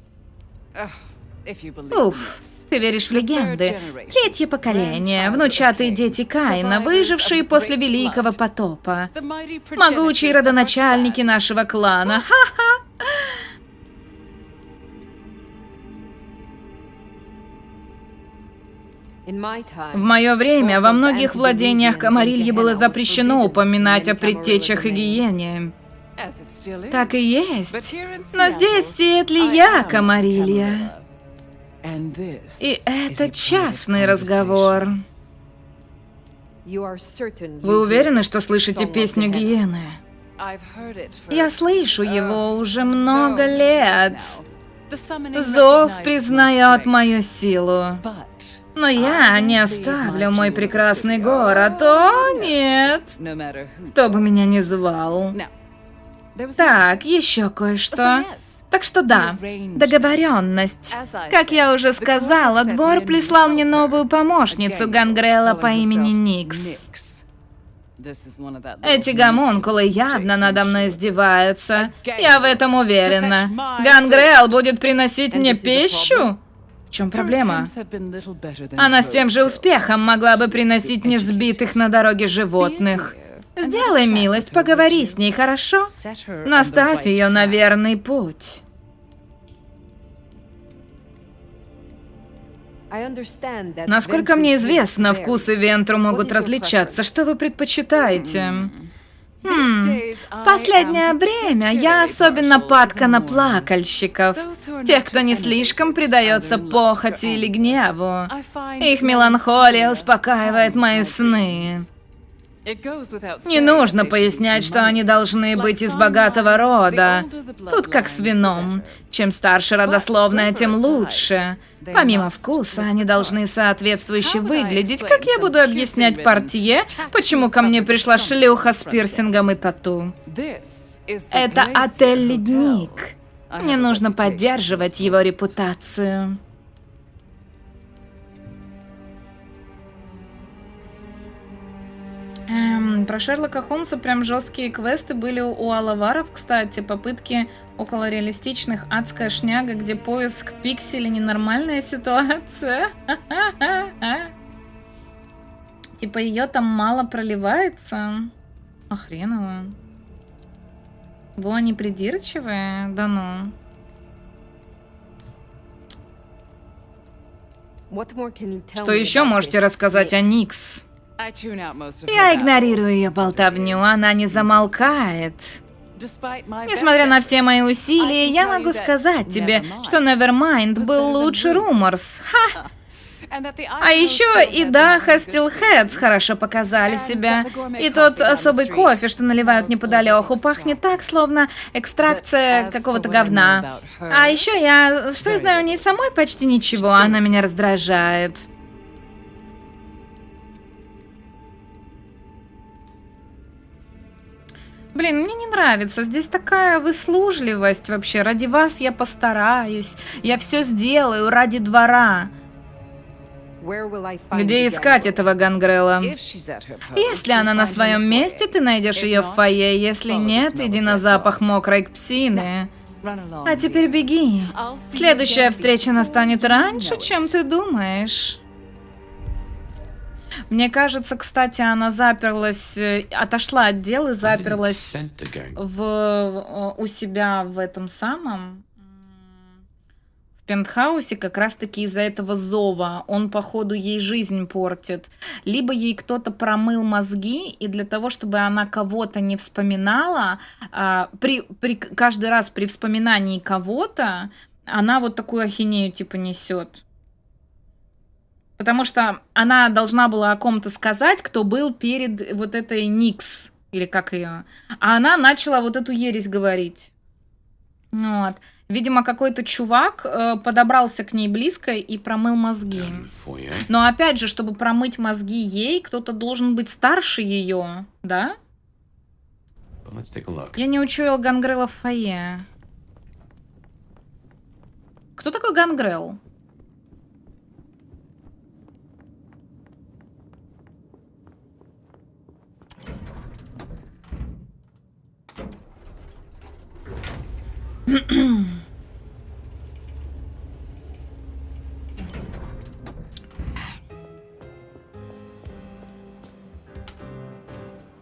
If you believe Уф, ты веришь в легенды. Третье поколение, внучатые дети Каина, выжившие после Великого потопа. the mighty Могучие progenitors of our родоначальники clans. нашего клана. Ха-ха! In my В time, мое время во многих Antediluvians владениях and Камарильи было Gehenna was запрещено forbidden упоминать in о предтечах и Camarilla domains. гиене. As it still is. Так и But есть. here in Но здесь, в Seattle, Сиэтле, I я am Камарилья. Camarilla. And this И is a это private частный разговор. you are certain Вы you уверены, hear что this слышите song of песню Gehenna? гиены? I've heard it for Я слышу его уже so много many лет. years now. The summoning Зов recognized my признает strength, мою силу. but Но я не оставлю мой прекрасный город. О, нет. no matter who. Кто бы меня ни звал. Now, there was Так, еще кое-что. So yes, Так что да, договоренность. Как я уже сказала, двор прислал мне новую помощницу Гангрела по имени Никс. This is one of that Эти little гомункулы Nick's явно tricks надо and мной shit. издеваются. Я в этом уверена. To fetch my Гангрел будет приносить And мне this is a пищу? В чем Her проблема? attempts have been little better than Она с тем же roadkill. успехом могла бы приносить мне сбитых на дороге животных. Сделай милость, поговори с ней, хорошо? Set her on the Наставь right ее на path. верный путь. I understand that Насколько Ventru мне tastes известно, vary. вкусы Вентру могут What is your различаться. preference? Что вы предпочитаете? These days I Последнее am время я particularly особенно partial to падка the на mourners. плакальщиков, Those who are тех, not кто too не animated слишком by предается their lust or похоти или anger. гневу. I find Их меланхолия melancholia успокаивает мои calms my сны. dreams. It goes without Не saying нужно they should be пояснять, from что money. они должны быть из Like богатого fine wine, рода. the older the Тут как с bloodline, вином. the better. Чем старше родословная, But тем flavor лучше. aside, they Помимо must вкуса, look они the должны part. соответствующе How would I выглядеть. explain Как я some буду объяснять piercing портье, ribbon, почему ко мне tattoo пришла covered шлюха с front пирсингом и desk? тату? This is the Это Glacier отель Hotel. «Ледник». I Мне have a нужно reputation. поддерживать его репутацию. Про Шерлока Холмса прям жесткие квесты были у Алаваров, кстати. Попытки около реалистичных «Адская шняга», где поиск пикселей ненормальная ситуация. Типа ее там мало проливается. А хрен его. Во, они придирчивые? Да ну. What more can you tell Что me еще about можете this рассказать о Nix? Никс? I tune out most of her Я babble. игнорирую ее болтовню, она не замолкает. Несмотря на все мои усилия, я могу сказать тебе, что Nevermind был лучше Rumors. Ха! А еще и Даха Стилхедс хорошо показали себя. И тот особый кофе, что наливают неподалеку, пахнет так, словно экстракция какого-то говна. А еще что я знаю о ней самой, почти ничего, она меня раздражает. Блин, мне не нравится. Здесь такая выслужливость вообще. Ради вас я постараюсь. Я все сделаю ради двора. Где искать этого Гангрела? Если она на своем месте, ты найдешь ее в фойе. Если нет, иди на запах мокрой псины. А теперь беги. Следующая встреча настанет раньше, чем ты думаешь. Мне кажется, кстати, она заперлась, отошла от дел и заперлась у себя в этом самом, в пентхаусе как раз-таки из-за этого зова. Он, походу, ей жизнь портит. Либо ей кто-то промыл мозги, и для того, чтобы она кого-то не вспоминала, каждый раз при вспоминании кого-то, она вот такую ахинею типа несет. Потому что она должна была о ком-то сказать, кто был перед вот этой Никс, или как ее. А она начала вот эту ересь говорить. Вот. Видимо, какой-то чувак подобрался к ней близко и промыл мозги. Но опять же, чтобы промыть мозги ей, кто-то должен быть старше ее, да? Я не учуял Гангрела в фойе. Кто такой Гангрел?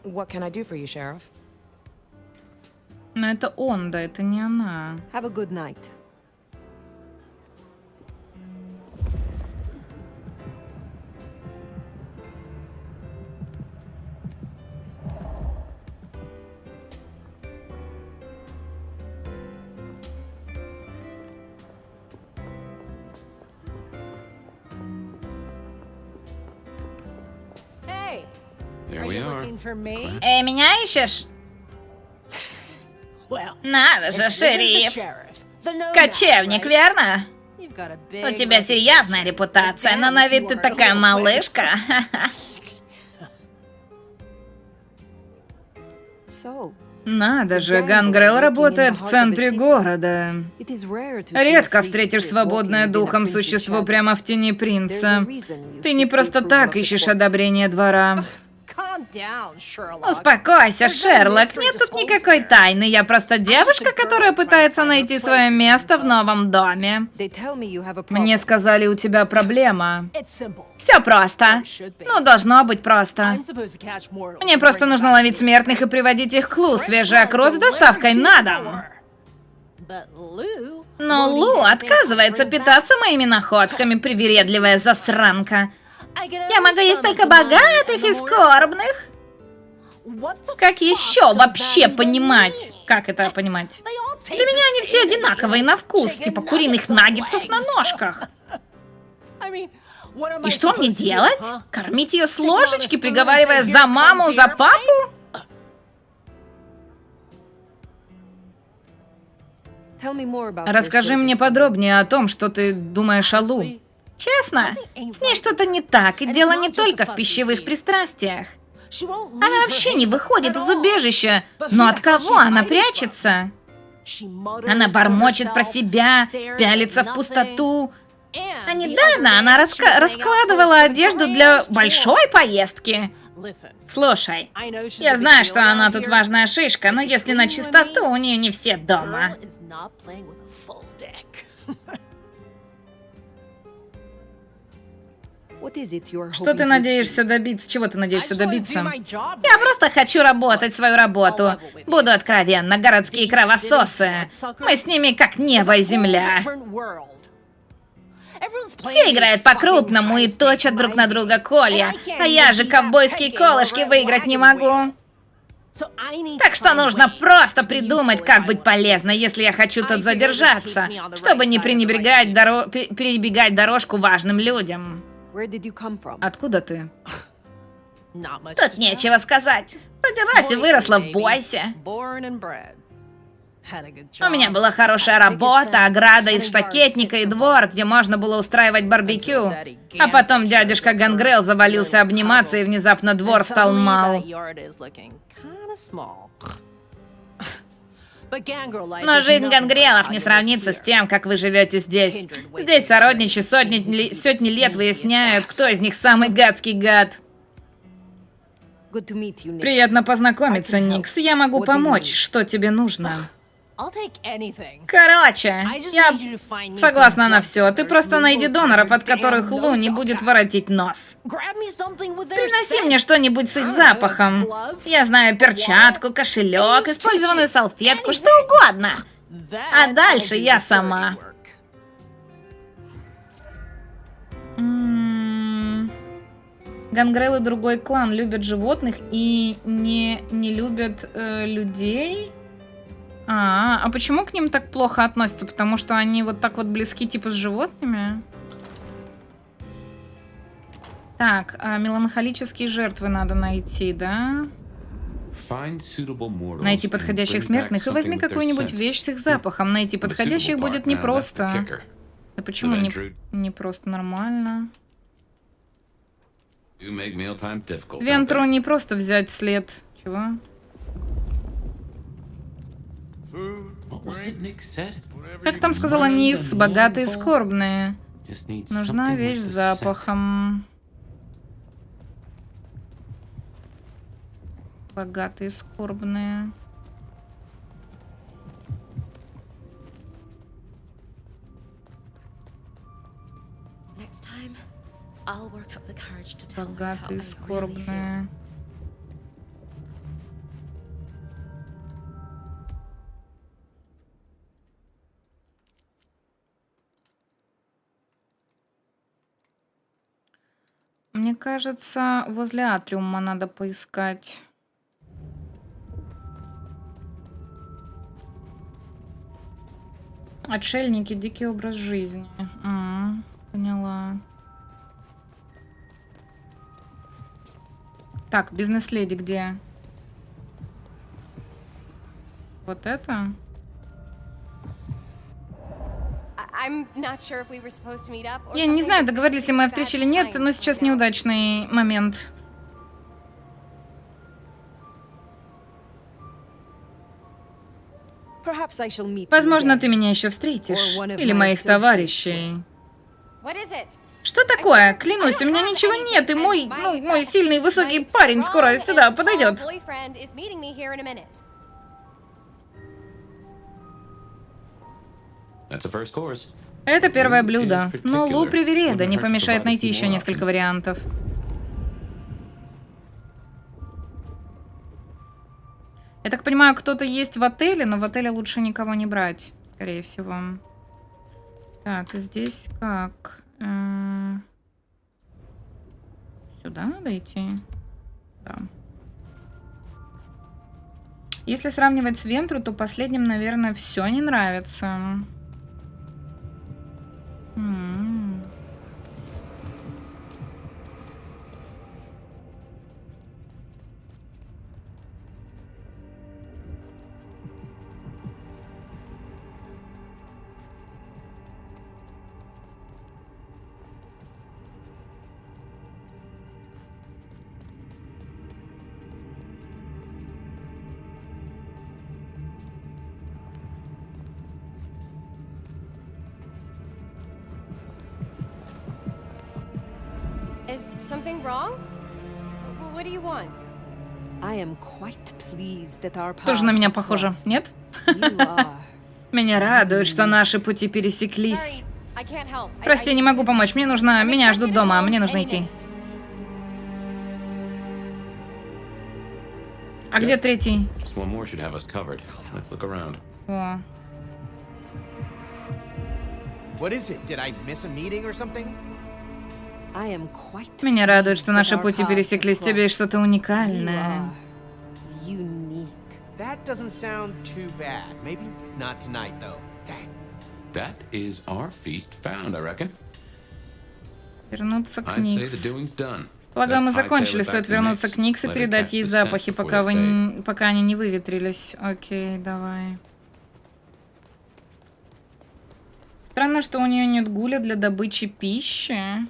What can I do for you, Sheriff? Но это он, да, это не она. Have a good night. Меня ищешь? Надо же, шериф. Кочевник, верно? У тебя серьезная репутация, но на вид ты такая малышка. Надо же, Гангрел работает в центре города. Редко встретишь свободное духом существо прямо в тени принца. Ты не просто так ищешь одобрение двора. Успокойся, Шерлок, нет тут никакой тайны. Я просто девушка, которая пытается найти свое место в новом доме. Мне сказали, у тебя проблема. Все просто. Ну, должно быть просто. Мне просто нужно ловить смертных и приводить их к Лу. Свежая кровь с доставкой на дом. Но Лу отказывается питаться моими находками, привередливая засранка. Я могу есть только богатых и скорбных. Как еще вообще понимать? Как это понимать? Для меня они все одинаковые на вкус, типа куриных наггетсов на ножках. И что мне делать? Кормить ее с ложечки, приговаривая за маму, за папу? Расскажи мне подробнее о том, что ты думаешь о Лу. Честно, с ней что-то не так, и дело не только в пищевых пристрастиях. Она вообще не выходит из убежища, но от кого она прячется? Она бормочет про себя, пялится в пустоту. А недавно она раскладывала одежду для большой поездки. Слушай, я знаю, что она тут важная шишка, но если на чистоту, у нее не все дома. Что ты надеешься добиться? Чего ты надеешься добиться? Я просто хочу работать свою работу. Буду откровенна, городские кровососы. Мы с ними как небо и земля. Все играют по-крупному и точат друг на друга колья. А я же ковбойские колышки выиграть не могу. Так что нужно просто придумать, как быть полезной, если я хочу тут задержаться, чтобы не перебегать дорожку важным людям. Откуда ты? Тут нечего сказать. Родилась и выросла в Бойсе. У меня была хорошая работа, ограда из штакетника и двор, где можно было устраивать барбекю. А потом дядюшка Гангрел завалился обниматься, и внезапно двор стал мал. Но жизнь Гангрелов не сравнится с тем, как вы живете здесь. Здесь сородичи сотни лет выясняют, кто из них самый гадский гад. Приятно познакомиться, Никс. Я могу помочь. Что тебе нужно? Короче, Я согласна на все. Ты просто найди доноров, от которых Лу не будет воротить нос. Приноси мне что-нибудь с их запахом. Я знаю перчатку, кошелек, использованную салфетку, что угодно. А дальше я сама. Гангрелы другой клан любят животных и не любят людей. А почему к ним так плохо относятся? Потому что они вот так вот близки типа с животными? Так, меланхолические жертвы надо найти, да? Найти подходящих смертных и возьми какую-нибудь вещь с их запахом. Найти подходящих будет непросто. Да почему не просто? Нормально. Вентру не просто взять след. Чего? Как там сказала Никс, богатые и скорбные. Нужна вещь с запахом. Богатые и скорбные. Богатые и скорбные. Мне кажется, возле атриума надо поискать. Отшельники, дикий образ жизни. Поняла. Так, бизнес-леди где? Вот это? Я не знаю, договорились ли мы о встрече или нет, но сейчас неудачный момент. Возможно, ты меня еще встретишь. Или моих товарищей. Что такое? Клянусь, у меня ничего нет, и мой сильный высокий парень скоро сюда подойдет. Это первое блюдо, но Лу Привереда не помешает найти еще несколько вариантов. Я так понимаю, кто-то есть в отеле, но в отеле лучше никого не брать, скорее всего. Так, здесь как? Сюда надо идти? Да. Если сравнивать с Вентру, то последним, наверное, все не нравится. Is something wrong? What do you want? Тоже на меня похоже, нет? Меня радует, что наши пути пересеклись. Прости, не могу помочь. Меня ждут дома, мне нужно идти. А где третий? О. Меня радует, что наши пути пересеклись. Тебе есть что-то уникальное. That doesn't sound too bad. Maybe not tonight, though. Dang. That is our feast found, I reckon. Вернуться к I'd say the Никс. doing's done. Полагаю, мы Let's закончили. hightail it Стоит back to вернуться Nyx, к Никс и let her передать catch ей the запахи, scent пока, before they fade. пока они не выветрились. Окей, давай. Странно, что у нее нет гуля для добычи пищи.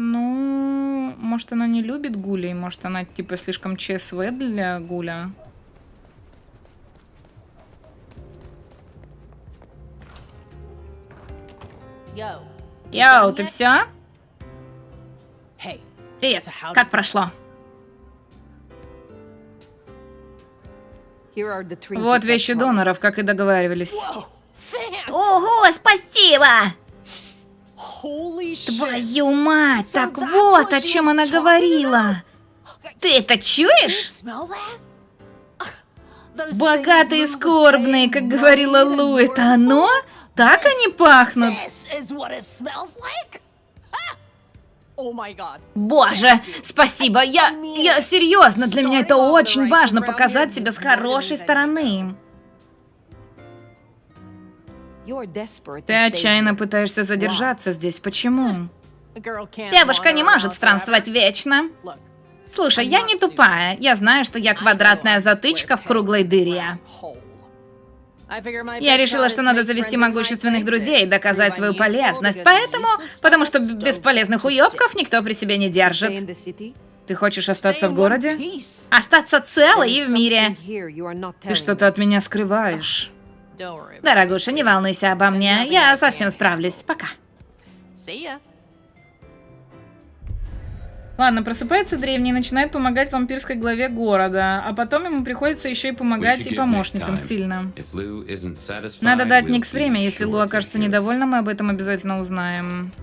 Ну, может, она не любит гулей, может, она типа слишком ЧСВ для гуля. Йоу, ты все? Привет, как прошло? Вот вещи доноров, как и договаривались. Ого, спасибо! Твою мать, так вот о чем она говорила. Ты это чуешь? Богатые и скорбные, как говорила Лу, это оно? Так они пахнут? Боже, спасибо, я серьезно, для меня это очень важно, показать себя с хорошей стороны. Ты отчаянно пытаешься задержаться здесь. Почему? Девушка не может странствовать вечно. Слушай, я не тупая. Я знаю, что я квадратная затычка в круглой дыре. Я решила, что надо завести могущественных друзей и доказать свою полезность. Потому что бесполезных уёбков никто при себе не держит. Ты хочешь остаться в городе? Остаться целой и в мире. Ты что-то от меня скрываешь. Дорогуша, не волнуйся обо мне, я совсем справлюсь. Пока. Ладно, просыпается древний и начинает помогать вампирской главе города, а потом ему приходится еще и помогать и помощникам сильно. Надо дать Никс время, если Лу окажется недовольна, мы об этом обязательно узнаем.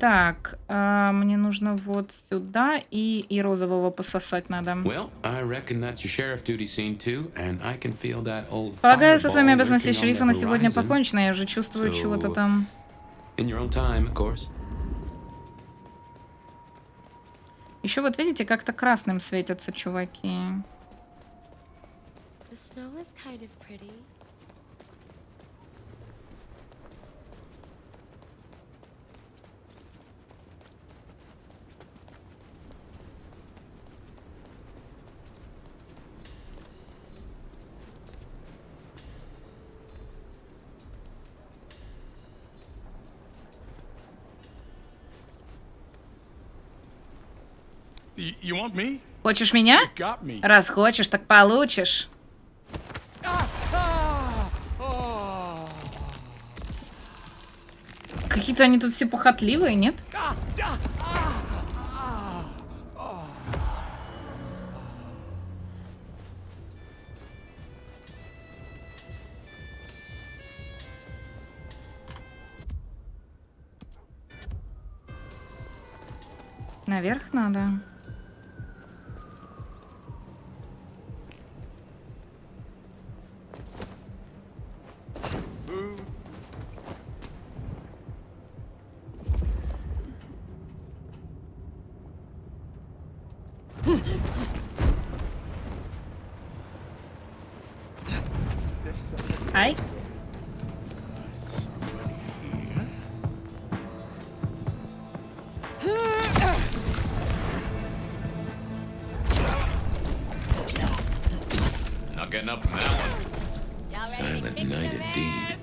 Так, мне нужно вот сюда и розового пососать надо. Полагаю, со своими обязанностями шерифа на сегодня покончено, я уже чувствую чего-то там. Еще вот видите, как-то красным светятся чуваки. You want me? Хочешь меня? Got me. Раз хочешь, так получишь. Какие-то они тут все похотливые, нет? Наверх надо. Ай. Not getting up from that one. Silent night indeed.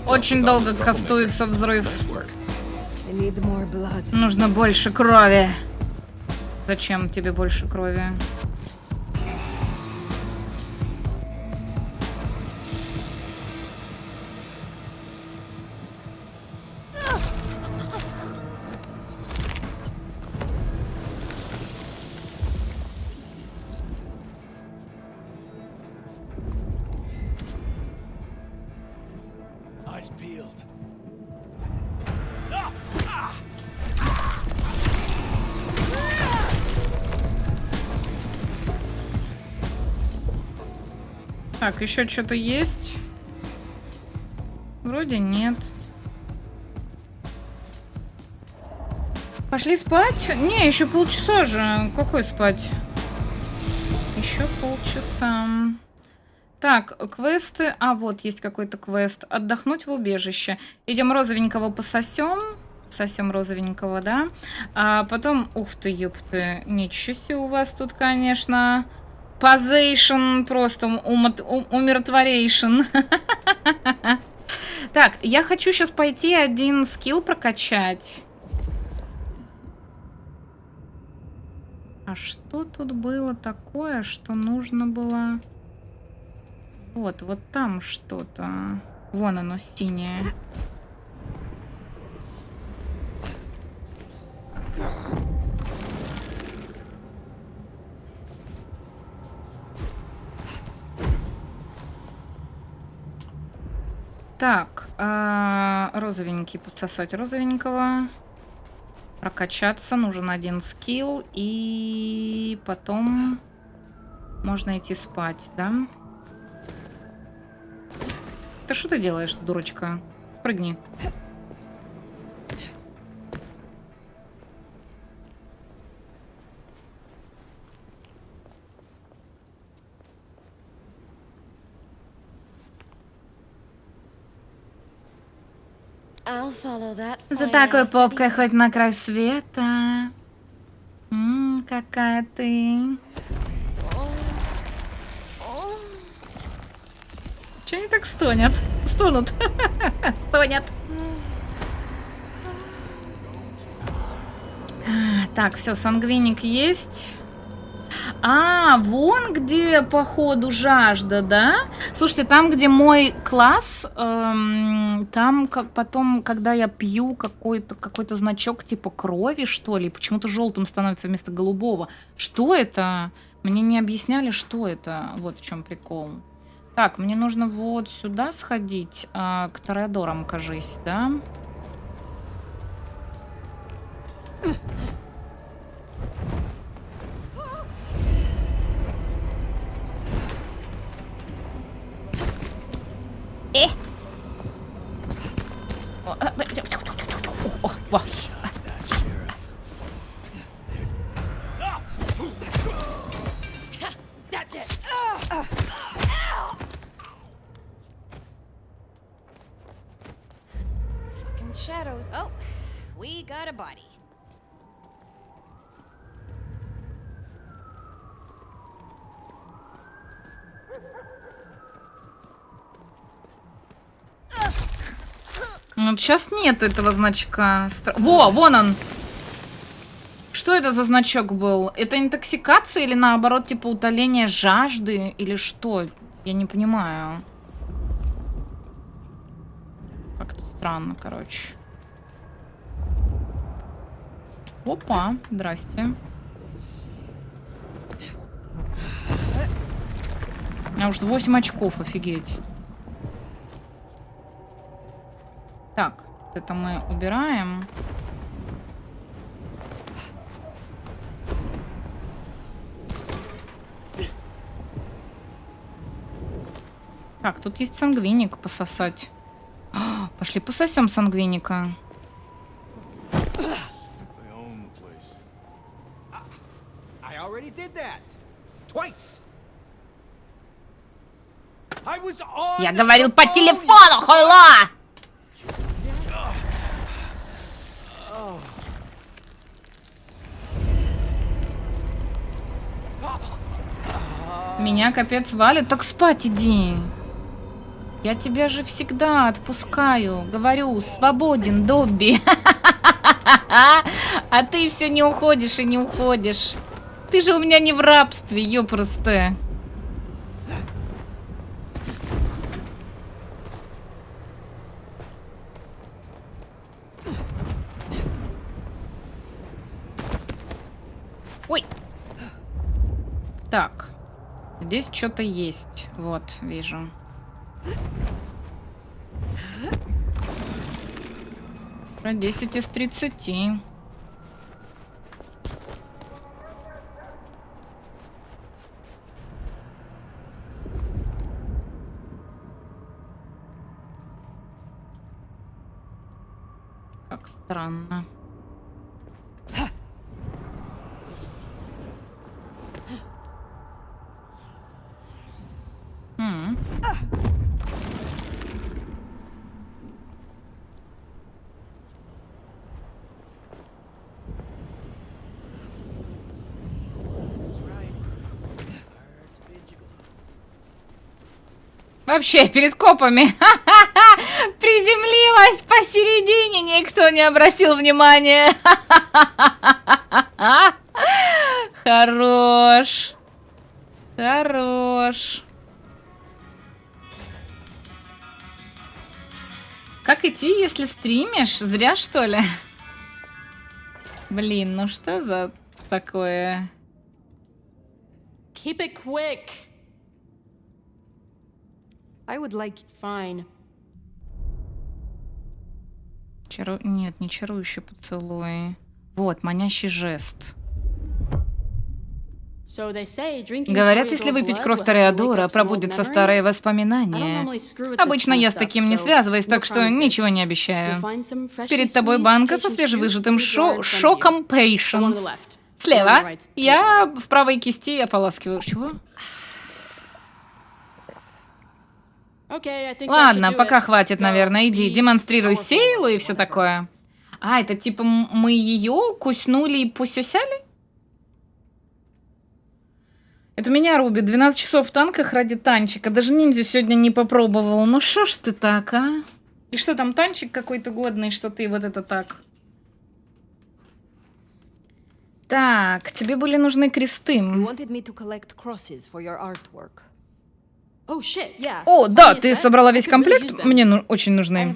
Очень долго кастуется взрыв. Нужно больше крови. Зачем тебе больше крови? Eyes peeled. Так, еще что-то есть? Вроде нет. Пошли спать? Не, еще полчаса же. Какой спать? Еще полчаса. Так, квесты. А, вот есть какой-то квест. Отдохнуть в убежище. Идем розовенького пососем. Сосем розовенького, да? А потом... Ух ты, ёпты. Ничего себе у вас тут, конечно. Позейшн просто. Умиротворейшн. Так, я хочу сейчас пойти один скилл прокачать. А что тут было такое, что нужно было... Вот там что-то. Вон оно, синее. Так, розовенький пососать розовенького. Прокачаться нужен один скилл. И потом можно идти спать, да? Ты что ты делаешь, дурочка? Спрыгни. За такой попкой хоть на край света. Какая ты. Че они так стонят? Стонут. Стонят. Так, все, сангвиник есть. А, вон где, походу, жажда, да? Слушайте, там, где мой класс, там как потом, когда я пью какой-то значок типа крови, что ли, почему-то желтым становится вместо голубого. Что это? Мне не объясняли, что это. Вот в чем прикол. Так, мне нужно вот сюда сходить, к Тореадорам, кажись, да? Shadows. Oh, we got a body. Вот сейчас нет этого значка. Вон он. Что это за значок был? Это интоксикация или наоборот, типа утоление жажды? Или что? Я не понимаю. Как-то странно, короче. Опа, здрасте. У меня уже 8 очков, офигеть. Так, это мы убираем. Так, тут есть сангвиник пососать. Пошли пососем сангвиника. Я говорил по телефону, хуйло! Меня капец валит. Так спать иди. Я тебя же всегда отпускаю. Говорю, свободен, Добби. А ты все не уходишь и не уходишь. Ты же у меня не в рабстве, ёпросте. Ой. Так. Здесь что-то есть. Вот, вижу. Про 10 из 30. Как странно. Вообще, перед копами приземлилась посередине, никто не обратил внимания. Хорош. Хорош. Как идти, если стримишь? Зря, что ли? Блин, ну что за такое? Keep it quick. I would like... Fine. Нет, не чарующий поцелуй. Вот, манящий жест. Говорят, если выпить кровь Тореадора, пробудятся старые воспоминания. Обычно я с таким не связываюсь, так что ничего не обещаю. Перед тобой банка со свежевыжатым шоком Patience. Слева. Я в правой кисти ополаскиваю. Чего? Ладно, пока хватит, наверное. Иди, демонстрируй силу и все такое. А, это типа мы ее куснули и посюсяли? Это меня рубит. 12 часов в танках ради танчика. Даже ниндзю сегодня не попробовал. Ну шо ж ты так, а? И что там, танчик какой-то годный, что ты вот это так? Так, тебе были нужны кресты. О, да, ты собрала весь комплект? Мне очень нужны.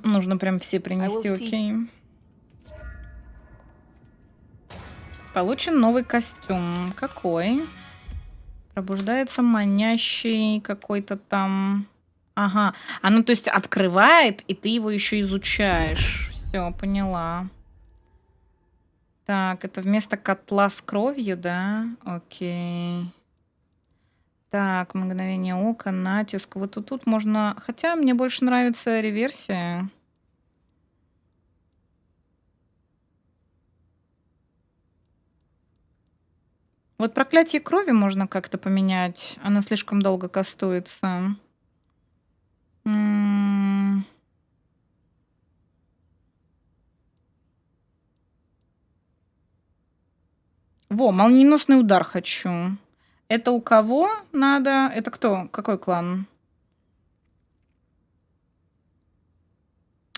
Нужно прям все принести, окей. Получен новый костюм. Какой? Пробуждается манящий какой-то там... Ага. А ну то есть открывает, и ты его еще изучаешь. Все, поняла. Так, это вместо котла с кровью, да? Окей. Так, мгновение ока, натиск. Вот тут можно... Хотя мне больше нравится реверсия. Вот проклятие крови можно как-то поменять. Оно слишком долго кастуется. Во, молниеносный удар хочу. Это у кого надо? Это кто? Какой клан?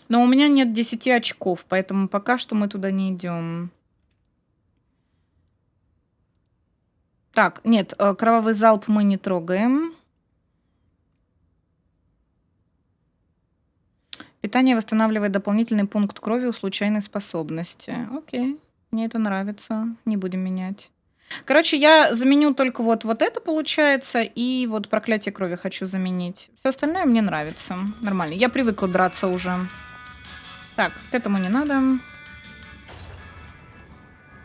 Но у меня нет 10 очков, поэтому пока что мы туда не идем. Так, нет, кровавый залп мы не трогаем. Питание восстанавливает дополнительный пункт крови у случайной способности. Окей, мне это нравится. Не будем менять. Короче, я заменю только вот это получается, и вот проклятие крови хочу заменить. Все остальное мне нравится. Нормально. Я привыкла драться уже. Так, к этому не надо.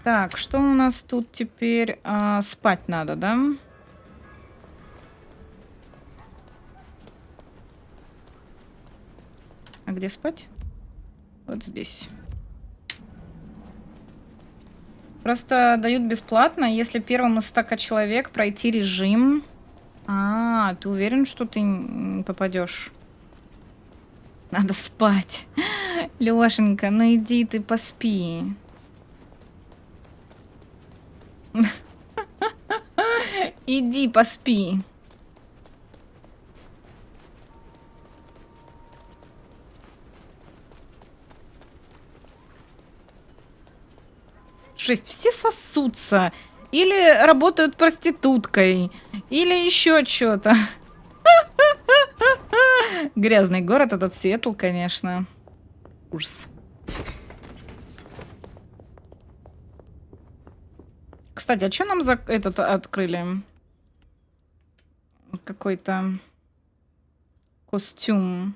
Так, что у нас тут теперь? Спать надо, да? А где спать? Вот здесь. Просто дают бесплатно, если первым из 100 человек пройти режим. А, ты уверен, что ты попадешь? Надо спать. Лёшенька, ну иди ты поспи. Иди поспи. Жесть, все сосутся. Или работают проституткой. Или еще что-то. Грязный город этот Сиэтл, конечно. Ужас. Кстати, а что нам за этот открыли? Какой-то костюм.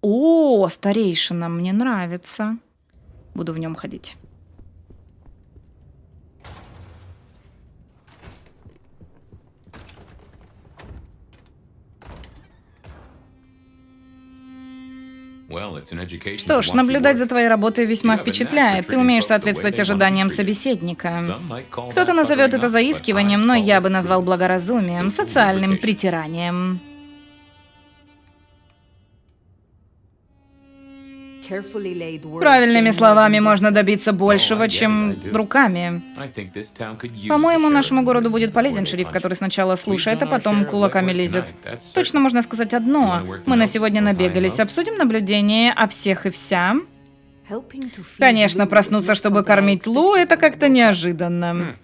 О, старейшина, мне нравится. Буду в нем ходить. Что ж, наблюдать за твоей работой весьма впечатляет. Ты умеешь соответствовать ожиданиям собеседника. Кто-то назовет это заискиванием, но я бы назвал благоразумием, социальным притиранием. Правильными словами можно добиться большего, чем руками. По-моему, нашему городу будет полезен шериф, который сначала слушает, а потом кулаками лезет. Точно можно сказать одно. Мы на сегодня набегались. Обсудим наблюдение о всех и вся. Конечно, проснуться, чтобы кормить Лу, это как-то неожиданно.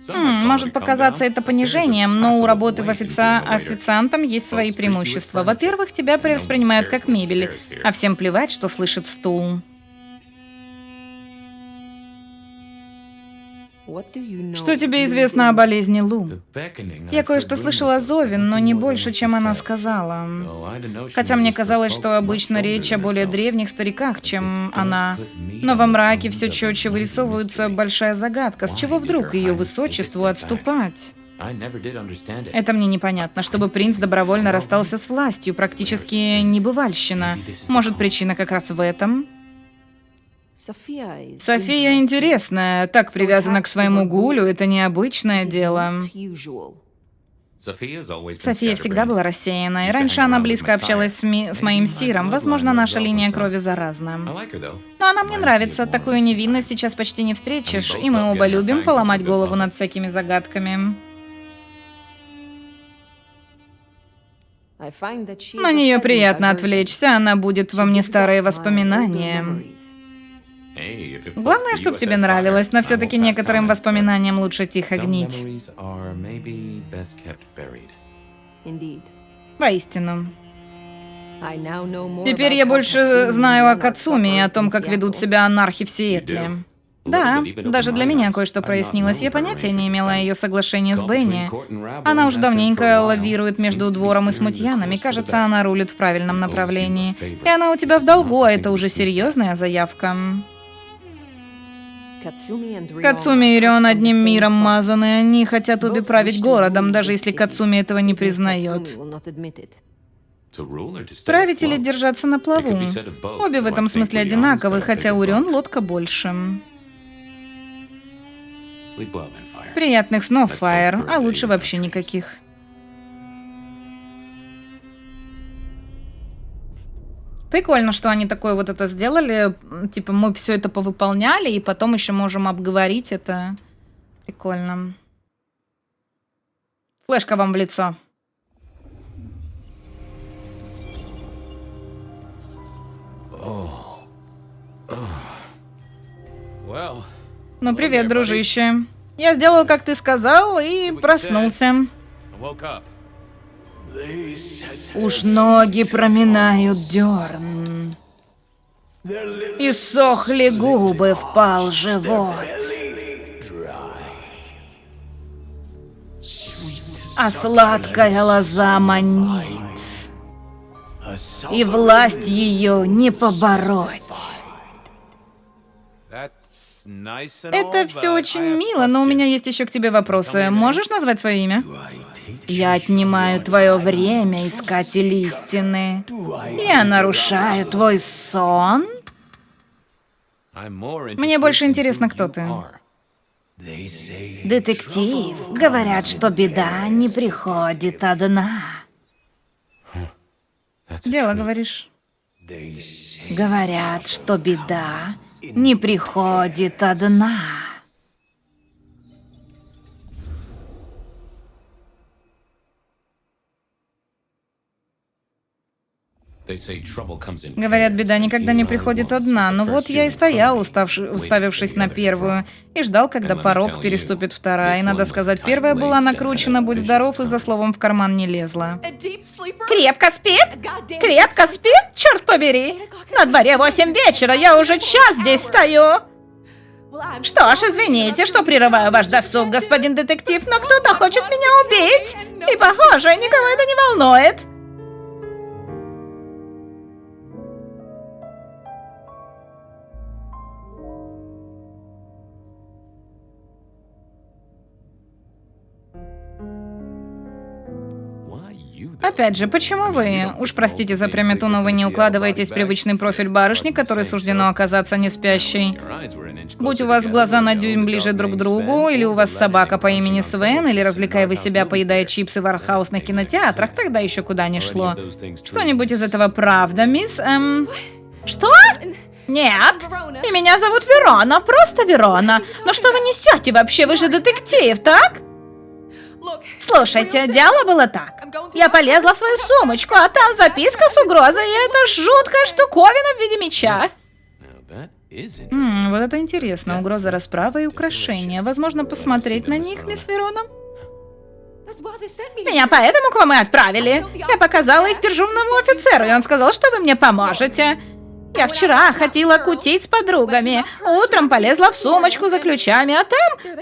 Может показаться это понижением, но у работы официантом есть свои преимущества. Во-первых, тебя воспринимают как мебель, а всем плевать, что слышит стул. Что тебе известно о болезни Лу? Я кое-что слышала о зове, но не больше, чем она сказала. Хотя мне казалось, что обычно речь о более древних стариках, чем она. Но во мраке все четче вырисовывается большая загадка. С чего вдруг ее высочеству отступать? Это мне непонятно, чтобы принц добровольно расстался с властью, практически небывальщина. Может, причина как раз в этом? София интересная, так привязана к своему гулю, это необычное дело. София всегда была рассеянной. Раньше она близко общалась с моим Сиром. Возможно, наша линия крови заразна. Но она мне нравится. Такую невинность сейчас почти не встретишь, и мы оба любим поломать голову над всякими загадками. На нее приятно отвлечься, она будет во мне старые воспоминания. Главное, чтобы тебе нравилось, но все-таки некоторым воспоминаниям лучше тихо гнить. Воистину. Теперь я больше знаю о Кацуми и о том, как ведут себя анархи в Сиэтле. Да, даже для меня кое-что прояснилось. Я понятия не имела о ее соглашении с Бенни. Она уже давненько лавирует между двором и смутьянами. Кажется, она рулит в правильном направлении. И она у тебя в долгу, а это уже серьезная заявка. Кацуми и Рион одним миром мазаны. Они хотят обе править городом, даже если Кацуми этого не признает. Править или держаться на плаву? Обе в этом смысле одинаковы, хотя у Рион лодка больше. Приятных снов, Фаер, а лучше вообще никаких. Прикольно, что они такое вот это сделали. Типа мы все это повыполняли, и потом еще можем обговорить это. Прикольно. Флешка вам в лицо. Ну привет, дружище. Я сделал, как ты сказал, и проснулся. Уж ноги проминают дерн. Иссохли губы, впал живот. А сладкая лоза манит, и власть ее не побороть. Это все очень мило, но у меня есть еще к тебе вопросы. Можешь назвать свое имя? Я отнимаю твое время, искатель истины. Я нарушаю твой сон. Мне больше интересно, кто ты. Детектив. Говорят, что беда не приходит одна. Дело, говоришь? Говорят, что беда не приходит одна. Говорят, беда никогда не приходит одна. Но вот я и стоял, уставившись на первую, и ждал, когда порог переступит вторая. И, надо сказать, первая была накручена, будь здоров, и за словом в карман не лезла. Крепко спит? Крепко спит? Черт побери! На дворе 8 вечера, я уже час здесь стою. Что ж, извините, что прерываю ваш досуг, господин детектив, но кто-то хочет меня убить. И, похоже, никого это не волнует. Опять же, почему вы, уж простите за прямоту, но вы не укладываетесь в привычный профиль барышни, которой суждено оказаться не спящей? Будь у вас глаза на дюйм ближе друг к другу, или у вас собака по имени Свен, или развлекая вы себя, поедая чипсы в артхаусных кинотеатрах, тогда еще куда ни шло. Что-нибудь из этого правда, мисс? Что? Нет. И меня зовут Верона, просто Верона. Но что вы несете вообще? Вы же детектив, так? Слушайте, дело было так. Я полезла в свою сумочку, а там записка с угрозой, и это жуткая штуковина в виде меча. Вот это интересно. Угроза расправы и украшения. Возможно, посмотреть на них, мисс Верона? Меня поэтому к вам и отправили. Я показала их дежурному офицеру, и он сказал, что вы мне поможете. Я вчера хотела кутить с подругами. Утром полезла в сумочку за ключами, а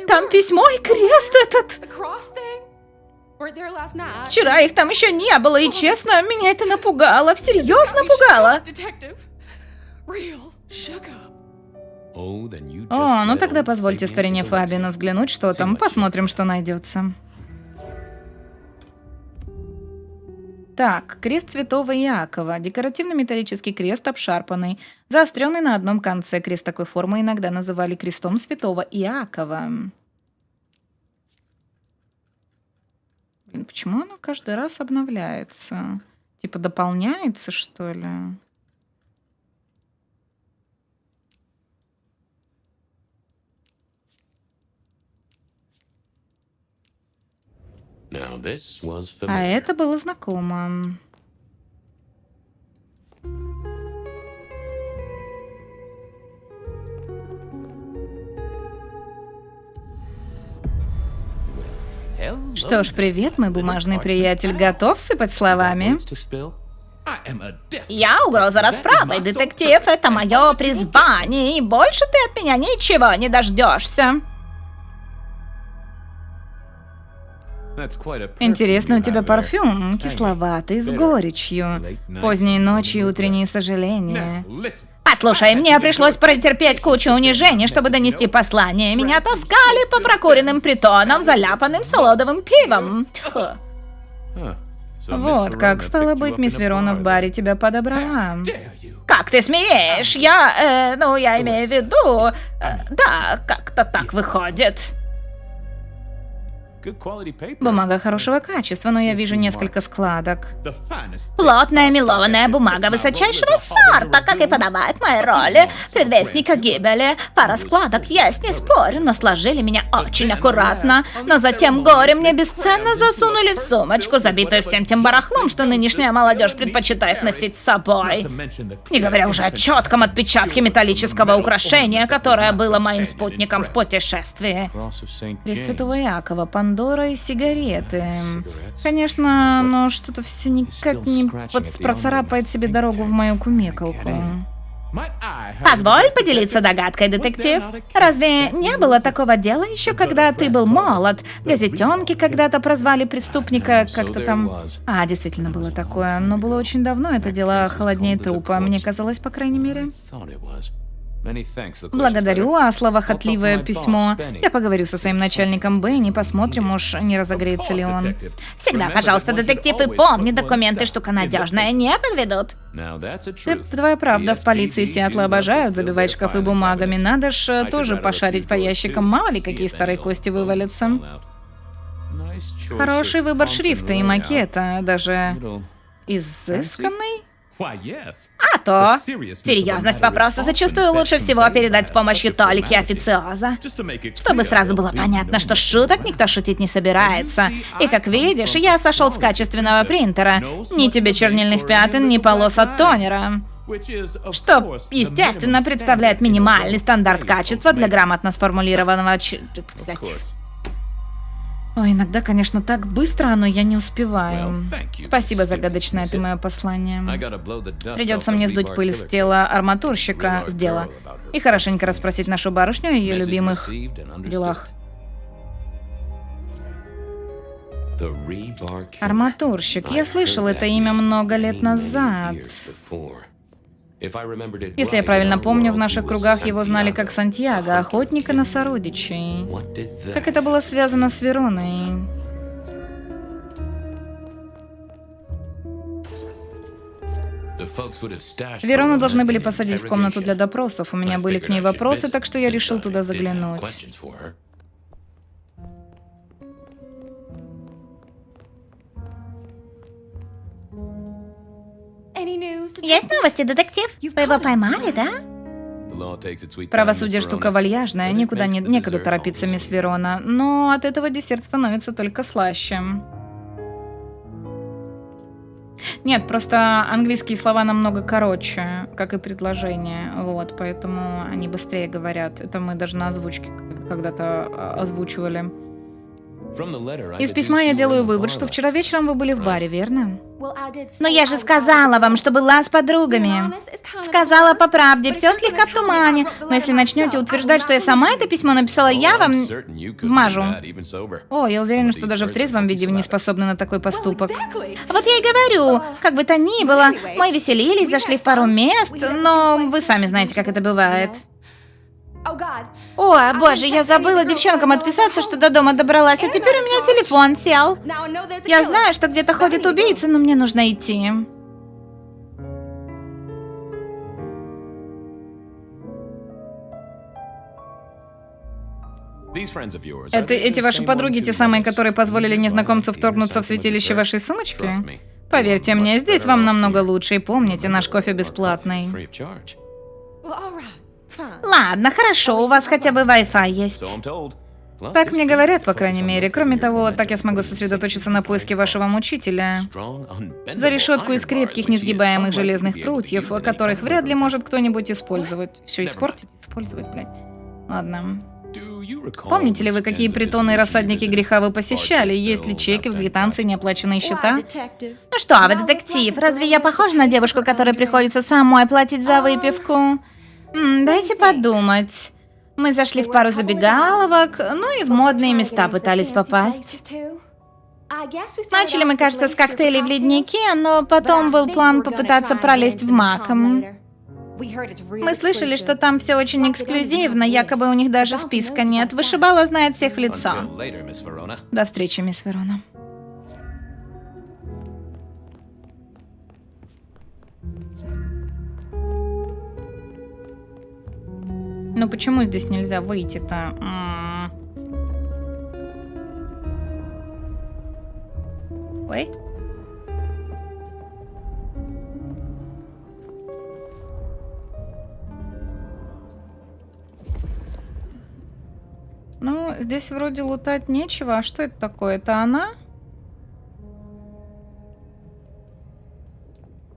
там письмо и крест этот. Вчера их там еще не было, и честно, меня это напугало, всерьез напугало. О, ну тогда позвольте старине Фабину взглянуть, что там, посмотрим, что найдется. Так, крест святого Иакова. Декоративный металлический крест, обшарпанный, заостренный на одном конце. Крест такой формы иногда называли крестом святого Иакова. Блин, почему оно каждый раз обновляется? Типа дополняется, что ли? А это было знакомо. Что ж, привет, мой бумажный приятель. Готов сыпать словами? Я угроза расправы, детектив. Это мое призвание, и больше ты от меня ничего не дождешься. Интересно, у тебя парфюм кисловатый, с горечью. Поздней ночью утренние сожаления. Послушай, мне пришлось претерпеть кучу унижений, чтобы донести послание. Меня таскали по прокуренным притонам, заляпанным солодовым пивом. Тьфу. Вот как, стало быть, мисс Верона в баре тебя подобрала. Как ты смеешь? Я имею в виду... да, как-то так выходит. Бумага хорошего качества, но я вижу несколько складок. Плотная мелованная бумага высочайшего сорта, как и подобает моей роли предвестника гибели. Пара складок есть, не спорю, но сложили меня очень аккуратно. Но затем горе мне бесценно засунули в сумочку, забитую всем тем барахлом, что нынешняя молодежь предпочитает носить с собой. Не говоря уже о четком отпечатке металлического украшения, которое было моим спутником в путешествии. Крест святого Иакова, Пандора и сигареты. Конечно, но что-то все никак не процарапает себе дорогу в мою кумекалку. Позволь поделиться догадкой, детектив. Разве не было такого дела еще, когда ты был молод? Газетенки когда-то прозвали преступника как-то там... А, действительно было такое, но было очень давно, это дело холоднее трупа, мне казалось, по крайней мере. Благодарю, а словохотливое письмо. Я поговорю со своим начальником Бенни, посмотрим, уж не разогреется ли он. Всегда, пожалуйста, детектив, и помни, документы штука надежная, не подведут. Твоя правда, в полиции Сиэтла обожают забивать шкафы бумагами. Надо ж тоже пошарить по ящикам, мало ли какие старые кости вывалятся. Хороший выбор шрифта и макета, даже изысканный. А то серьезность вопроса зачастую лучше всего передать с помощью толики официоза, чтобы сразу было понятно, что шуток никто шутить не собирается. И как видишь, я сошел с качественного принтера. Ни тебе чернильных пятен, ни полос от тонера. Что, естественно, представляет минимальный стандарт качества для грамотно сформулированного Ой, иногда, конечно, так быстро, но я не успеваю. Спасибо, загадочное ты мое послание. Придется мне сдуть пыль с тела арматурщика, с дела, и хорошенько расспросить нашу барышню о ее любимых делах. Арматурщик. Я слышал это имя много лет назад. Если я правильно помню, в наших кругах его знали как Сантьяго, охотника на сородичей. Как это было связано с Вероной? Верону должны были посадить в комнату для допросов. У меня были к ней вопросы, так что я решил туда заглянуть. Есть новости, детектив? Вы его поймали, да? Правосудие штука вальяжная, некуда торопиться, мисс Верона. Но от этого десерт становится только слаще. Нет, просто английские слова намного короче, как и предложения, вот, поэтому они быстрее говорят. Это мы даже на озвучке когда-то озвучивали. Из письма я делаю вывод, что вчера вечером вы были в баре, верно? Но я же сказала вам, что была с подругами. Сказала по правде, все слегка в тумане. Но если начнете утверждать, что я сама это письмо написала, я вам вмажу. О, я уверена, что даже в трезвом виде вы не способны на такой поступок. Вот я и говорю, как бы то ни было, мы веселились, зашли в пару мест, но вы сами знаете, как это бывает. О, боже, я забыла девчонкам отписаться, что до дома добралась, а теперь у меня телефон сел. Я знаю, что где-то ходит убийца, но мне нужно идти. Эти ваши подруги те самые, которые позволили незнакомцу вторгнуться в святилище вашей сумочки? Поверьте мне, здесь вам намного лучше, и помните, наш кофе бесплатный. Ладно, хорошо, у вас хотя бы Wi-Fi есть. Так мне говорят, по крайней мере. Кроме того, так я смогу сосредоточиться на поиске вашего мучителя. За решетку из крепких, несгибаемых железных прутьев, которых вряд ли может кто-нибудь использовать. Все испортить? Использовать, блядь. Ладно. Помните ли вы, какие притоны и рассадники греха вы посещали? Есть ли чеки, квитанции, неоплаченные счета? Ну что вы, детектив, разве я похожа на девушку, которой приходится самой платить за выпивку? Дайте подумать. Мы зашли в пару забегаловок, ну и в модные места пытались попасть. Начали мы, кажется, с коктейлей в леднике, но потом был план попытаться пролезть в Маком. Мы слышали, что там все очень эксклюзивно, якобы у них даже списка нет. Вышибала знает всех в лицо. До встречи, мисс Верона. Ну почему здесь нельзя выйти-то? Ой. Ну, здесь вроде лутать нечего. А что это такое? Это она?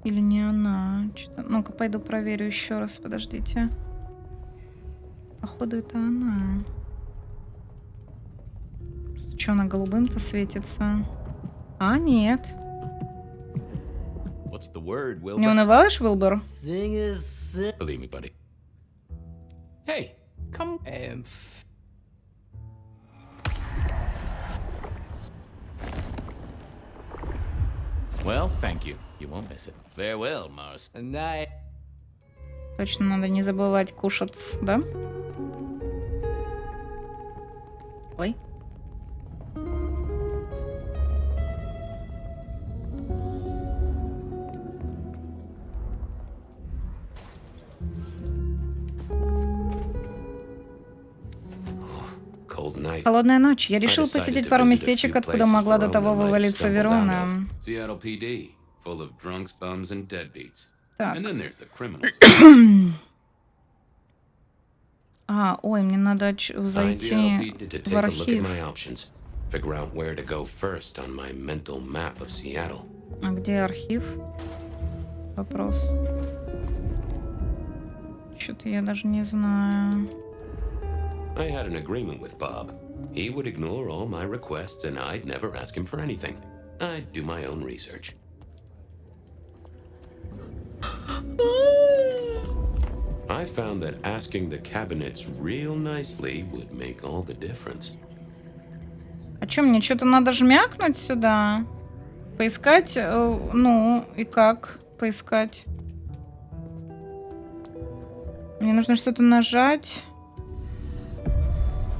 Или не она? Что-то... Ну-ка, пойду проверю еще раз. Подождите. Походу, это она. Что она голубым-то светится? А, нет. Не унываешь, Уилбер? Well, thank you. You won't miss it. Farewell, Mars. Night. Точно надо не забывать кушать, да? Ой. Холодная ночь. Я решил посетить пару местечек, откуда могла до того вывалиться Верона. Так. Ой, мне надо зайти в архив. А где архив? Вопрос. Что-то я даже не знаю. I had an agreement with Bob. He would ignore all my requests and I'd never ask him for anything. I'd do my own research. I found that asking the cabinets real nicely would make all the difference. А чё, мне что-то надо жмякнуть сюда? Поискать? Ну, и как поискать? Мне нужно что-то нажать.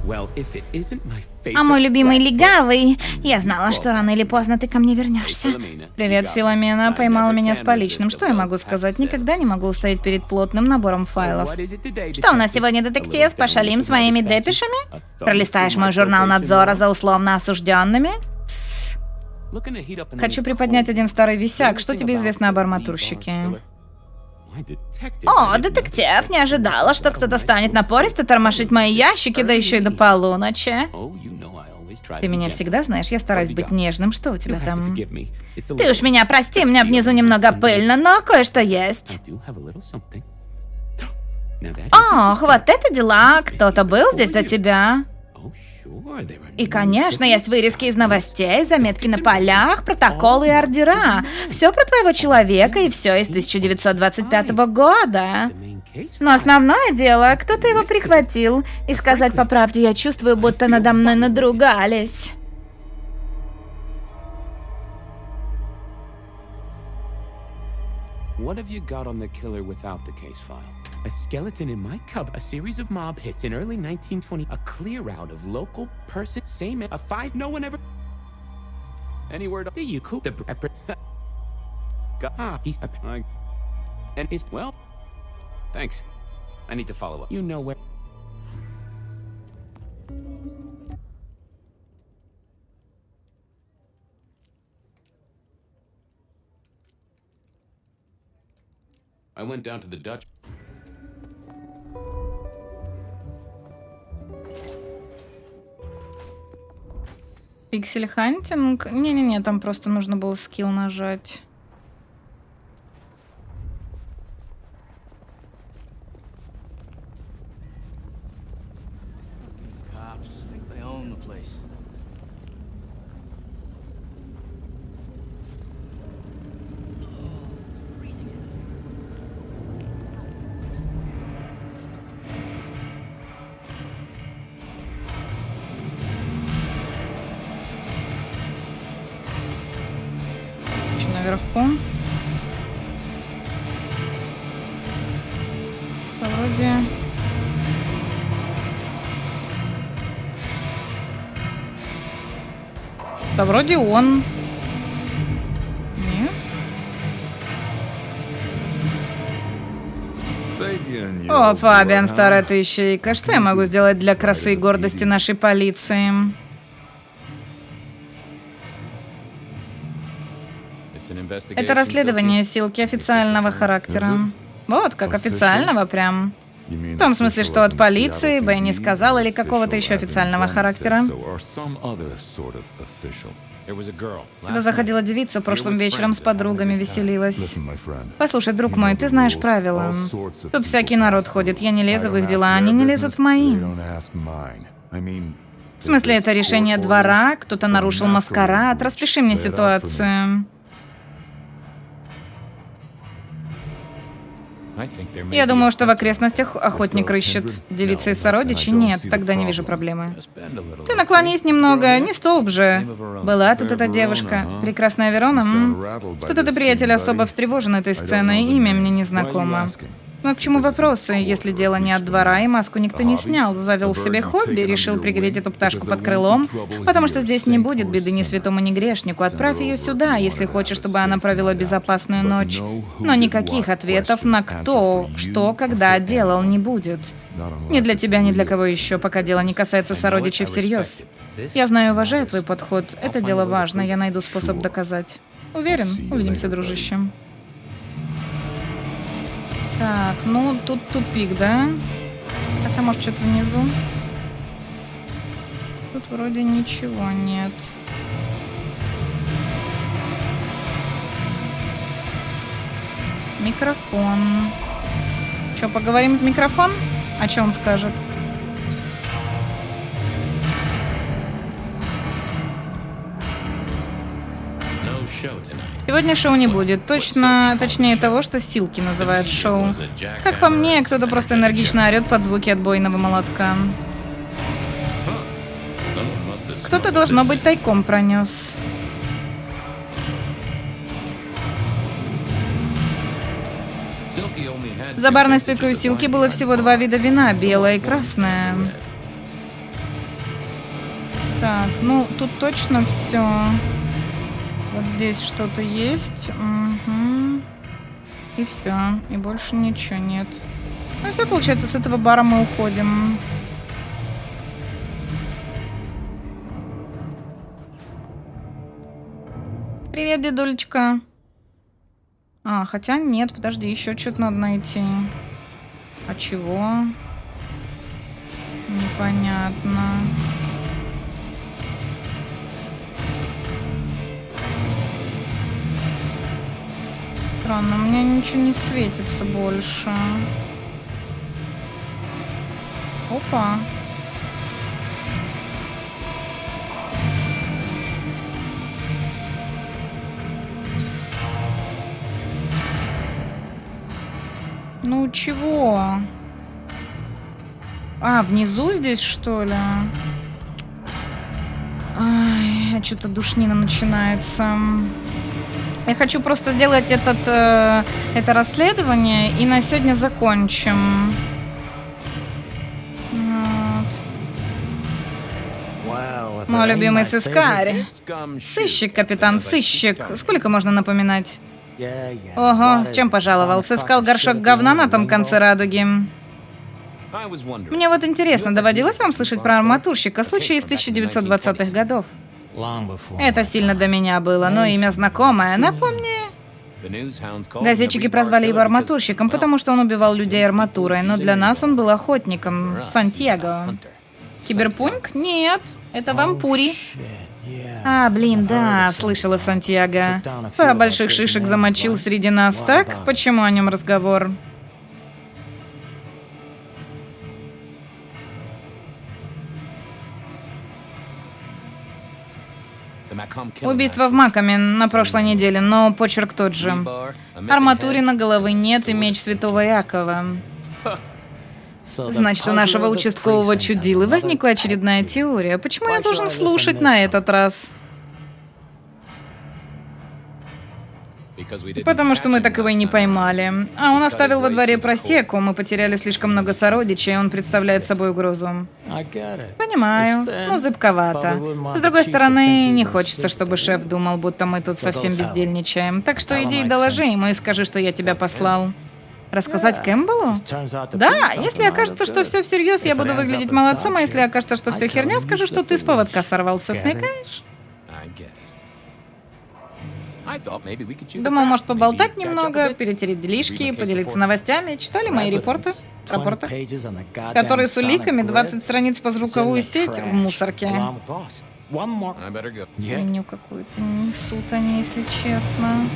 Well, if it isn't my А мой любимый легавый, я знала, что рано или поздно ты ко мне вернешься. Привет, Филомена. Поймала меня с поличным. Что я могу сказать? Никогда не могу устоять перед плотным набором файлов. Что у нас сегодня, детектив? Пошалим с моими депешами? Пролистаешь мой журнал надзора за условно осужденными? Хочу приподнять один старый висяк. Что тебе известно об арматурщике? О, детектив, не ожидала, что кто-то станет напористо тормошить мои ящики, да еще и до полуночи. Ты меня всегда знаешь, я стараюсь быть нежным. Что у тебя там? Ты уж меня прости, у меня внизу немного пыльно, но кое-что есть. Ох, вот это дела. Кто-то был здесь до тебя? И, конечно, есть вырезки из новостей, заметки на полях, протоколы и ордера. Все про твоего человека и все из 1925 года. Но основное дело, кто-то его прихватил. И сказать по правде, я чувствую, будто надо мной надругались. What have you got on the killer without the case file? A skeleton in my cub, a series of mob hits in early 1920, a clear out of local person, same a 5 no one ever. Any word? The you coop the he's and he's well. Thanks. I need to follow up. You know where. I went down to the Dutch. Пиксель хантинг? Не-не-не, там просто нужно было скилл нажать. Наверху. Вроде. Да вроде он. Нет? О, Фабиан, старая ты ищейка. Что я могу сделать для красы и гордости нашей полиции? Это расследование Силки официального характера. Вот как официального прям. В том смысле, что от полиции, Бенни сказал, или какого-то еще официального характера. Сюда заходила девица прошлым вечером с подругами, веселилась. Послушай, друг мой, ты знаешь правила. Тут всякий народ ходит, я не лезу в их дела, они не лезут в мои. В смысле, это решение двора, кто-то нарушил маскарад, распиши мне ситуацию. Я думаю, что в окрестностях охотник рыщет. Девица из сородичей? Нет, тогда не вижу проблемы. Ты наклонись немного, не столб же. Была тут эта девушка, прекрасная Верона. Что-то ты, приятель, особо встревожен этой сценой, имя мне не знакомо. Но к чему вопросы, если дело не от двора, и маску никто не снял, завел себе хобби, решил пригреть эту пташку под крылом, потому что здесь не будет беды ни святому, ни грешнику. Отправь ее сюда, если хочешь, чтобы она провела безопасную ночь. Но никаких ответов на кто, что, когда делал не будет. Ни для тебя, ни для кого еще, пока дело не касается сородичей всерьез. Я знаю и уважаю твой подход. Это дело важно, я найду способ доказать. Уверен, увидимся, дружище. Так, ну тут тупик, да? Хотя, может, что-то внизу. Тут вроде ничего нет. Микрофон. Что, поговорим в микрофон? О чем он скажет? Сегодня шоу не будет. Точнее того, что Силки называют шоу. Как по мне, кто-то просто энергично орёт под звуки отбойного молотка. Кто-то, должно быть, тайком пронес. За барной стойкой у Силки было всего 2 вида вина, белое и красное. Так, ну тут точно все. Вот здесь что-то есть. Угу. И все. И больше ничего нет. Ну все, получается, с этого бара мы уходим. Привет, дедулечка. А, хотя нет, подожди, еще что-то надо найти. А чего? Непонятно. Странно, у меня ничего не светится больше. Опа. Ну чего? А, внизу здесь, что ли? Ай, что-то душнина начинается. Я хочу просто сделать это расследование и на сегодня закончим. Вот. Мой любимый сыскарь. Сыщик, капитан, сыщик. Сколько можно напоминать? Ого, с чем пожаловал? Сыскал горшок говна на том конце радуги. Мне вот интересно, доводилось вам слышать про арматурщика, случай из 1920-х годов? Это сильно до меня было, но имя знакомое. Напомни. Газетчики прозвали его арматурщиком, потому что он убивал людей арматурой, но для нас он был охотником. Сантьяго. Киберпунк? Нет, это вампури. А, блин, да, слышала Сантьяго. Пара больших шишек замочил среди нас, так? Почему о нем разговор? Убийство в Макаме на прошлой неделе, но почерк тот же. Арматурина головы нет и меч святого Иакова. Значит, у нашего участкового чудилы возникла очередная теория. Почему я должен слушать на этот раз? Потому что мы так его и не поймали. А он оставил во дворе просеку, мы потеряли слишком много сородичей, и он представляет собой угрозу. Понимаю, но зыбковато. С другой стороны, не хочется, чтобы шеф думал, будто мы тут совсем бездельничаем. Так что иди и доложи ему и скажи, что я тебя послал. Рассказать Кэмпбеллу? Да, если окажется, что все всерьез, я буду выглядеть молодцом, а если окажется, что все херня, скажу, что ты с поводка сорвался. Смекаешь? Думал, может, поболтать немного, перетереть делишки, поделиться новостями. Читали мои рапорты, которые с уликами, 20 страниц по звуковую сеть в мусорке. Меню какую-то несут они, если честно.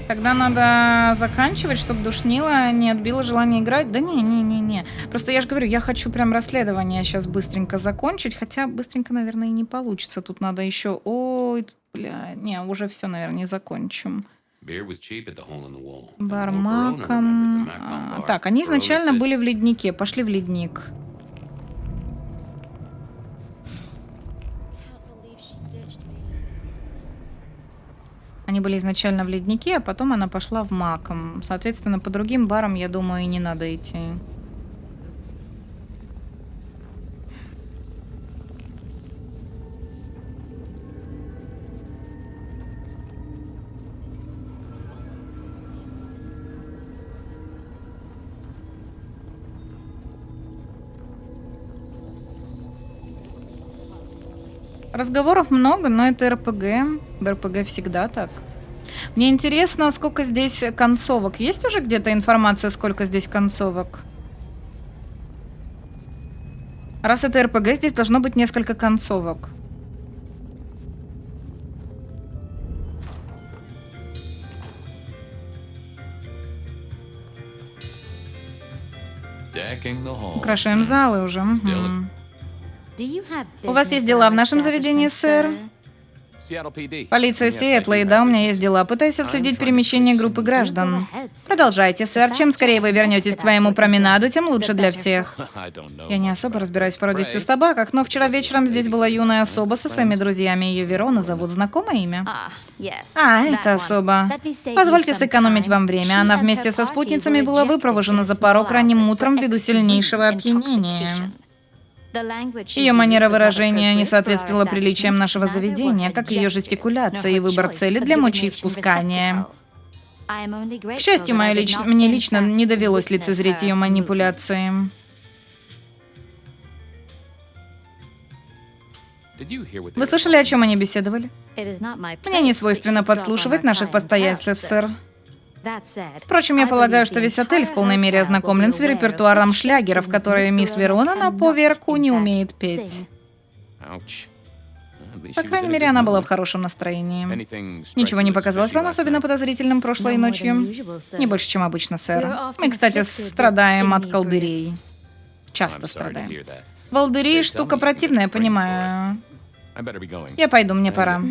Тогда надо заканчивать, чтобы душнило не отбило желание играть. Да не. Просто я же говорю, я хочу прям расследование сейчас быстренько закончить. Хотя быстренько, наверное, и не получится. Тут надо еще... Ой, бля... Не, уже все, наверное, не закончим. Бар Маком... Так, они изначально были в леднике. Пошли в ледник. Они были изначально в леднике, а потом она пошла в Маком. Соответственно, по другим барам, я думаю, и не надо идти. Разговоров много, но это РПГ. В РПГ всегда так. Мне интересно, сколько здесь концовок. Есть уже где-то информация, сколько здесь концовок? Раз это РПГ, здесь должно быть несколько концовок. Украшаем залы уже. Угу. У вас есть дела в нашем заведении, сэр? Seattle PD. Полиция Yes, I Сиэтла, и do да, have у меня this. есть дела. Пытаюсь отследить перемещение группы граждан. Продолжайте, сэр. Чем скорее вы вернетесь к своему променаду, тем лучше для всех. I don't know. Я не особо разбираюсь в породистых собаках, но вчера вечером здесь была юная особа со своими друзьями. Ее Верона зовут. Знакомое имя? Это особа. Позвольте сэкономить вам время. Она вместе со спутницами была выпровожена за порог ранним утром ввиду сильнейшего опьянения. Ее манера выражения не соответствовала приличиям нашего заведения, как ее жестикуляция и выбор цели для мочеиспускания. К счастью, мне лично не довелось лицезреть ее манипуляции. Вы слышали, о чем они беседовали? Мне не свойственно подслушивать наших постояльцев, сэр. Впрочем, я полагаю, что весь отель в полной мере ознакомлен с репертуаром шлягеров, которые мисс Верона на поверку не умеет петь. По крайней мере, она была в хорошем настроении. Ничего не показалось вам особенно подозрительным прошлой ночью? Не больше, чем обычно, сэр. Мы, кстати, страдаем от колдырей. Часто страдаем. Волдыри — штука противная, понимаю. Я пойду, мне пора.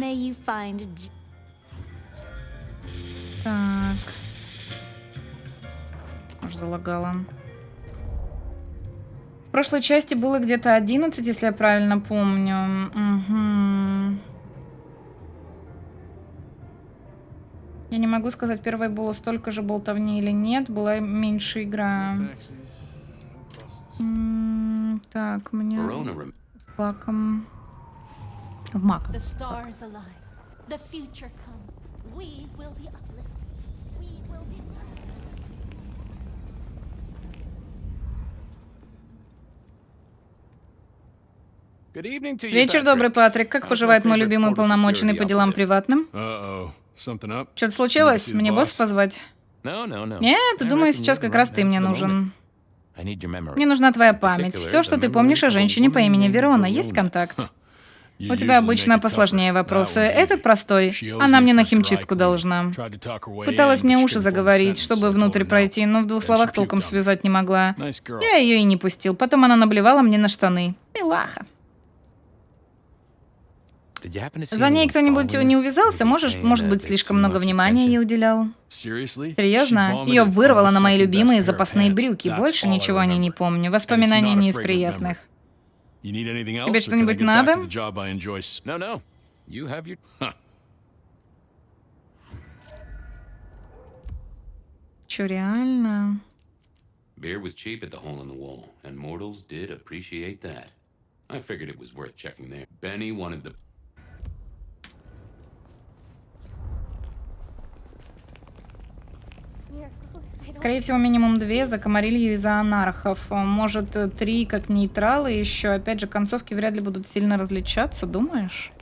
Так. Аж залагала. В прошлой части было где-то 11, если я правильно помню. Угу. Я не могу сказать, первой было столько же болтовни или нет. Была меньше игра. Так, мне... Паком... В мак. Вечер добрый, Патрик. Как поживает мой любимый уполномоченный по делам приватным? Что-то случилось? Мне босс позвать? Нет, думаю, сейчас как раз ты мне нужен. Мне нужна твоя память. Все, что ты помнишь о женщине по имени Верона. Есть контакт? У тебя обычно посложнее вопросы. Этот простой. Она мне на химчистку должна. Пыталась мне уши заговорить, чтобы внутрь пройти, но в 2 словах толком связать не могла. Я ее и не пустил. Потом она наблевала мне на штаны. Милаха. За ней кто-нибудь не увязался? Может быть, слишком много внимания ей уделял? Серьезно? Ее вырвало на мои любимые запасные брюки. Больше ничего о ней не помню. Воспоминания не из приятных. Тебе что-нибудь надо? Чё, реально? Beer was cheap at the hole in the wall, and mortals did appreciate that. I figured it was worth checking there. Benny wanted the... Скорее всего, минимум 2 за Камарилью из-за анархов. Может, 3 как нейтралы еще. Опять же, концовки вряд ли будут сильно различаться, думаешь?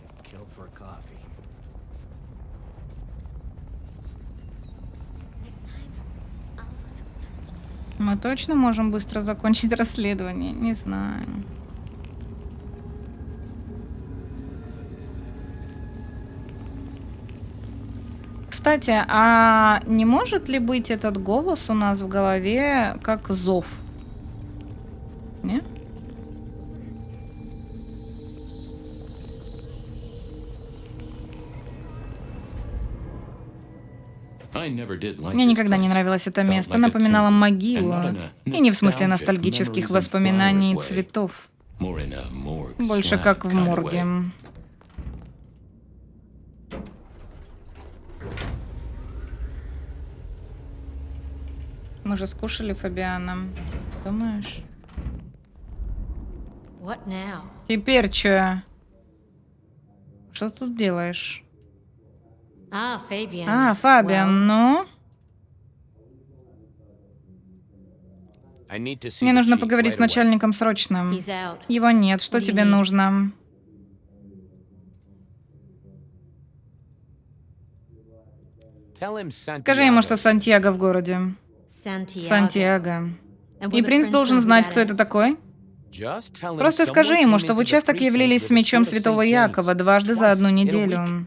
Мы точно можем быстро закончить расследование? Не знаю. Кстати, а не может ли быть этот голос у нас в голове как зов? Не? Мне никогда не нравилось это место, напоминало могилу. И не в смысле ностальгических воспоминаний и цветов. Больше как в морге. Мы же скушали Фабиана. Думаешь? Теперь чё? Что ты тут делаешь? Фабиан, ну? Мне нужно поговорить с начальником срочно. Его нет. Что тебе нужно? Скажи ему, что Сантьяго в городе. Сантьяго. И принц должен знать, кто это такой? Просто скажи ему, что в участок явились с мечом Святого Якова 2 за 1 неделю.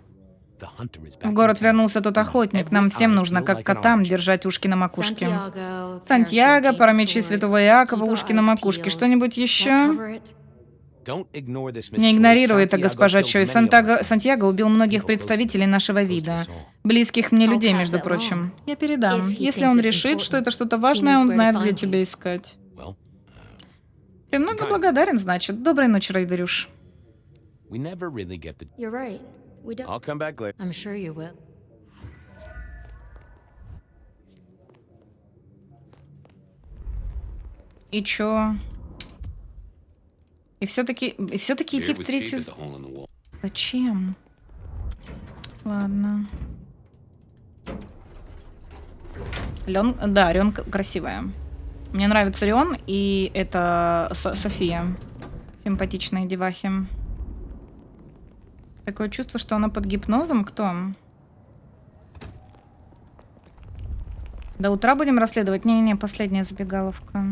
В город вернулся тот охотник. Нам всем нужно, как котам, держать ушки на макушке. Сантьяго, пара мечей Святого Якова, ушки на макушке. Что-нибудь еще? Не игнорируй это, госпожа Чой. Сантьяго убил многих представителей нашего вида. Близких мне людей, между прочим. Я передам. Если он решит, что это что-то важное, он знает, где тебя искать. Премного благодарен, значит. Доброй ночи, Райдерюш. You're right. We don't. I'll come back later. I'm sure you will. И чё? И все-таки идти в третью... Зачем? Ладно. Лен... Да, Рен красивая. Мне нравится Рен, и это София. Симпатичные девахи. Такое чувство, что она под гипнозом. Кто? До утра будем расследовать? Не-не-не, последняя забегаловка.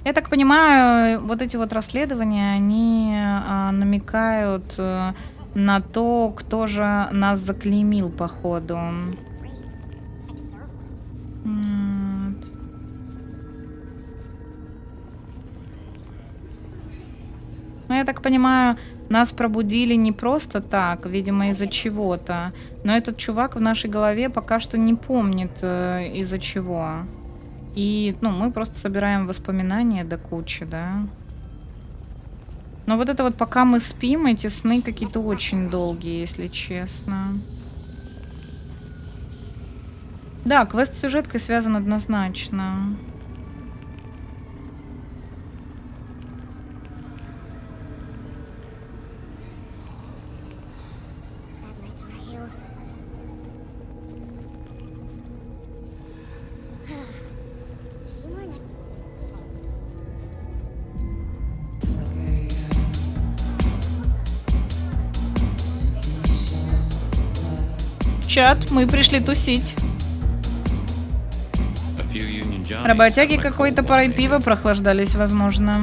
Я так понимаю, вот эти вот расследования, они намекают на то, кто же нас заклеймил, походу. Вот. Ну, я так понимаю, нас пробудили не просто так, видимо, из-за чего-то. Но этот чувак в нашей голове пока что не помнит, из-за чего. И, ну, мы просто собираем воспоминания до кучи, да. Но вот это вот, пока мы спим, эти сны какие-то очень долгие, если честно. Да, квест с сюжеткой связан однозначно. Чат, мы пришли тусить. Работяги какой-то парой пива прохлаждались, возможно.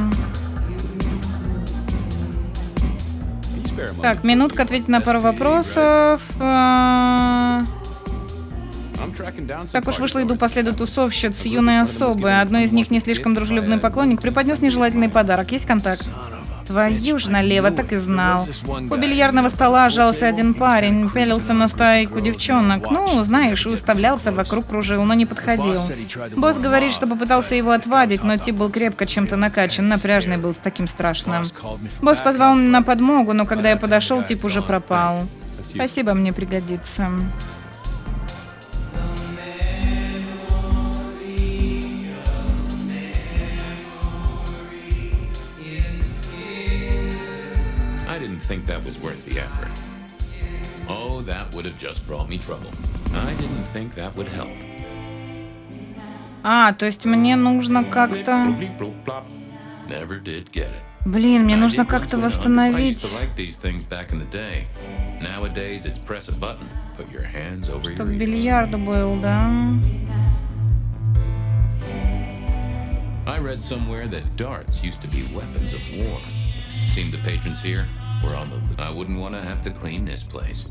Так, минутка ответить на пару вопросов. Так уж вышло, иду по следу тусовщиц юной особы. Одной из них не слишком дружелюбный поклонник преподнес нежелательный подарок. Есть контакт? Твою ж налево, так и знал. У бильярдного стола жался один парень, пялился на стайку девчонок. Ну, знаешь, уставлялся вокруг, кружил, но не подходил. Босс говорит, что попытался его отвадить, но тип был крепко чем-то накачан, напряжный был, с таким страшным. Босс позвал на подмогу, но когда я подошел, тип уже пропал. Спасибо, мне пригодится. I didn't think that was worth the effort. Oh, that would have just brought me trouble. I didn't think that would help. А, то есть мне нужно как-то... Блин, мне нужно как-то восстановить... Чтоб бильярд был, да? I read somewhere that darts used to be weapons of war. Seemed the patrons here were on the... I wouldn't want to have to clean this place.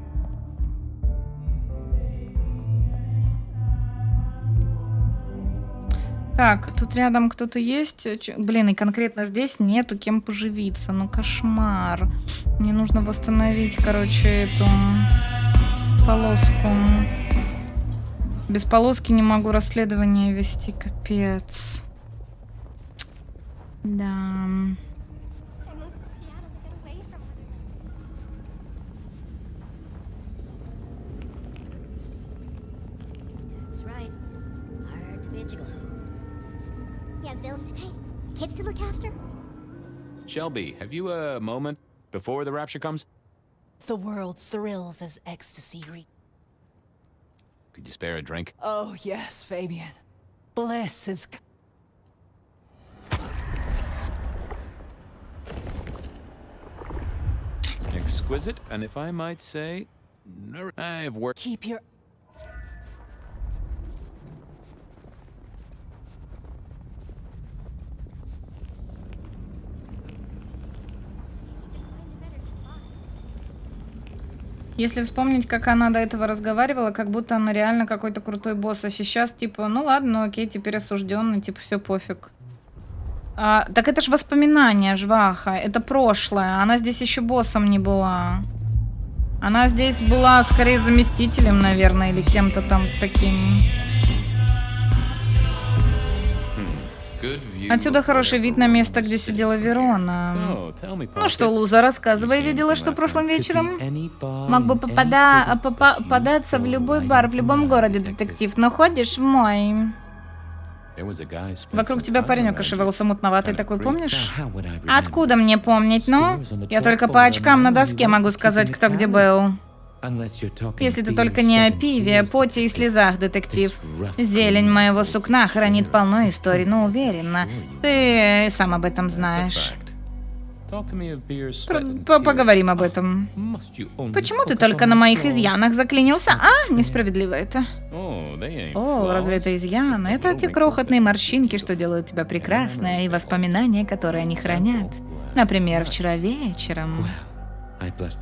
Так, тут рядом кто-то есть. Блин, и конкретно здесь нету кем поживиться. Ну, кошмар. Мне нужно восстановить, короче, эту полоску. Без полоски не могу расследование вести, капец. Да. Kids to look after? Shelby, have you a moment before the rapture comes? The world thrills as ecstasy Could you spare a drink? Oh, yes, Fabian. Bliss is... Exquisite, and if I might say, I've worked... Keep your... Если вспомнить, как она до этого разговаривала, как будто она реально какой-то крутой босс. А сейчас, типа, ну ладно, ну окей, теперь осужденный, типа, все пофиг. Так это ж воспоминания, Жваха. Это прошлое. Она здесь еще боссом не была. Она здесь была скорее заместителем, наверное, или кем-то там таким. Отсюда хороший вид на место, где сидела Верона. Ну что, Луза, рассказывай, видела, что прошлым вечером? Мог бы попадаться в любой бар в любом городе, детектив, но ходишь в мой. Вокруг тебя паренек ошивался мутноватый такой, помнишь? Откуда мне помнить, ну? Я только по очкам на доске могу сказать, кто где был. Если ты только не о пиве, поте и слезах, детектив. Зелень моего сукна хранит полно историй, но уверена, ты сам об этом знаешь. Поговорим об этом. Почему ты только на моих изъянах заклинился? Несправедливо это. О, разве это изъян? Это те крохотные морщинки, что делают тебя прекрасной, и воспоминания, которые они хранят. Например, вчера вечером.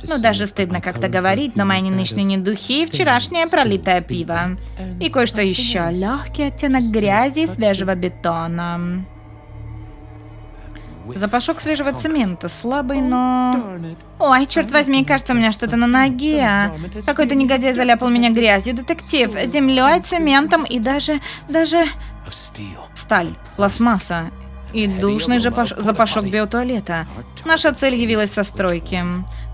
Ну, даже стыдно как-то говорить, но мои нынешние духи — вчерашнее пролитое пиво. И кое-что еще. Легкий оттенок грязи и свежего бетона. Запашок свежего цемента. Слабый, но... Ой, черт возьми, кажется, у меня что-то на ноге. Какой-то негодяй заляпал меня грязью, детектив. Землей, цементом и даже... Сталь, пластмасса. И душный запашок биотуалета. Наша цель явилась со стройки.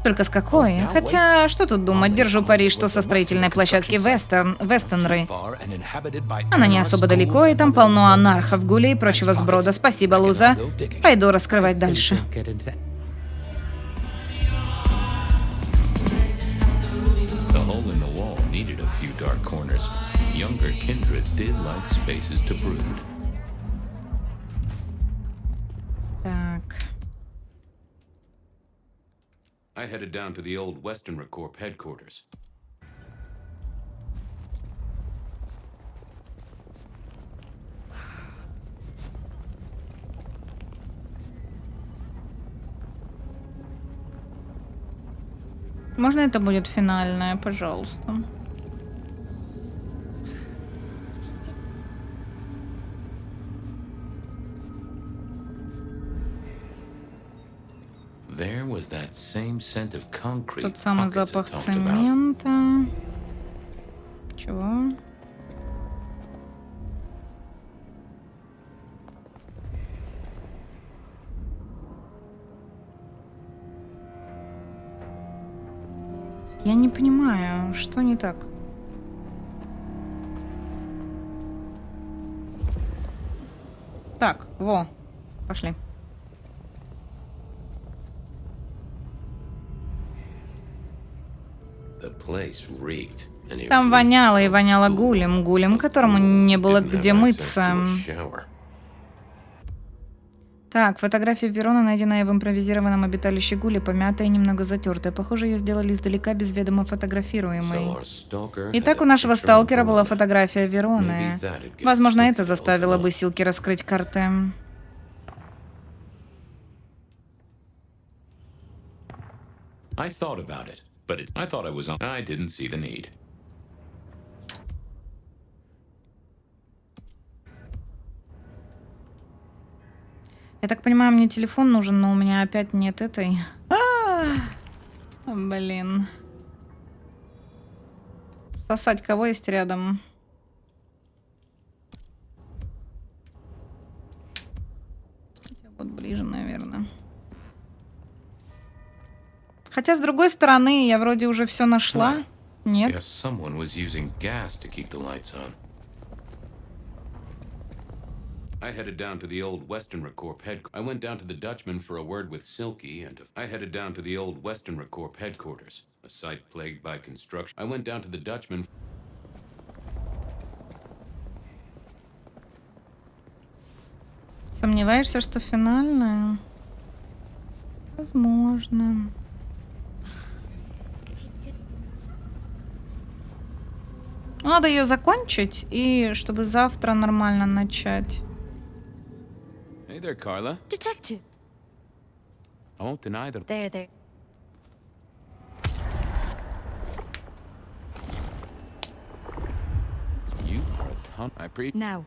Только с какой? Хотя, что тут думать, держу пари, что со строительной площадки Вестенры. Она не особо далеко, и там полно анархов, гулей и прочего сброда. Спасибо, Луза. Пойду раскрывать дальше. Так. I headed down to the old Westenra Corp headquarters. Можно это будет финальное, пожалуйста? Тот самый запах цемента. Чего? Я не понимаю, что не так. Так, во, пошли. Там воняло и воняло гулем, которому не было где мыться. Так, фотография Вероны, найденная в импровизированном обиталище Гули, помятая и немного затертая. Похоже, ее сделали издалека без ведома фотографируемой. Итак, у нашего сталкера была фотография Вероны. Возможно, это заставило бы Силки раскрыть карты. But I thought I was on. I didn't see the need. Я так понимаю, мне телефон нужен, но у меня опять нет этой. Блин. Сосать кого есть рядом? Хотя вот ближе, наверное. Хотя, с другой стороны, я вроде уже все нашла. Нет. I headed down to the old Westenra Corp headquarters. I went down to the Dutchman for a word with Silky, and I headed down to the old Westenra Corp headquarters, a site plagued by construction. I went down to the Dutchman. Сомневаешься, что финальная? Возможно. Надо ее закончить, и чтобы завтра нормально начать. Hey there, Carla. Detective. I won't deny that. There. You are a ton. I pre. Now.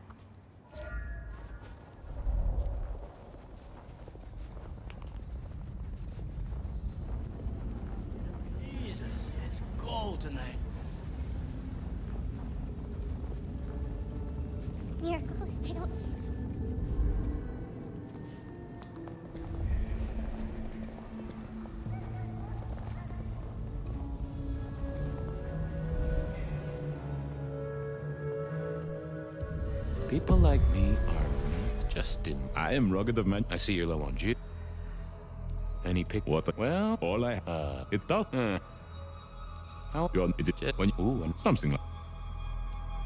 tonight. Miracle, I don't. People like me are meats just in. I am rugged of man. I see you're low on G. Any pick what? Well, all I it does. How you it when ooh and something like.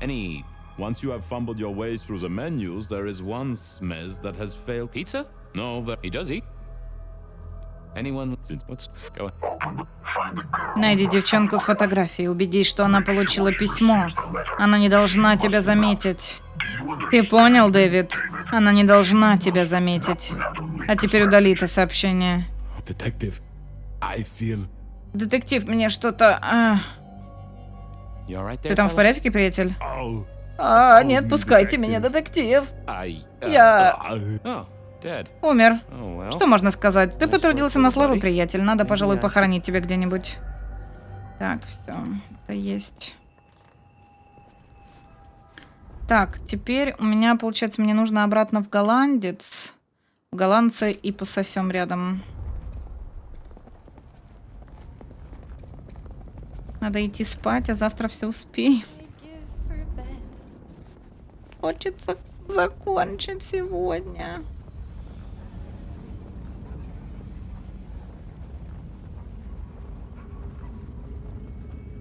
Any. Once you have fumbled your ways through the menus, there is one smez that has failed. Pizza? No, but he does eat. Anyone? What's go? Найди девчонку с фотографией, убедись, что она получила письмо. Она не должна тебя заметить. Ты понял, Дэвид? Она не должна тебя заметить. А теперь удали это сообщение. Detective, I feel. Детектив, мне что-то... Ты там в порядке, приятель? Не отпускайте меня, детектив. Я... умер. Что можно сказать? Ты потрудился на славу, приятель. Надо, пожалуй, похоронить тебя где-нибудь. Так, все. Это есть. Так, теперь у меня, получается, мне нужно обратно в голландец. В голландца и пососем рядом. Надо идти спать, а завтра все успеем. Хочется закончить сегодня.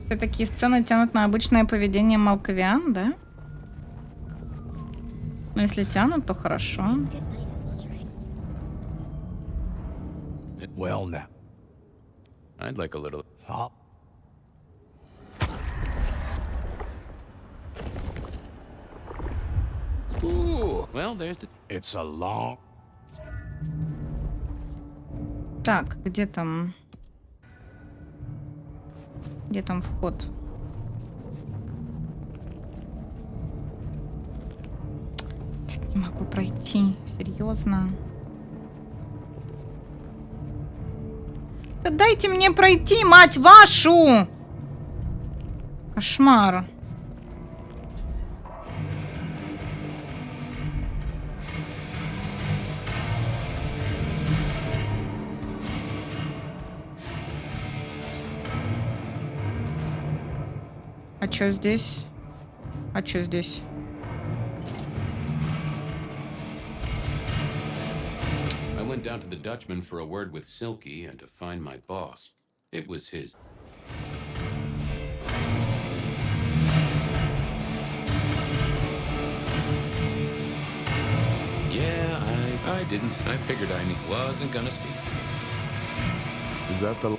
Все такие сцены тянут на обычное поведение Малковиан, да? Ну, если тянут, то хорошо. Well, now. I'd like a little. Ooh, well, there's the. It's a long. Так, где там? Где там вход? Нет, не могу пройти. Серьезно? Да дайте мне пройти, мать вашу! Кошмар. А чё здесь? А чё здесь? I went down to the Dutchman for a word with Silky and to find my boss. It was his. Yeah, I didn't. I figured I wasn't gonna speak to me. Is that the?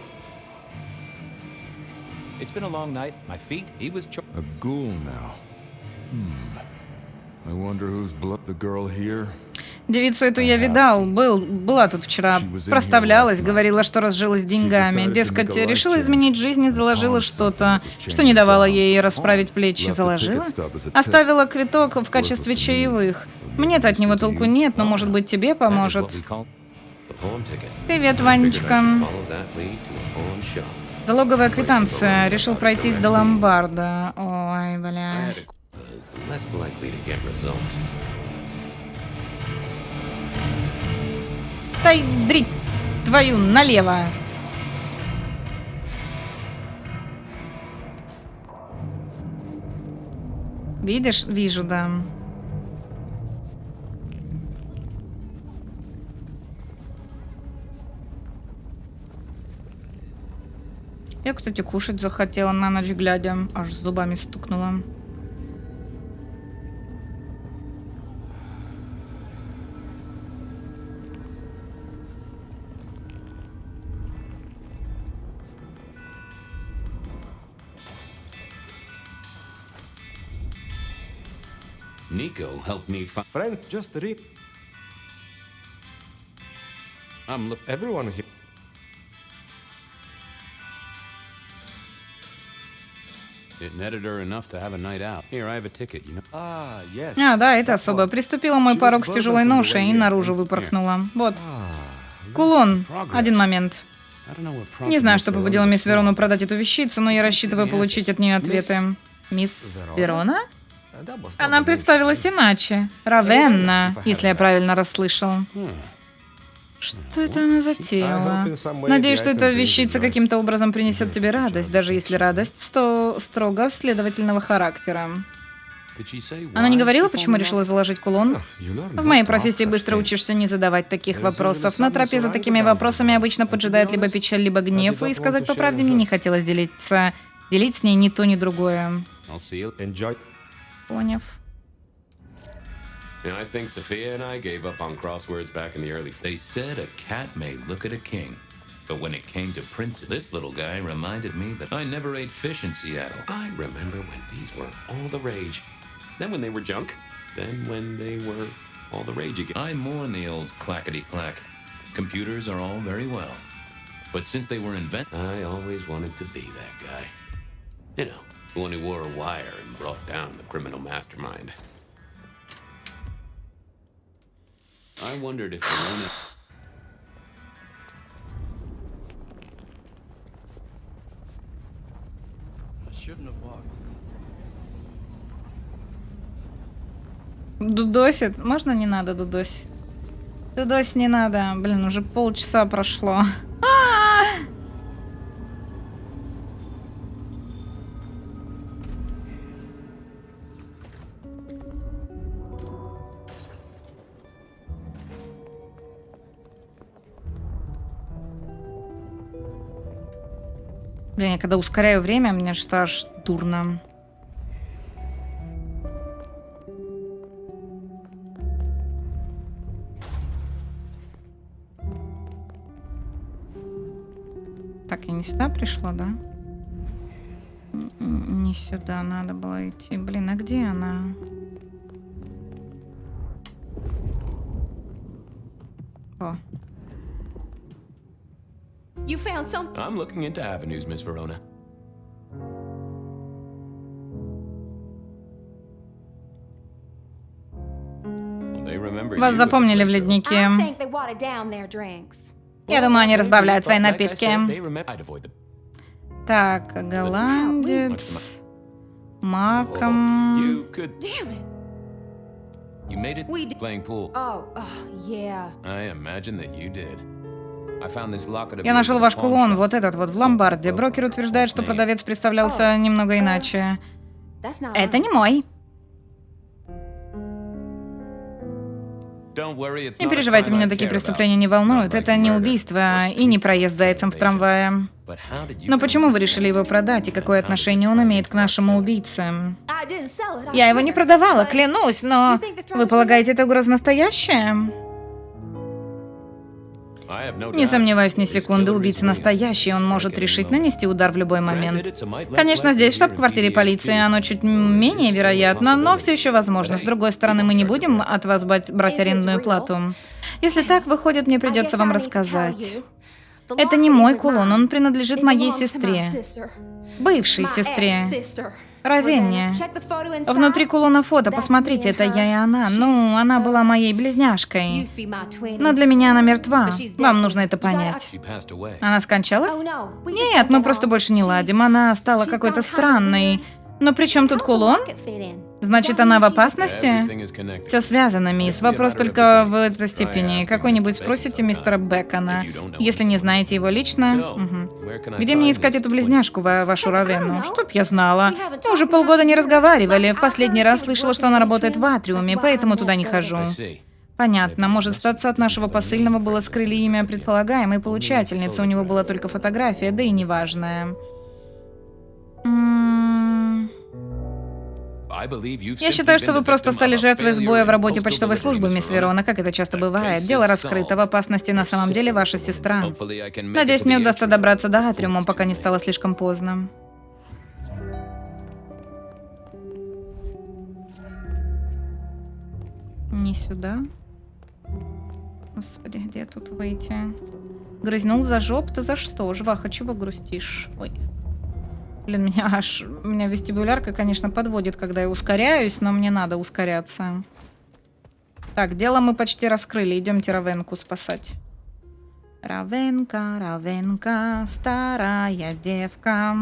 It's been a long night. My feet, he was a ghoul now. I wonder whose blood the girl here. Девицу эту я видал. Была тут вчера. Проставлялась, говорила, что разжилась деньгами. Дескать, решила изменить жизнь и заложила что-то, что не давало ей расправить плечи. Заложила? Оставила квиток в качестве чаевых. Мне-то от него толку нет, но, может быть, тебе поможет. Привет, Ванечка. Залоговая квитанция. Решил пройтись до ломбарда. Ой, бля. Дай дрить твою налево. Видишь? Вижу, да. Я, кстати, кушать захотела на ночь глядя. Аж зубами стукнула. Nico helped me find. Friend, just read. Everyone here. It netted her enough to have a night out. Here, I have a ticket, you know. Yes. Да, это особо. Приступила мой порог с тяжелой ношей и наружу выпорхнула. Вот. Кулон. Один момент. Не знаю, что побудило мисс Верону продать эту вещицу, но я рассчитываю получить от нее ответы. Мисс Верона? Она представилась иначе. Равенна, если я правильно расслышал. Что это она затеяла? Надеюсь, что эта вещица каким-то образом принесет тебе радость, даже если радость строго следовательного характера. Она не говорила, почему решила заложить кулон? В моей профессии быстро учишься не задавать таких вопросов. На тропе за такими вопросами обычно поджидает либо печаль, либо гнев, и сказать по правде мне не хотелось делить с ней ни то, ни другое. Поняв. I think Sophia and I gave up on crosswords back in the early. They said a cat may look at a king, but when it came to princes, this little guy reminded me that I never ate fish in Seattle. I remember when these were all the rage. Then when they were junk. Then when they were all the rage again. I mourn the old clackety-clack. Computers are all very well, but since they were invented, I always wanted to be that guy. You know, the one who wore a wire and brought down the criminal mastermind. I wondered if Verona... I shouldn't have walked. Дудосит? Можно не надо дудосить? Дудосить не надо. Блин, уже полчаса прошло. Блин, я когда ускоряю время, мне что аж дурно. Так, я не сюда пришла, да? Не сюда надо было идти. Блин, а где она? О. You found something? I'm looking into avenues, Miss Verona. Вас запомнили в леднике. Я думаю, они разбавляют свои напитки. Так, голландец. Маком. You made it playing pool. Yeah. I imagine that you did. I found this locket of Я нашел ваш кулон, вот этот вот, в ломбарде. Брокер утверждает, что продавец представлялся немного иначе. Это не мой. Не переживайте, меня такие преступления не волнуют. Это не убийство и не проезд зайцем в трамвае. Но почему вы решили его продать, и какое отношение он имеет к нашему убийце? Я его не продавала, клянусь, но... Вы полагаете, эта угроза настоящая? Не сомневаюсь ни секунды, убийца настоящий, он может решить нанести удар в любой момент. Конечно, здесь, в штаб-квартире полиции, оно чуть менее вероятно, но все еще возможно. С другой стороны, мы не будем от вас брать арендную плату. Если так, выходит, мне придется вам рассказать. Это не мой кулон, он принадлежит моей сестре. Бывшей сестре. Равенне. Внутри кулона фото, посмотрите, это я и она. Ну, она была моей близняшкой. Но для меня она мертва. Вам нужно это понять. Она скончалась? Нет, мы просто больше не ладим. Она стала какой-то странной. Но при чем тут кулон? Значит, она в опасности? Все связано, мисс. Вопрос только в этой степени. Какой-нибудь спросите мистера Бекона, если не знаете его лично. Угу. Где мне искать эту близняшку, вашу Равенну? Чтоб я знала. Мы уже полгода не разговаривали. В последний раз слышала, что она работает в Атриуме, поэтому туда не хожу. Понятно. Может, статься от нашего посыльного было скрыли имя предполагаемой получательницы. У него была только фотография, да и неважная. Я считаю, что вы просто стали жертвой сбоя в работе почтовой службы, мисс Верона, как это часто бывает. Дело раскрыто, в опасности на самом деле ваша сестра. Надеюсь, мне удастся добраться до Атриума, пока не стало слишком поздно. Не сюда. Господи, где тут выйти? Грызнул за жоп, ты за что? Жваха, чего грустишь? Ой. Блин, меня вестибулярка, конечно, подводит, когда я ускоряюсь, но мне надо ускоряться. Так, дело мы почти раскрыли. Идемте Равенку спасать. Равенка, Равенка, старая девка.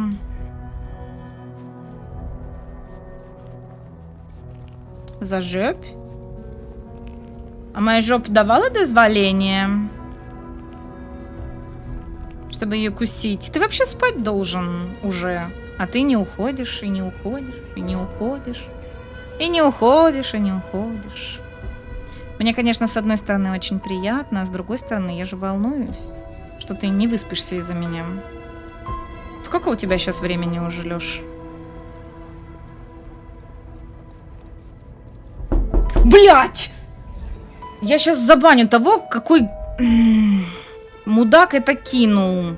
За жопь? А моя жопа давала дозволение? Чтобы ее кусить. Ты вообще спать должен уже. А ты не уходишь, и не уходишь, и не уходишь. И не уходишь, и не уходишь. Мне, конечно, с одной стороны очень приятно, а с другой стороны я же волнуюсь, что ты не выспишься из-за меня. Сколько у тебя сейчас времени уже, Лёш? Блять! Я сейчас забаню того, какой мудак это кинул.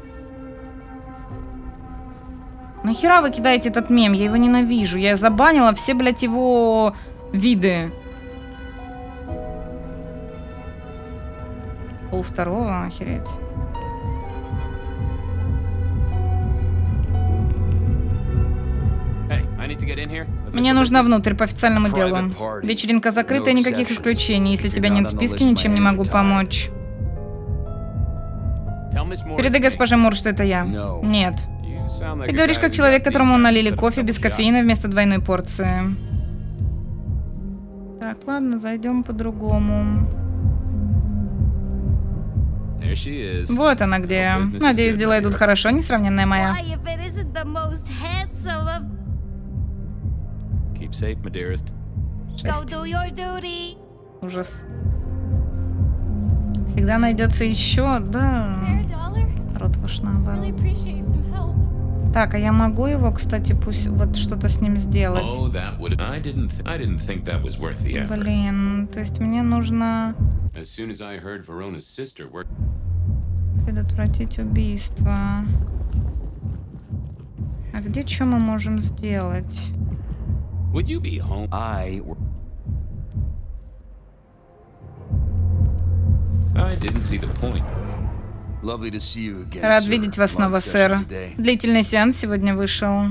Нахера вы кидаете этот мем? Я его ненавижу. Я забанила все, блядь, его виды. 1:30, охереть. Мне нужно внутрь по официальному делу. Вечеринка закрыта, никаких исключений. Если тебя нет в списке, ничем не могу помочь. Передай госпоже Мур, что это я. Нет. Ты говоришь, как человек, которому налили кофе без кофеина вместо двойной порции. Так, ладно, зайдем по-другому. Вот она где. Надеюсь, дела идут хорошо, несравненная моя. Ужас. Всегда найдется еще, да. Рот ваш наоборот. Так, а я могу его, кстати, пусть вот что-то с ним сделать? Блин, то есть мне нужно предотвратить убийство. А где что мы можем сделать? Рад видеть вас снова, сэр. Длительный сеанс сегодня вышел.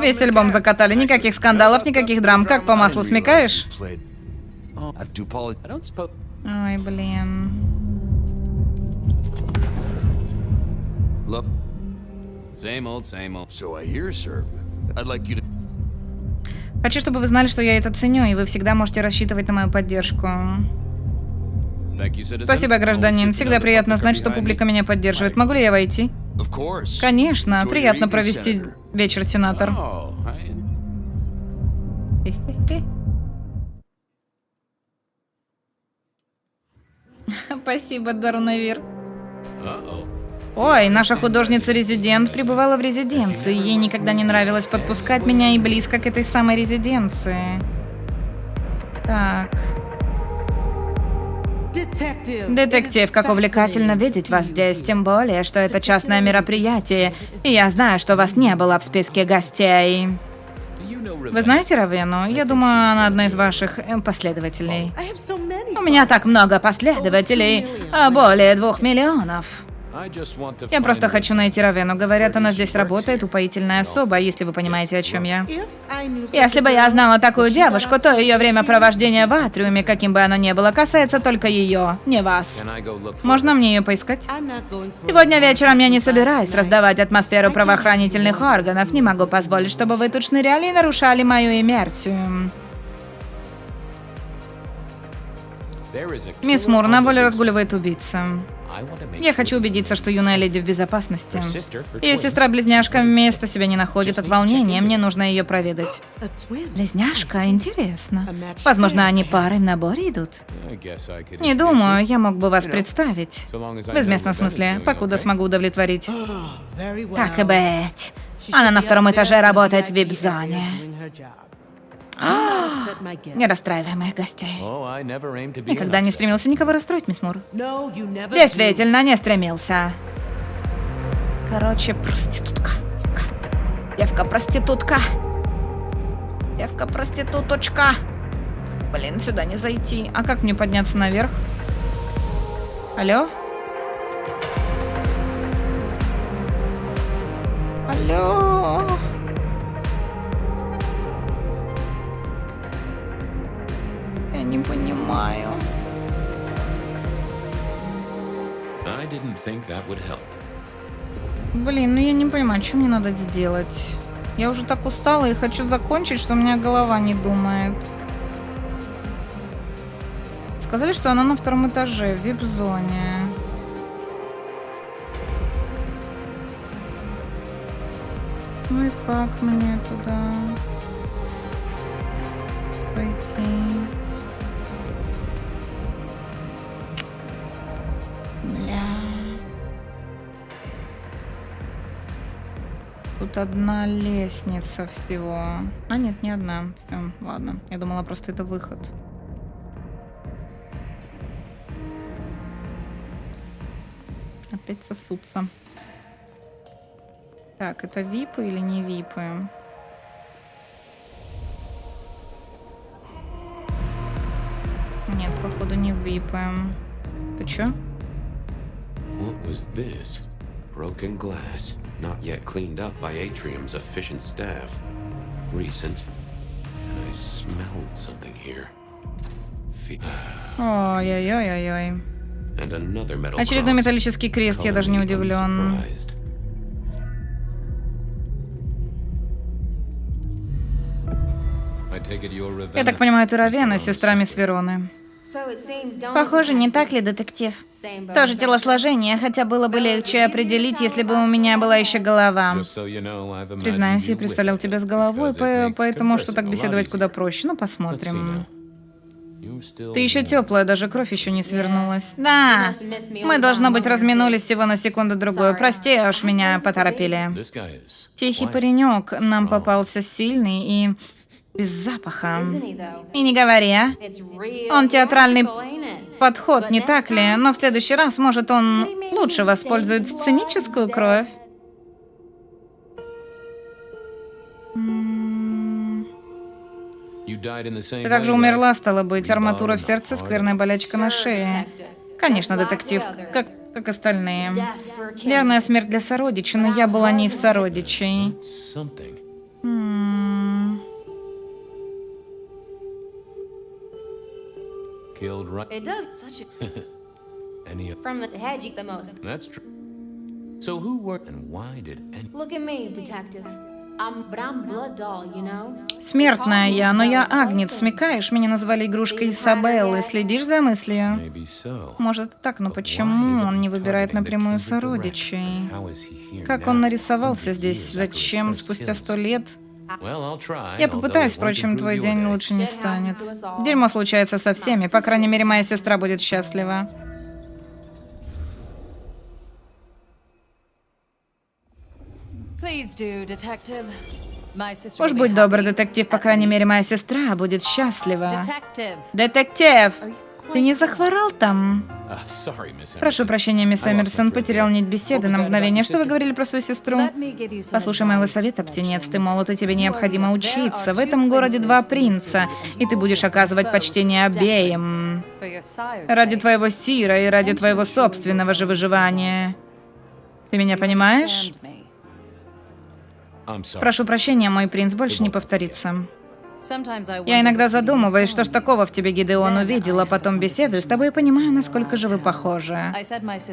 Весь альбом закатали, никаких скандалов, никаких драм. Как по маслу смекаешь? Ой, блин. Хочу, чтобы вы знали, что я это ценю, и вы всегда можете рассчитывать на мою поддержку. Спасибо, гражданин. Всегда приятно знать, что публика меня поддерживает. Могу ли я войти? Конечно. Приятно провести вечер, сенатор. Спасибо, Дарунавир. Ой, наша художница-резидент пребывала в резиденции. Ей никогда не нравилось подпускать меня и близко к этой самой резиденции. Так. Детектив, как увлекательно видеть вас здесь, тем более, что это частное мероприятие, и я знаю, что вас не было в списке гостей. Вы знаете Равену? Я думаю, она одна из ваших последователей. У меня так много последователей, более 2 миллионов. Я просто хочу найти Равену. Говорят, она здесь работает, упоительная особа, если вы понимаете, о чем я. Если бы я знала такую девушку, то ее времяпровождение в атриуме, каким бы оно ни было, касается только ее, не вас. Можно мне ее поискать? Сегодня вечером я не собираюсь раздавать атмосферу правоохранительных органов. Не могу позволить, чтобы вы тут шныряли и нарушали мою иммерсию. Мисс Мур, на воле разгуливает убийца. Я хочу убедиться, что юная леди в безопасности. Ее сестра-близняшка места себя не находит от волнения, мне нужно ее проведать. Близняшка? Интересно. Возможно, они парой в наборе идут? Не думаю, я мог бы вас представить. В безместном смысле, покуда смогу удовлетворить. Так и быть. Она на 2-м этаже работает в вип-зоне. Не расстраивай моих гостей. Никогда не стремился никого расстроить, мисс Мур. Действительно, не стремился. Короче, проститутка. Девка-проститутка. Девка-проституточка. Блин, сюда не зайти. А как мне подняться наверх? Алло? Алло? не понимаю. I didn't think that would help. Блин, ну я не понимаю, что мне надо сделать. Я уже так устала и хочу закончить, что у меня голова не думает. Сказали, что она на 2-м этаже, в вип-зоне. Ну и как мне туда пойти? Бля. Тут одна лестница всего. А нет, не одна. Все, ладно. Я думала, просто это выход. Опять сосутся. Так, это випы или не випы? Нет, походу не випы. Ты чё? What was this? Broken glass, not yet cleaned up by Atrium's efficient staff. Recent. And I smelled something here. Ой-ой-ой-ой-ой. And another metal Очередной cross. металлический крест, я даже не удивлен. Unsurprised. Я так понимаю, ты Равена, сестра мисс Вероны. Похоже, не так ли, детектив? Тоже телосложение, хотя было бы легче определить, если бы у меня была еще голова. Признаюсь, я представлял тебя с головой, поэтому что так беседовать куда проще. Ну, посмотрим. Ты еще теплая, даже кровь еще не свернулась. Да, мы, должно быть, разминулись всего на секунду-другую. Прости, уж меня поторопили. Тихий паренек нам попался сильный и без запаха. И не говори, а? Он театральный Подход, не так ли? Но в следующий раз, может, он лучше воспользует сценическую кровь. Ты также умерла, стало быть. Арматура в сердце, скверная болячка на шее. Конечно, детектив, как остальные. Верная смерть для сородичей, но я была не из сородичей. It does such a from the head the most. That's true. So who were and why did any... Look at me, detective. I'm blood doll, you know? Смертная я, но я Агнец, смекаешь? Меня назвали игрушкой Изабеллы. Следишь за мыслью? Maybe so. Может так, но почему он не выбирает напрямую сородичей? Как он нарисовался здесь? Зачем спустя 100 лет? Я попытаюсь, впрочем, твой день лучше не станет. Дерьмо случается со всеми, по крайней мере, моя сестра будет счастлива. Уж будь добр, детектив, по крайней мере, моя сестра будет счастлива. Детектив! Ты не захворал там? Прошу прощения, мисс Эмерсон, потерял нить беседы на мгновение. Что вы говорили про свою сестру? Послушай моего совета, птенец, ты молод, и тебе необходимо учиться. В этом городе 2 принца, и ты будешь оказывать почтение обеим. Ради твоего сира и ради твоего собственного же выживания. Ты меня понимаешь? Прошу прощения, мой принц, больше не повторится. Я иногда задумываюсь, что ж такого в тебе Гидеон увидел, а потом беседую с тобой и понимаю, насколько же вы похожи.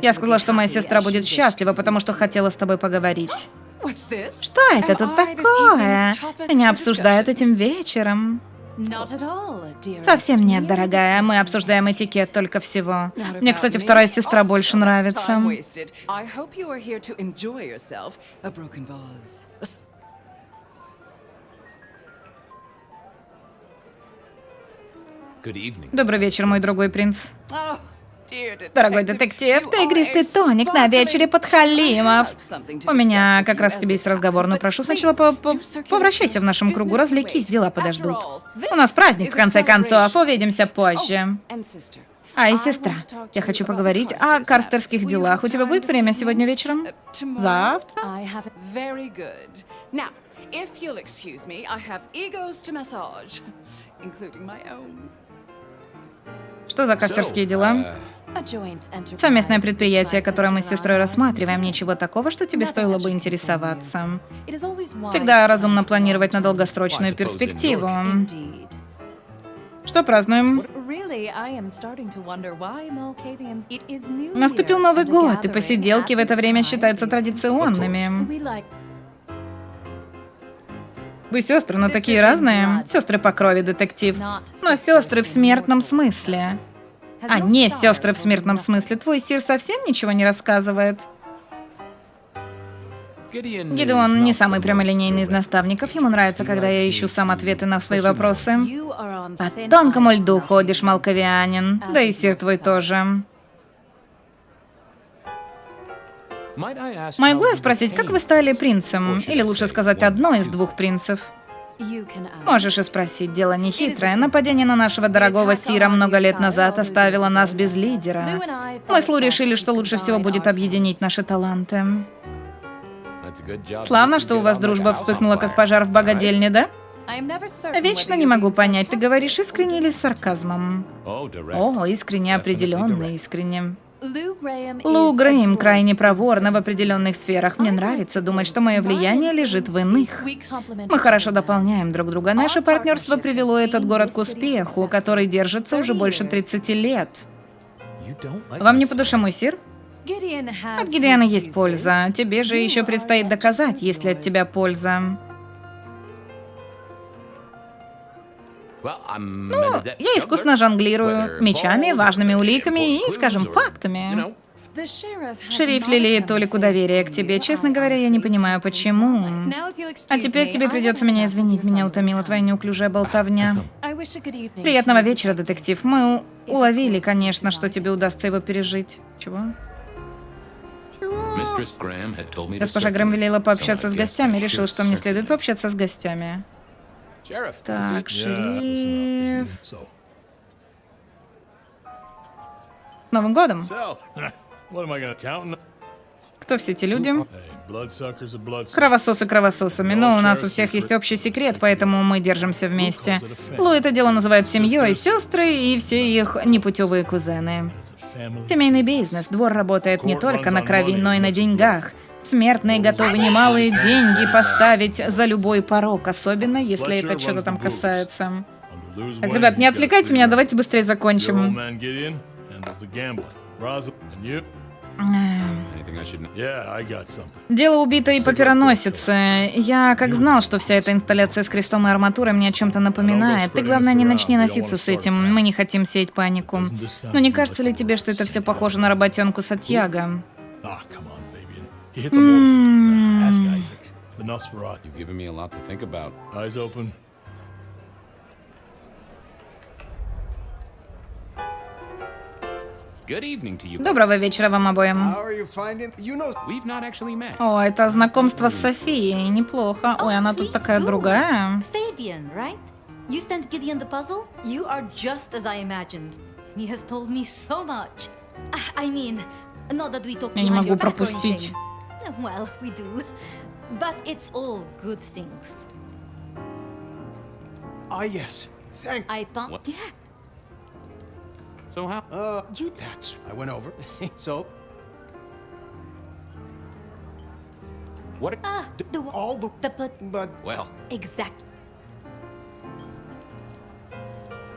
Я сказала, что моя сестра будет счастлива, потому что хотела с тобой поговорить. Что это тут такое? Они обсуждают этим вечером. Совсем нет, дорогая. Мы обсуждаем этикет только всего. Мне, кстати, вторая сестра больше нравится. Добрый вечер, мой дорогой принц. Дорогой детектив, ты игристый тоник на вечере подхалимов. У меня как раз с тебе есть разговор, но прошу сначала повращайся в нашем кругу, развлекись, дела подождут. У нас праздник, в конце концов, увидимся позже. А, и сестра, я хочу поговорить о карстерских делах. У тебя будет время сегодня вечером? Завтра? Что за карстерские дела? Совместное предприятие, которое мы с сестрой рассматриваем, ничего такого, что тебе стоило бы интересоваться. Всегда разумно планировать на долгосрочную перспективу. Что празднуем? Наступил Новый год, и посиделки в это время считаются традиционными. Вы сестры, но такие разные. Сестры по крови, детектив. Но сестры в смертном смысле. А не сестры в смертном смысле. Твой сир совсем ничего не рассказывает? Гидеон не самый прямолинейный из наставников. Ему нравится, когда я ищу сам ответы на свои вопросы. По тонкому льду ходишь, малковианин. Да и сир твой тоже. Могу я спросить, как вы стали принцем? Или лучше сказать, одной из двух принцев? Можешь и спросить, дело не хитрое. Нападение на нашего дорогого сира много лет назад оставило нас без лидера. Мы с Лу решили, что лучше всего будет объединить наши таланты. Славно, что у вас дружба вспыхнула, как пожар в богадельне, да? Вечно не могу понять, ты говоришь искренне или с сарказмом? О, искренне, определенно искренне. Лу Грэм крайне проворна в определенных сферах. Мне нравится думать, что мое влияние лежит в иных. Мы хорошо дополняем друг друга. Наше партнерство привело этот город к успеху, который держится уже больше 30 лет. Вам не по душе мой сир? От Гидеона есть польза. Тебе же еще предстоит доказать, есть ли от тебя польза. Ну, я искусно жонглирую мечами, важными уликами и, скажем, фактами. Шериф лелеет толику доверия к тебе. Честно говоря, я не понимаю, почему. А теперь тебе придется меня извинить. Меня утомила твоя неуклюжая болтовня. Приятного вечера, детектив. Мы уловили, конечно, что тебе удастся его пережить. Чего? Госпожа Грэм велела пообщаться с гостями. Решил, что мне следует пообщаться с гостями. Так, шериф. С Новым годом! Кто все эти люди? Кровососы кровососами. Но у нас у всех есть общий секрет, поэтому мы держимся вместе. Лу это дело называют семьей, сестры и все их непутевые кузены. Семейный бизнес. Двор работает не только на крови, но и на деньгах. Смертные готовы немалые деньги поставить за любой порог, особенно если это что-то там касается. Так, ребят, не отвлекайте меня, давайте быстрее закончим. Дело убитой папероносицы. Я как знал, что вся эта инсталляция с крестом и арматурой мне о чем-то напоминает. Ты, главное, не начни носиться с этим. Мы не хотим сеять панику. Но не кажется ли тебе, что это все похоже на работенку Сантьяго? Доброго вечера вам обоим. О, это знакомство с Софией. Неплохо. Ой, она тут такая другая. Я не могу пропустить. Well, we do. But it's all good things. Yes. I thought... What? Yeah. So how? You... That's... I went over. So... What? All the... But... Well... Exactly.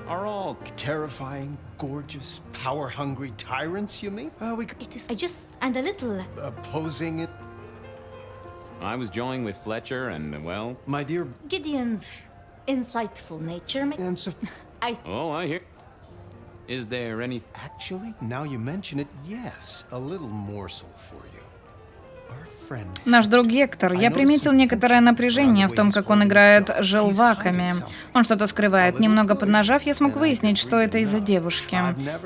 Are all terrifying, gorgeous, power-hungry tyrants, you mean? It is... I just... And a little... Opposing it? I was joining with Fletcher and, well... My dear... Gideon's insightful nature... And so... Oh, I hear... Is there any... Actually, now you mention it, yes. A little morsel for you. Наш друг Гектор. Я приметил некоторое напряжение в том, как он играет желваками. Он что-то скрывает. Немного поднажав, я смог выяснить, что это из-за девушки.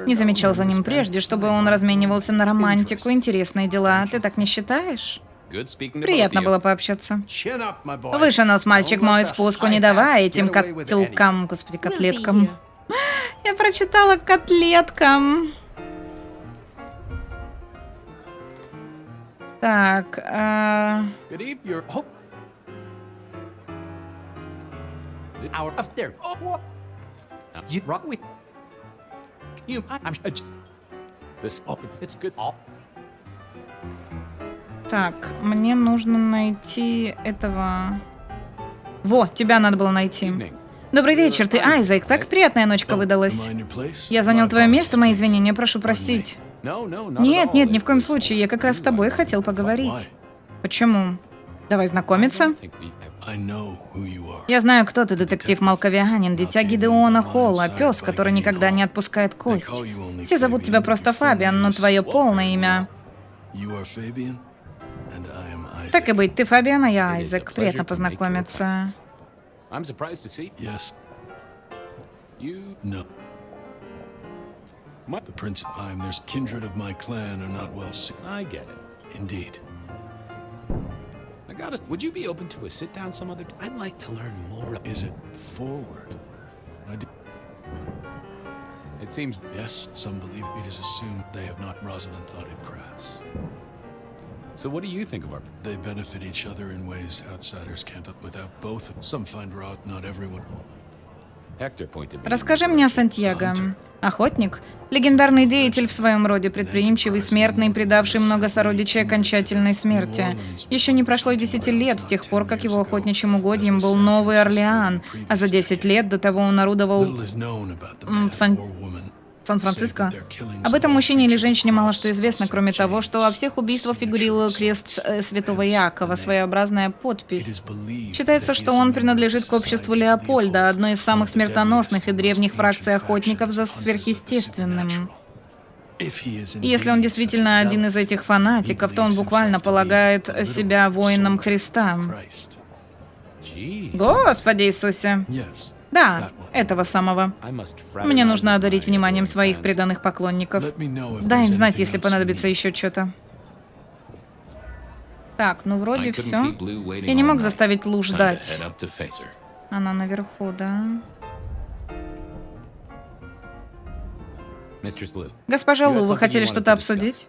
Не замечал за ним прежде, чтобы он разменивался на романтику. Интересные дела. Ты так не считаешь? Приятно было пообщаться. Выше нос, мальчик мой, спуску не давай этим котелкам, господи, котлеткам. Я прочитала котлеткам. Так, Так, мне нужно найти этого... Во, тебя надо было найти. Добрый вечер, ты Айзек. Так приятная ночка выдалась. Я занял твое место, мои извинения, прошу простить. Нет, ни в коем случае. Я как раз с тобой хотел поговорить. Почему? Давай знакомиться. Я знаю, кто ты, детектив Малковианин, дитя Гидеона Холла, пес, который никогда не отпускает кость. Все зовут тебя просто Фабиан, но твое полное имя... Так и быть, ты Фабиан, а я Айзек. Приятно познакомиться. The Prince of Time, there's kindred of my clan are not well suited. I get it. Indeed. Would you be open to a sit-down some other time? I'd like to learn more. Is it forward? It seems... Yes, some believe it is assumed they have not. Rosalind thought it crass. So what do you think of our... They benefit each other in ways outsiders can't without both. Some find her out, not everyone. Расскажи мне о Сантьяго. Охотник, легендарный деятель в своем роде, предприимчивый, смертный, предавший много сородичей окончательной смерти. Еще не прошло и 10 лет с тех пор, как его охотничьим угодьем был Новый Орлеан, а за 10 лет до того он орудовал в Сан-Франциско. Об этом мужчине или женщине мало что известно, кроме того, что во всех убийствах фигурировал крест святого Иакова, своеобразная подпись. Считается, что он принадлежит к обществу Леопольда, одной из самых смертоносных и древних фракций охотников за сверхъестественным. И если он действительно один из этих фанатиков, то он буквально полагает себя воином Христа. Господи Иисусе! Да, этого самого. Мне нужно одарить вниманием своих преданных поклонников. Дай им знать, если понадобится еще что-то. Так, ну вроде все. Я не мог заставить Лу ждать. Она наверху, да? Госпожа Лу, вы хотели что-то обсудить?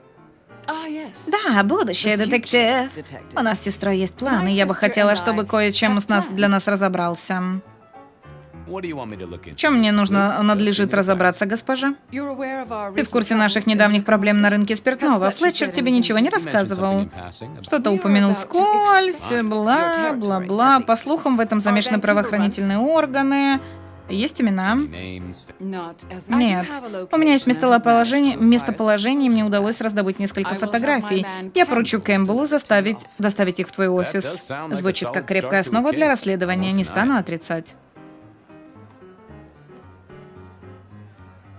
Да, будущее, детектив. У нас с сестрой есть планы. Я бы хотела, чтобы кое-чем для нас разобрался. В чем мне надлежит разобраться, госпожа? Ты в курсе наших недавних проблем на рынке спиртного? Флетчер тебе ничего не рассказывал? Что-то упомянул вскользь, бла-бла-бла. По слухам, в этом замешаны правоохранительные органы. Есть имена? Нет. У меня есть местоположение, и мне удалось раздобыть несколько фотографий. Я поручу Кэмпбеллу доставить их в твой офис. Звучит как крепкая основа для расследования, не стану отрицать.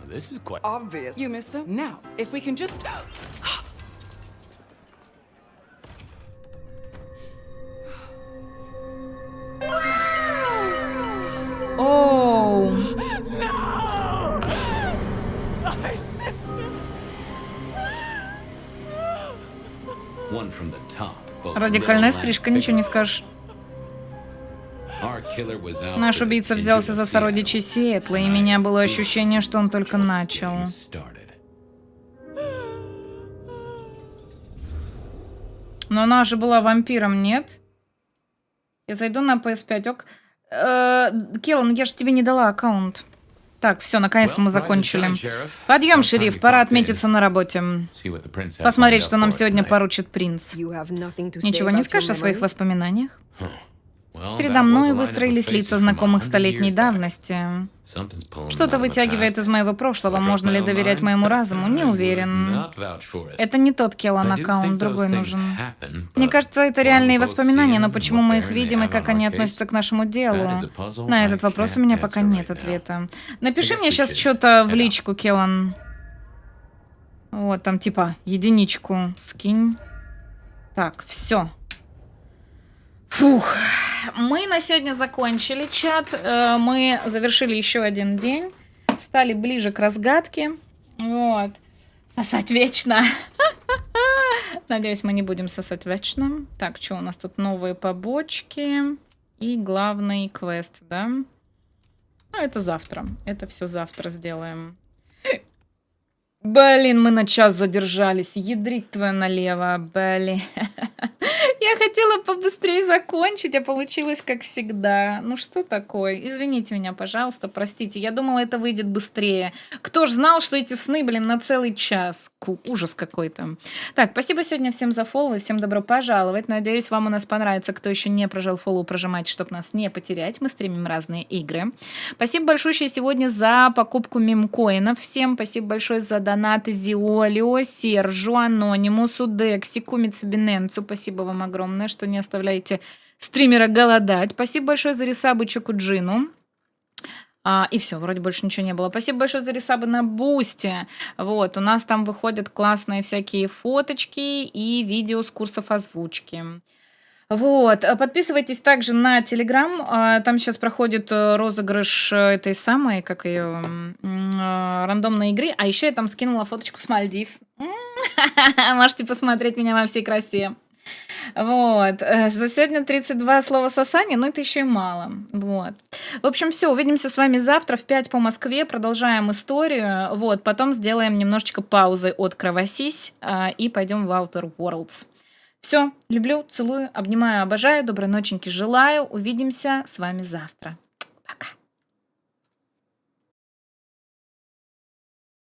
This is quite obvious. You miss her? Now, if we can just... Oh. No! My sister! One from the top. Радикальная стрижка, ничего не скажешь. Наш убийца взялся за сородичей Сиэтла, и у меня было ощущение, что он только начал. Но она же была вампиром, нет? Я зайду на PS5, ок. Келлан, я же тебе не дала аккаунт. Так, все, наконец-то мы закончили. Подъем, шериф, пора отметиться на работе. Посмотреть, что нам сегодня поручит принц. Ничего не скажешь о своих воспоминаниях? Передо мной выстроились лица знакомых столетней давности. Что-то вытягивает из моего прошлого. Можно ли доверять моему разуму? Не уверен. Это не тот Келлан аккаунт, другой нужен. Мне кажется, это реальные воспоминания, но почему мы их видим и как они относятся к нашему делу? На этот вопрос у меня пока нет ответа. Напиши мне сейчас что-то в личку, Келлан. Вот, там типа единичку скинь. Так, все. Фух. Мы на сегодня закончили чат. Мы завершили еще один день. Стали ближе к разгадке. Вот. Сосать вечно. Надеюсь, мы не будем сосать вечно. Так, что у нас тут? Новые побочки. И главный квест, да? Ну, это завтра. Это все завтра сделаем. Блин, мы на час задержались. Ядрить твою налево, блин. Я хотела побыстрее закончить, а получилось как всегда. Ну что такое? Извините меня, пожалуйста, простите. Я думала, это выйдет быстрее. Кто ж знал, что эти сны, блин, на целый час? Ужас какой-то. Так, спасибо сегодня всем за фоллоу и всем добро пожаловать. Надеюсь, вам у нас понравится. Кто еще не прожал фоллоу, прожимайте, чтобы нас не потерять. Мы стримим разные игры. Спасибо большое сегодня за покупку мемкоинов. Всем спасибо большое за донаты Зиолио, Сержу, Анонимусу, Дексику, Мицебиненцу. Спасибо вам огромное, что не оставляете стримера голодать. Спасибо большое за ресабы Чокуджину. И все, вроде больше ничего не было. Спасибо большое за ресабы на Бусти. Вот, у нас там выходят классные всякие фоточки и видео с курсов озвучки. Вот, подписывайтесь также на Телеграм. Там сейчас проходит розыгрыш этой самой, как ее, рандомной игры. А еще я там скинула фоточку с Мальдив. Можете посмотреть меня во всей красе. Вот. За сегодня 32 слова сосания, но это еще и мало. Вот. В общем, все, увидимся с вами завтра в 5 по Москве, продолжаем историю, вот, потом сделаем немножечко паузы от Кровосись и пойдем в Outer Worlds. Все, люблю, целую, обнимаю, обожаю, доброй ноченьки желаю, увидимся с вами завтра. Пока.